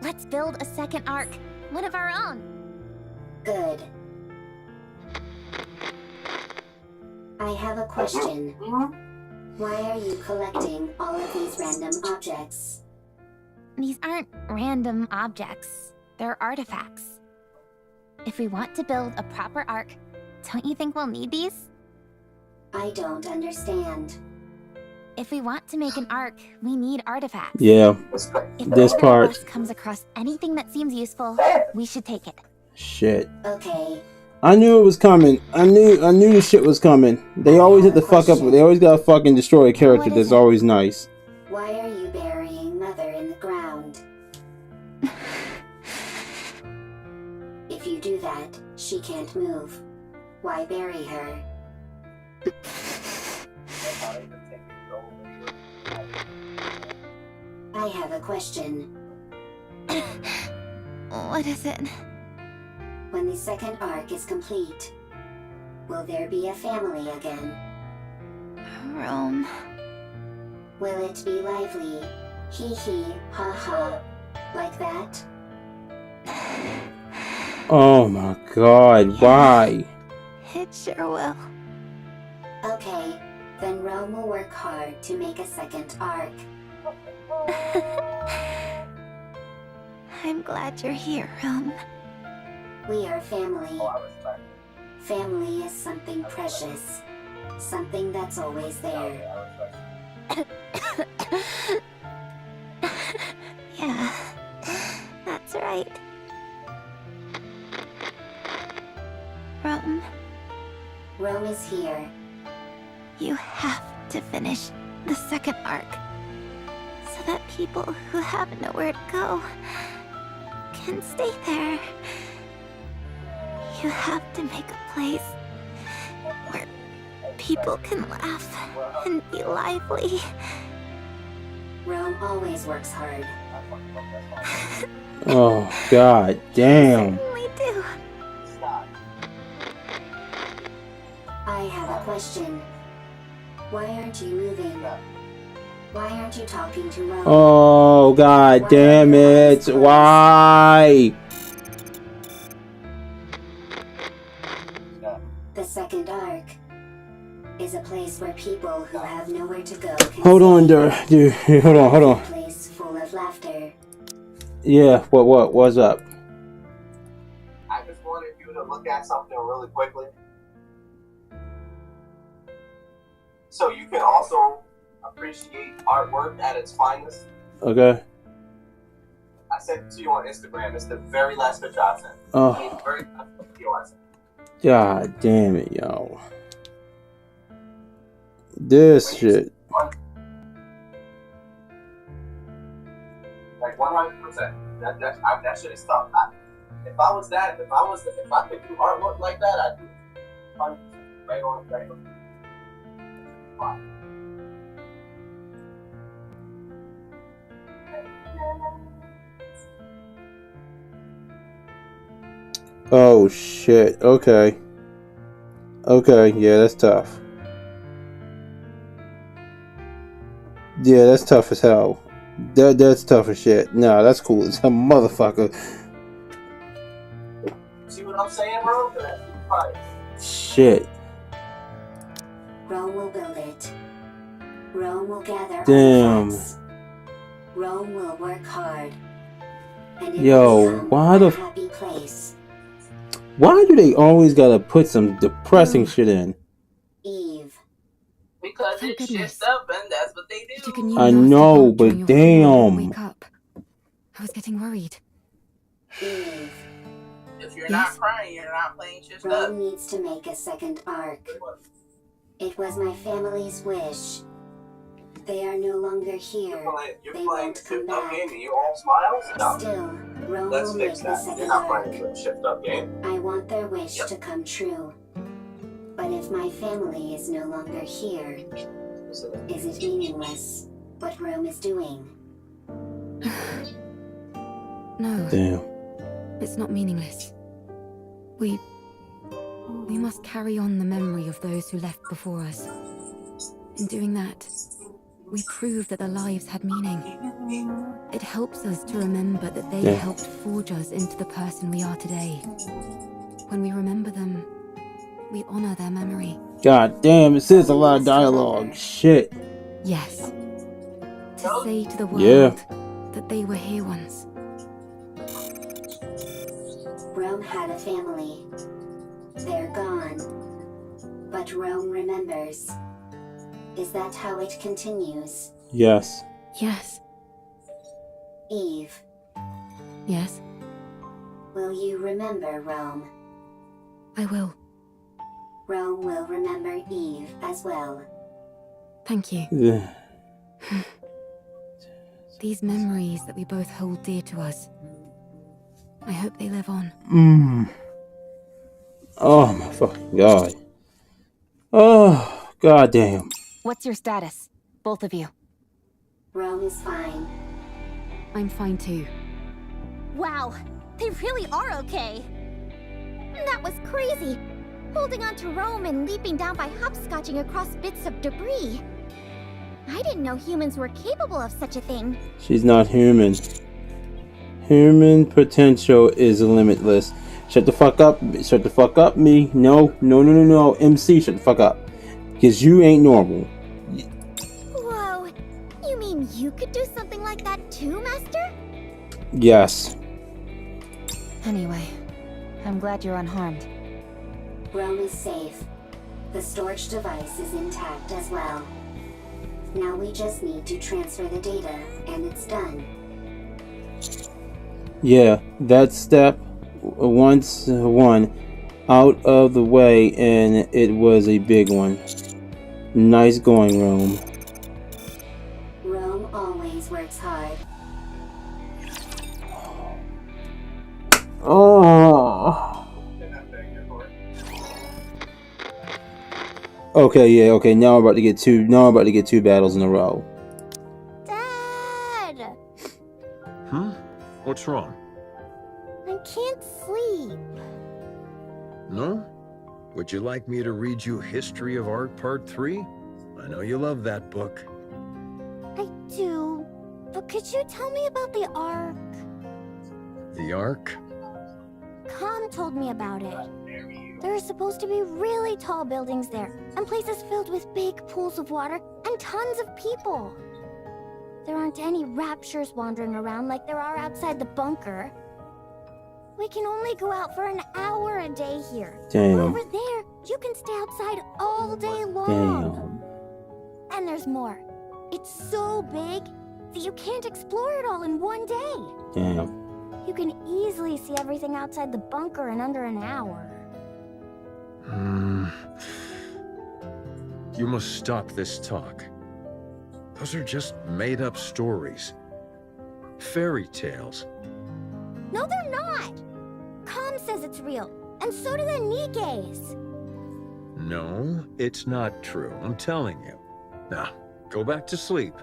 Let's build a second Ark, one of our own. Good. I have a question. Why are you collecting all of these random objects? These aren't random objects. They're artifacts. If we want to build a proper Ark, don't you think we'll need these? I don't understand. If we want to make an Ark, we need artifacts. Yeah, If this either of part. us comes across anything that seems useful, we should take it. Shit. Okay. I knew it was coming. I knew the shit was coming. They always hit the fuck up. They always gotta fucking destroy a character that's always nice. Why are you burying Mother in the ground? If you do that, she can't move. Why bury her? I have a question. What is it? When the second Ark is complete, will there be a family again? Rome. Will it be lively? Hee hee, ha ha, like that? Oh my god, why? It sure will. Okay, then Rome will work hard to make a second Ark. I'm glad you're here, Rome. We are family. Family is something precious. Something that's always there. Yeah, that's right. Rome. Rome is here. You have to finish the second Ark, so that people who have nowhere to go can stay there. You have to make a place where people can laugh and be lively. Rome always works hard. Oh god damn. We do. I have a question. Why aren't you moving? Why aren't you talking to Rome? Oh god damn it. Why? The second Ark is a place where people who have nowhere to go can Hold on, dude. Hold on. A place full of laughter. Yeah, what's up? I just wanted you to look at something really quickly. So you can also appreciate artwork at its finest. Okay. I sent it to you on Instagram. It's the very last picture I sent. Oh. I mean, the very last video I sent. God damn it, yo. This shit. Like 100%. That shit is tough. if I could do artwork like that, I'd do it. 100%. Right on. Fine. Oh shit. Okay. Okay, yeah, that's tough. Yeah, that's tough as hell. That's tough as shit. Nah, that's cool as a motherfucker. See what I'm saying, bro? Shit. Rome will build it. Rome will gather Damn. artifacts. Rome will work hard. And it Yo, will become why a the happy place. why do they always gotta put some depressing shit in? Eve. Because Thank it's goodness. shift up and that's what they You do. took a new I nasty know, bump during but your funeral and damn. wake up. I was getting worried. Eve. If you're Yes? not crying, you're not playing shift up. Rome needs to make a second arc. It was my family's wish. They are no longer here. You're They playing won't shift come up back. game and you all smiles? No. Still, Rome Let's will make fix the that. You're second not arc. playing the shift up game. I want their wish to come true. But if my family is no longer here, is it meaningless what Rome is doing? No. Damn. It's not meaningless. We must carry on the memory of those who left before us. In doing that, we prove that their lives had meaning. It helps us to remember that they Yeah. helped forge us into the person we are today. When we remember them, we honor their memory. God damn, it says a lot of dialogue. Shit. Yes. To say to the world Yeah. that they were here once. Rome had a family. They're gone. But Rome remembers. Is that how it continues? Yes. Yes. Eve, Yes, will you remember Rome? I will. Rome will remember Eve as well. Thank you. Yeah. These memories that we both hold dear to us. I hope they live on. Oh my fucking god. Oh, god damn. What's your status? Both of you. Rome is fine. I'm fine too. Wow, they really are okay. That was crazy. Holding on to Rome and leaping down by hopscotching across bits of debris. I didn't know humans were capable of such a thing. She's not human. Human potential is limitless. Shut the fuck up. Shut the fuck up, me. No. MC, shut the fuck up. Because you ain't normal. Whoa, you mean you could do something like that too, Master? Yes. Anyway, I'm glad you're unharmed. Rome is safe. The storage device is intact as well. Now we just need to transfer the data, and it's done. Yeah, that step once one out of the way, and it was a big one. Nice going, Rome. Rome always works hard. Oh. Okay, yeah, okay. Now I'm about to get two. Now I'm about to get two battles in a row. Dad! What's wrong? I can't sleep. No? Would you like me to read you History of Art Part 3? I know you love that book. I do, but could you tell me about the Ark? The Ark? Com told me about it. There are supposed to be really tall buildings there, and places filled with big pools of water, and tons of people. There aren't any raptures wandering around like there are outside the bunker. We can only go out for an hour a day here. Damn. Over there, you can stay outside all day long. Damn. And there's more. It's so big that you can't explore it all in one day. Damn. You can easily see everything outside the bunker in under an hour. You must stop this talk. Those are just made-up stories. Fairy tales. No, they're not. it's real. And so do the Nikke's. No, it's not true. I'm telling you. Now, go back to sleep.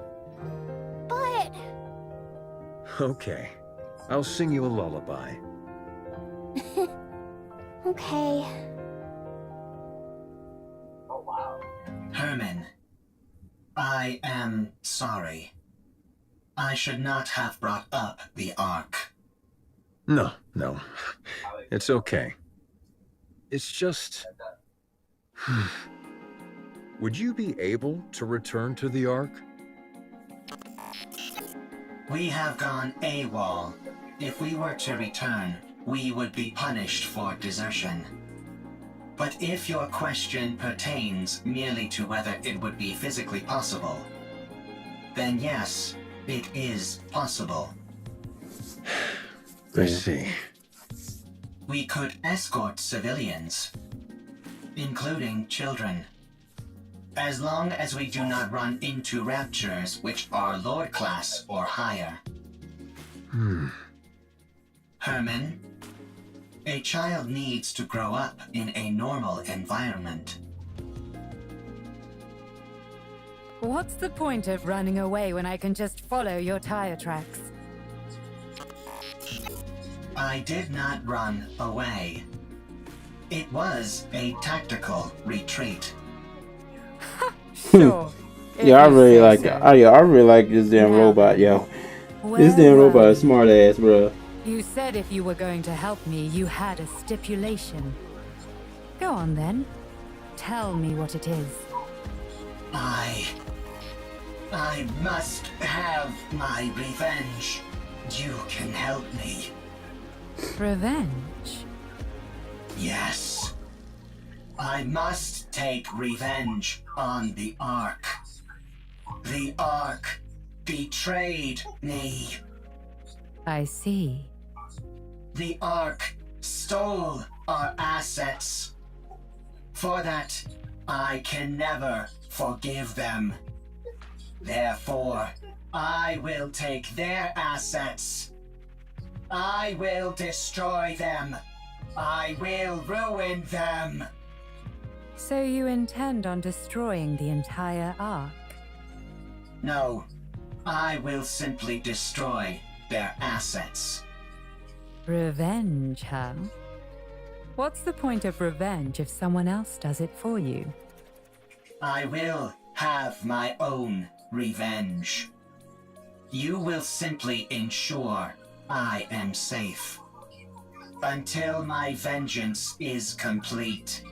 But... Okay. I'll sing you a lullaby. Okay. Herman, I am sorry. I should not have brought up the Ark. No. It's okay. It's just... Would you be able to return to the Ark? We have gone AWOL. If we were to return, we would be punished for desertion. But if your question pertains merely to whether it would be physically possible, then yes, it is possible. I see. We could escort civilians, including children. As long as we do not run into raptures which are Lord class or higher. Herman, a child needs to grow up in a normal environment. What's the point of running away when I can just follow your tire tracks? I did not run away. It was a tactical retreat. Sure. Yeah, I really like this damn robot, yo. This damn robot is smart ass, bro. You said if you were going to help me, you had a stipulation. Go on then. Tell me what it is. I must have my revenge. You can help me. Revenge? Yes. I must take revenge on the Ark. The Ark betrayed me. I see. The Ark stole our assets. For that, I can never forgive them. Therefore, I will take their assets. I will destroy them. I will ruin them. So you intend on destroying the entire Ark? No, I will simply destroy their assets. Revenge, huh? What's the point of revenge if someone else does it for you? I will have my own revenge. You will simply ensure I am safe. Until my vengeance is complete.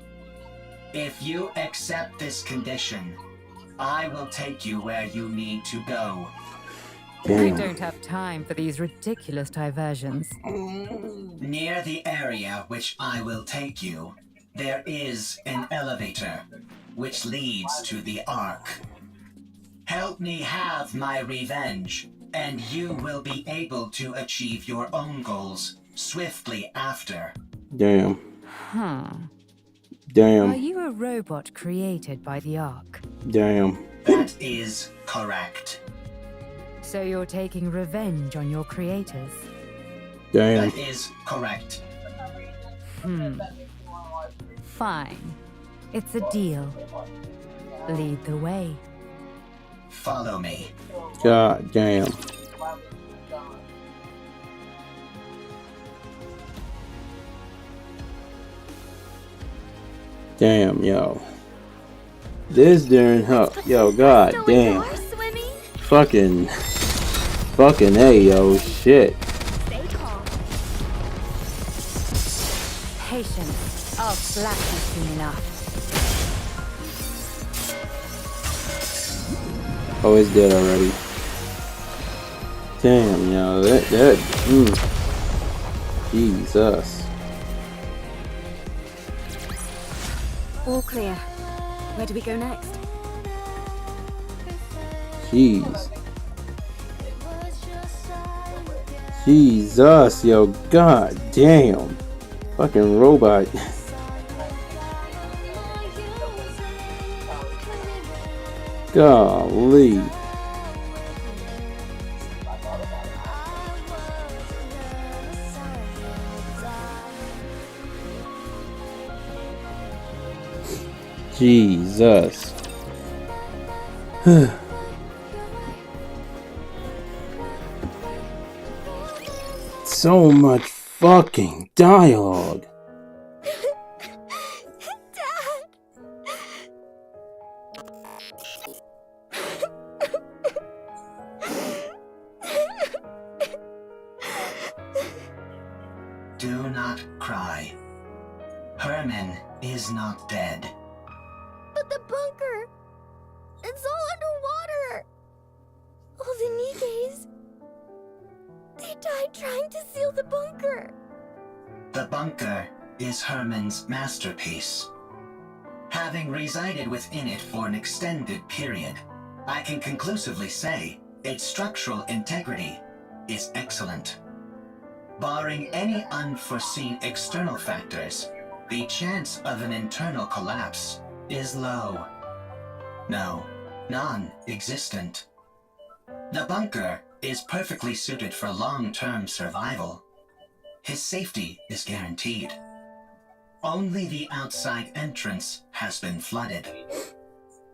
If you accept this condition, I will take you where you need to go. I don't have time for these ridiculous diversions. Near the area which I will take you, there is an elevator, which leads to the Ark. Help me have my revenge, and you will be able to achieve your own goals swiftly after. Damn. Huh. Damn. Are you a robot created by the Ark? Damn. That is correct. So you're taking revenge on your creators? Damn. That is correct. Fine. It's a deal. Lead the way. Follow me. God damn. Damn, yo. This during her. Yo, god damn. Fucking A, yo. Shit. Patience. I'll slap you soon enough. Oh, it's dead already. Damn, yo. Jesus. All clear. Where do we go next? Jeez. Jesus, yo. God damn. Fucking robot. Golly. Jesus. So much fucking dialogue. Do not cry. Herman is not dead. But the bunker! It's all underwater! All the Nikke's... They died trying to seal the bunker! The bunker is Herman's masterpiece. Having resided within it for an extended period, I can conclusively say its structural integrity is excellent. Barring any unforeseen external factors, the chance of an internal collapse is low. No, non-existent. The bunker is perfectly suited for long-term survival. His safety is guaranteed. Only the outside entrance has been flooded.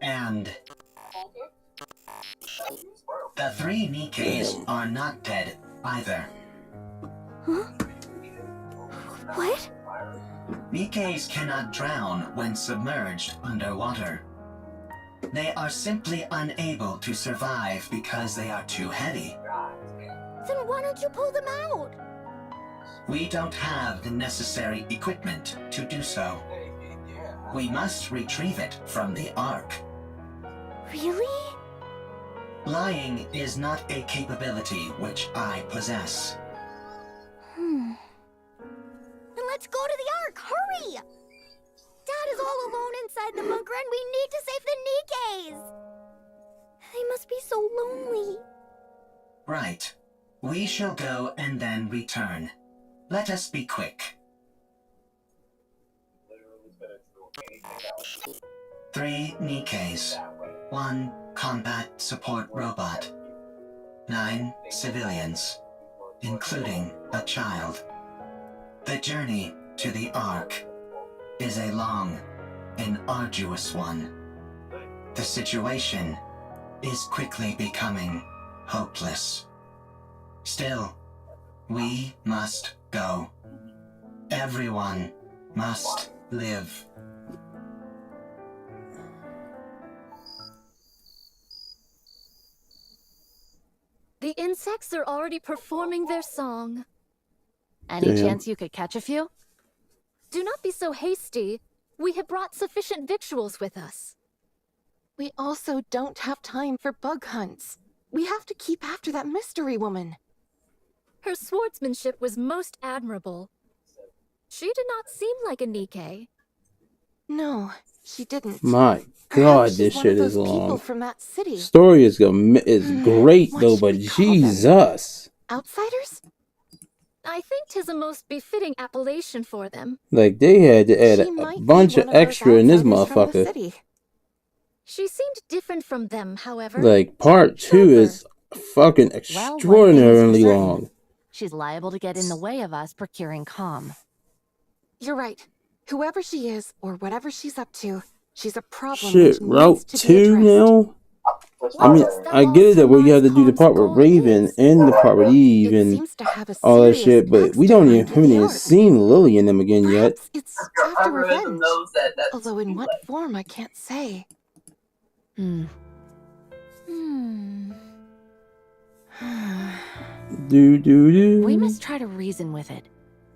And the 3 Nikke's are not dead either. Huh? What? Nikke's cannot drown when submerged underwater. They are simply unable to survive because they are too heavy. Then why don't you pull them out? We don't have the necessary equipment to do so. We must retrieve it from the Ark. Really? Lying is not a capability which I possess. Then let's go to the Ark, hurry! Dad is all alone inside the bunker and we need to save the Nikke's! They must be so lonely. Right. We shall go and then return. Let us be quick. 3 Nikke's, 1 combat support robot, 9 civilians, including a child. The journey to the Ark is a long and arduous one. The situation is quickly becoming hopeless. Still, we must go. Everyone must live. The insects are already performing their song. Any chance you could catch a few? Do not be so hasty. We have brought sufficient victuals with us. We also don't have time for bug hunts. We have to keep after that mystery woman. Her swordsmanship was most admirable. She did not seem like a Nikke. No, she didn't. My God, this shit is long. From that city. Story is great though, but Jesus. Outsiders? I think 'tis a most befitting appellation for them. Like they had to add a bunch of extra in this motherfucker. She seemed different from them, however. Like part 2 is fucking extraordinarily long. She's liable to get in the way of us procuring comm. You're right. Whoever she is, or whatever she's up to, she's a problem. Shit, Route 2 now? I mean, I get it that where you have to do the part with Raven and the part with Eve and all that shit, but we haven't even seen Lily in them again yet. It's after revenge. Although in what form, I can't say. We must try to reason with it.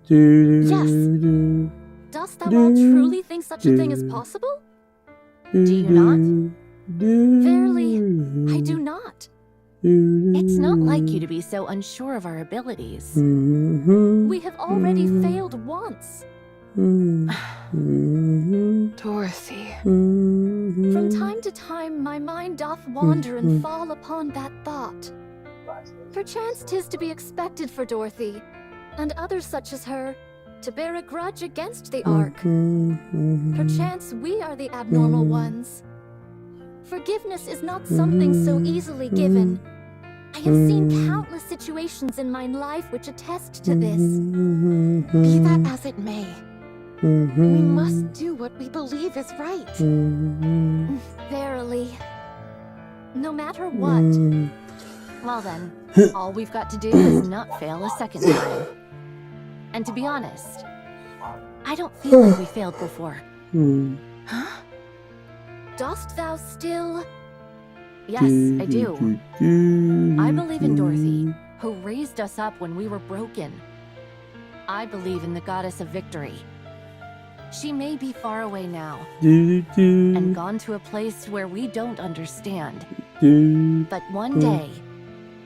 Yes. Dost thou all truly think such a thing is possible? Do you not? Verily, I do not. It's not like you to be so unsure of our abilities. We have already failed once. Dorothy. From time to time, my mind doth wander and fall upon that thought. Perchance 'tis to be expected for Dorothy, and others such as her, to bear a grudge against the Ark. Perchance we are the abnormal ones. Forgiveness is not something so easily given. I have seen countless situations in my life which attest to this. Be that as it may, We must do what we believe is right. Verily. No matter what. Well then, all we've got to do is not fail a second time. And to be honest, I don't feel like we failed before. Huh? Dost thou still? Yes, I do. I believe in Dorothy, who raised us up when we were broken. I believe in the goddess of victory. She may be far away now, and gone to a place where we don't understand. But one day,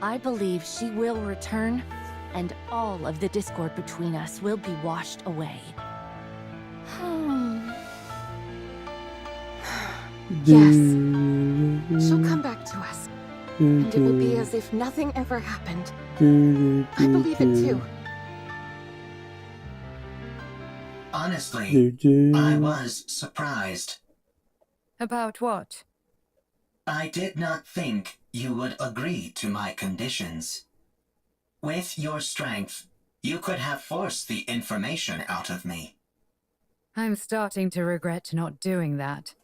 I believe she will return, and all of the discord between us will be washed away. Yes. She'll come back to us. And it will be as if nothing ever happened. I believe it too. Honestly, I was surprised. About what? I did not think you would agree to my conditions. With your strength, you could have forced the information out of me. I'm starting to regret not doing that.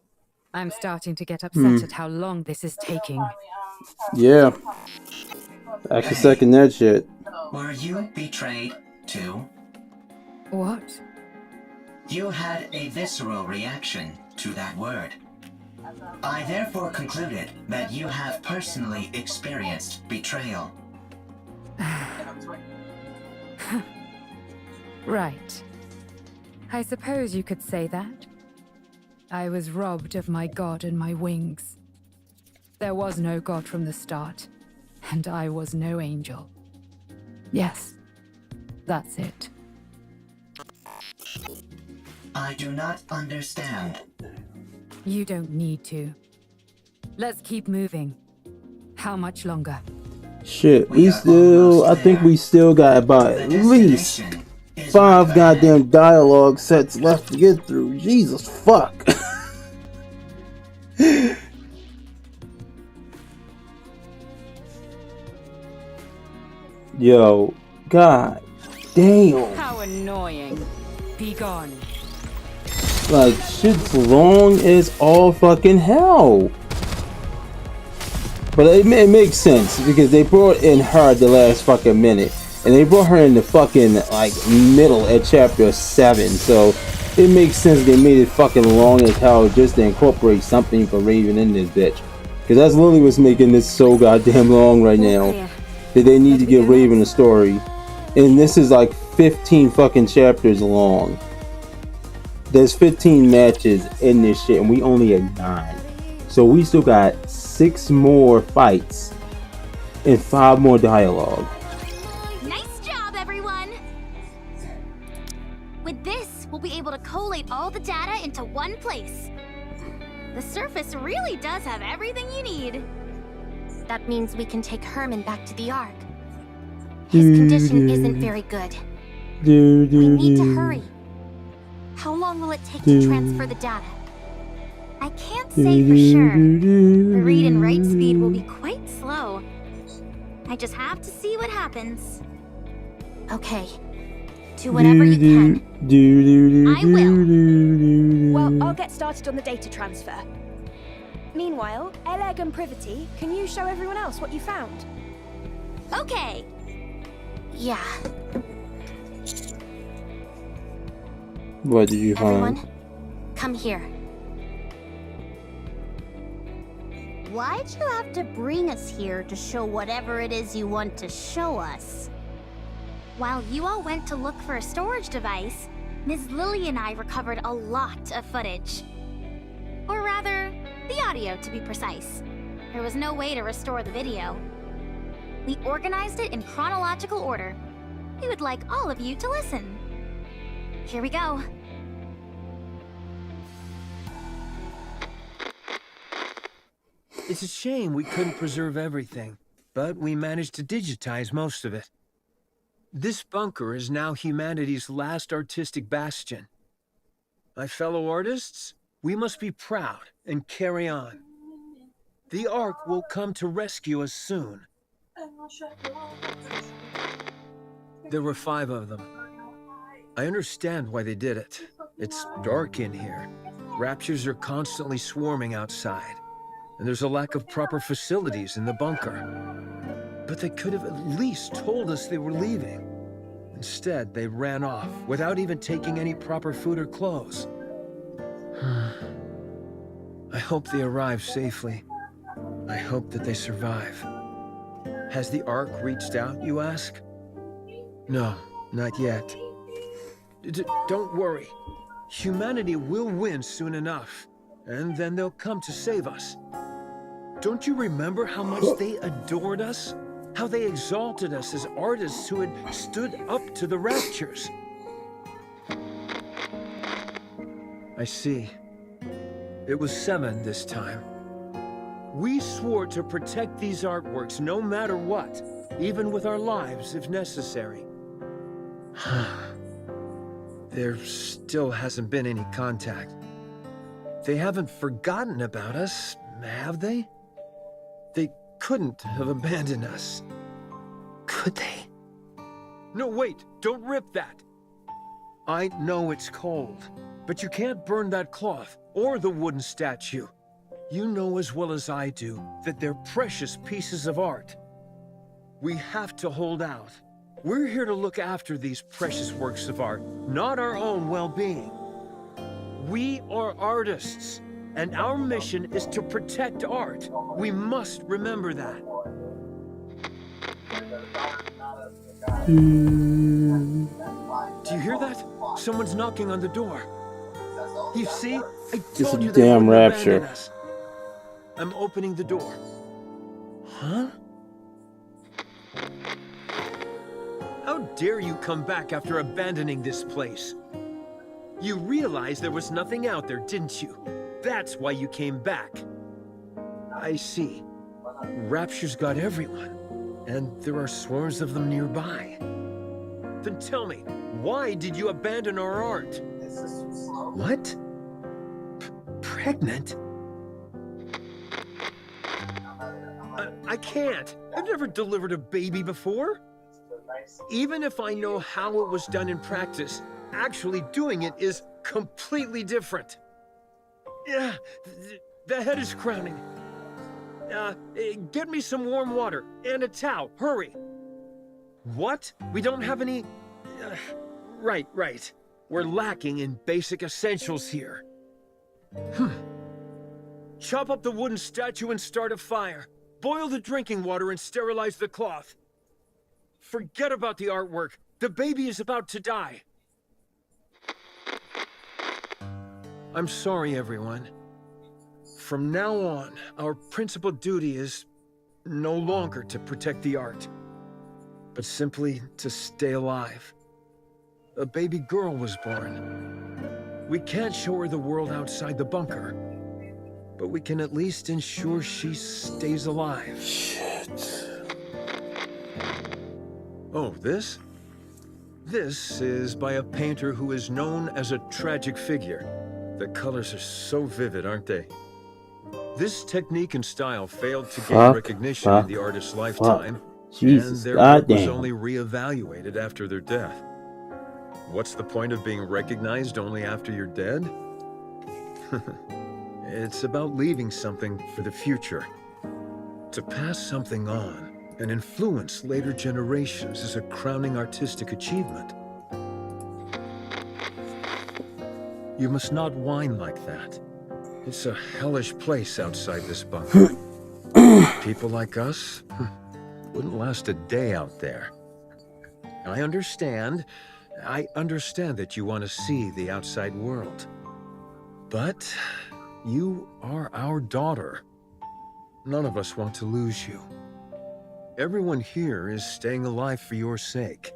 I'm starting to get upset at how long this is taking. Yeah. I can second that shit. Were you betrayed, too? What? You had a visceral reaction to that word. I therefore concluded that you have personally experienced betrayal. Right. I suppose you could say that. I was robbed of my god and my wings. There was no god from the start, and I was no angel. Yes, that's it. I do not understand. You don't need to. Let's keep moving. How much longer? Shit, I think we still got about at least 5 goddamn dialogue sets left to get through. Jesus fuck. Yo, god damn. How annoying. Be gone. Like, shit's long as all fucking hell. But it makes sense because they brought in her the last fucking minute. And they brought her in the fucking, like, middle at chapter 7. So, it makes sense they made it fucking long as hell just to incorporate something for Raven in this bitch. Because that's literally what's making this so goddamn long right now. That they need to give Raven a story. And this is like 15 fucking chapters long. There's 15 matches in this shit and we only at 9. So we still got 6 more fights and 5 more dialogue. Nice job, everyone! With this, we'll be able to collate all the data into one place. The surface really does have everything you need. That means we can take Herman back to the Ark. His condition isn't very good. We need to hurry. How long will it take to transfer the data? I can't say for sure. The read and write speed will be quite slow. I just have to see what happens. Okay. Do whatever you can. I will. Well, I'll get started on the data transfer. Meanwhile, Eleg and Privity, can you show everyone else what you found? Okay. Yeah. What did you Everyone, find? come here. Why'd you have to bring us here to show whatever it is you want to show us? While you all went to look for a storage device, Ms. Lily and I recovered a lot of footage. Or rather, the audio to be precise. There was no way to restore the video. We organized it in chronological order. We would like all of you to listen. Here we go. It's a shame we couldn't preserve everything, but we managed to digitize most of it. This bunker is now humanity's last artistic bastion. My fellow artists, we must be proud and carry on. The Ark will come to rescue us soon. There were 5 of them. I understand why they did it. It's dark in here. Raptures are constantly swarming outside, and there's a lack of proper facilities in the bunker. But they could have at least told us they were leaving. Instead, they ran off without even taking any proper food or clothes. I hope they arrive safely. I hope that they survive. Has the Ark reached out, you ask? No, not yet. Don't worry. Humanity will win soon enough, and then they'll come to save us. Don't you remember how much they adored us? How they exalted us as artists who had stood up to the Raptures? I see. It was 7 this time. We swore to protect these artworks no matter what, even with our lives if necessary. There still hasn't been any contact. They haven't forgotten about us, have they? They couldn't have abandoned us. Could they? No, wait, don't rip that. I know it's cold, but you can't burn that cloth or the wooden statue. You know as well as I do that they're precious pieces of art. We have to hold out. We're here to look after these precious works of art, not our own well-being. We are artists, and our mission is to protect art. We must remember that. Do you hear that? Someone's knocking on the door. You see? I told you they wouldn't abandon us. I'm opening the door. Huh? How dare you come back after abandoning this place? You realized there was nothing out there, didn't you? That's why you came back. I see. Rapture's got everyone, and there are swarms of them nearby. Then tell me, why did you abandon our art? What? Pregnant? I can't. I've never delivered a baby before. Even if I know how it was done in practice, actually doing it is completely different. Yeah, the head is crowning. Get me some warm water and a towel. Hurry. What? We don't have any... Right. We're lacking in basic essentials here. Chop up the wooden statue and start a fire. Boil the drinking water and sterilize the cloth. Forget about the artwork. The baby is about to die. I'm sorry, everyone. From now on, our principal duty is no longer to protect the art, but simply to stay alive. A baby girl was born. We can't show her the world outside the bunker, but we can at least ensure she stays alive. Shit. Oh, this? This is by a painter who is known as a tragic figure. The colors are so vivid, aren't they? This technique and style failed to gain recognition in the artist's lifetime, Jesus, and their work was goddamn. only re-evaluated after their death. What's the point of being recognized only after you're dead? It's about leaving something for the future. To pass something on and influence later generations is a crowning artistic achievement. You must not whine like that. It's a hellish place outside this bunker. People like us wouldn't last a day out there. I understand that you want to see the outside world. But you are our daughter. None of us want to lose you. Everyone here is staying alive for your sake.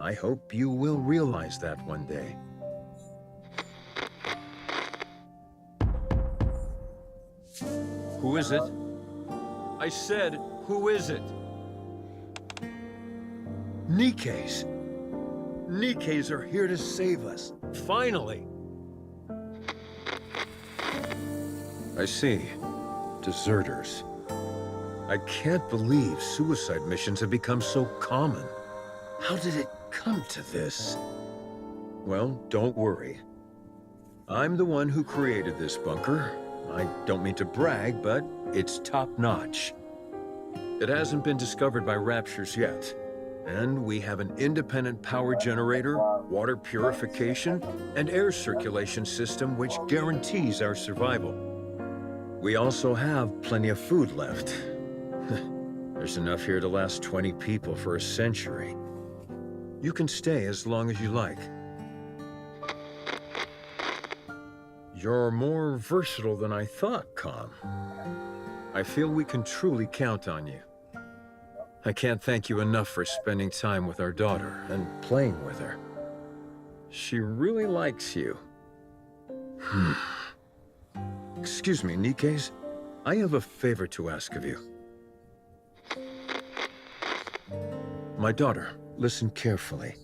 I hope you will realize that one day. Who is it? I said, who is it? NIKKEs. NIKKEs are here to save us. Finally. I see. Deserters. I can't believe suicide missions have become so common. How did it come to this? Well, don't worry. I'm the one who created this bunker. I don't mean to brag, but it's top-notch. It hasn't been discovered by Raptures yet. And we have an independent power generator, water purification, and air circulation system which guarantees our survival. We also have plenty of food left. There's enough here to last 20 people for a century. You can stay as long as you like. You're more versatile than I thought, Com. I feel we can truly count on you. I can't thank you enough for spending time with our daughter and playing with her. She really likes you. Excuse me, Nikkes. I have a favor to ask of you. My daughter, listen carefully.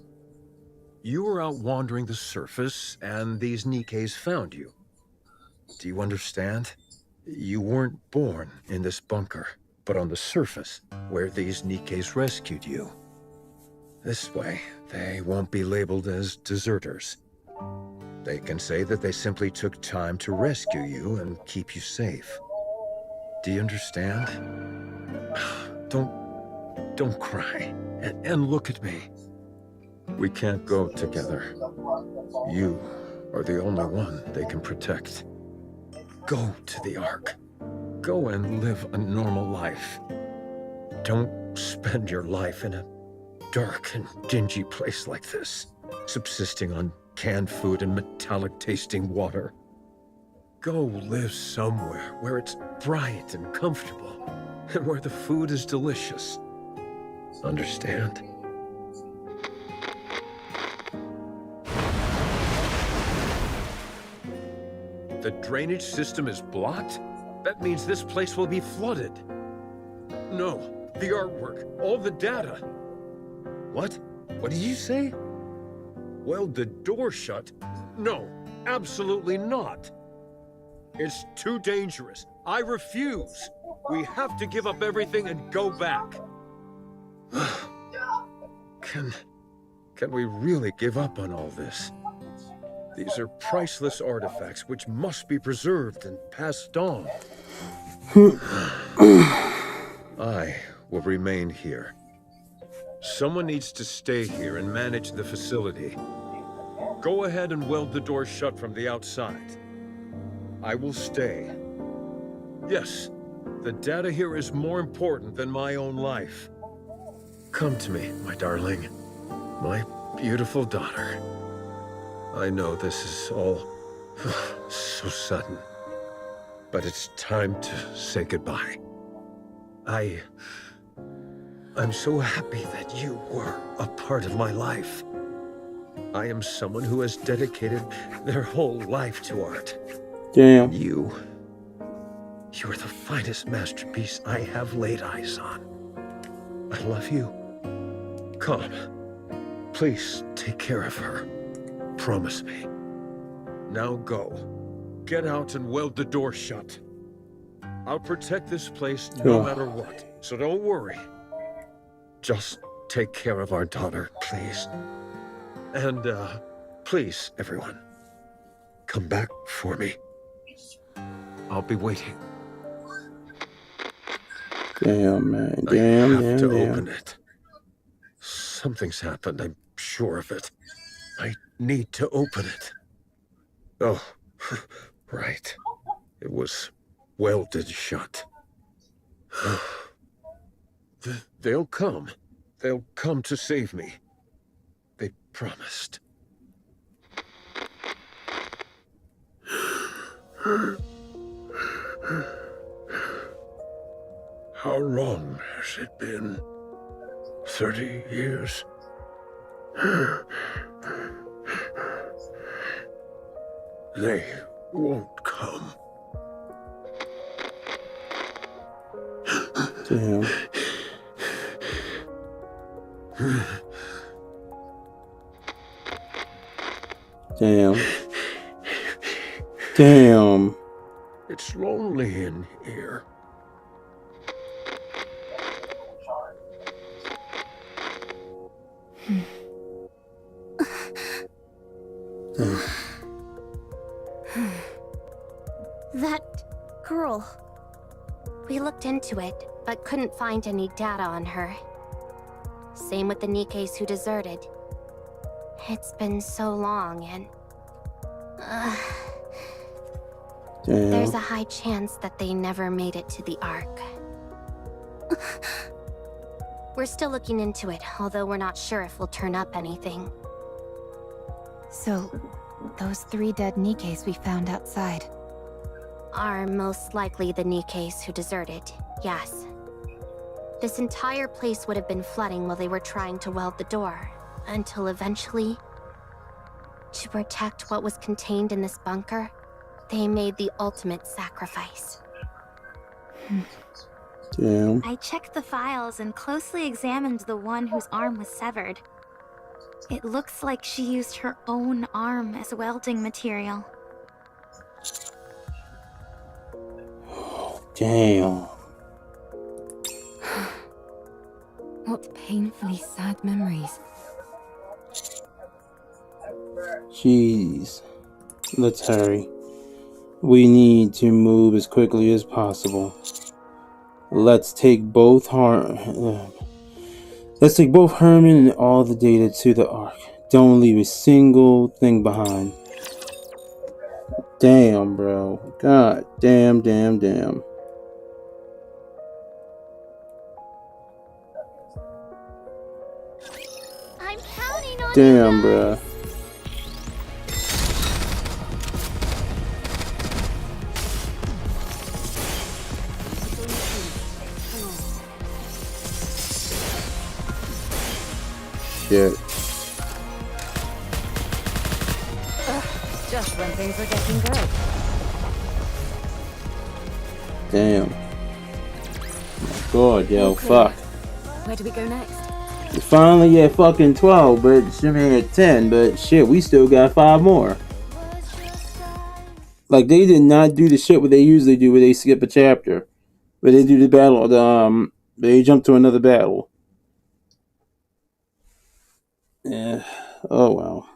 You were out wandering the surface, and these Nikkes found you. Do you understand? You weren't born in this bunker, but on the surface, where these Nikkes rescued you. This way, they won't be labeled as deserters. They can say that they simply took time to rescue you and keep you safe. Do you understand? Don't cry, and look at me. We can't go together. You are the only one they can protect. Go to the Ark. Go and live a normal life. Don't spend your life in a dark and dingy place like this, subsisting on canned food and metallic-tasting water. Go live somewhere where it's bright and comfortable, and where the food is delicious. Understand? The drainage system is blocked? That means this place will be flooded. No, the artwork, all the data. What? What did you say? Weld the door shut? No, absolutely not. It's too dangerous. I refuse. We have to give up everything and go back. Can we really give up on all this? These are priceless artifacts which must be preserved and passed on. I will remain here. Someone needs to stay here and manage the facility. Go ahead and weld the door shut from the outside. I will stay. Yes, the data here is more important than my own life. Come to me, my darling. My beautiful daughter. I know this is all so sudden, but it's time to say goodbye. I'm so happy that you were a part of my life. I am someone who has dedicated their whole life to art. Damn. You are the finest masterpiece I have laid eyes on. I love you. Come, please take care of her. Promise me. Now go. Get out and weld the door shut. I'll protect this place no matter what, so don't worry. Just take care of our daughter, please. And, please, everyone, come back for me. I'll be waiting. Damn, man. I have to open it. Something's happened, I'm sure of it. I need to open it. Oh, right. It was welded shut. They'll come. They'll come to save me. They promised. How long has it been? 30 years? They won't come. Damn. Damn. Damn. It's lonely in here. That girl. We looked into it, but couldn't find any data on her. Same with the Nikkes who deserted. It's been so long and... there's a high chance that they never made it to the Ark. We're still looking into it, although we're not sure if we'll turn up anything. So, those 3 dead Nikkes we found outside are most likely the Nikkes who deserted, yes. This entire place would have been flooding while they were trying to weld the door, until eventually, to protect what was contained in this bunker, they made the ultimate sacrifice. Damn. I checked the files and closely examined the one whose arm was severed. It looks like she used her own arm as welding material. Damn. What painfully sad memories. Jeez. Let's hurry. We need to move as quickly as possible. Let's take both Herman and all the data to the Ark. Don't leave a single thing behind. Damn, bro. God damn. I'm counting on Damn, bro. Shit. Just when things were getting good. Damn. My God, yo, fuck. Where do we go next? We finally at fucking 12, but Shimmy at 10, but shit, we still got 5 more. Like, they did not do the shit what they usually do where they skip a chapter. But they do the battle, they jump to another battle. Yeah. Oh, well.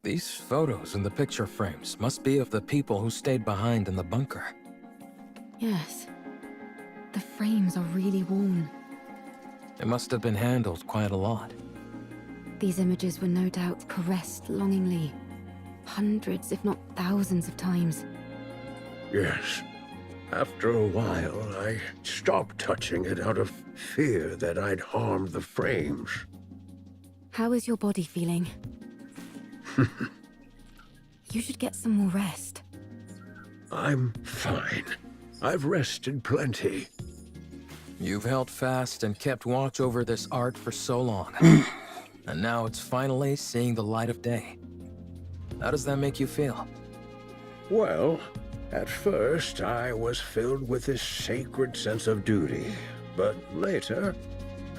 These photos in the picture frames must be of the people who stayed behind in the bunker. Yes. The frames are really worn. It must have been handled quite a lot. These images were no doubt caressed longingly. Hundreds, if not thousands of times. Yes. After a while, I stopped touching it out of fear that I'd harmed the frames. How is your body feeling? You should get some more rest. I'm fine. I've rested plenty. You've held fast and kept watch over this art for so long. And now it's finally seeing the light of day. How does that make you feel? Well, at first I was filled with this sacred sense of duty, but later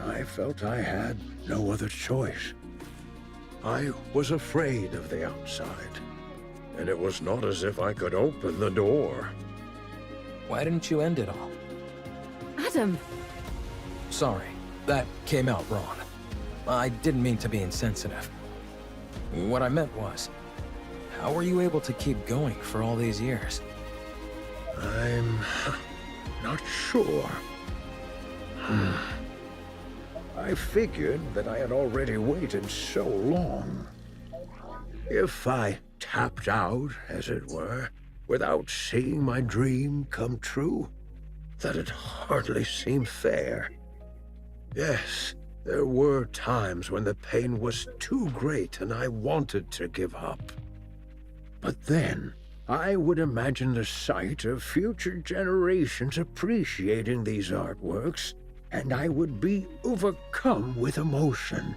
I felt I had no other choice. I was afraid of the outside, and it was not as if I could open the door. Why didn't you end it all? Adam! Sorry, that came out wrong. I didn't mean to be insensitive. What I meant was, how were you able to keep going for all these years? I'm not sure. I figured that I had already waited so long. If I tapped out, as it were, without seeing my dream come true, that'd hardly seem fair. Yes, there were times when the pain was too great and I wanted to give up. But then, I would imagine the sight of future generations appreciating these artworks, and I would be overcome with emotion.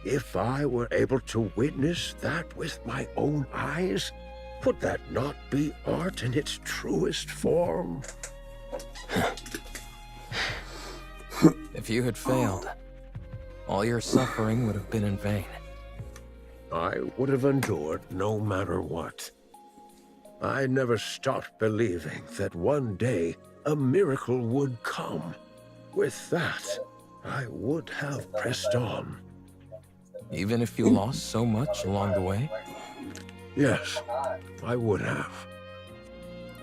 If I were able to witness that with my own eyes, would that not be art in its truest form? If you had failed, all your suffering would have been in vain. I would have endured no matter what. I never stopped believing that one day a miracle would come. With that, I would have pressed on. Even if you lost so much along the way? Yes, I would have.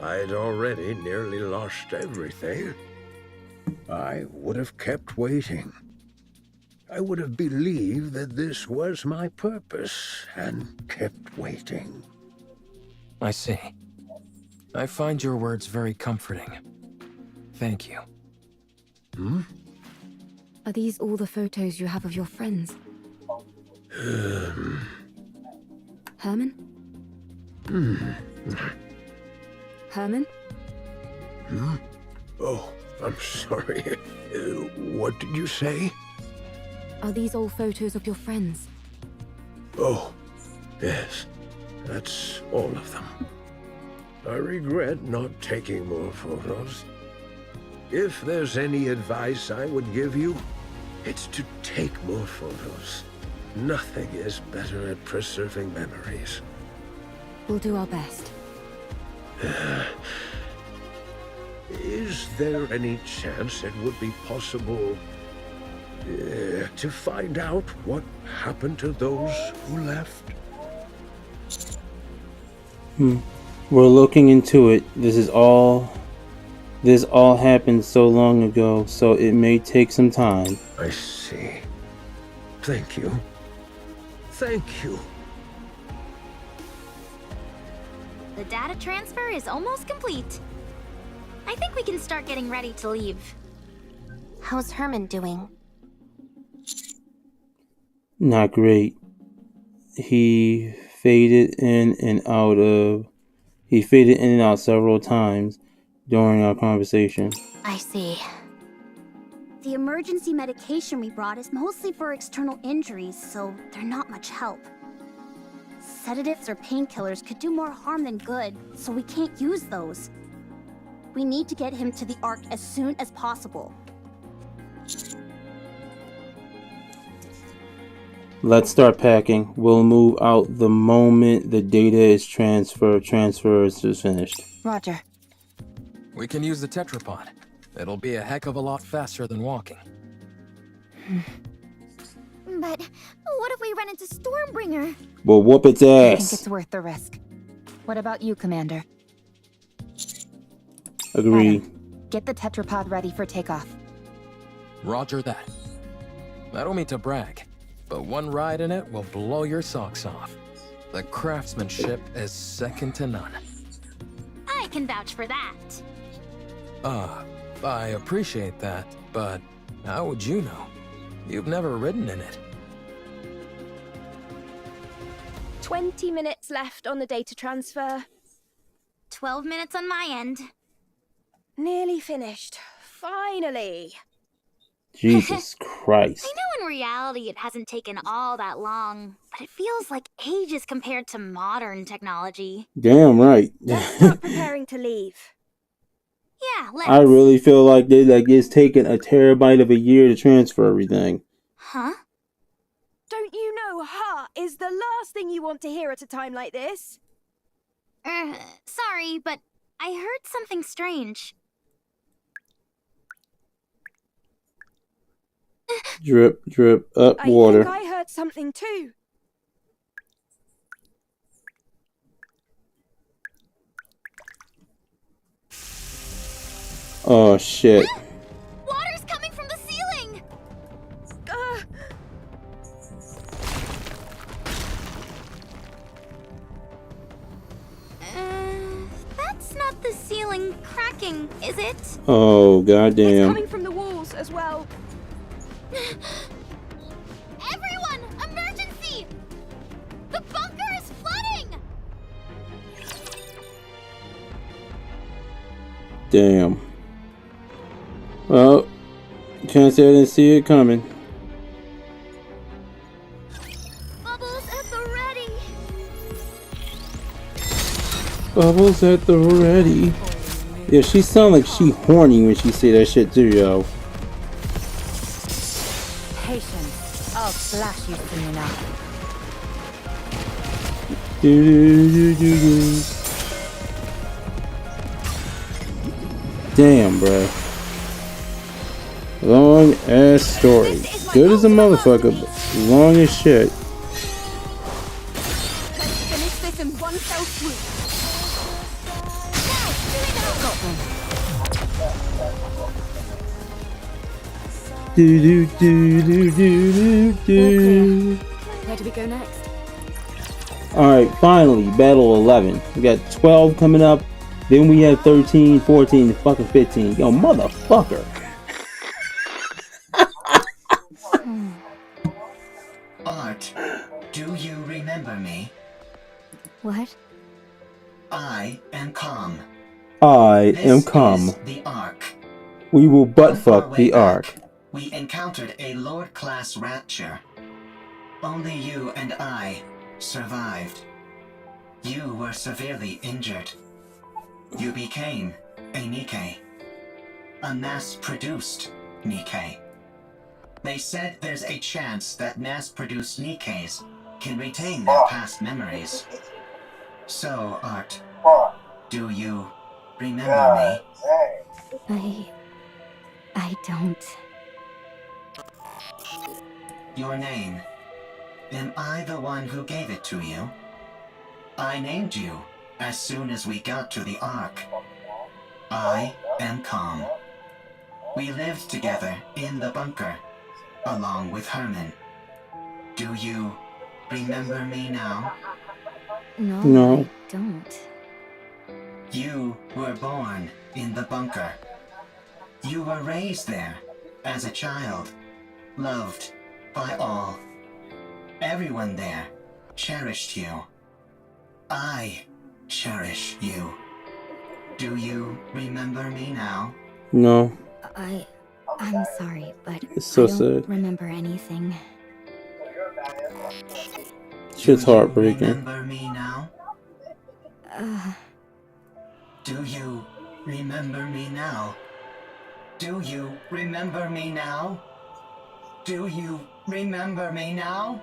I'd already nearly lost everything. I would have kept waiting. I would have believed that this was my purpose and kept waiting. I see. I find your words very comforting. Thank you. Hmm? Are these all the photos you have of your friends? Herman? Herman? Hmm? Oh, I'm sorry. What did you say? Are these all photos of your friends? Oh, yes. That's all of them. I regret not taking more photos. If there's any advice I would give you, it's to take more photos. Nothing is better at preserving memories. We'll do our best. Is there any chance it would be possible to find out what happened to those who left? We're looking into it. This all happened so long ago, so it may take some time. I see. Thank you. Thank you. The data transfer is almost complete. I think we can start getting ready to leave. How's Herman doing? Not great. He faded in and out several times during our conversation. I see. The emergency medication we brought is mostly for external injuries, so they're not much help. Sedatives or painkillers could do more harm than good, so we can't use those. We need to get him to the Ark as soon as possible. Let's start packing. We'll move out the moment the data is transferred. Transfer is just finished. Roger. We can use the tetrapod. It'll be a heck of a lot faster than walking. But what if we run into Stormbringer? We'll whoop its I think ass. it's worth the risk. What about you, Commander? Agreed. Get the tetrapod ready for takeoff. Roger that. I don't mean to brag, but one ride in it will blow your socks off. The craftsmanship is second to none. I can vouch for that. I appreciate that, but how would you know? You've never ridden in it. 20 minutes left on the data transfer. 12 minutes on my end. Nearly finished. Finally. Jesus Christ. I know in reality it hasn't taken all that long, but it feels like ages compared to modern technology. Damn right. Let's start preparing to leave. Yeah, let's. I really feel like it's taking a terabyte of a year to transfer everything. Huh? Don't you know "ha" is the last thing you want to hear at a time like this? Sorry, but I heard something strange. Drip, drip, up water. I think I heard something too. Oh shit. Water's coming from the ceiling! That's not the ceiling cracking, is it? Oh goddamn. It's coming from the walls as well. Everyone! Emergency! The bunker is flooding! Damn. Well, can't say I didn't see it coming. Bubbles at the ready! Bubbles at the ready. Yeah, she sound like she horny when she say that shit too, yo. Patience. I'll slash you soon enough. Damn, bruh. Long ass story. Good as a motherfucker, but long as shit. Let's finish this in one fell swoop. Do do do do do do. Where do we go next? Alright, finally, Battle 11. We got 12 coming up. Then we have 13, 14, and fucking 15. Yo, motherfucker. Art, do you remember me? What? I am Calm. I am calm. This is the Ark. We will buttfuck the Ark. We encountered a Lord-class rapture. Only you and I survived. You were severely injured. You became a NIKKE. A mass-produced NIKKE. They said there's a chance that mass-produced NIKKEs can retain their past memories. So, Art, do you remember me? I don't. Your name. Am I the one who gave it to you? I named you as soon as we got to the Ark. I am Calm. We lived together in the bunker, along with Herman. Do you remember me now? No, I don't. You were born in the bunker. You were raised there as a child, loved by all. Everyone there cherished you. I cherish you. Do you remember me now? No. I'm sorry, but It's so I don't sad. remember anything. Shit's heartbreaking. Remember me now? Do you remember me now? Do you remember me now? Do you remember me now?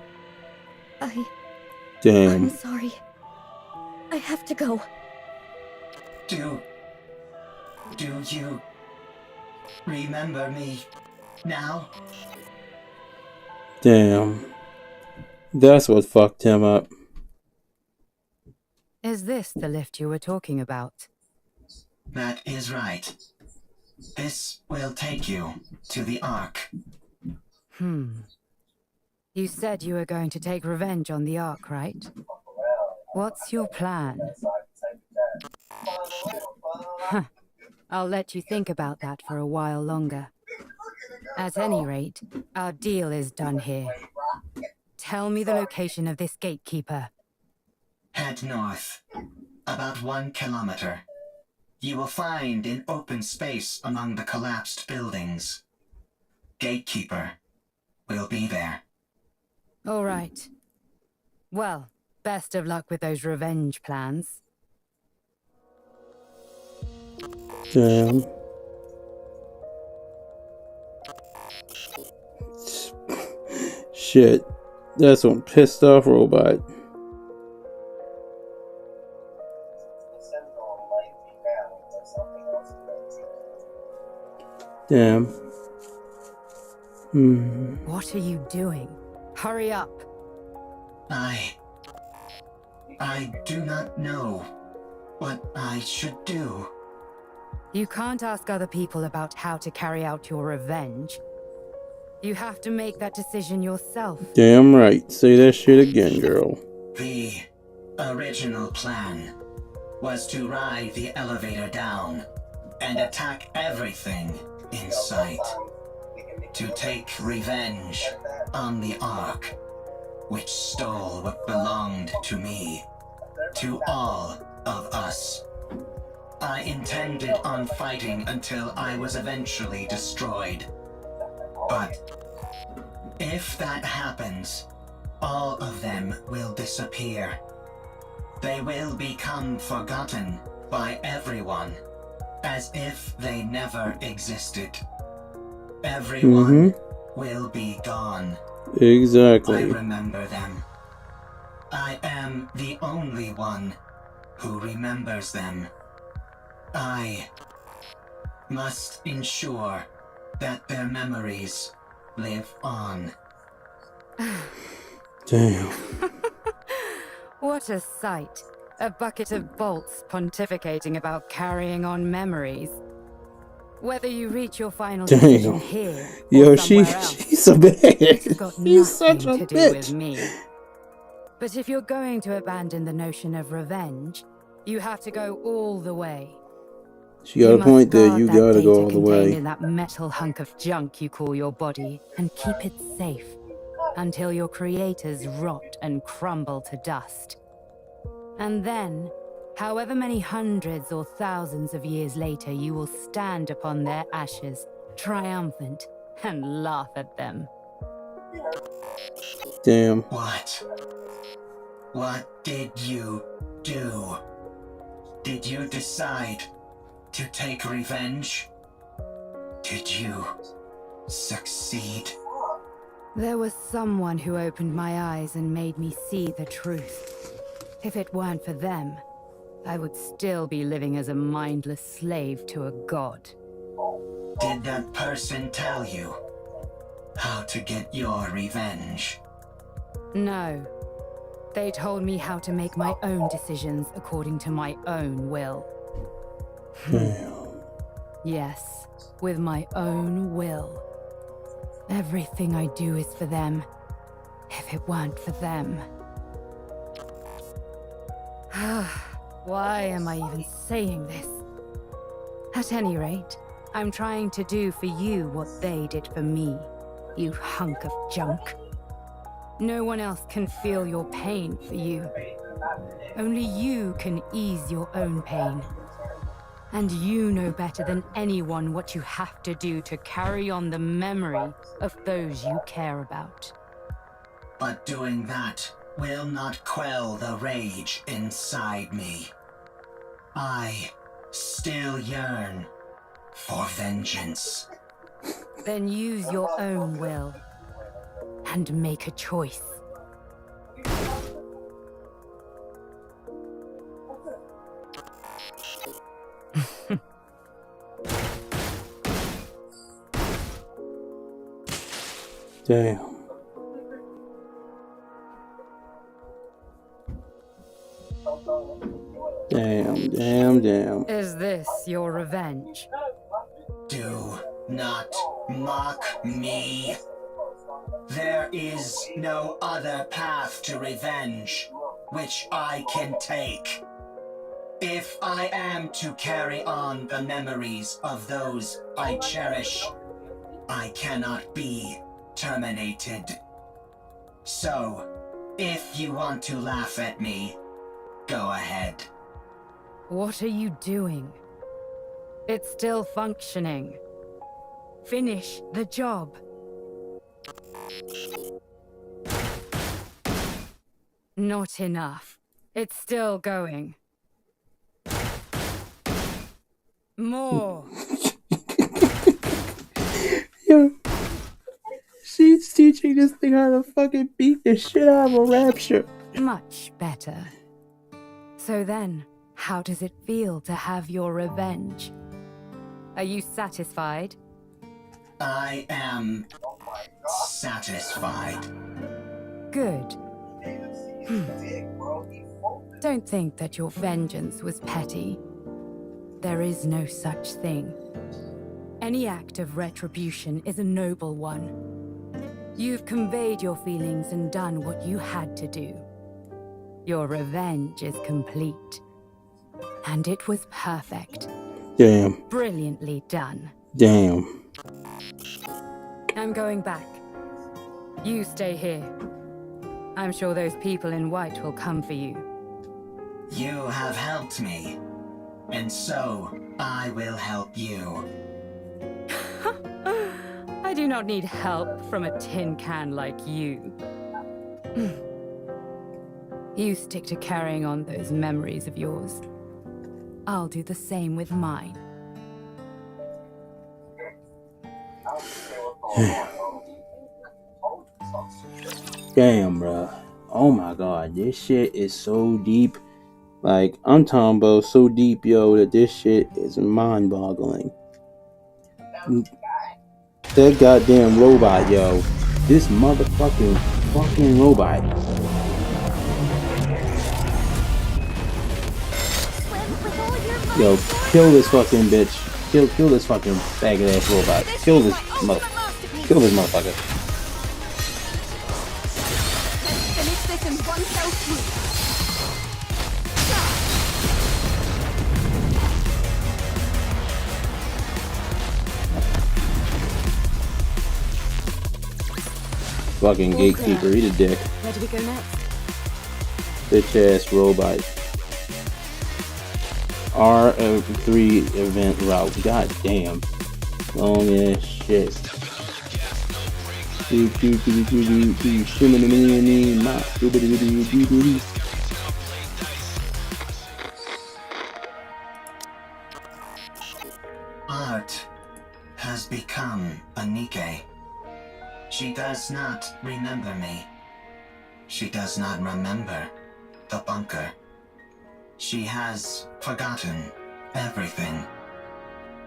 Damn. I'm sorry. I have to go. Do you remember me now? Damn. That's what fucked him up. Is this the lift you were talking about? That is right. This will take you to the Ark. You said you were going to take revenge on the Ark, right? What's your plan? Huh. I'll let you think about that for a while longer. At any rate, our deal is done here. Tell me the location of this gatekeeper. Head north, about 1 kilometer. You will find an open space among the collapsed buildings. Gatekeeper will be there. All right. Well, best of luck with those revenge plans. Damn. Shit. That's one pissed off robot. Damn. What are you doing? Hurry up. I do not know what I should do. You can't ask other people about how to carry out your revenge. You have to make that decision yourself. Damn right. Say that shit again, girl. The original plan was to ride the elevator down and attack everything in sight. To take revenge on the Ark, which stole what belonged to me, to all of us. I intended on fighting until I was eventually destroyed. But if that happens, all of them will disappear. They will become forgotten by everyone, as if they never existed. Everyone will be gone. Exactly. I remember them. I am the only one who remembers them. I must ensure that their memories live on. Damn. What a sight. A bucket of bolts pontificating about carrying on memories. Whether you reach your final decision here Yo, or somewhere else, she's a bitch. it's got She's such nothing a to do bitch. with me. But if you're going to abandon the notion of revenge, you have to go all the way. She got a point there. You Guard that gotta go data all the contained way. in that metal hunk of junk you call your body, and keep it safe until your creators rot and crumble to dust. And then, however many hundreds or thousands of years later, you will stand upon their ashes, triumphant, and laugh at them. Damn. What did you do? Did you decide to take revenge? Did you succeed? There was someone who opened my eyes and made me see the truth. If it weren't for them, I would still be living as a mindless slave to a god. Did that person tell you how to get your revenge? No. They told me how to make my own decisions according to my own will. Yes, with my own will. Everything I do is for them. If it weren't for them... Why am I even saying this? At any rate, I'm trying to do for you what they did for me, you hunk of junk. No one else can feel your pain for you. Only you can ease your own pain. And you know better than anyone what you have to do to carry on the memory of those you care about. But doing that will not quell the rage inside me. I still yearn for vengeance. Then use your own will and make a choice. Damn. Damn. Is this your revenge? Do not mock me. There is no other path to revenge which I can take. If I am to carry on the memories of those I cherish, I cannot be terminated. So, if you want to laugh at me, go ahead. What are you doing? It's still functioning. Finish the job. Not enough. It's still going. More. Yo, she's teaching this thing how to fucking beat the shit out of a rapture. Much better. So then, how does it feel to have your revenge? Are you satisfied? I am satisfied. Good. Don't think that your vengeance was petty. There is no such thing. Any act of retribution is a noble one. You've conveyed your feelings and done what you had to do. Your revenge is complete. And it was perfect. Damn. Brilliantly done. Damn. I'm going back. You stay here. I'm sure those people in white will come for you. You have helped me, and so I will help you. I do not need help from a tin can like you. You stick to carrying on those memories of yours. I'll do the same with mine. Damn, bro. Oh my god, this shit is so deep. Like, I'm talking about so deep, yo, that this shit is mind-boggling. That goddamn robot, yo. This motherfucking fucking robot. Yo, kill this fucking bitch. Kill this fucking faggot ass robot. Kill this motherfucker. Finish this in one fell swoop. Fucking gatekeeper, eat a dick. Where do we go next? Bitch ass robot. R3 event route. God damn. Long ass shit. Art has become a NIKKE. She does not remember me. She does not remember the bunker. She has forgotten everything.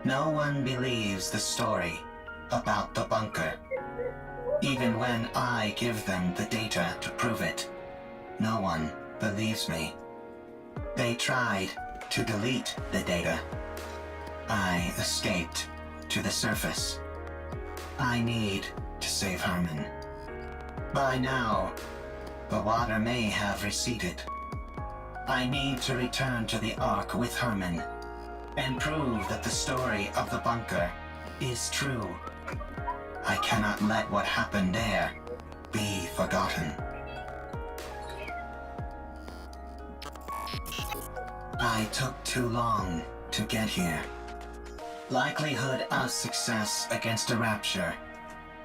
No one believes the story about the bunker. Even when I give them the data to prove it, no one believes me. They tried to delete the data. I escaped to the surface. I need to save Herman. By now, the water may have receded. I need to return to the Ark with Herman and prove that the story of the bunker is true. I cannot let what happened there be forgotten. I took too long to get here. Likelihood of success against a rapture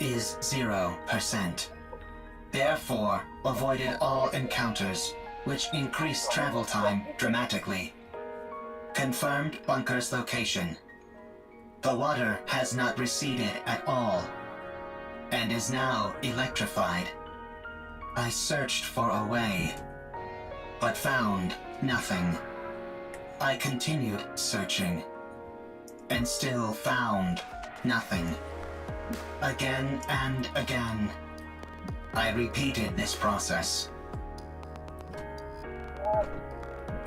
is 0%. Therefore, avoided all encounters, which increased travel time dramatically. Confirmed bunker's location. The water has not receded at all, and is now electrified. I searched for a way, but found nothing. I continued searching, and still found nothing. Again and again, I repeated this process.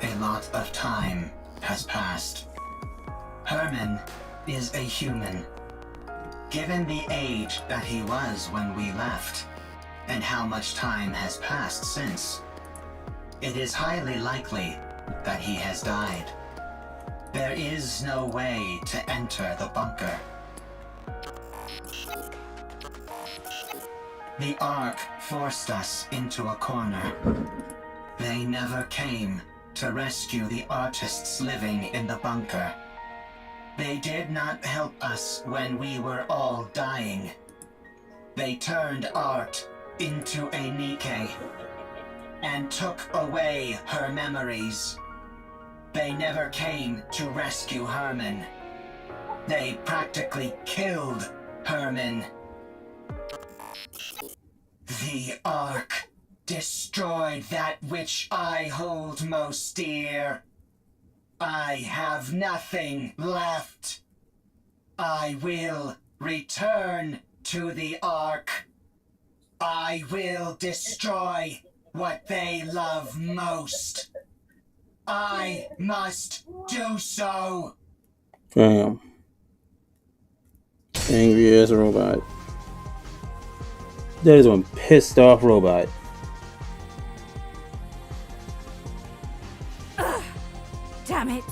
A lot of time has passed. Herman is a human. Given the age that he was when we left, and how much time has passed since, it is highly likely that he has died. There is no way to enter the bunker. The Ark forced us into a corner. They never came to rescue the artists living in the bunker. They did not help us when we were all dying. They turned art into a NIKKE and took away her memories. They never came to rescue Herman. They practically killed Herman. The Ark destroyed that which I hold most dear. I have nothing left. I will return to the Ark. I will destroy what they love most. I must do so. Damn. Angry ass robot. That is one pissed off robot. Damn it!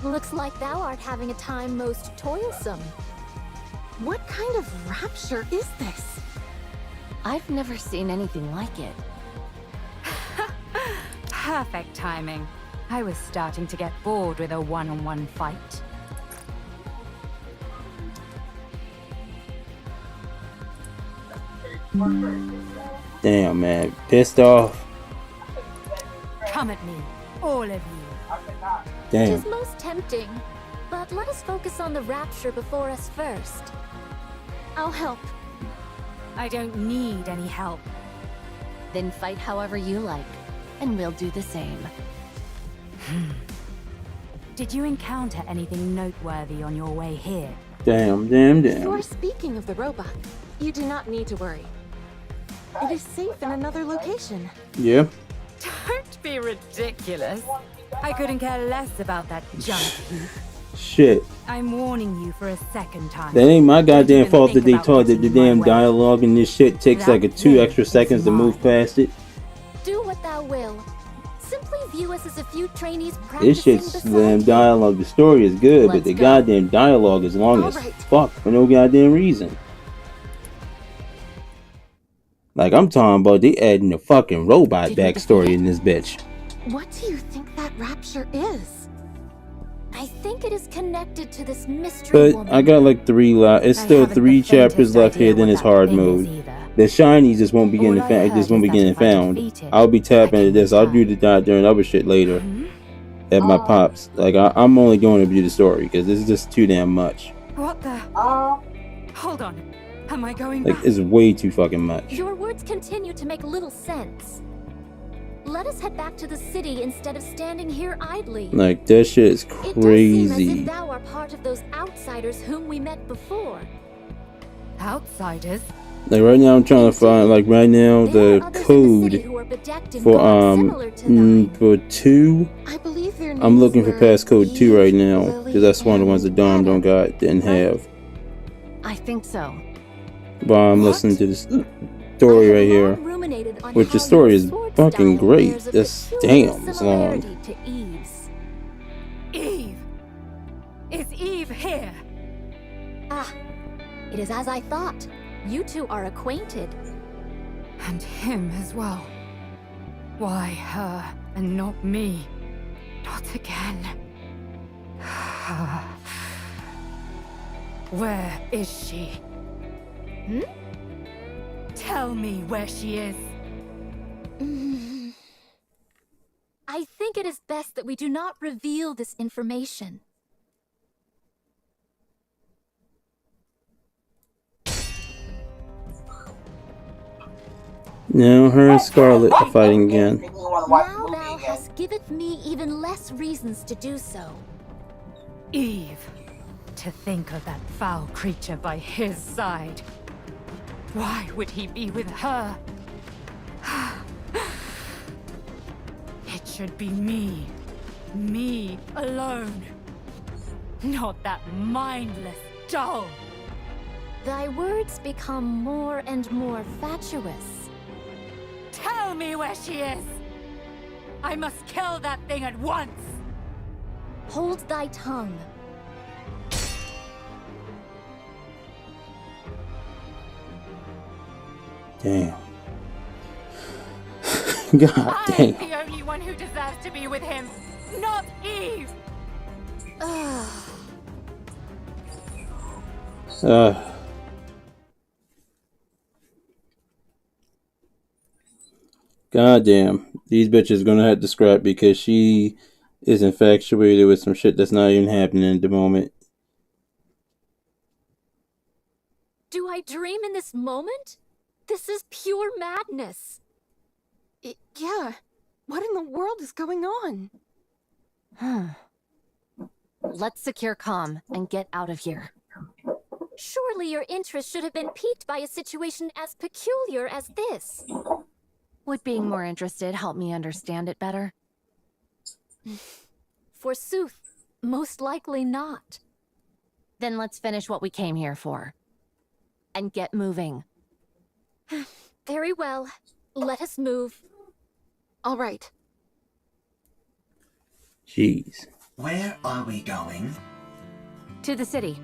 Looks like thou art having a time most toilsome. What kind of rapture is this? I've never seen anything like it. Perfect timing. I was starting to get bored with a one-on-one fight. Damn, man. Pissed off. Come at me, all of you. Damn. It is most tempting, but let us focus on the rapture before us first. I'll help. I don't need any help. Then fight however you like, and we'll do the same. Did you encounter anything noteworthy on your way here? Damn, damn, damn. You're speaking of the robot. You do not need to worry. It is safe in another location. Yeah. Don't be ridiculous. I couldn't care less about that junk. Shit. I'm warning you for a second time. That ain't my goddamn fault that they taught that the damn dialogue and this shit takes like 2 extra seconds to move past it. Do what thou will. Simply view us as a few trainees This practicing shit's beside damn you. dialogue. The story is good, but the goddamn dialogue is long as fuck for no goddamn reason. Like, I'm talking about they adding a fucking robot backstory in this bitch. What do you think that rapture is? I think it is connected to this mystery But woman. I got like 3 left. It's still 3 chapters left here. Then it's hard mode. The shinies just won't be getting found. I'll be tapping into this. I'll do the during other shit later at my pops. Like I'm only going to view the story because this is just too damn much. What the? Hold on. Am I going Like back? it's way too fucking much. Your words continue to make little sense. Let us head back to the city instead of standing here idly. Like that shit is It does seem as if crazy. thou are part of those outsiders whom we met before. Outsiders? Like right now I'm trying to find like right now the code for 2. I believe their I'm names looking for were passcode 2 right now Lily, because that's one of the ones that Dom didn't have. I think so. But I'm listening to this story right here, which the story is fucking great. That's damn, it's long. To Eve's. Eve! Is Eve here? Ah, it is as I thought. You two are acquainted. And him as well. Why her and not me? Not again. Where is she? Hmm? Tell me where she is. I think it is best that we do not reveal this information. Now her and Scarlet are fighting again. Now thou hast giveth me even less reasons to do so. Eve. To think of that foul creature by his side. Why would he be with her? It should be me. Me alone. Not that mindless doll. Thy words become more and more fatuous. Tell me where she is! I must kill that thing at once! Hold thy tongue. Damn. God I'm damn. the only one who deserves to be with him, not Eve! God damn. These bitches gonna have to scrap because she is infatuated with some shit that's not even happening at the moment. Do I dream in this moment? This is pure madness. Yeah. What in the world is going on? Let's secure comm and get out of here. Surely your interest should have been piqued by a situation as peculiar as this. Would being more interested help me understand it better? Forsooth, most likely not. Then let's finish what we came here for. And get moving. Very well. Let us move. All right. Jeez. Where are we going? To the city.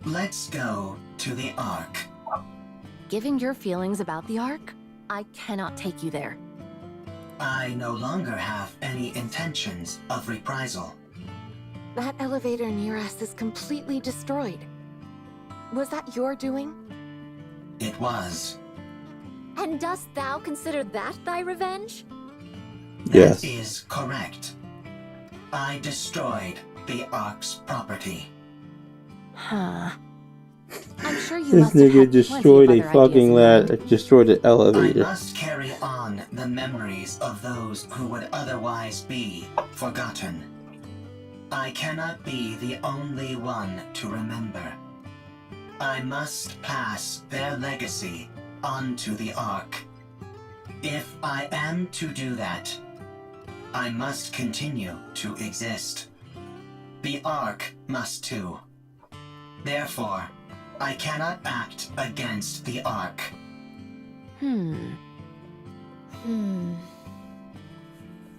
Let's go to the Ark. Given your feelings about the Ark, I cannot take you there. I no longer have any intentions of reprisal. That elevator near us is completely destroyed. Was that your doing? It was. And dost thou consider that thy revenge? Yes. That is correct. I destroyed the Ark's property. Huh. I'm sure you This must have nigga had destroyed plenty a of other ideas fucking in ladder. mind. Destroyed the I elevator. must carry on the memories of those who would otherwise be forgotten. I cannot be the only one to remember. I must pass their legacy onto the Ark. If I am to do that, I must continue to exist. The Ark must too. Therefore, I cannot act against the Ark.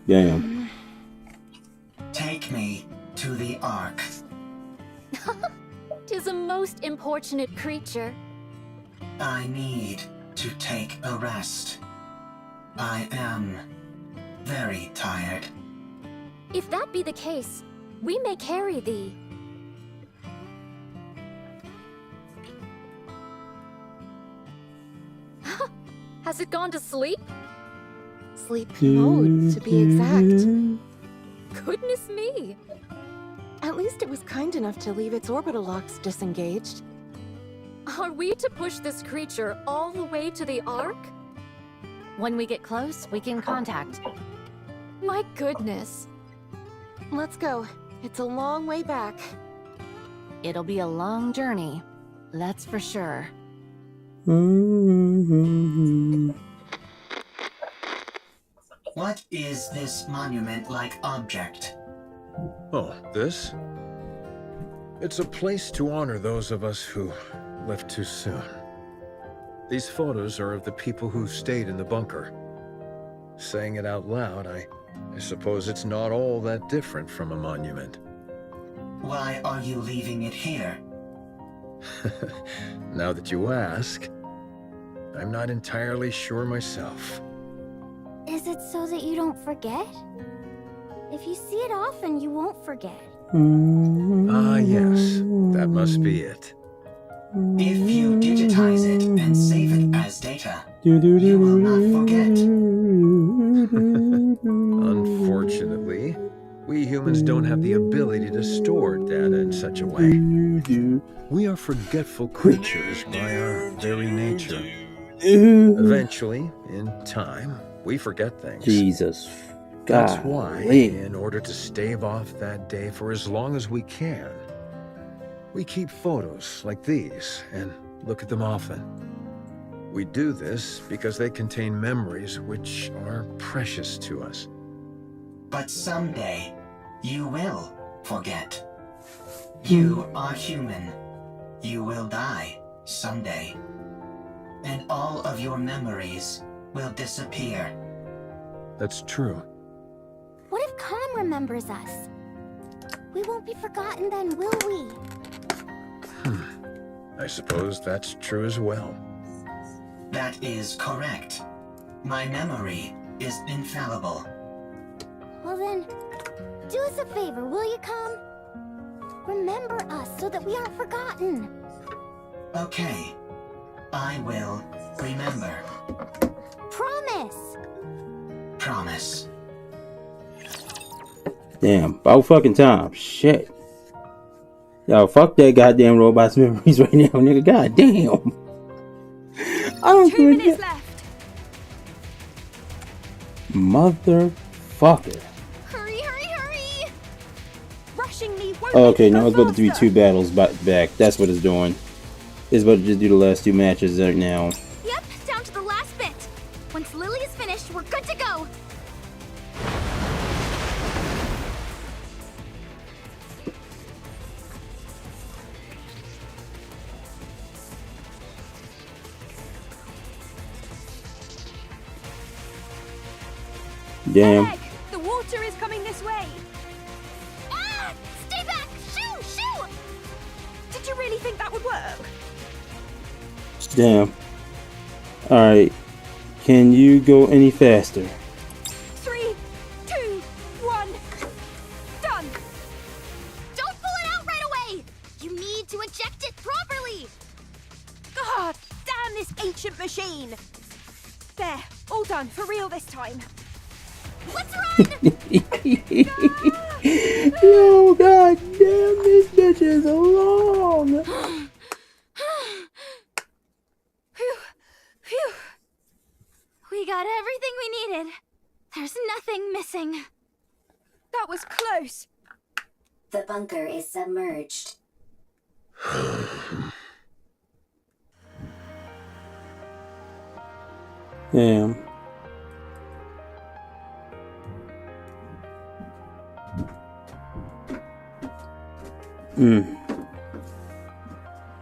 Damn. Take me to the Ark. 'Tis a most importunate creature. I need to take a rest. I am very tired. If that be the case, we may carry thee. Has it gone to sleep? Sleep mode, to be exact. Goodness me! At least it was kind enough to leave its orbital locks disengaged. Are we to push this creature all the way to the Ark? When we get close, we can contact. My goodness. Let's go. It's a long way back. It'll be a long journey, that's for sure. What is this monument-like object? Oh, this? It's a place to honor those of us who left too soon. These photos are of the people who stayed in the bunker. Saying it out loud, I suppose it's not all that different from a monument. Why are you leaving it here? Now that you ask, I'm not entirely sure myself. Is it so that you don't forget? If you see it often, you won't forget. Ah, yes. That must be it. If you digitize it and save it as data, you will not forget. Unfortunately, we humans don't have the ability to store data in such a way. We are forgetful creatures by our very nature. Eventually, in time, we forget things. Jesus. That's God. why, in order to stave off that day for as long as we can, we keep photos like these and look at them often. We do this because they contain memories which are precious to us. But someday, you will forget. You are human. You will die someday. And all of your memories will disappear. That's true. What if Calm remembers us? We won't be forgotten then, will we? I suppose that's true as well. That is correct. My memory is infallible. Well then, do us a favor, will you, Calm? Remember us so that we aren't forgotten. Okay. I will remember. Promise! Promise. Damn, about fucking time. Shit. Yo, fuck that goddamn robot's memories right now, nigga. God damn. I don't 2 minutes left. Motherfucker. Hurry, hurry, hurry! Rushing me won't Okay, make now it's about to be faster. 2 battles back. That's what it's doing. It's about to just do the last 2 matches right now. Yep, down to the last bit. Once Lily is finished, we're good to go. Damn. Meg, the water is coming this way. Ah! Stay back! Shoo! Shoo! Did you really think that would work? Damn. Alright. Can you go any faster? 3, 2, 1. Done. Don't pull it out right away! You need to eject it properly! God damn this ancient machine! There, all done, for real this time. Let's run! Yo, god damn, this bitch is long! Phew, phew. We got everything we needed. There's nothing missing. That was close. The bunker is submerged. Damn.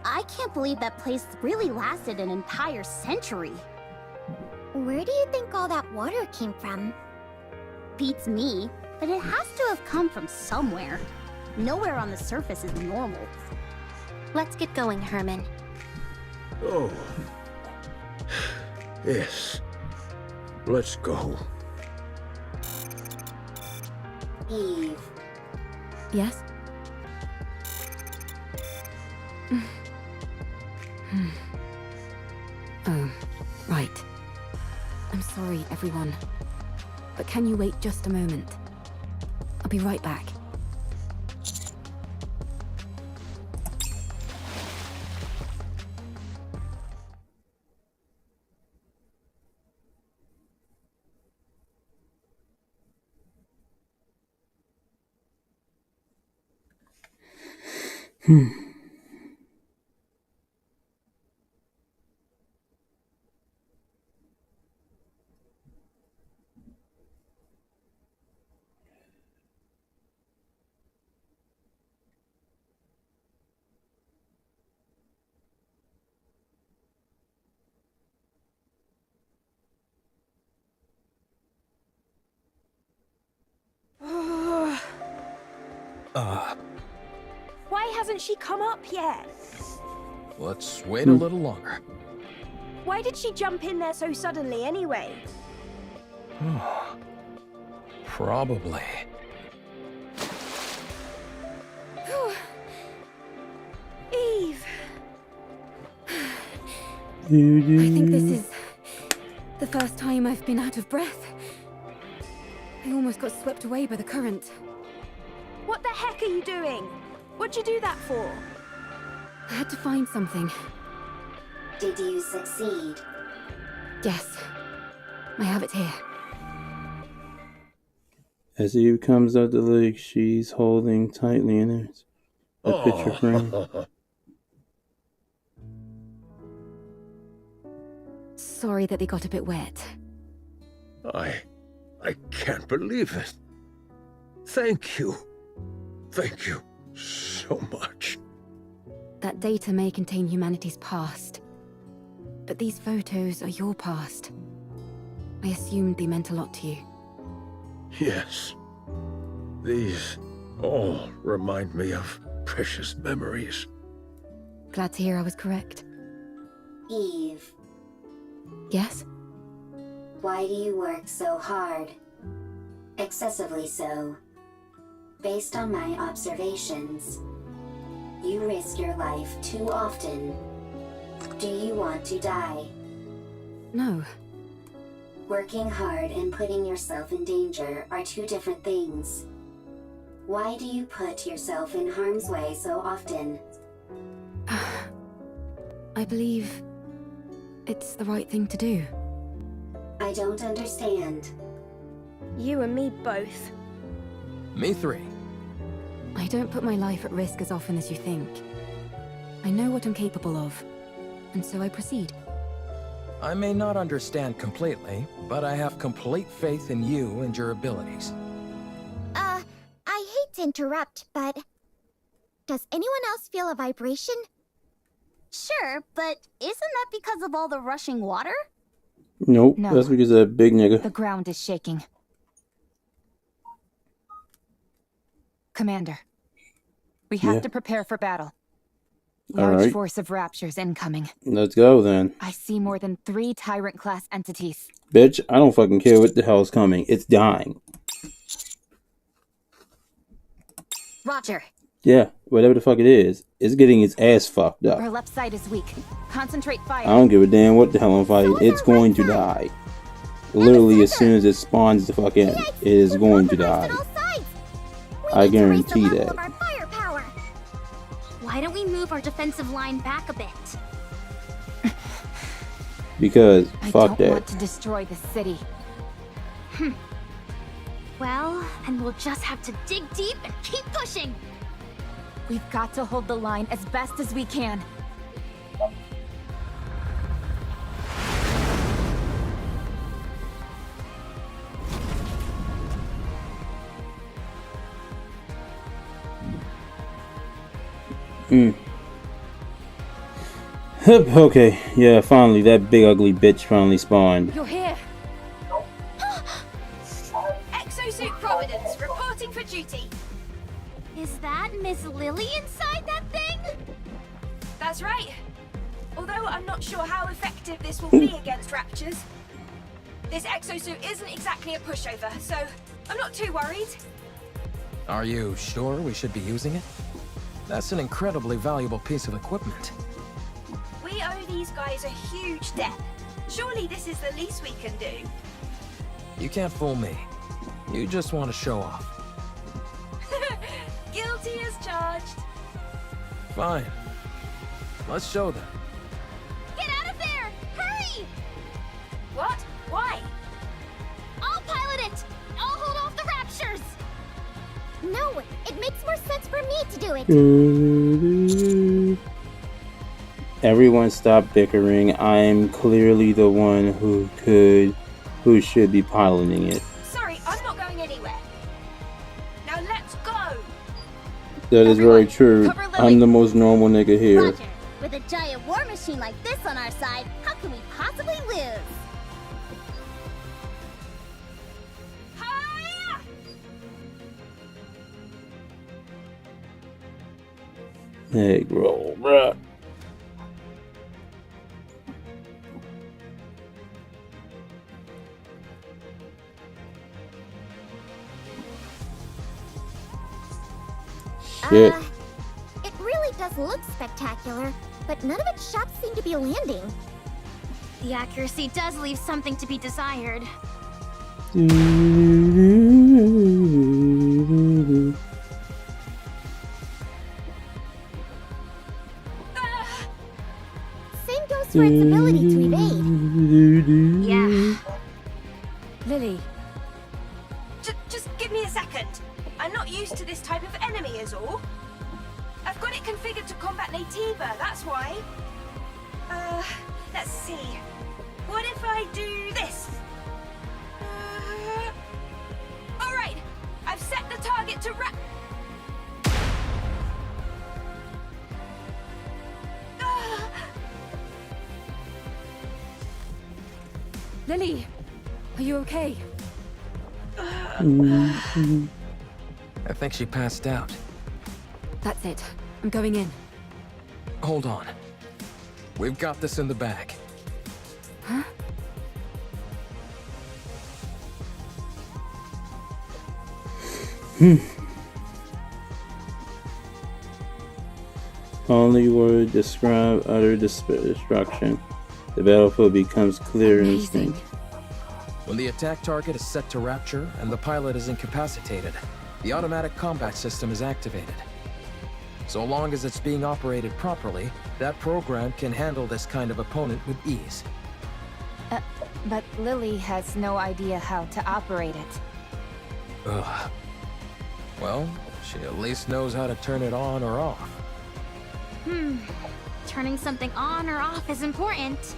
I can't believe that place really lasted an entire century. Where do you think all that water came from? Beats me, but it has to have come from somewhere. Nowhere on the surface is normal. Let's get going, Herman. Oh. Yes. Let's go. Eve. Yes? Oh, right. I'm sorry, everyone. But can you wait just a moment? I'll be right back. Why hasn't she come up yet? Let's wait a little longer. Why did she jump in there so suddenly anyway? Probably. Eve! I think this is the first time I've been out of breath. I almost got swept away by the current. What the heck are you doing? What'd you do that for? I had to find something. Did you succeed? Yes. I have it here. As Eve comes up the lake, she's holding tightly in it a picture frame. Sorry that they got a bit wet. I can't believe it. Thank you. Thank you so much. That data may contain humanity's past, but these photos are your past. I assumed they meant a lot to you. Yes. These all remind me of precious memories. Glad to hear I was correct. Eve, Yes? why do you work so hard? Excessively so. Based on my observations, you risk your life too often. Do you want to die? No. Working hard and putting yourself in danger are two different things. Why do you put yourself in harm's way so often? I believe it's the right thing to do. I don't understand. You and me both. Me three. I don't put my life at risk as often as you think. I know what I'm capable of, and so I proceed. I may not understand completely, but I have complete faith in you and your abilities. I hate to interrupt, but does anyone else feel a vibration? Sure, but isn't that because of all the rushing water? Nope, No. that's because of that big nigga. The ground is shaking. Commander, we have Yeah. to prepare for battle. All Large right. force of Raptures incoming. Let's go then. I see more than 3 Tyrant-class entities. Bitch, I don't fucking care what the hell's coming. It's dying. Roger. Yeah, whatever the fuck it is, it's getting its ass fucked up. Our left side is weak. Concentrate fire. I don't give a damn what the hell I'm fighting. It's going to die. Literally, as soon as it spawns the fuck in, it is going to die. I guarantee that. Firepower. Why don't we move our defensive line back a bit? Because, I fuck don't want that. to destroy the city. Well, and we'll just have to dig deep and keep pushing. We've got to hold the line as best as we can. Okay, yeah, finally, that big ugly bitch finally spawned. You're here. Exosuit Providence, reporting for duty. Is that Miss Lily inside that thing? That's right. Although I'm not sure how effective this will be against raptures. This exosuit isn't exactly a pushover, so I'm not too worried. Are you sure we should be using it? That's an incredibly valuable piece of equipment. We owe these guys a huge debt. Surely this is the least we can do. You can't fool me. You just want to show off. Guilty as charged. Fine. Let's show them. Get out of there! Hurry! What? Why? I'll pilot it! I'll hold off the raptures! No, it makes more sense for me to do it. Everyone stop bickering. I'm clearly the one who should be piloting it. Sorry, I'm not going anywhere. Now let's go! That is very true. I'm the most normal nigga here. Roger. With a giant war machine like this on our side, how can we possibly lose? Egg roll, bruh. Shit. It really does look spectacular, but none of its shots seem to be landing. The accuracy does leave something to be desired. Same goes for its ability to evade. Yeah. Lily. Just give me a second. I'm not used to this type of enemy is all. I've got it configured to combat Nativa, that's why. Let's see. What if I do this? Alright, I've set the target to Lily, are you okay? I think she passed out. That's it. I'm going in. Hold on. We've got this in the bag. Huh? Only word describe utter destruction. The battlefield becomes clear instinct. When the attack target is set to rapture and the pilot is incapacitated, the automatic combat system is activated. So long as it's being operated properly, that program can handle this kind of opponent with ease. But Lily has no idea how to operate it. Ugh. Well, she at least knows how to turn it on or off. Turning something on or off is important.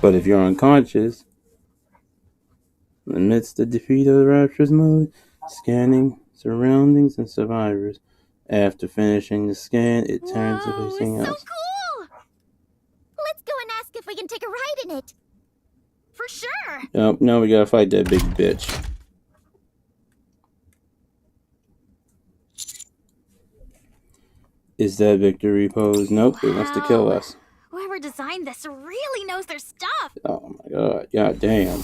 But if you're unconscious, amidst the defeat of the Rapture's mode, scanning surroundings and survivors. After finishing the scan, it turns to facing us. So cool! Let's go and ask if we can take a ride in it. For sure. Nope, now we gotta fight that big bitch. Is that victory pose? Nope, it wants to kill us. Whoever designed this really knows their stuff. Oh my god, god damn.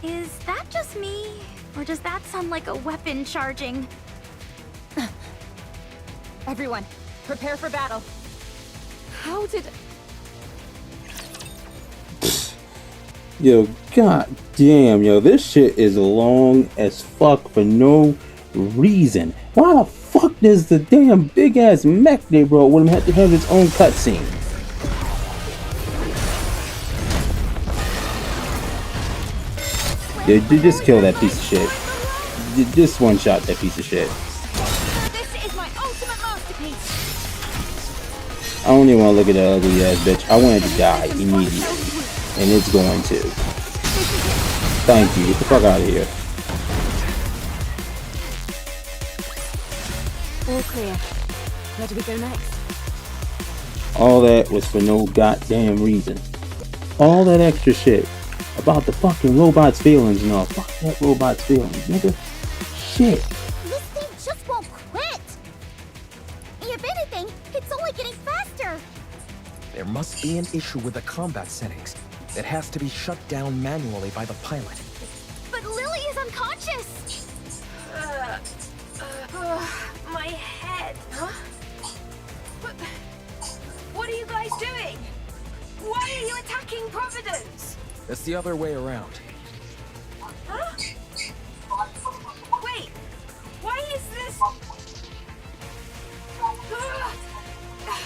Is that just me? Or does that sound like a weapon charging? Everyone, prepare for battle. How did... Yo, god damn, yo, this shit is long as fuck for no reason. Why the fuck does the damn big ass mech they brought with him have to have its own cutscene? Just kill that piece of shit. Just one shot that piece of shit. I don't even want to look at that ugly ass bitch. I want it to die immediately. And it's going to. Thank you. Get the fuck out of here. All clear. Where do we go next? All that was for no goddamn reason. All that extra shit about the fucking robot's feelings and all. Fuck that robot's feelings, nigga. Shit. This thing just won't quit. If anything, it's only getting faster. There must be an issue with the combat settings. It has to be shut down manually by the pilot. But Lily is unconscious. My head. Huh? What are you guys doing? Why are you attacking Providence? It's the other way around. Huh? Wait, why is this?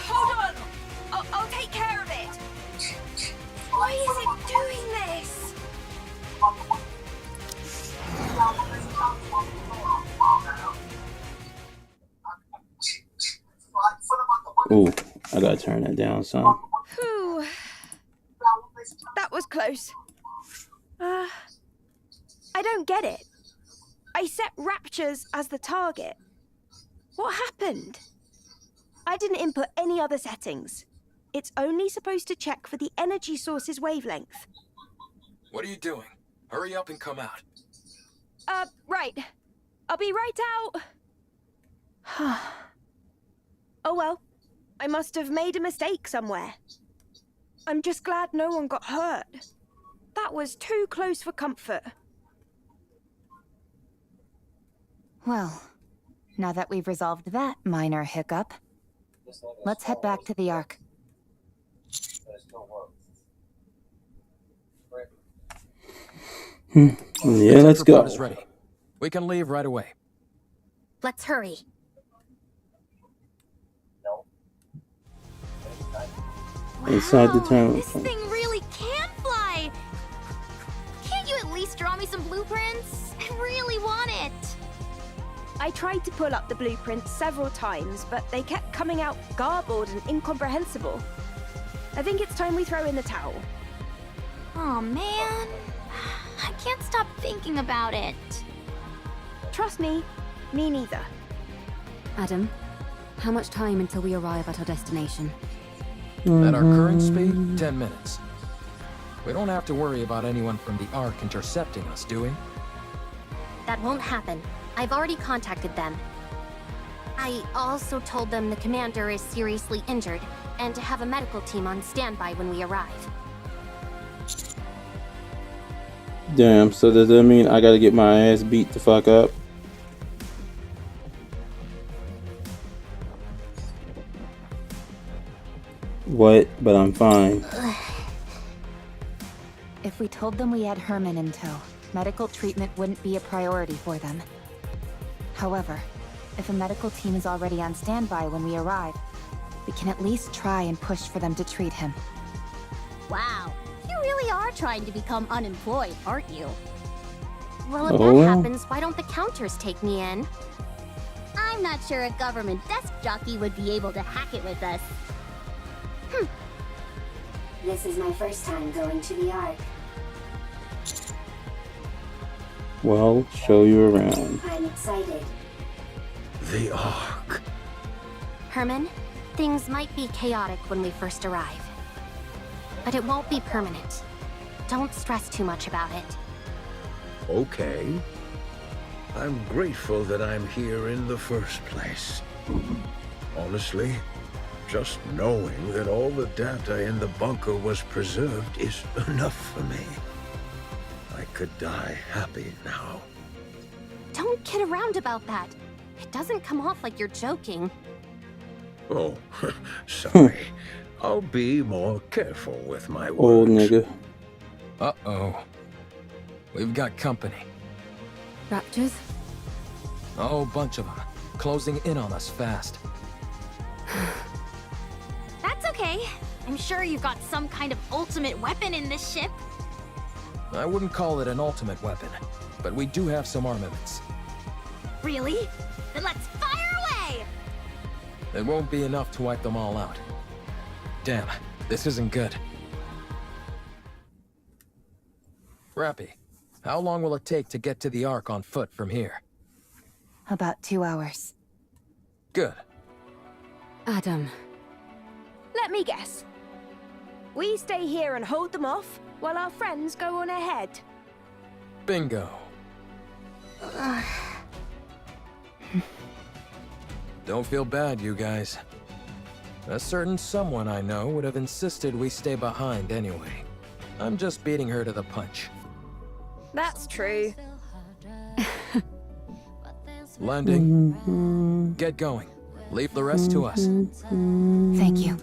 Hold on, I'll take care of it. Why is it doing this? Ooh, I gotta turn that down, son. Whew. That was close. I don't get it. I set Raptures as the target. What happened? I didn't input any other settings. It's only supposed to check for the energy source's wavelength. What are you doing? Hurry up and come out. Right. I'll be right out. Oh well. I must have made a mistake somewhere. I'm just glad no one got hurt. That was too close for comfort. Well, now that we've resolved that minor hiccup, let's head back to the Ark. Yeah, let's go. Is ready. We can leave right away. Let's hurry. Inside the town. This thing really can fly. Can't you at least draw me some blueprints? I really want it. I tried to pull up the blueprints several times, but they kept coming out garbled and incomprehensible. I think it's time we throw in the towel. Oh man, I can't stop thinking about it. Trust me, me neither. Adam, how much time until we arrive at our destination? At our current speed, 10 minutes. We don't have to worry about anyone from the Ark intercepting us, do we? That won't happen. I've already contacted them. I also told them the commander is seriously injured and to have a medical team on standby when we arrive. Damn, so does that mean I gotta get my ass beat the fuck up? What? But I'm fine. If we told them we had Herman in tow, medical treatment wouldn't be a priority for them. However, if a medical team is already on standby when we arrive, we can at least try and push for them to treat him. Wow, you really are trying to become unemployed, aren't you? Well, if that happens, why don't the counters take me in? I'm not sure a government desk jockey would be able to hack it with us. This is my first time going to the Ark. Well, show you around. I'm excited. The Ark. Herman, things might be chaotic when we first arrive. But it won't be permanent. Don't stress too much about it. Okay. I'm grateful that I'm here in the first place. Honestly, just knowing that all the data in the bunker was preserved is enough for me. I could die happy now. Don't kid around about that. It doesn't come off like you're joking. Oh, sorry. I'll be more careful with my words. Old nigga. Uh-oh. We've got company. Raptors? A whole bunch of them. Closing in on us fast. That's okay. I'm sure you've got some kind of ultimate weapon in this ship. I wouldn't call it an ultimate weapon, but we do have some armaments. Really? Then let's fire away! It won't be enough to wipe them all out. Damn, this isn't good. Rapi, how long will it take to get to the Ark on foot from here? About 2 hours. Good. Adam. Let me guess. We stay here and hold them off, while our friends go on ahead. Bingo. Don't feel bad, you guys. A certain someone I know would have insisted we stay behind anyway. I'm just beating her to the punch. That's true. Landing. Get going. Leave the rest to us. Thank you.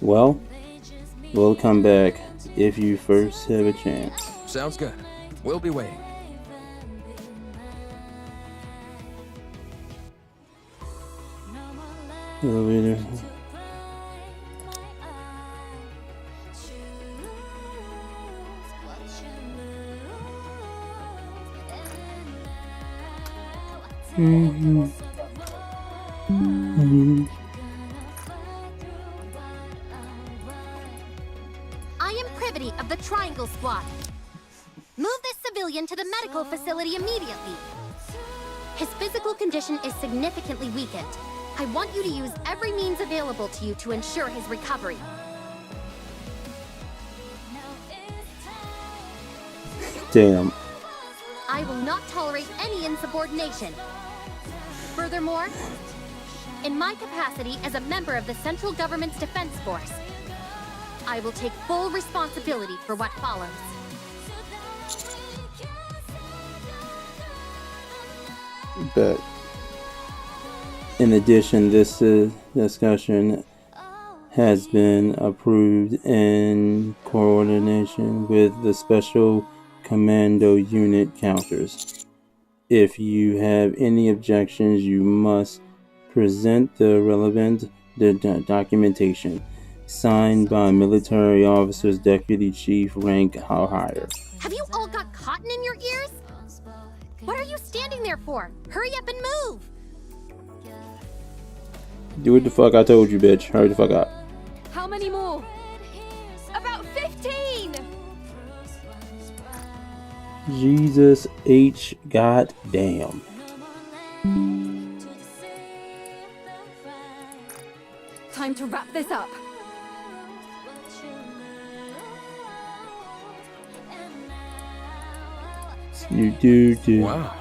Well, we'll come back if you first have a chance. Sounds good. We'll be waiting. Elevator. I am privy of the Triangle Squad. Move this civilian to the medical facility immediately. His physical condition is significantly weakened. I want you to use every means available to you to ensure his recovery. Damn. I will not tolerate any insubordination. Furthermore, in my capacity as a member of the Central Government's Defense Force, I will take full responsibility for what follows. But in addition, this discussion has been approved in coordination with the Special Commando Unit counters. If you have any objections, you must present the relevant documentation, signed by military officers, deputy chief rank or higher. Have you all got cotton in your ears? What are you standing there for? Hurry up and move! Do what the fuck I told you, bitch. Hurry the fuck up. How many more? About 15! Jesus H. Goddamn. Time to wrap this up. You do. Wow.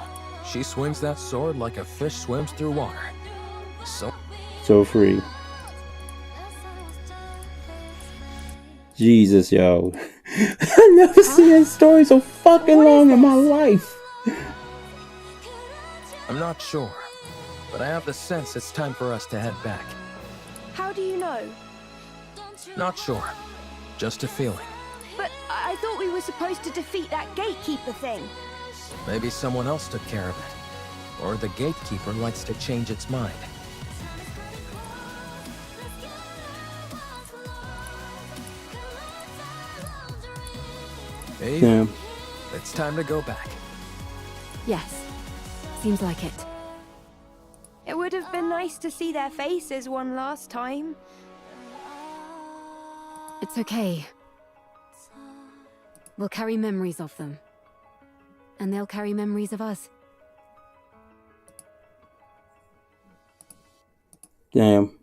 She swings that sword like a fish swims through water. So free. Jesus, yo. I never seen a story so fucking long in my life. I'm not sure, but I have the sense it's time for us to head back. How do you know? Not sure. Just a feeling. But I thought we were supposed to defeat that gatekeeper thing. Maybe someone else took care of it. Or the gatekeeper likes to change its mind. Hey, Damn. It's time to go back. Yes. Seems like it. It would have been nice to see their faces one last time. It's okay. We'll carry memories of them. And they'll carry memories of us. Damn.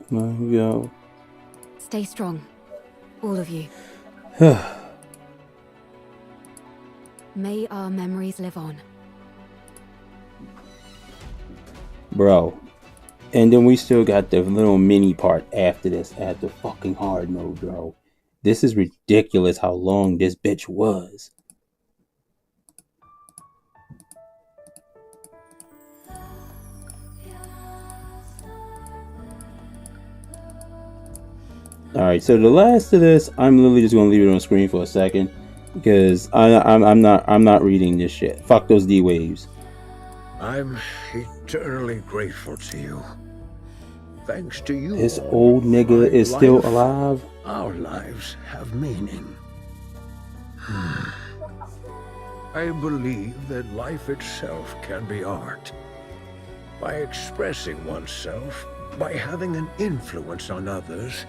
There we go. Stay strong. All of you. May our memories live on. Bro. And then we still got the little mini part after this at the fucking hard mode, bro. This is ridiculous how long this bitch was. Alright, so the last of this, I'm literally just gonna leave it on screen for a second. Because I'm not reading this shit. Fuck those D-Waves. I'm eternally grateful to you. Thanks to you, This old nigga is still alive. Our lives have meaning. I believe that life itself can be art. By expressing oneself, by having an influence on others,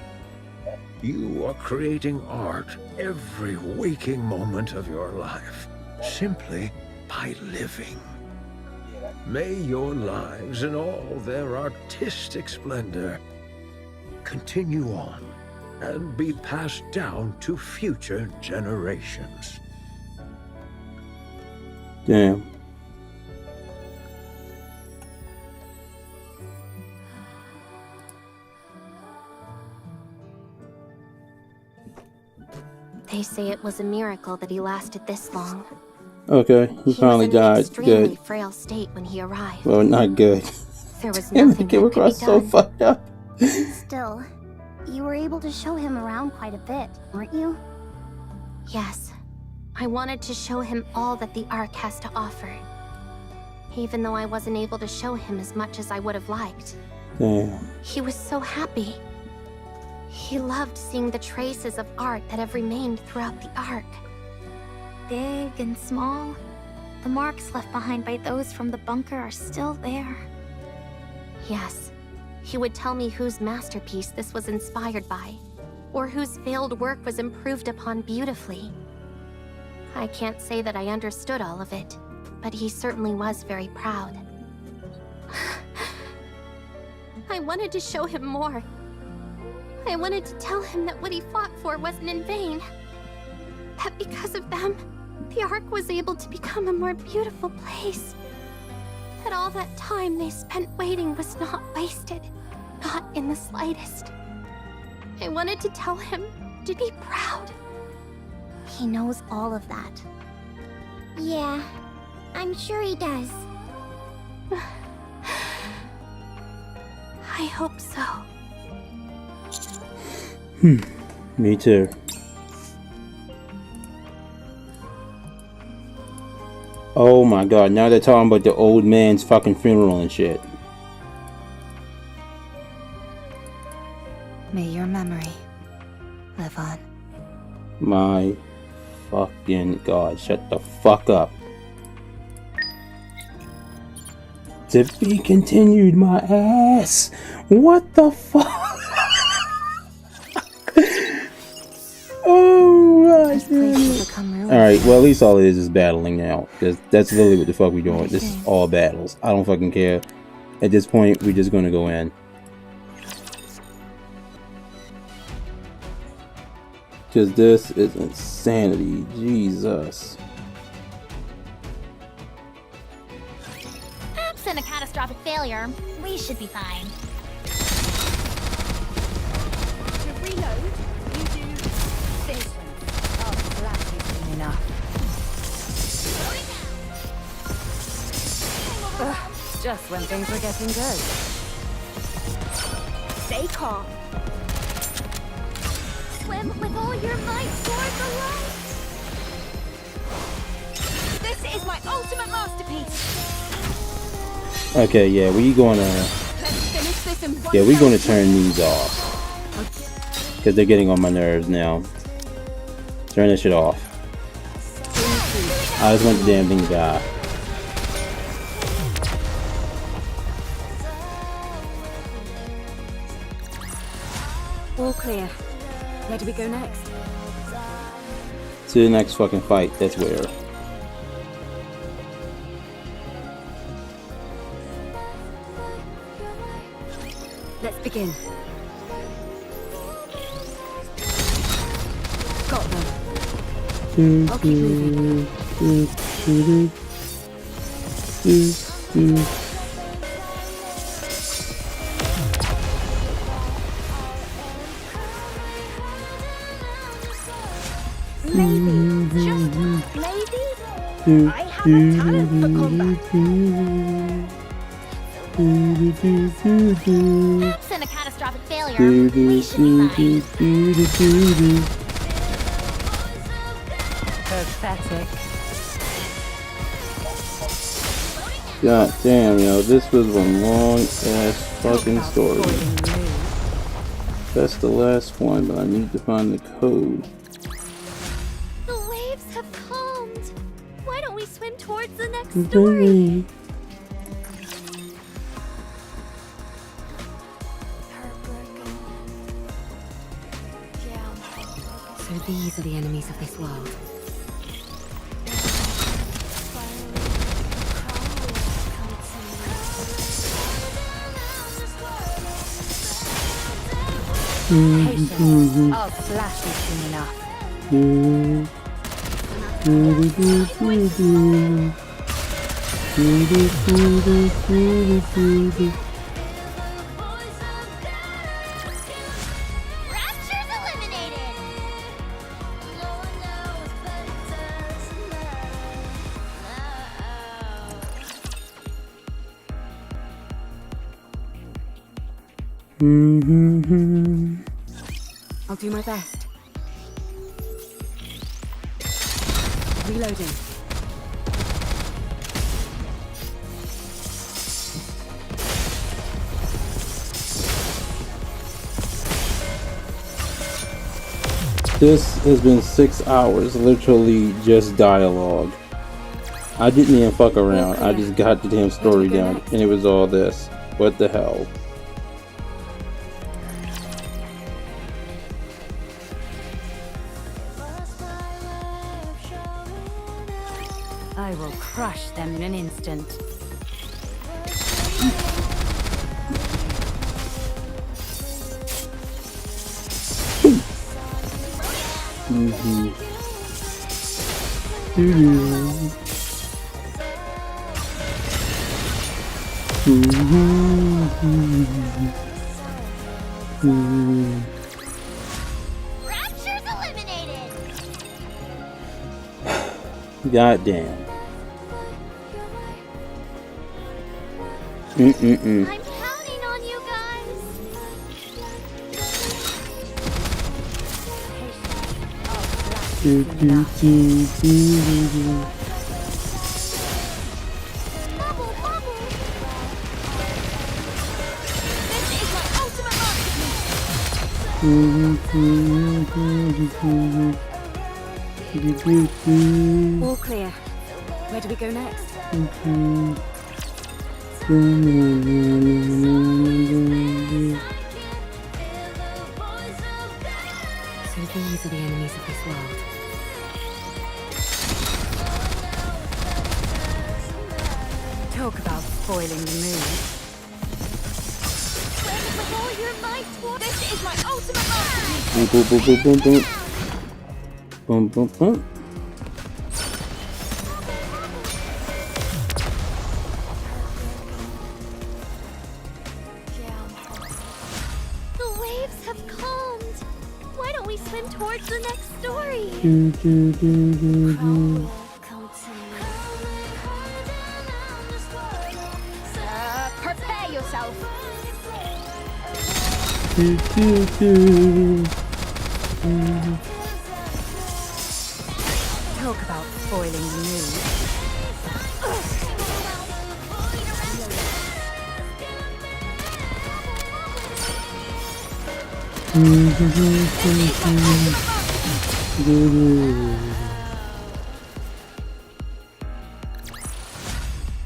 you are creating art every waking moment of your life, simply by living. May your lives in all their artistic splendor continue on and be passed down to future generations. Damn. They say it was a miracle that he lasted this long. Okay, he finally died. Extremely Good. frail state when he arrived. Well, not good. There was Damn, nothing they came that could be across so done. fucked up. Still, you were able to show him around quite a bit, weren't you? Yes. I wanted to show him all that the Ark has to offer. Even though I wasn't able to show him as much as I would have liked. Damn. He was so happy. He loved seeing the traces of art that have remained throughout the Ark. Big and small, the marks left behind by those from the bunker are still there. Yes. He would tell me whose masterpiece this was inspired by, or whose failed work was improved upon beautifully. I can't say that I understood all of it, but he certainly was very proud. I wanted to show him more. I wanted to tell him that what he fought for wasn't in vain. That because of them, the Ark was able to become a more beautiful place. That all that time they spent waiting was not wasted. Not in the slightest. I wanted to tell him to be proud. He knows all of that. Yeah, I'm sure he does. I hope so. Me too. Oh my god, now they're talking about the old man's fucking funeral and shit. May your memory live on. My fucking god, shut the fuck up. To be continued, my ass. What the fuck? Oh my god. Alright, well at least all it is battling now. Because that's literally what the fuck we doing. This is all battles. I don't fucking care. At this point, we're just gonna go in. Because this is insanity. Jesus. Absent a catastrophic failure, we should be fine. To reload, you do this. Oh, that is enough. Ugh, just when things were getting good. Stay calm. Swim with all your might toward the light. This is my ultimate masterpiece. Okay, yeah, we gonna... Let's finish this in one Yeah, we're gonna go. turn these off. Because they're getting on my nerves now. Turn that shit off. I just want the damn thing to die. All clear. Where do we go next? To the next fucking fight, that's where. Let's begin. Got them. I'll keep moving. Maybe, just maybe, I have a talent for combat. Absent a catastrophic failure, we should be fine. Pathetic. God damn, yo, this was a long ass fucking story. That's the last one, but I need to find the code. The waves have calmed. Why don't we story. So these are the enemies of this world. Patience. I'll slash you soon enough. Rapture's eliminated! I'll do my best. Reloading. This has been 6 hours, literally just dialogue. I didn't even fuck around. I just got the damn story down, and it was all this. What the hell? I will crush them in an instant. Rapture's eliminated! God damn. I'm counting on you guys! Bubble, bubble! This is my ultimate masterpiece! All clear. Where do we go next? So these are the enemies of this world. Talk about spoiling the mood. Swim with all your might! This is my ultimate Boom, boom, boom, boom, boom, boom. Boom, boom, boom. The waves have calmed. Why don't we swim towards the next story? Prepare yourself. Talk about spoiling the mood.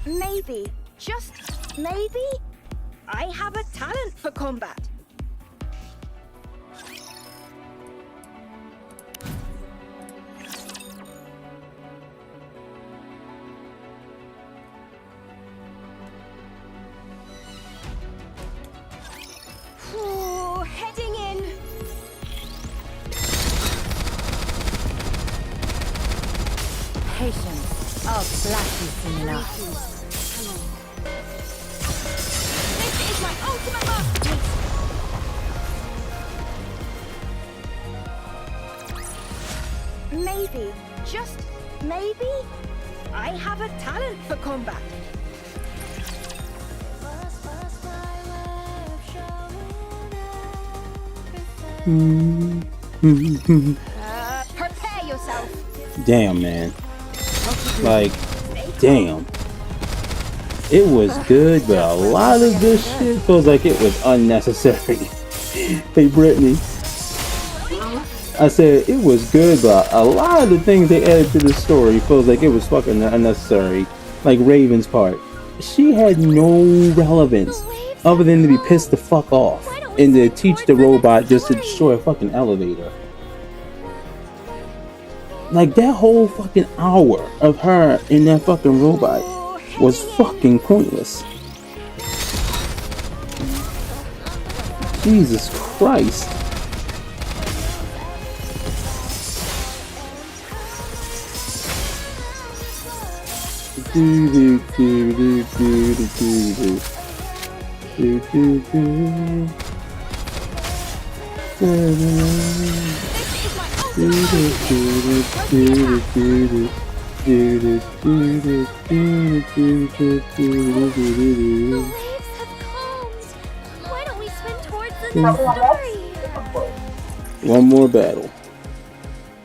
Maybe, just maybe, I have a talent for combat. Ooh, heading in. Patience. I'll slash you soon enough. This is my ultimate masterpiece. Maybe, just maybe, I have a talent for combat. Prepare yourself. Damn, man. Like, damn. It was good, but a lot of this shit feels like it was unnecessary. Hey, Brittany. I said it was good, but a lot of the things they added to the story feels like it was fucking unnecessary. like Raven's part, she had no relevance other than to be pissed the fuck off and to teach the robot just to destroy a fucking elevator. Like, that whole fucking hour of her in that fucking robot was fucking pointless. Jesus Christ. One more battle.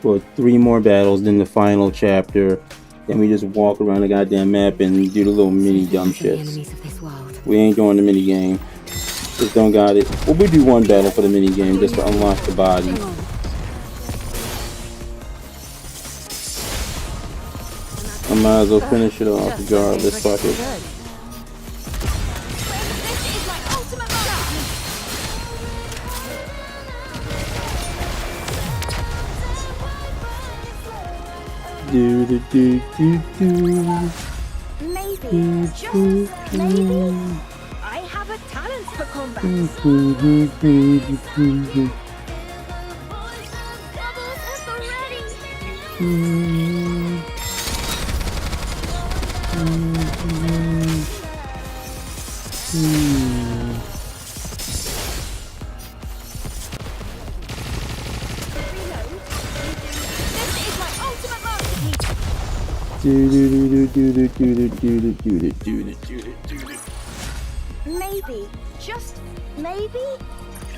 Or 3 more battles, then the final chapter. Then we just walk around the goddamn map and do the little mini dumb shits. We ain't doing the mini game. Just don't got it. Well, we do one battle for the mini game just to unlock the body. I might as well finish it off regardless. Fuck it. Maybe, just maybe, I have a talent for combat. Maybe, just maybe,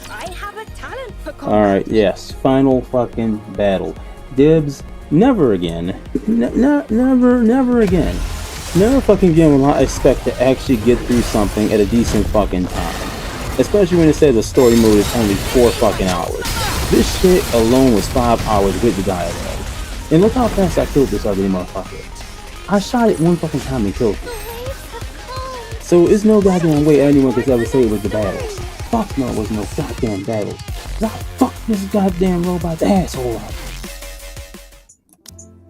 I have a talent for combat. Alright, yes. Final fucking battle. Dibs, never again. Never again. Never fucking again will I expect to actually get through something at a decent fucking time. Especially when it says the story mode is only 4 fucking hours. This shit alone was 5 hours with the dialogue. And look how fast I killed this ugly motherfucker. I shot it one fucking time and killed it. So there's no goddamn way anyone could ever say it was the battles. Fuck no, it was no goddamn battles. I fucked this goddamn robot's asshole up.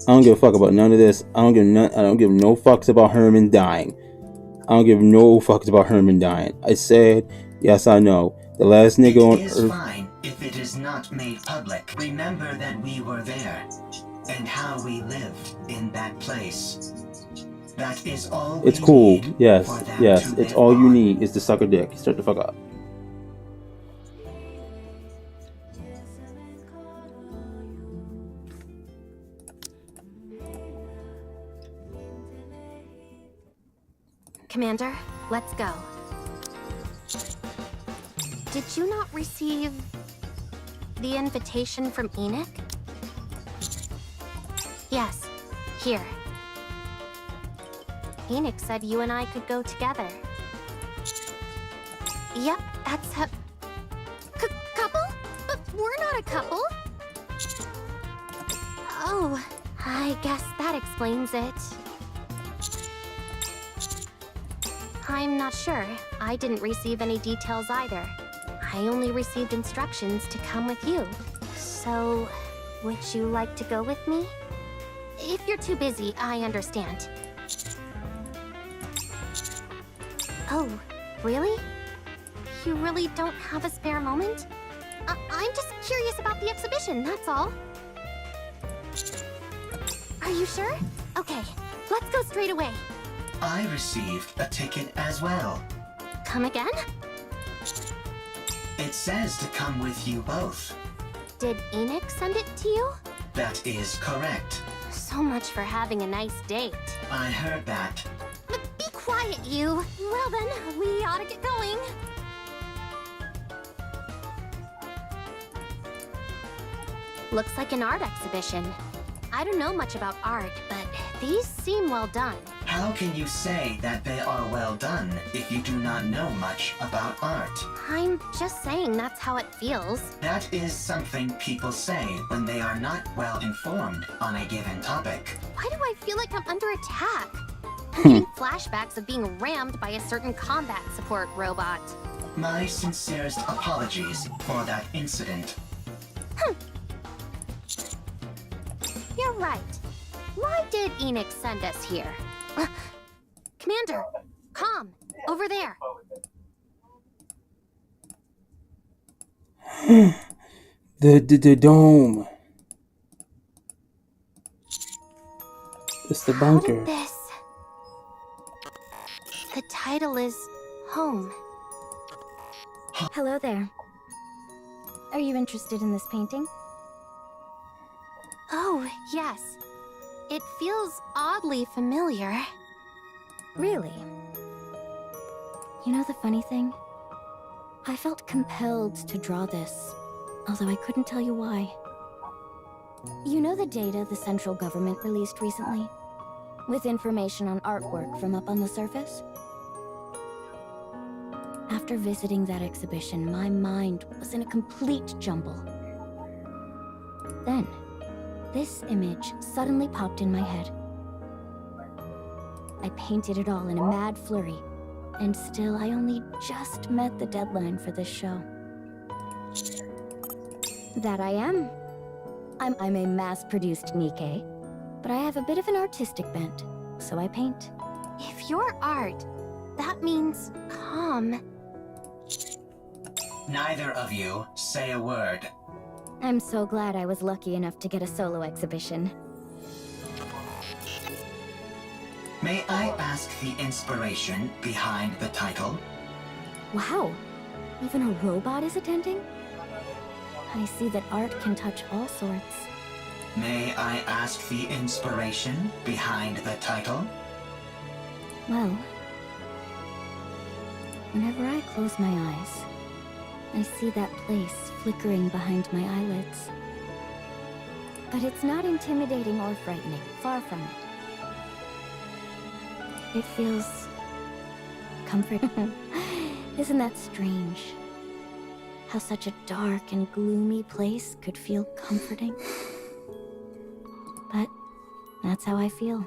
I don't give a fuck about none of this. I don't give no fucks about Herman dying. I don't give no fucks about Herman dying. I said, yes I know. The last nigga on Earth. It is fine if it is not made public. Remember that we were there. And how we lived in that place. That is all. It's cool. Yes. It's all you need is to suck a dick. Shut the fuck up. Commander, let's go. Did you not receive the invitation from Enoch? Yes, here. Enoch said you and I could go together. Yep, that's a... couple? But we're not a couple. Oh, I guess that explains it. I'm not sure. I didn't receive any details either. I only received instructions to come with you. So, would you like to go with me? If you're too busy, I understand. Oh, really? You really don't have a spare moment? I'm just curious about the exhibition, that's all. Are you sure? Okay, let's go straight away. I received a ticket as well. Come again? It says to come with you both. Did Enoch send it to you? That is correct. So much for having a nice date. I heard that. But be quiet, you. Well then, we ought to get going. Looks like an art exhibition. I don't know much about art, but these seem well done. How can you say that they are well done if you do not know much about art? I'm just saying that's how it feels. That is something people say when they are not well informed on a given topic. Why do I feel like I'm under attack? getting flashbacks of being rammed by a certain combat support robot. My sincerest apologies for that incident. You're right. Why did Enoch send us here? Commander, calm, over there. The dome. It's the bunker. How did this? The title is Home. Hello there. Are you interested in this painting? Oh, yes. It feels oddly familiar. Really? You know the funny thing? I felt compelled to draw this, although I couldn't tell you why. You know the data the central government released recently? With information on artwork from up on the surface? After visiting that exhibition, my mind was in a complete jumble. Then, this image suddenly popped in my head. I painted it all in a mad flurry, and still I only just met the deadline for this show. That I am. I'm a mass-produced NIKKE, but I have a bit of an artistic bent, so I paint. If you're art, that means calm. Neither of you say a word. I'm so glad I was lucky enough to get a solo exhibition. May I ask the inspiration behind the title? Wow, even a robot is attending? I see that art can touch all sorts. May I ask the inspiration behind the title? Well, whenever I close my eyes, I see that place flickering behind my eyelids. But it's not intimidating or frightening, far from it. It feels comforting. Isn't that strange? How such a dark and gloomy place could feel comforting. But that's how I feel.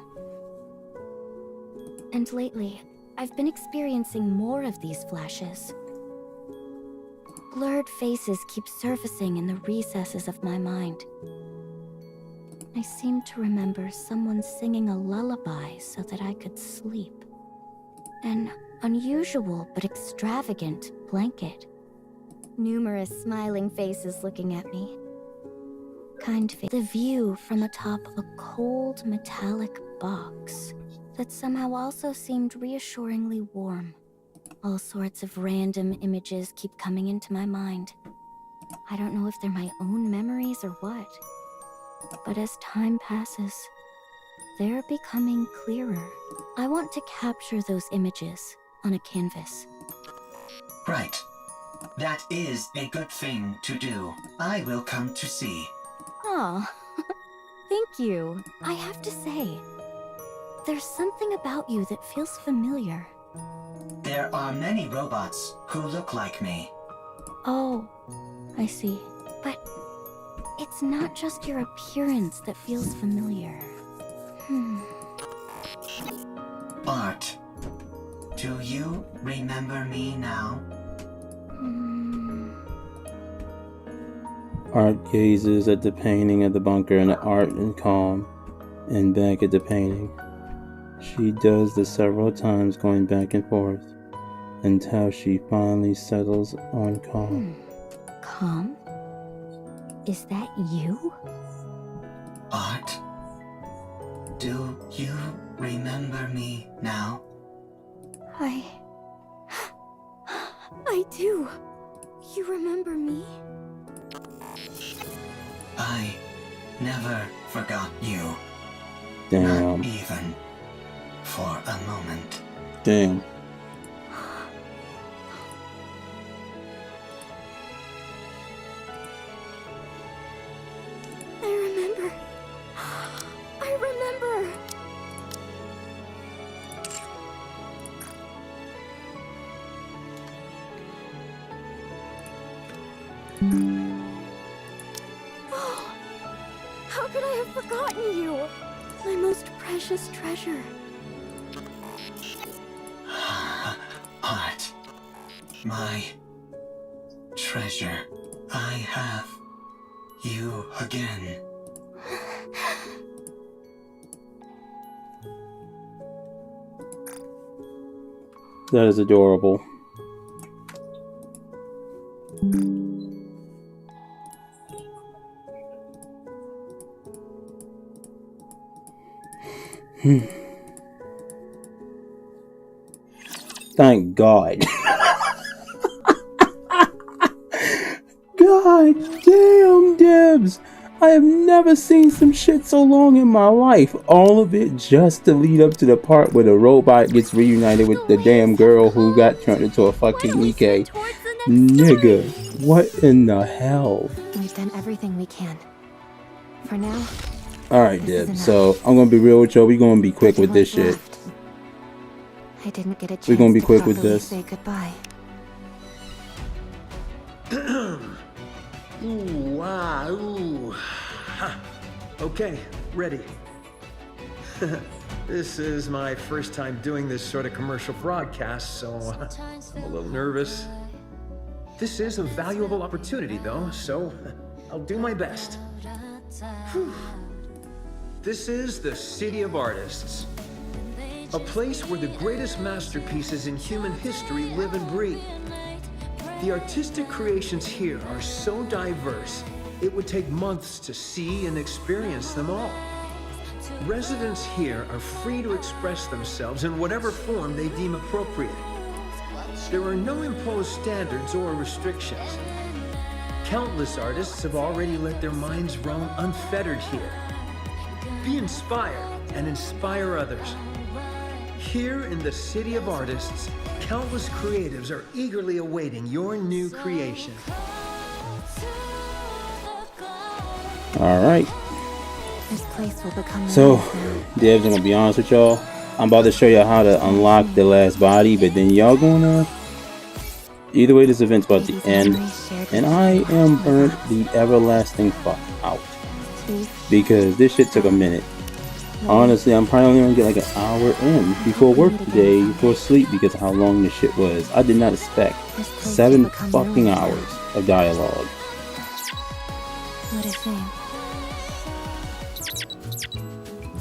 And lately, I've been experiencing more of these flashes. Blurred faces keep surfacing in the recesses of my mind. I seem to remember someone singing a lullaby so that I could sleep. An unusual but extravagant blanket. Numerous smiling faces looking at me. Kind face. The view from atop a cold metallic box that somehow also seemed reassuringly warm. All sorts of random images keep coming into my mind. I don't know if they're my own memories or what. But as time passes, they're becoming clearer. I want to capture those images on a canvas. Right. That is a good thing to do. I will come to see. Aw, thank you. I have to say, there's something about you that feels familiar. There are many robots who look like me. Oh, I see. But it's not just your appearance that feels familiar. Art. Do you remember me now? Art gazes at the painting of the bunker and art in calm, and back at the painting. She does this several times, going back and forth, until she finally settles on calm. Calm? Is that you? Art? Do you remember me now? I do. You remember me? I never forgot you. Damn. Not even for a moment. Damn. I remember. Oh, how could I have forgotten you? My most precious treasure. My treasure. I have you again. That is adorable. Thank God. God damn, Dibs. I have never seen some shit so long in my life. All of it just to lead up to the part where the robot gets reunited with the damn girl who got turned into a fucking NIKKE. Nigga, what in the hell? We've done everything we can. For now. Alright, Dibs. So, I'm gonna be real with y'all. We're gonna be quick with this shit. I didn't get a chance We're gonna be to quick with properly this. say goodbye. Ooh, wow, ooh. Ha. Okay, ready. This is my first time doing this sort of commercial broadcast, so I'm a little nervous. This is a valuable opportunity, though, so I'll do my best. Whew. This is the City of Artists, a place where the greatest masterpieces in human history live and breathe. The artistic creations here are so diverse, it would take months to see and experience them all. Residents here are free to express themselves in whatever form they deem appropriate. There are no imposed standards or restrictions. Countless artists have already let their minds roam unfettered here. Be inspired and inspire others. Here in the City of Artists, countless creatives are eagerly awaiting your new creation. Alright. This place will become So, Dibs, I'm gonna be honest with y'all. I'm about to show y'all how to unlock the last body, but then y'all gonna... Either way, this event's about to end, and I am burnt the everlasting fuck out. Because this shit took a minute. Honestly, I'm probably only gonna get like an hour in before work today, before sleep, because of how long this shit was. I did not expect 7 fucking hours of dialogue. What a shame.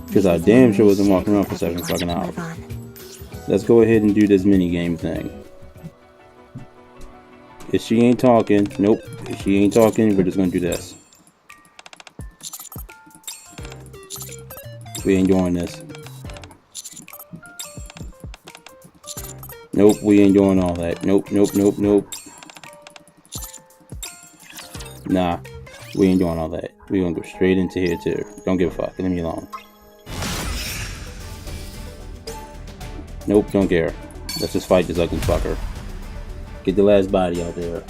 Because I damn sure wasn't walking around for 7 fucking hours. Let's go ahead and do this minigame thing. If she ain't talking, nope. If she ain't talking, we're just gonna do this. We ain't doing this. Nope, we ain't doing all that. Nope, nope, nope, nope. Nah, we ain't doing all that. We gonna go straight into here too. Don't give a fuck. Leave me alone. Nope, don't care. Let's just fight this ugly fucker. Get the last body out there.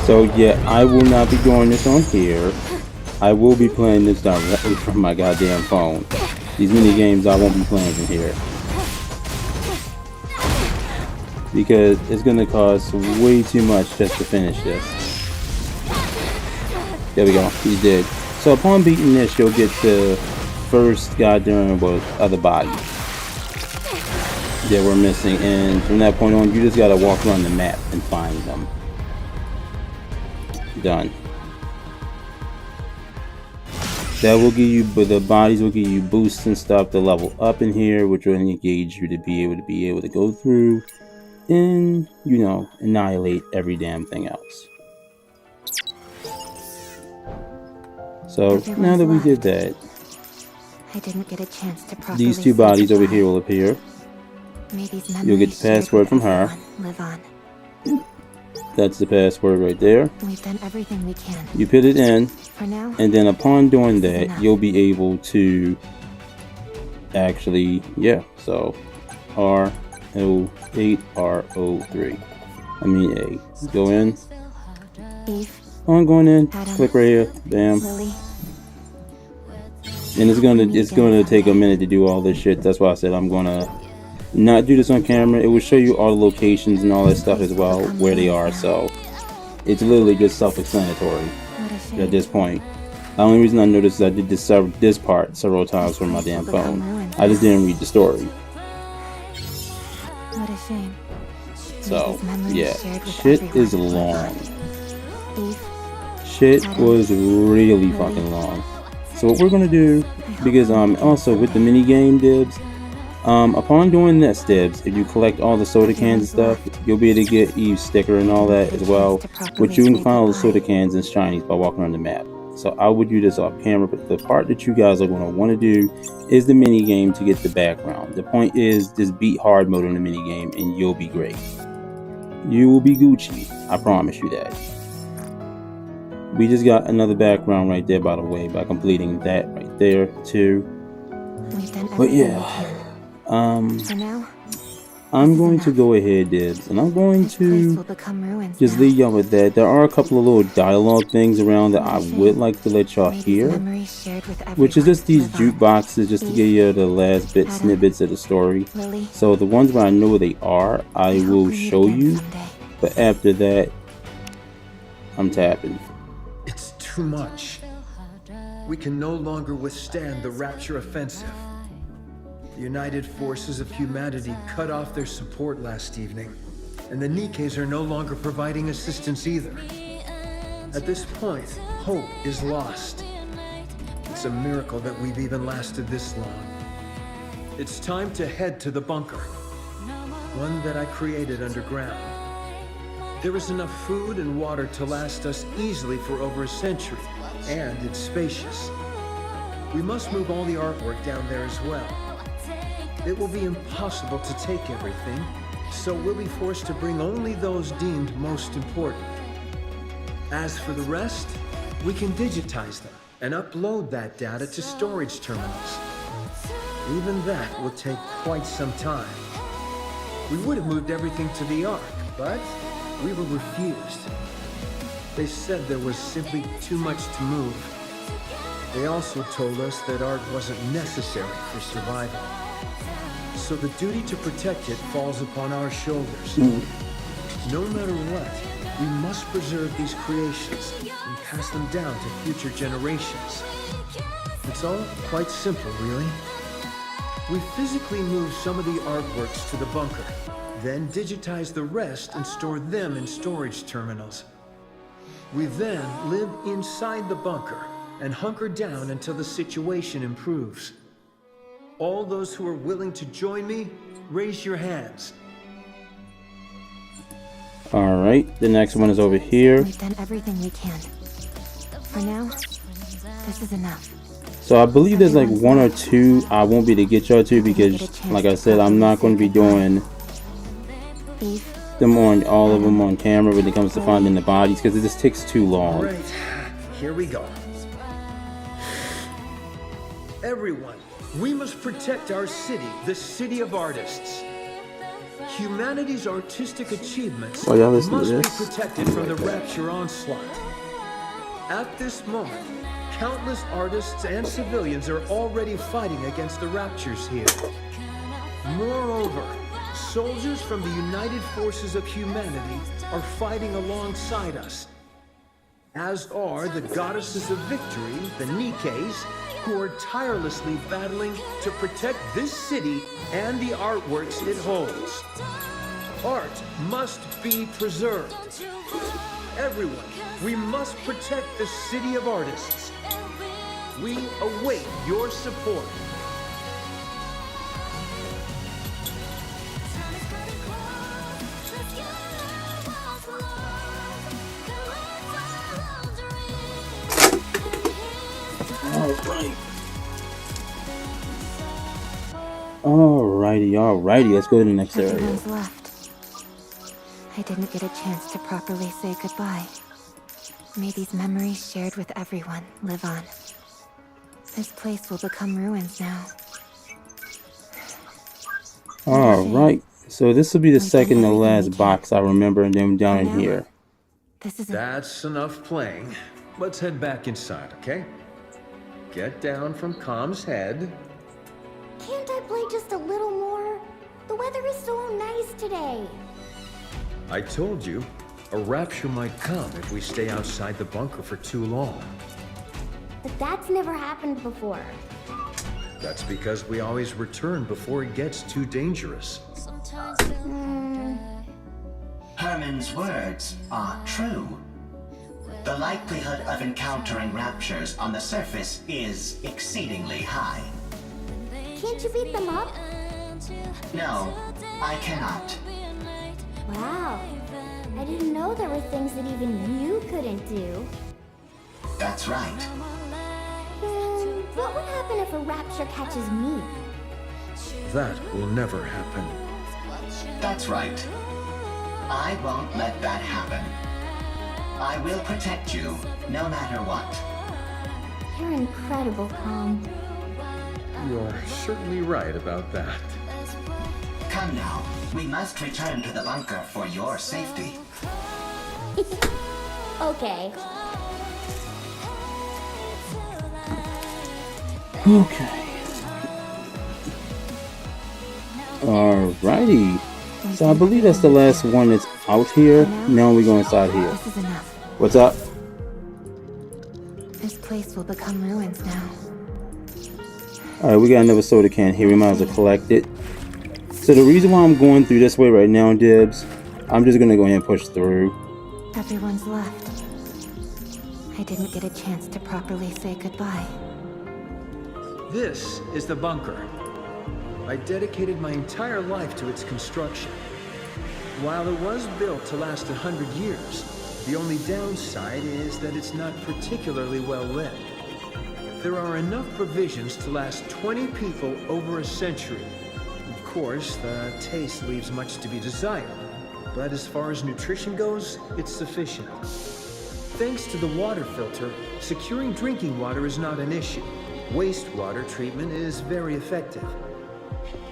So yeah, I will not be doing this on here. I will be playing this directly from my goddamn phone. These mini games I won't be playing from here. Because it's gonna cost way too much just to finish this. There we go, he's dead. So upon beating this, you'll get the first goddamn other body that we're missing, and from that point on, you just gotta walk around the map and find them. Done. That will give you, but the bodies will give you boosts and stuff to level up in here, which will engage you to be able to go through and, you know, annihilate every damn thing else. So now that we did that, I didn't get a chance to properly these 2 bodies over here will appear. You'll get the password from her. Live on. That's the password right there. We've done everything we can. You put it in, For now, and then upon doing that, you'll be able to actually, yeah, so R08, R03. I mean A. Go in. Eve. Oh, I'm going in. Adam. Click right here. Bam. Lily. And it's gonna take a minute to do all this shit. That's why I said I'm gonna not do this on camera. It will show you all the locations and all that stuff as well, where they are. So it's literally just self-explanatory at this point. The only reason I noticed is I did this part several times from my damn phone. I just didn't read the story. What a shame. So yeah, shit is long. Shit was really fucking long. So what we're gonna do, because also with the mini game Dibs, upon doing this Dibs, if you collect all the soda cans and stuff, you'll be able to get Eve's sticker and all that as well, which you can find all the soda cans and shinies by walking on the map. So I would do this off camera, but the part that you guys are gonna want to do is the mini game to get the background. The point is just beat hard mode on the mini game and you'll be great. You will be Gucci, I promise you that. We just got another background right there, by the way, by completing that right there too. But yeah, I'm going to go ahead, Dibs, and I'm going to just leave y'all with that. There are a couple of little dialogue things around that I would like to let y'all hear, which is just these jukeboxes, just to give you the last bit snippets of the story. So the ones where I know they are, I will show you, but after that, I'm tapping. It's too much. We can no longer withstand the Rapture offensive. The United Forces of Humanity cut off their support last evening, and the NIKKEs are no longer providing assistance either. At this point, hope is lost. It's a miracle that we've even lasted this long. It's time to head to the bunker, one that I created underground. There is enough food and water to last us easily for over a century, and it's spacious. We must move all the artwork down there as well. It will be impossible to take everything, so we'll be forced to bring only those deemed most important. As for the rest, we can digitize them and upload that data to storage terminals. Even that will take quite some time. We would have moved everything to the Ark, but we were refused. They said there was simply too much to move. They also told us that Ark wasn't necessary for survival. So the duty to protect it falls upon our shoulders. No matter what, we must preserve these creations and pass them down to future generations. It's all quite simple, really. We physically move some of the artworks to the bunker, then digitize the rest and store them in storage terminals. We then live inside the bunker and hunker down until the situation improves. All those who are willing to join me, raise your hands. Alright, the next one is over here. We've done everything we can. For now, this is enough. So I believe there's like one or two I won't be able to get y'all to because, like I said, I'm not going to be doing them on all of them on camera when it comes to finding the bodies because it just takes too long. Right, here we go. Everyone, we must protect our city, the city of artists. Humanity's artistic achievements must be protected from the Rapture onslaught. At this moment, countless artists and civilians are already fighting against the Raptures here. Moreover, soldiers from the United Forces of Humanity are fighting alongside us, as are the goddesses of victory, the NIKKEs, who are tirelessly battling to protect this city and the artworks it holds. Art must be preserved. Everyone, we must protect the city of artists. We await your support. Alrighty, let's go to the next area. Everyone's left. I didn't get a chance to properly say goodbye. May these memories shared with everyone live on. This place will become ruins now. Alright, So this will be the second to last box I remember, and then down in here. That's enough playing. Let's head back inside, okay? Get down from Com's head. Can't I play just a little more? The weather is so nice today. I told you, a rapture might come if we stay outside the bunker for too long. But that's never happened before. That's because we always return before it gets too dangerous. Herman's words are true. The likelihood of encountering raptures on the surface is exceedingly high. Can't you beat them up? No, I cannot. Wow. I didn't know there were things that even you couldn't do. That's right. What would happen if a rapture catches me? That will never happen. That's right. I won't let that happen. I will protect you, no matter what. You're incredible, Com. You're certainly right about that. Come now, we must return to the bunker for your safety. Okay. Okay. Alrighty. So I believe that's the last one that's out here. Now we go inside here. This is enough. What's up? This place will become ruins now. Alright, we got another soda can here. We might as well collect it. So the reason why I'm going through this way right now, Dibs, I'm just going to go ahead and push through. Everyone's left. I didn't get a chance to properly say goodbye. This is the bunker. I dedicated my entire life to its construction. While it was built to last 100 years, the only downside is that it's not particularly well lit. There are enough provisions to last 20 people over a century. Of course, the taste leaves much to be desired, but as far as nutrition goes, it's sufficient. Thanks to the water filter, securing drinking water is not an issue. Wastewater treatment is very effective.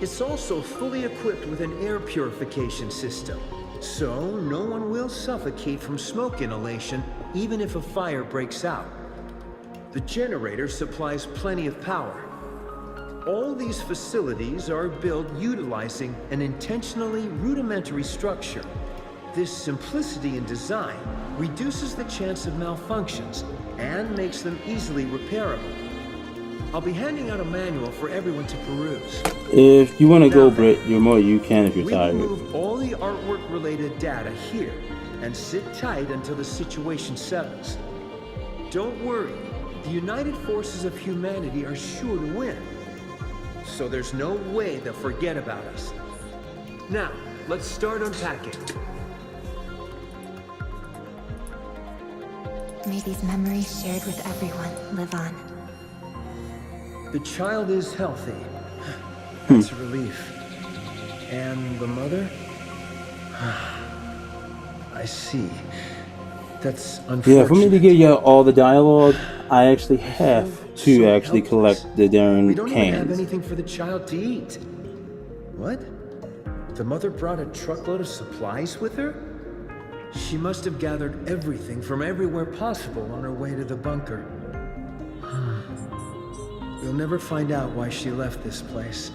It's also fully equipped with an air purification system, so no one will suffocate from smoke inhalation even if a fire breaks out. The generator supplies plenty of power. All these facilities are built utilizing an intentionally rudimentary structure. This simplicity in design reduces the chance of malfunctions and makes them easily repairable. I'll be handing out a manual for everyone to peruse. If you want to go, Britt, you can if you're tired. We will move all the artwork-related data here and sit tight until the situation settles. Don't worry, the united forces of humanity are sure to win. So there's no way they'll forget about us. Now, let's start unpacking. May these memories shared with everyone live on. The child is healthy. That's a relief. And the mother? I see. That's unfortunate. Yeah, for me to give you all the dialogue, I actually have to actually collect the darn We don't even have cans. anything for the child to eat. What? The mother brought a truckload of supplies with her? She must have gathered everything from everywhere possible on her way to the bunker. We'll never find out why she left this place,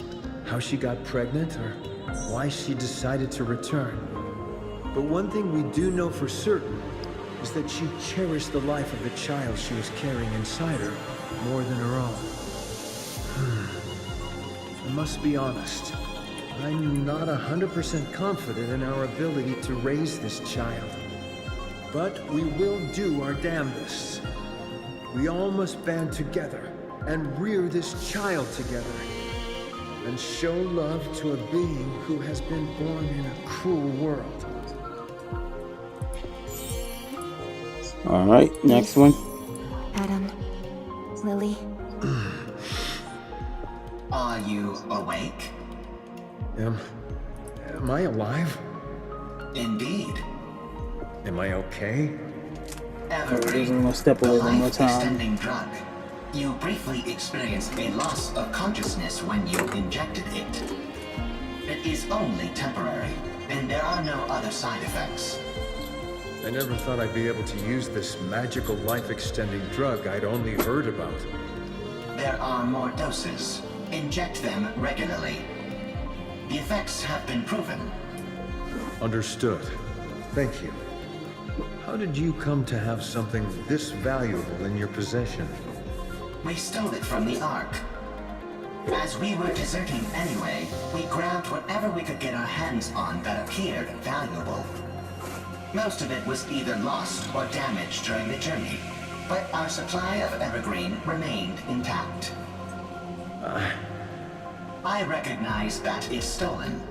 how she got pregnant, or why she decided to return. But one thing we do know for certain is that she cherished the life of the child she was carrying inside her more than her own. I must be honest. I'm not 100% confident in our ability to raise this child. But we will do our damnedest. We all must band together and rear this child together, and show love to a being who has been born in a cruel world. Alright, next one. Adam, Lily. Are you awake? Am I alive? Indeed. Am I okay? I'm gonna step away one more time. Extending drug. You briefly experienced a loss of consciousness when you injected it. It It is only temporary, and there are no other side effects. I never thought I'd be able to use this magical life-extending drug I'd only heard about. There are more doses. Inject them regularly. The effects have been proven. Understood. Thank you. How did you come to have something this valuable in your possession? We stole it from the Ark. As we were deserting anyway, we grabbed whatever we could get our hands on that appeared valuable. Most of it was either lost or damaged during the journey, but our supply of evergreen remained intact. I recognize that it's stolen,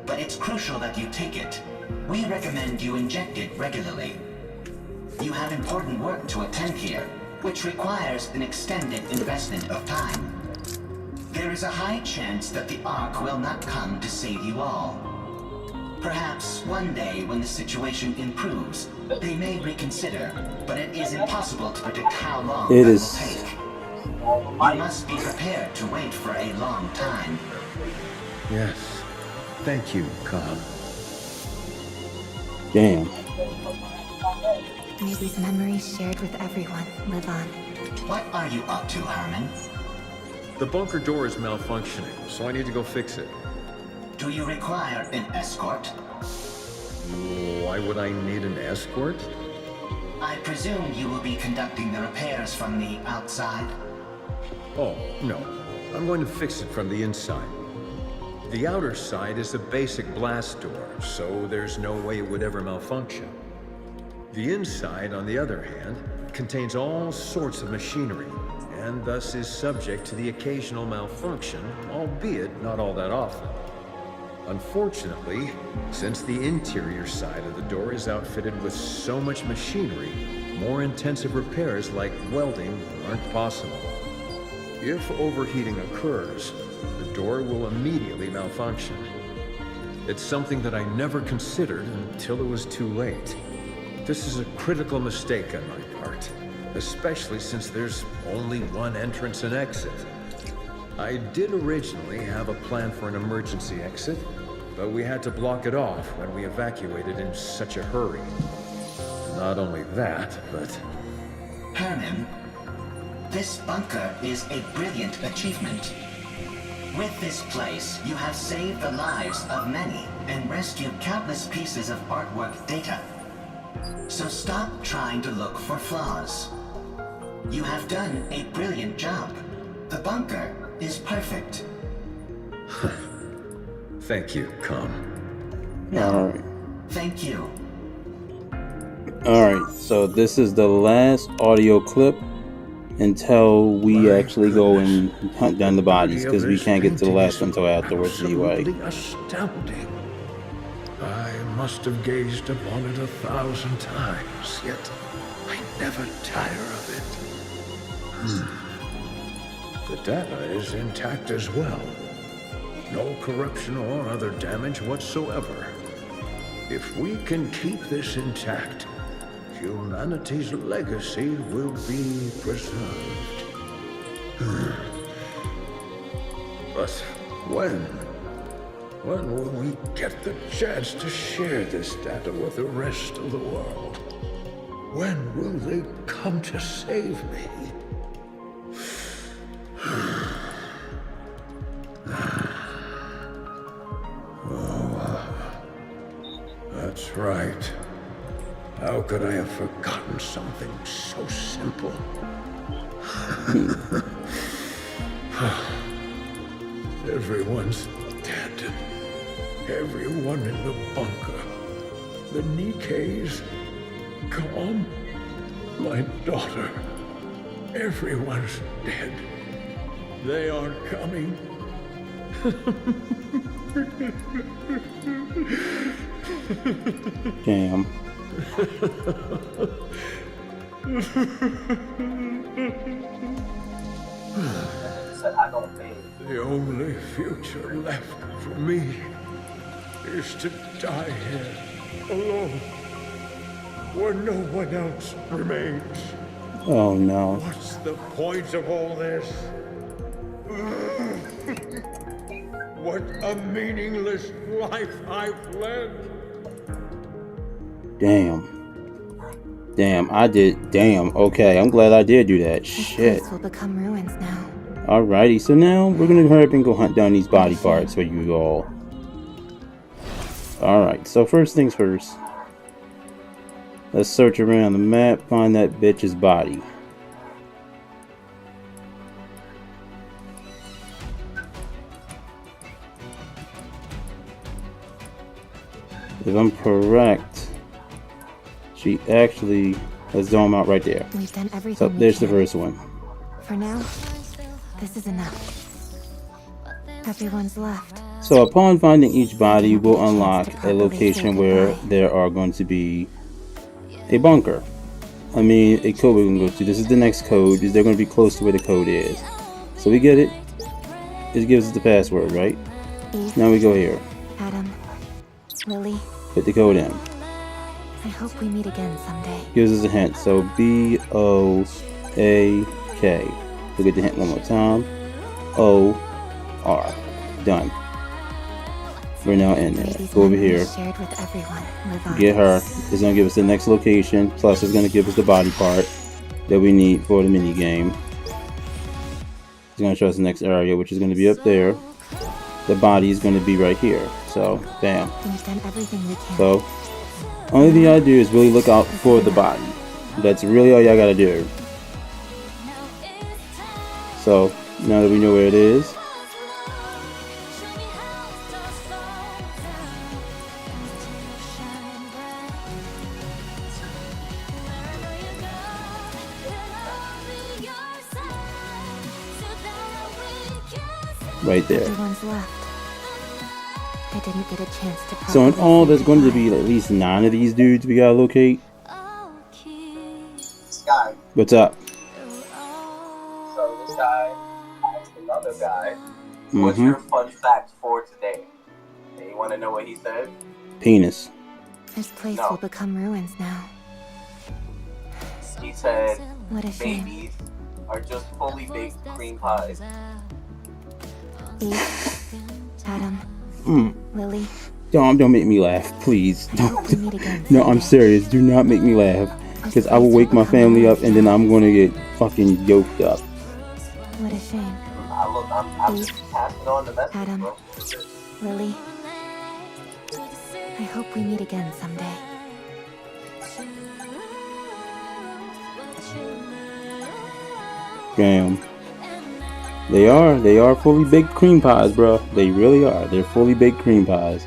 but it's crucial that you take it. We recommend you inject it regularly. You have important work to attend here, which requires an extended investment of time. There is a high chance that the Ark will not come to save you all. Perhaps one day when the situation improves, they may reconsider, but it is impossible to predict how long that will take. You must be prepared to wait for a long time. Yes. Thank you, Cobb. Damn. May these memories shared with everyone live on. What are you up to, Herman? The bunker door is malfunctioning, so I need to go fix it. Do you require an escort? Why would I need an escort? I presume you will be conducting the repairs from the outside? Oh, no. I'm going to fix it from the inside. The outer side is a basic blast door, so there's no way it would ever malfunction. The inside, on the other hand, contains all sorts of machinery, and thus is subject to the occasional malfunction, albeit not all that often. Unfortunately, since the interior side of the door is outfitted with so much machinery, more intensive repairs like welding aren't possible. If overheating occurs, the door will immediately malfunction. It's something that I never considered until it was too late. This is a critical mistake on my part, especially since there's only one entrance and exit. I did originally have a plan for an emergency exit, but we had to block it off when we evacuated in such a hurry. Not only that, but... Herman, this bunker is a brilliant achievement. With this place, you have saved the lives of many and rescued countless pieces of artwork data. So stop trying to look for flaws. You have done a brilliant job. The bunker is perfect. Thank you, Com. Alright. Thank you. Alright, so this is the last audio clip until we actually go and hunt down the bodies, because we can't get to the last one until afterwards anyway. Astounding. I must have gazed upon it 1,000 times, yet I never tire of it. The data is intact as well. No corruption or other damage whatsoever. If we can keep this intact, humanity's legacy will be preserved. But when will we get the chance to share this data with the rest of the world? When will they come to save me? That's right. How could I have forgotten something so simple? Everyone's dead. Everyone in the bunker. The NIKKEs. Calm. My daughter. Everyone's dead. They are coming. Damn. The only future left for me is to die here, alone, where no one else remains. Oh no. What's the point of all this? What a meaningless life I've led. Damn. Damn, I did. Damn, okay. I'm glad I did do that. This Shit. place will become ruins now. Alrighty, so now we're gonna hurry up and go hunt down these body parts for you all. Alright, so first things first. Let's search around the map, find that bitch's body. If I'm correct, she actually, let's zoom out right there. We've done everything. So there's the first one. For now, this is enough. Everyone's left. So upon finding each body, we'll unlock a location where there are going to be a bunker. I mean, a code we're going to go to. This is the next code. They're going to be close to where the code is. So we get it. It gives us the password, right? Now we go here. Adam, Lily, Put the code in. I hope we meet again someday. Gives us a hint. So B-O-A-K. We'll get the hint one more time. O-R. Done. We're now in there. Go over here. Shared with everyone. Live on. Get her. It's going to give us the next location. Plus it's going to give us the body part that we need for the mini game. It's going to show us the next area, which is going to be up there. The body is going to be right here. So, bam. We've done everything we can. So, only thing you gotta do is really look out for the body. That's really all y'all gotta do. So, now that we know where it is, right there. Everyone's left. I didn't get a chance to. So in all, there's going to be at least 9 of these dudes we gotta locate. Sky. What's up? So this guy asked another guy, what's your fun fact for today? And you want to know what he said? Penis. This place will become ruins now. He said, What a shame. babies are just fully baked cream pies. Adam, Lily. Don't make me laugh, please. No, I'm serious. Do not make me laugh, because I will wake my family up and then I'm gonna get fucking yoked up. What a shame. I'm just passing on the message, Adam, bro. Lily. I hope we meet again someday. Damn. They are fully baked cream pies, bro. They really are. They're fully baked cream pies.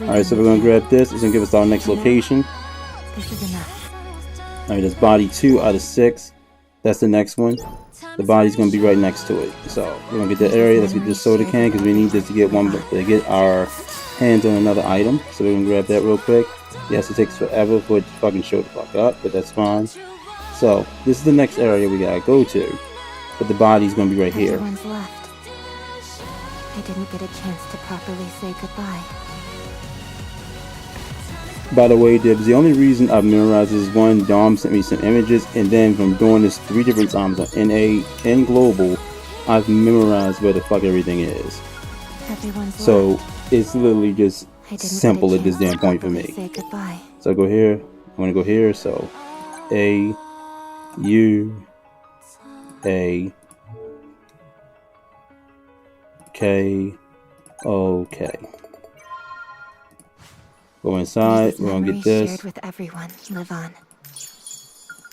Alright, so we're gonna grab this. It's gonna give us our next location. This is enough. Alright, that's body 2 out of 6. That's the next one. The body's gonna be right next to it. So we're gonna get that area. Let's get this soda can because we need this to get our hands on another item. So we're gonna grab that real quick. Yes, it takes forever for it to fucking show the fuck up, but that's fine. So this is the next area we gotta go to. But the body's gonna be right here. Everyone's left. I didn't get a chance to properly say goodbye. By the way, Dibs, the only reason I've memorized this is one, Dom sent me some images, and then from doing this 3 different times on NA and Global, I've memorized where the fuck everything is. So it's literally just simple at this damn point for me. So I go here, I'm gonna go here, so A, U, A, K, O, K. Go inside, we're gonna get this. Shared with everyone. Live on.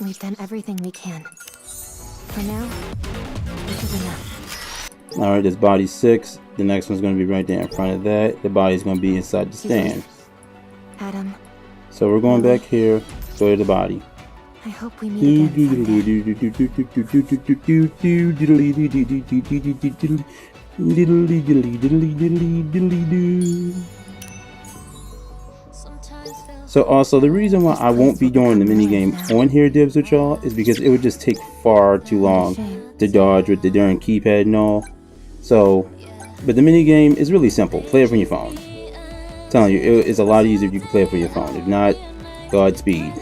We've done everything we can. For now, this is enough. Alright, this body 6. The next one's gonna be right there in front of that. The body's gonna be inside the stand. Adam. So we're going back here, go to the body. I hope we meet again. So also the reason why I won't be doing the minigame on here, Dibs, with y'all is because it would just take far too long to dodge with the darn keypad and all. So, but the minigame is really simple. Play it from your phone. I'm telling you, it's a lot easier if you can play it from your phone. If not, Godspeed.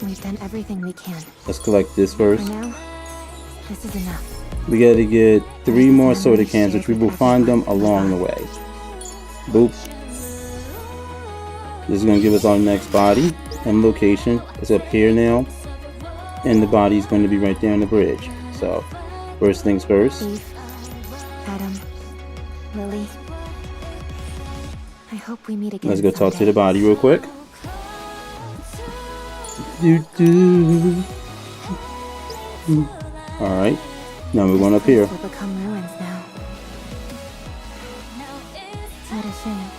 We've done everything we can. Let's collect this first. For now, this is enough. We gotta get 3 more soda cans, which we will find them along the way. Boop. This is gonna give us our next body and location. It's up here now. And the body is going to be right there on the bridge. So, first things first. Eve, Adam, Lily. I hope we meet again. Let's go talk to the body real quick. Alright. Now we're going up here. Will become ruins now. What a shame.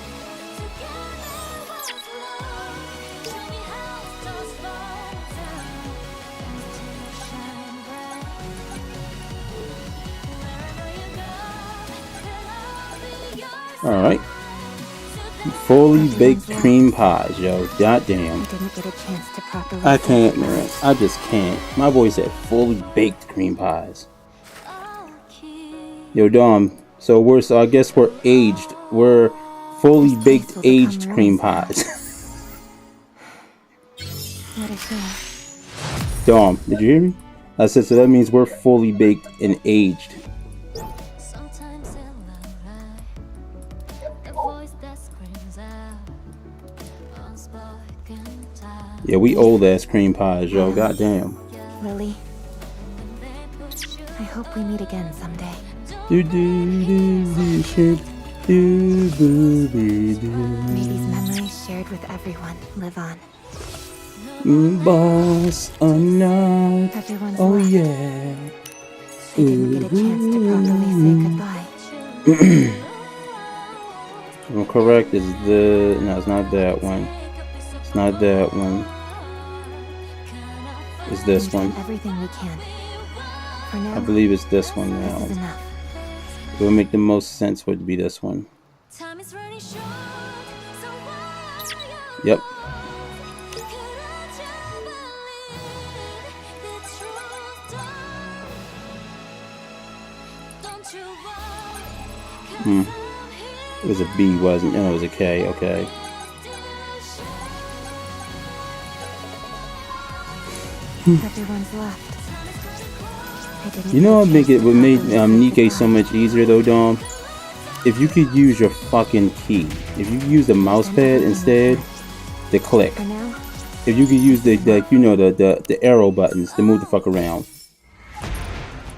Alright. Fully baked cream pies, yo. Goddamn. I didn't get a chance to properly. I can't, man. I just can't. My boy said fully baked cream pies. Yo, Dom. So I guess we're aged. We're fully baked aged cream pies. What a shame. Dom, did you hear me? I said, so that means we're fully baked and aged. Yeah, we old ass cream pies, yo. Goddamn. Lily, I hope we meet again someday. May these memories shared with everyone live on. Boss or not. Everyone's Oh left. yeah. I didn't get a chance to properly say goodbye. I'm correct. Is the no? It's not that one. It's not that one. It's this We've one. done everything we can. For now, I believe it's this one this is now. enough. It would make the most sense for it to be this one. Yep. It was a B, wasn't it? No, it was a K. Okay. Everyone's left. I didn't You know what get a would make chance to properly say NIKKE so much easier though, Dom? If you could use your fucking key. If you use the mouse pad instead, the click. For now, If you could use the arrow buttons to move the fuck around.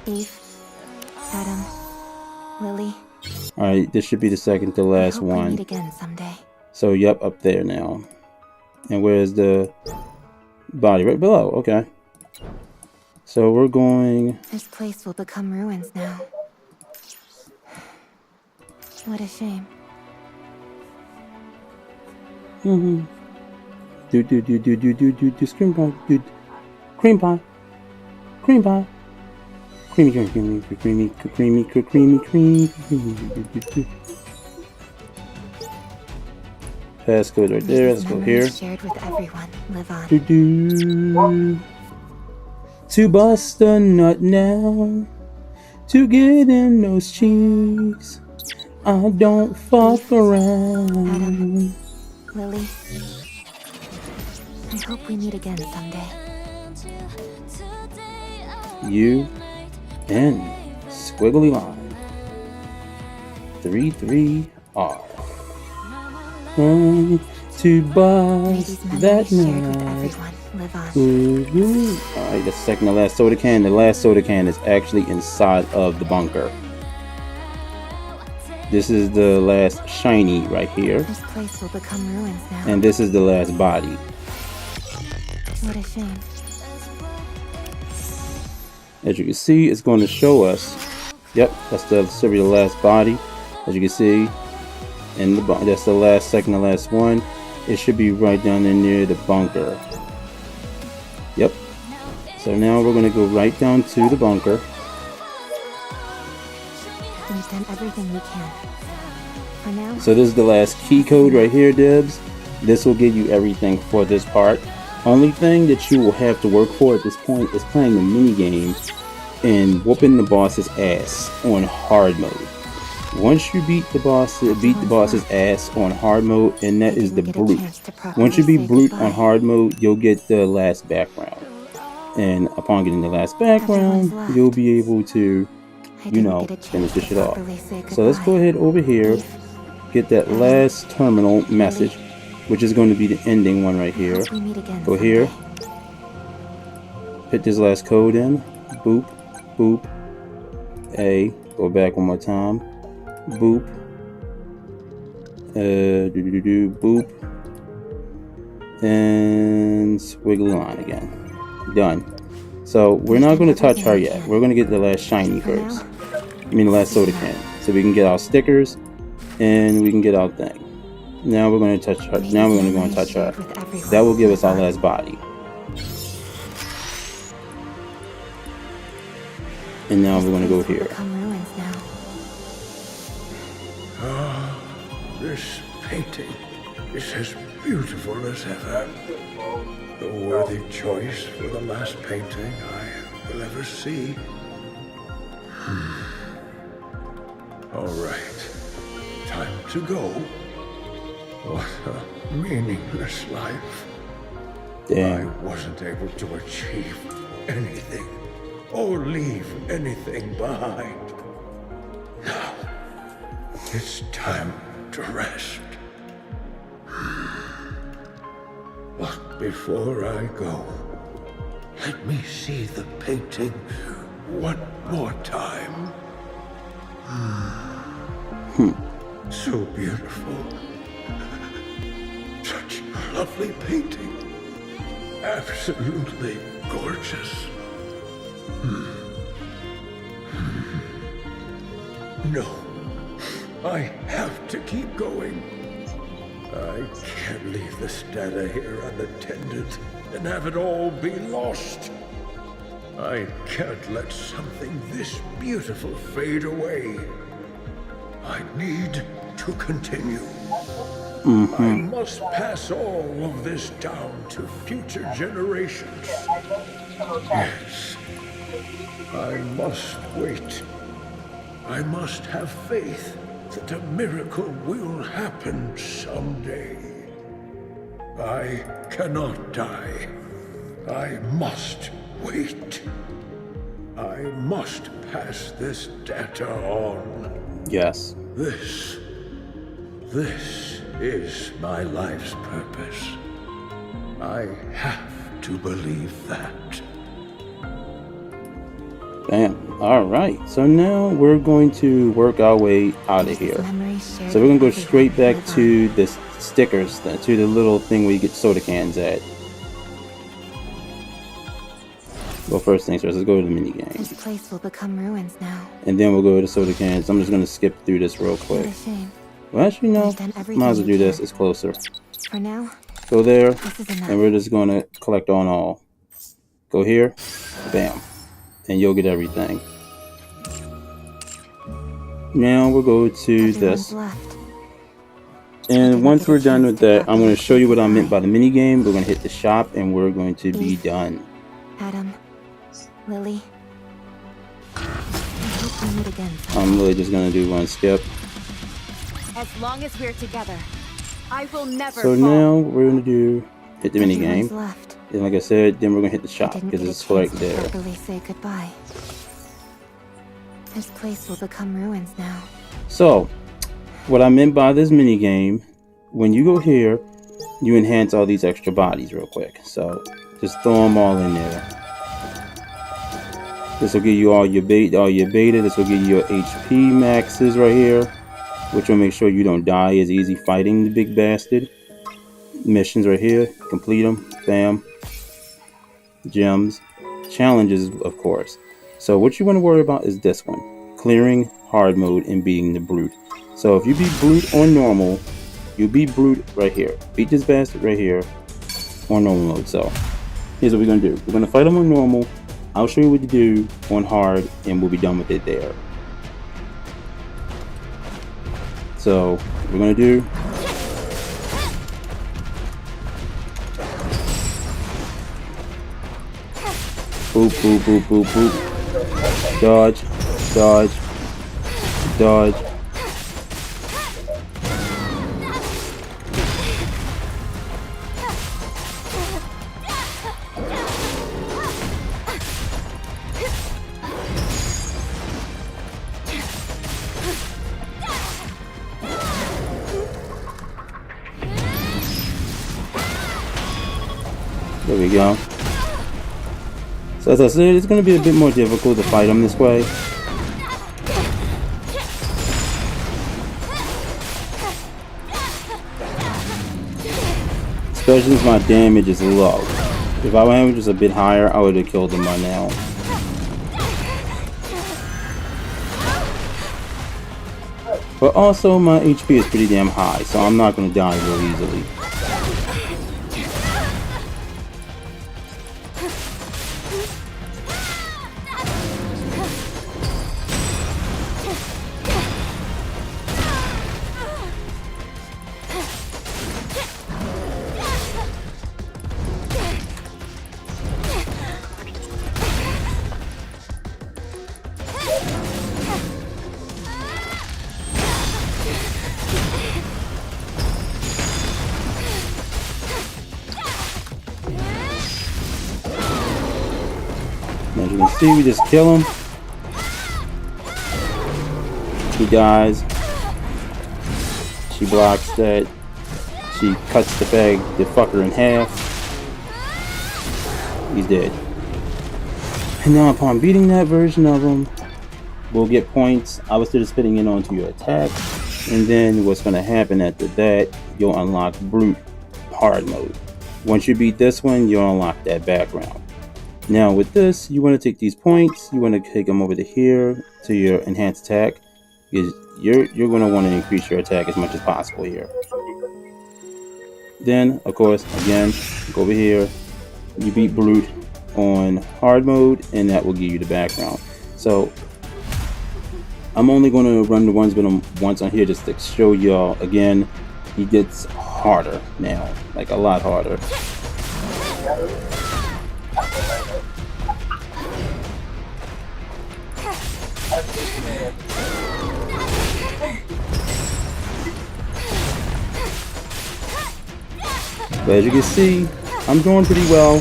Eve, Adam, Lily. Alright, this should be the second to last I hope we one. meet again someday. So yep, up there now. And where's the body? Right below, okay. So we're going. This place will become ruins now. What a shame. Do cream pie, dude. Cream pie. Cream pie. Creamy. Passcode right there. Let's go here. Shared with everyone. Live on. To bust a nut now. To get in those cheeks. I don't fuck around. Adam, Lily. I hope we meet again someday. U N squiggly line 33R. To bust that nut. Alright, the second to last soda can. The last soda can is actually inside of the bunker. This is the last shiny right here. This place will become ruins now. And this is the last body. What a shame. As you can see, it's going to show us. Yep, that's the last body. As you can see, and that's the second to last one. It should be right down in near the bunker. Yep. So now we're going to go right down to the bunker. We've done everything we can. For now. So this is the last key code right here, Dibs. This will give you everything for this part. Only thing that you will have to work for at this point is playing the mini game and whooping the boss's ass on hard mode. Once you beat the boss's ass on hard mode, and that is the brute. Once you beat brute on hard mode, you'll get the last background. And upon getting the last background, you'll be able to you know, finish this shit off. So let's go ahead over here, get that last terminal message, which is going to be the ending one right here. Go here, hit this last code in, boop, boop, A, go back one more time, boop, boop, and squiggly line again. Done. So we're not going to touch her yet. We're going to get the last shiny first. I mean the last soda can. So we can get our stickers and we can get our thing. Now we're going to touch her. Now we're going to go and touch her. That will give us our last body. And now we're going to go here. Ah, this painting is as beautiful as ever. The worthy choice for the last painting I will ever see. All right, time to go. What a meaningless life. Damn. I wasn't able to achieve anything or leave anything behind. Now, it's time to rest. But before I go, let me see the painting one more time. So beautiful. Such a lovely painting. Absolutely gorgeous. No, I have to keep going. I can't leave this data here unattended and have it all be lost. I can't let something this beautiful fade away. I need to continue. I must pass all of this down to future generations. Yes, I must wait. I must have faith that a miracle will happen someday. I cannot die. I must wait. I must pass this data on. Yes. This is my life's purpose. I have to believe that. Bam. Alright, so now we're going to work our way out of here. So we're going to go straight back to the stickers, to the little thing where you get soda cans at. Well, first things first, let's go to the minigame. This place will become ruins now. And then we'll go to soda cans. I'm just going to skip through this real quick. Well, actually, no. Might as well do this. It's closer. For now, go there, and we're just going to collect on all. Go here. Bam. And you'll get everything. Now we'll go to this. And once we're done with that, I'm going to show you what I meant by the mini game. We're going to hit the shop and we're going to be done. Adam, Lily, I hope we meet again. I'm really just going to do one skip. As long as we're together, I will never So fall. now we're going to do hit the mini game. Left. And like I said, then we're going to hit the shop because it's right there. Properly say goodbye. This place will become ruins now. So, what I meant by this mini game, when you go here, you enhance all these extra bodies real quick. So, just throw them all in there. This will give you all your beta. This will give you your HP maxes right here, which will make sure you don't die as easy fighting the big bastard. Missions right here, complete them, bam. Gems, challenges, of course. So what you want to worry about is this one: clearing hard mode and beating the brute. So if you beat brute on normal, you beat brute right here. Beat this bastard right here on normal mode. So here's what we're gonna do: we're gonna fight him on normal. I'll show you what to do on hard, and we'll be done with it there. So we're gonna do. Boop, boop, boop, boop, boop. Dodge, dodge, dodge. There we go. So as I said, it's going to be a bit more difficult to fight him this way. Especially since my damage is low. If my damage was a bit higher, I would have killed him by now. But also, my HP is pretty damn high, so I'm not going to die real easily. As you can see, we just kill him. He dies. She blocks that. She cuts the fucker in half. He's dead. And now upon beating that version of him, we'll get points. I was still spitting in onto your attack. And then what's going to happen after that, you'll unlock Brute Hard Mode. Once you beat this one, you'll unlock that background. Now with this, you want to take these points, you want to take them over to here to your enhanced attack, because you're going to want to increase your attack as much as possible here. Then, of course, again, go over here, you beat Brute on hard mode, and that will give you the background. So I'm only going to run the ones once on here just to show y'all. Again, he gets harder now, like a lot harder. But as you can see, I'm doing pretty well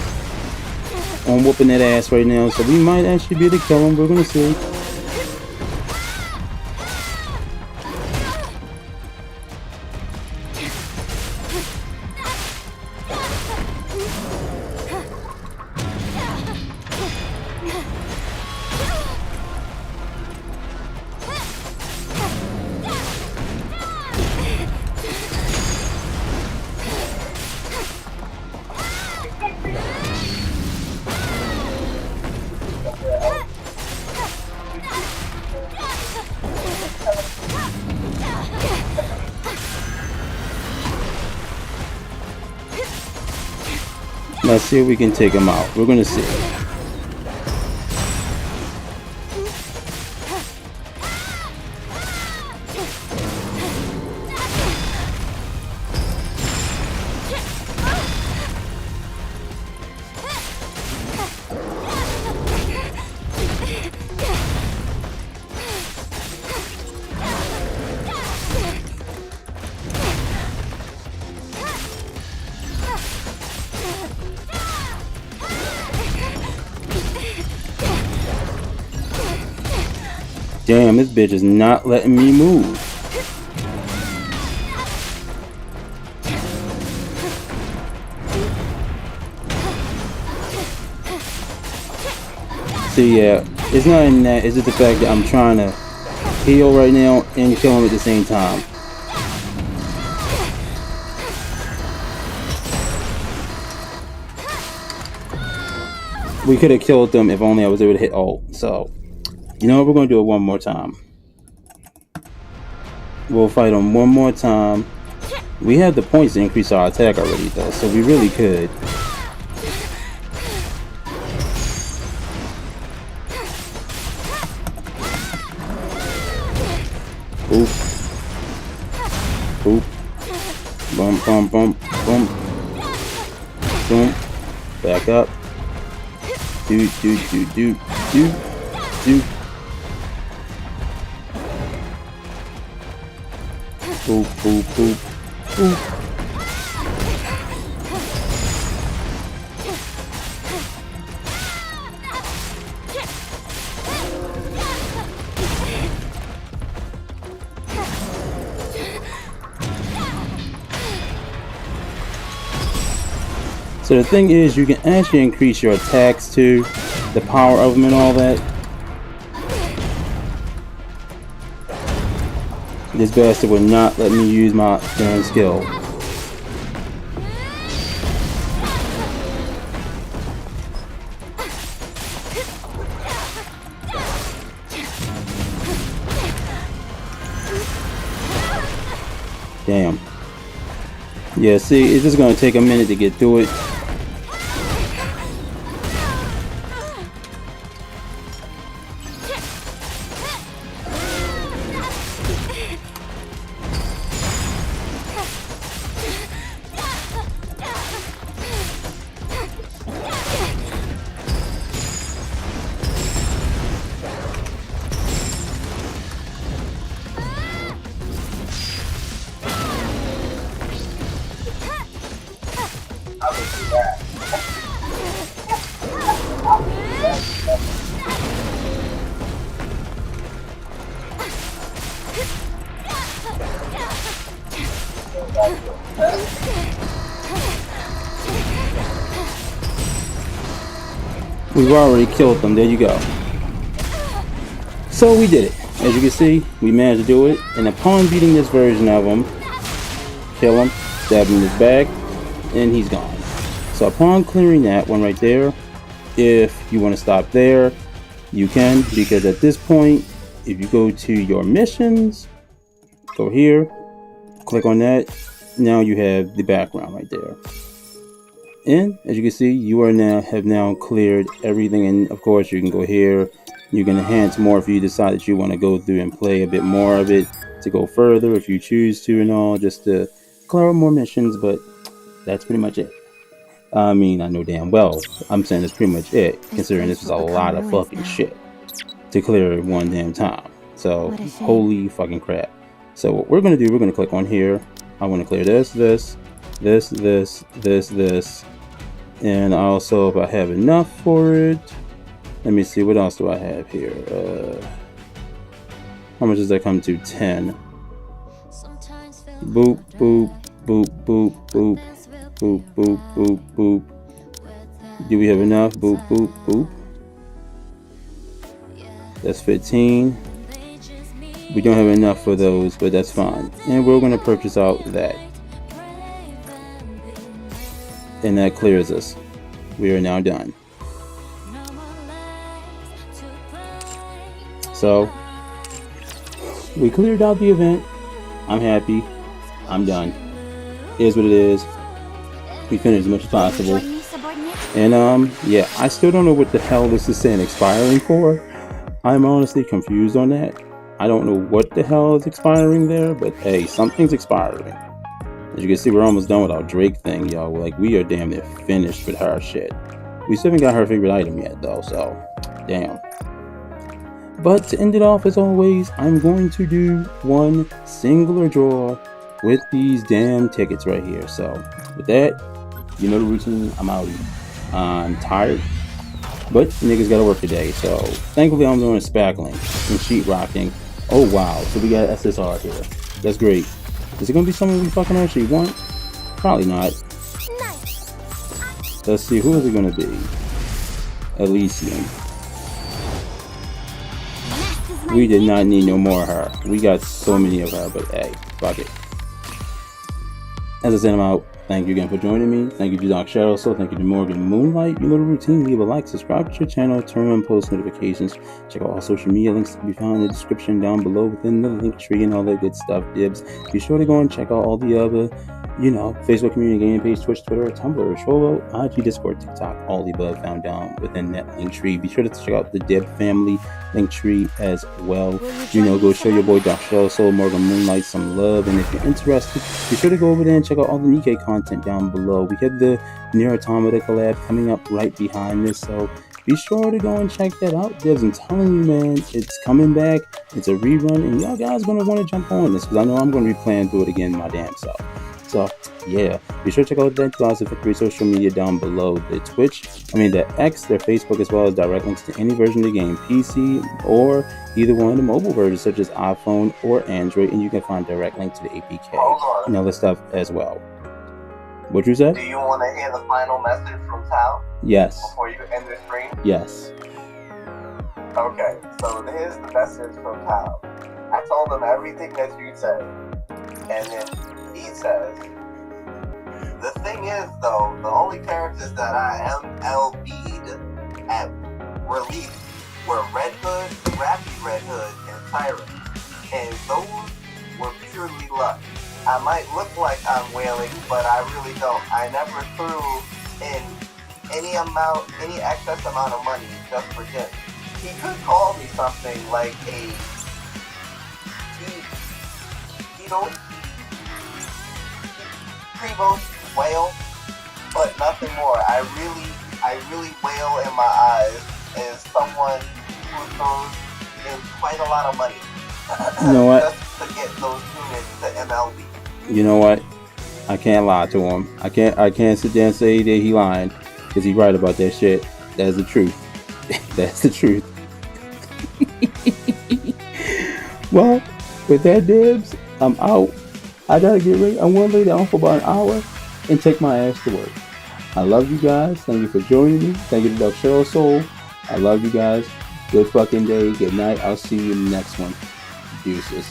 on whooping that ass right now, so we might actually be able to kill him. We're gonna see. Let's see if we can take him out. We're gonna see. Damn, this bitch is not letting me move. So yeah, it's not in that, it's just the fact that I'm trying to heal right now and kill him at the same time. We could have killed them if only I was able to hit ult, so... You know what, we're going to do it one more time. We'll fight him one more time. We have the points to increase our attack already though, so we really could. Oop. Oop. Bump, bump, bump, bump. Boom. Back up. Do, do, do, do, do, do. Boop, boop, boop, boop. So the thing is, you can actually increase your attacks too, the power of them and all that. This bastard would not let me use my damn skill. Damn. Yeah, see, it's just gonna take a minute to get through it. We've already killed them. There you go. So we did it. As you can see, we managed to do it. And upon beating this version of him, kill him, stab him in his back, and he's gone. So upon clearing that one right there, if you want to stop there, you can. Because at this point, if you go to your missions, go here, click on that. Now you have the background right there. And as you can see, you are have now cleared everything. And of course, you can go here. You can enhance more if you decide that you want to go through and play a bit more of it to go further if you choose to and all, just to clear up more missions. But that's pretty much it. I mean, I know damn well I'm saying that's pretty much it, considering this is a lot of fucking shit to clear at one damn time. So holy fucking crap. So what we're gonna do, we're gonna click on here. I want to clear this, and also if I have enough for it, let me see, what else do I have here? How much does that come to? 10. Boop, boop, boop, boop, boop, boop, boop, boop, boop. Do we have enough? Boop, boop, boop. That's 15. We don't have enough for those, but that's fine. And we're going to purchase out that. And that clears us. We are now done. So, we cleared out the event. I'm happy. I'm done. It is what it is. We finished as much as possible. And yeah, I still don't know what the hell this is saying expiring for. I'm honestly confused on that. I don't know what the hell is expiring there, but hey, something's expiring. As you can see, we're almost done with our Drake thing, y'all. Like, we are damn near finished with her shit. We still haven't got her favorite item yet, though, so damn. But to end it off, as always, I'm going to do one singular draw with these damn tickets right here. So with that, you know the routine. I'm out. I'm tired, but niggas gotta work today. So thankfully, I'm doing spackling and sheetrocking. Oh wow, so we got SSR here. That's great. Is it gonna be something we fucking actually want? Probably not. Let's see, who is it gonna be? Elysium. We did not need no more of her. We got so many of her, but hey, fuck it. As I said, I'm out. Thank you again for joining me. Thank you to Dark Shadow Soul. Thank you to Morgan Moonlight. You know the routine. Leave a like, subscribe to your channel, turn on post notifications. Check out all social media links to be found in the description down below within the link tree and all that good stuff. Dibs. Be sure to go and check out all the other, you know, Facebook community, gaming page, Twitch, Twitter, Tumblr, Trollo, IG, Discord, TikTok, all the above found down within that link tree. Be sure to check out the Dib family link tree as well. You know, go show your boy Dark Shadow Soul, Morgan Moonlight some love. And if you're interested, be sure to go over there and check out all the NIKKE content down below. We have the Nier Automata collab coming up right behind this, so be sure to go and check that out. Dibs, I'm telling you, man, it's coming back. It's a rerun, and y'all guys gonna want to jump on this because I know I'm gonna be playing through it again my damn self. So yeah, be sure to check out that Closet Victory social media down below. The the X, their Facebook, as well as direct links to any version of the game, PC or either one of the mobile versions such as iPhone or Android, and you can find direct link to the APK and other stuff as well. What you say? Do you want to hear the final message from Tao? Yes. Before you end the stream? Yes. Okay, so here's the message from Tao. I told him everything that you said. And then he says, the thing is, though, the only characters that I MLB'd at release were Red Hood, Rapi Red Hood, and Tyrant. And those were purely luck. I might look like I'm whaling, but I really don't. I never threw in any excess amount of money just for Jim. He could call me something like a Prevos whale, but nothing more. I really whale in my eyes as someone who throws in quite a lot of money. You know what? Just to get those units to MLB. You know what? I can't lie to him. I can't sit there and say that he lying, because he's right about that shit. That's the truth. That's the truth. Well, with that, Dibs, I'm out. I gotta get ready. I want to lay down for about an hour and take my ass to work. I love you guys. Thank you for joining me. Thank you to Dr. Cheryl Soul. I love you guys. Good fucking day. Good night. I'll see you in the next one. Deuces.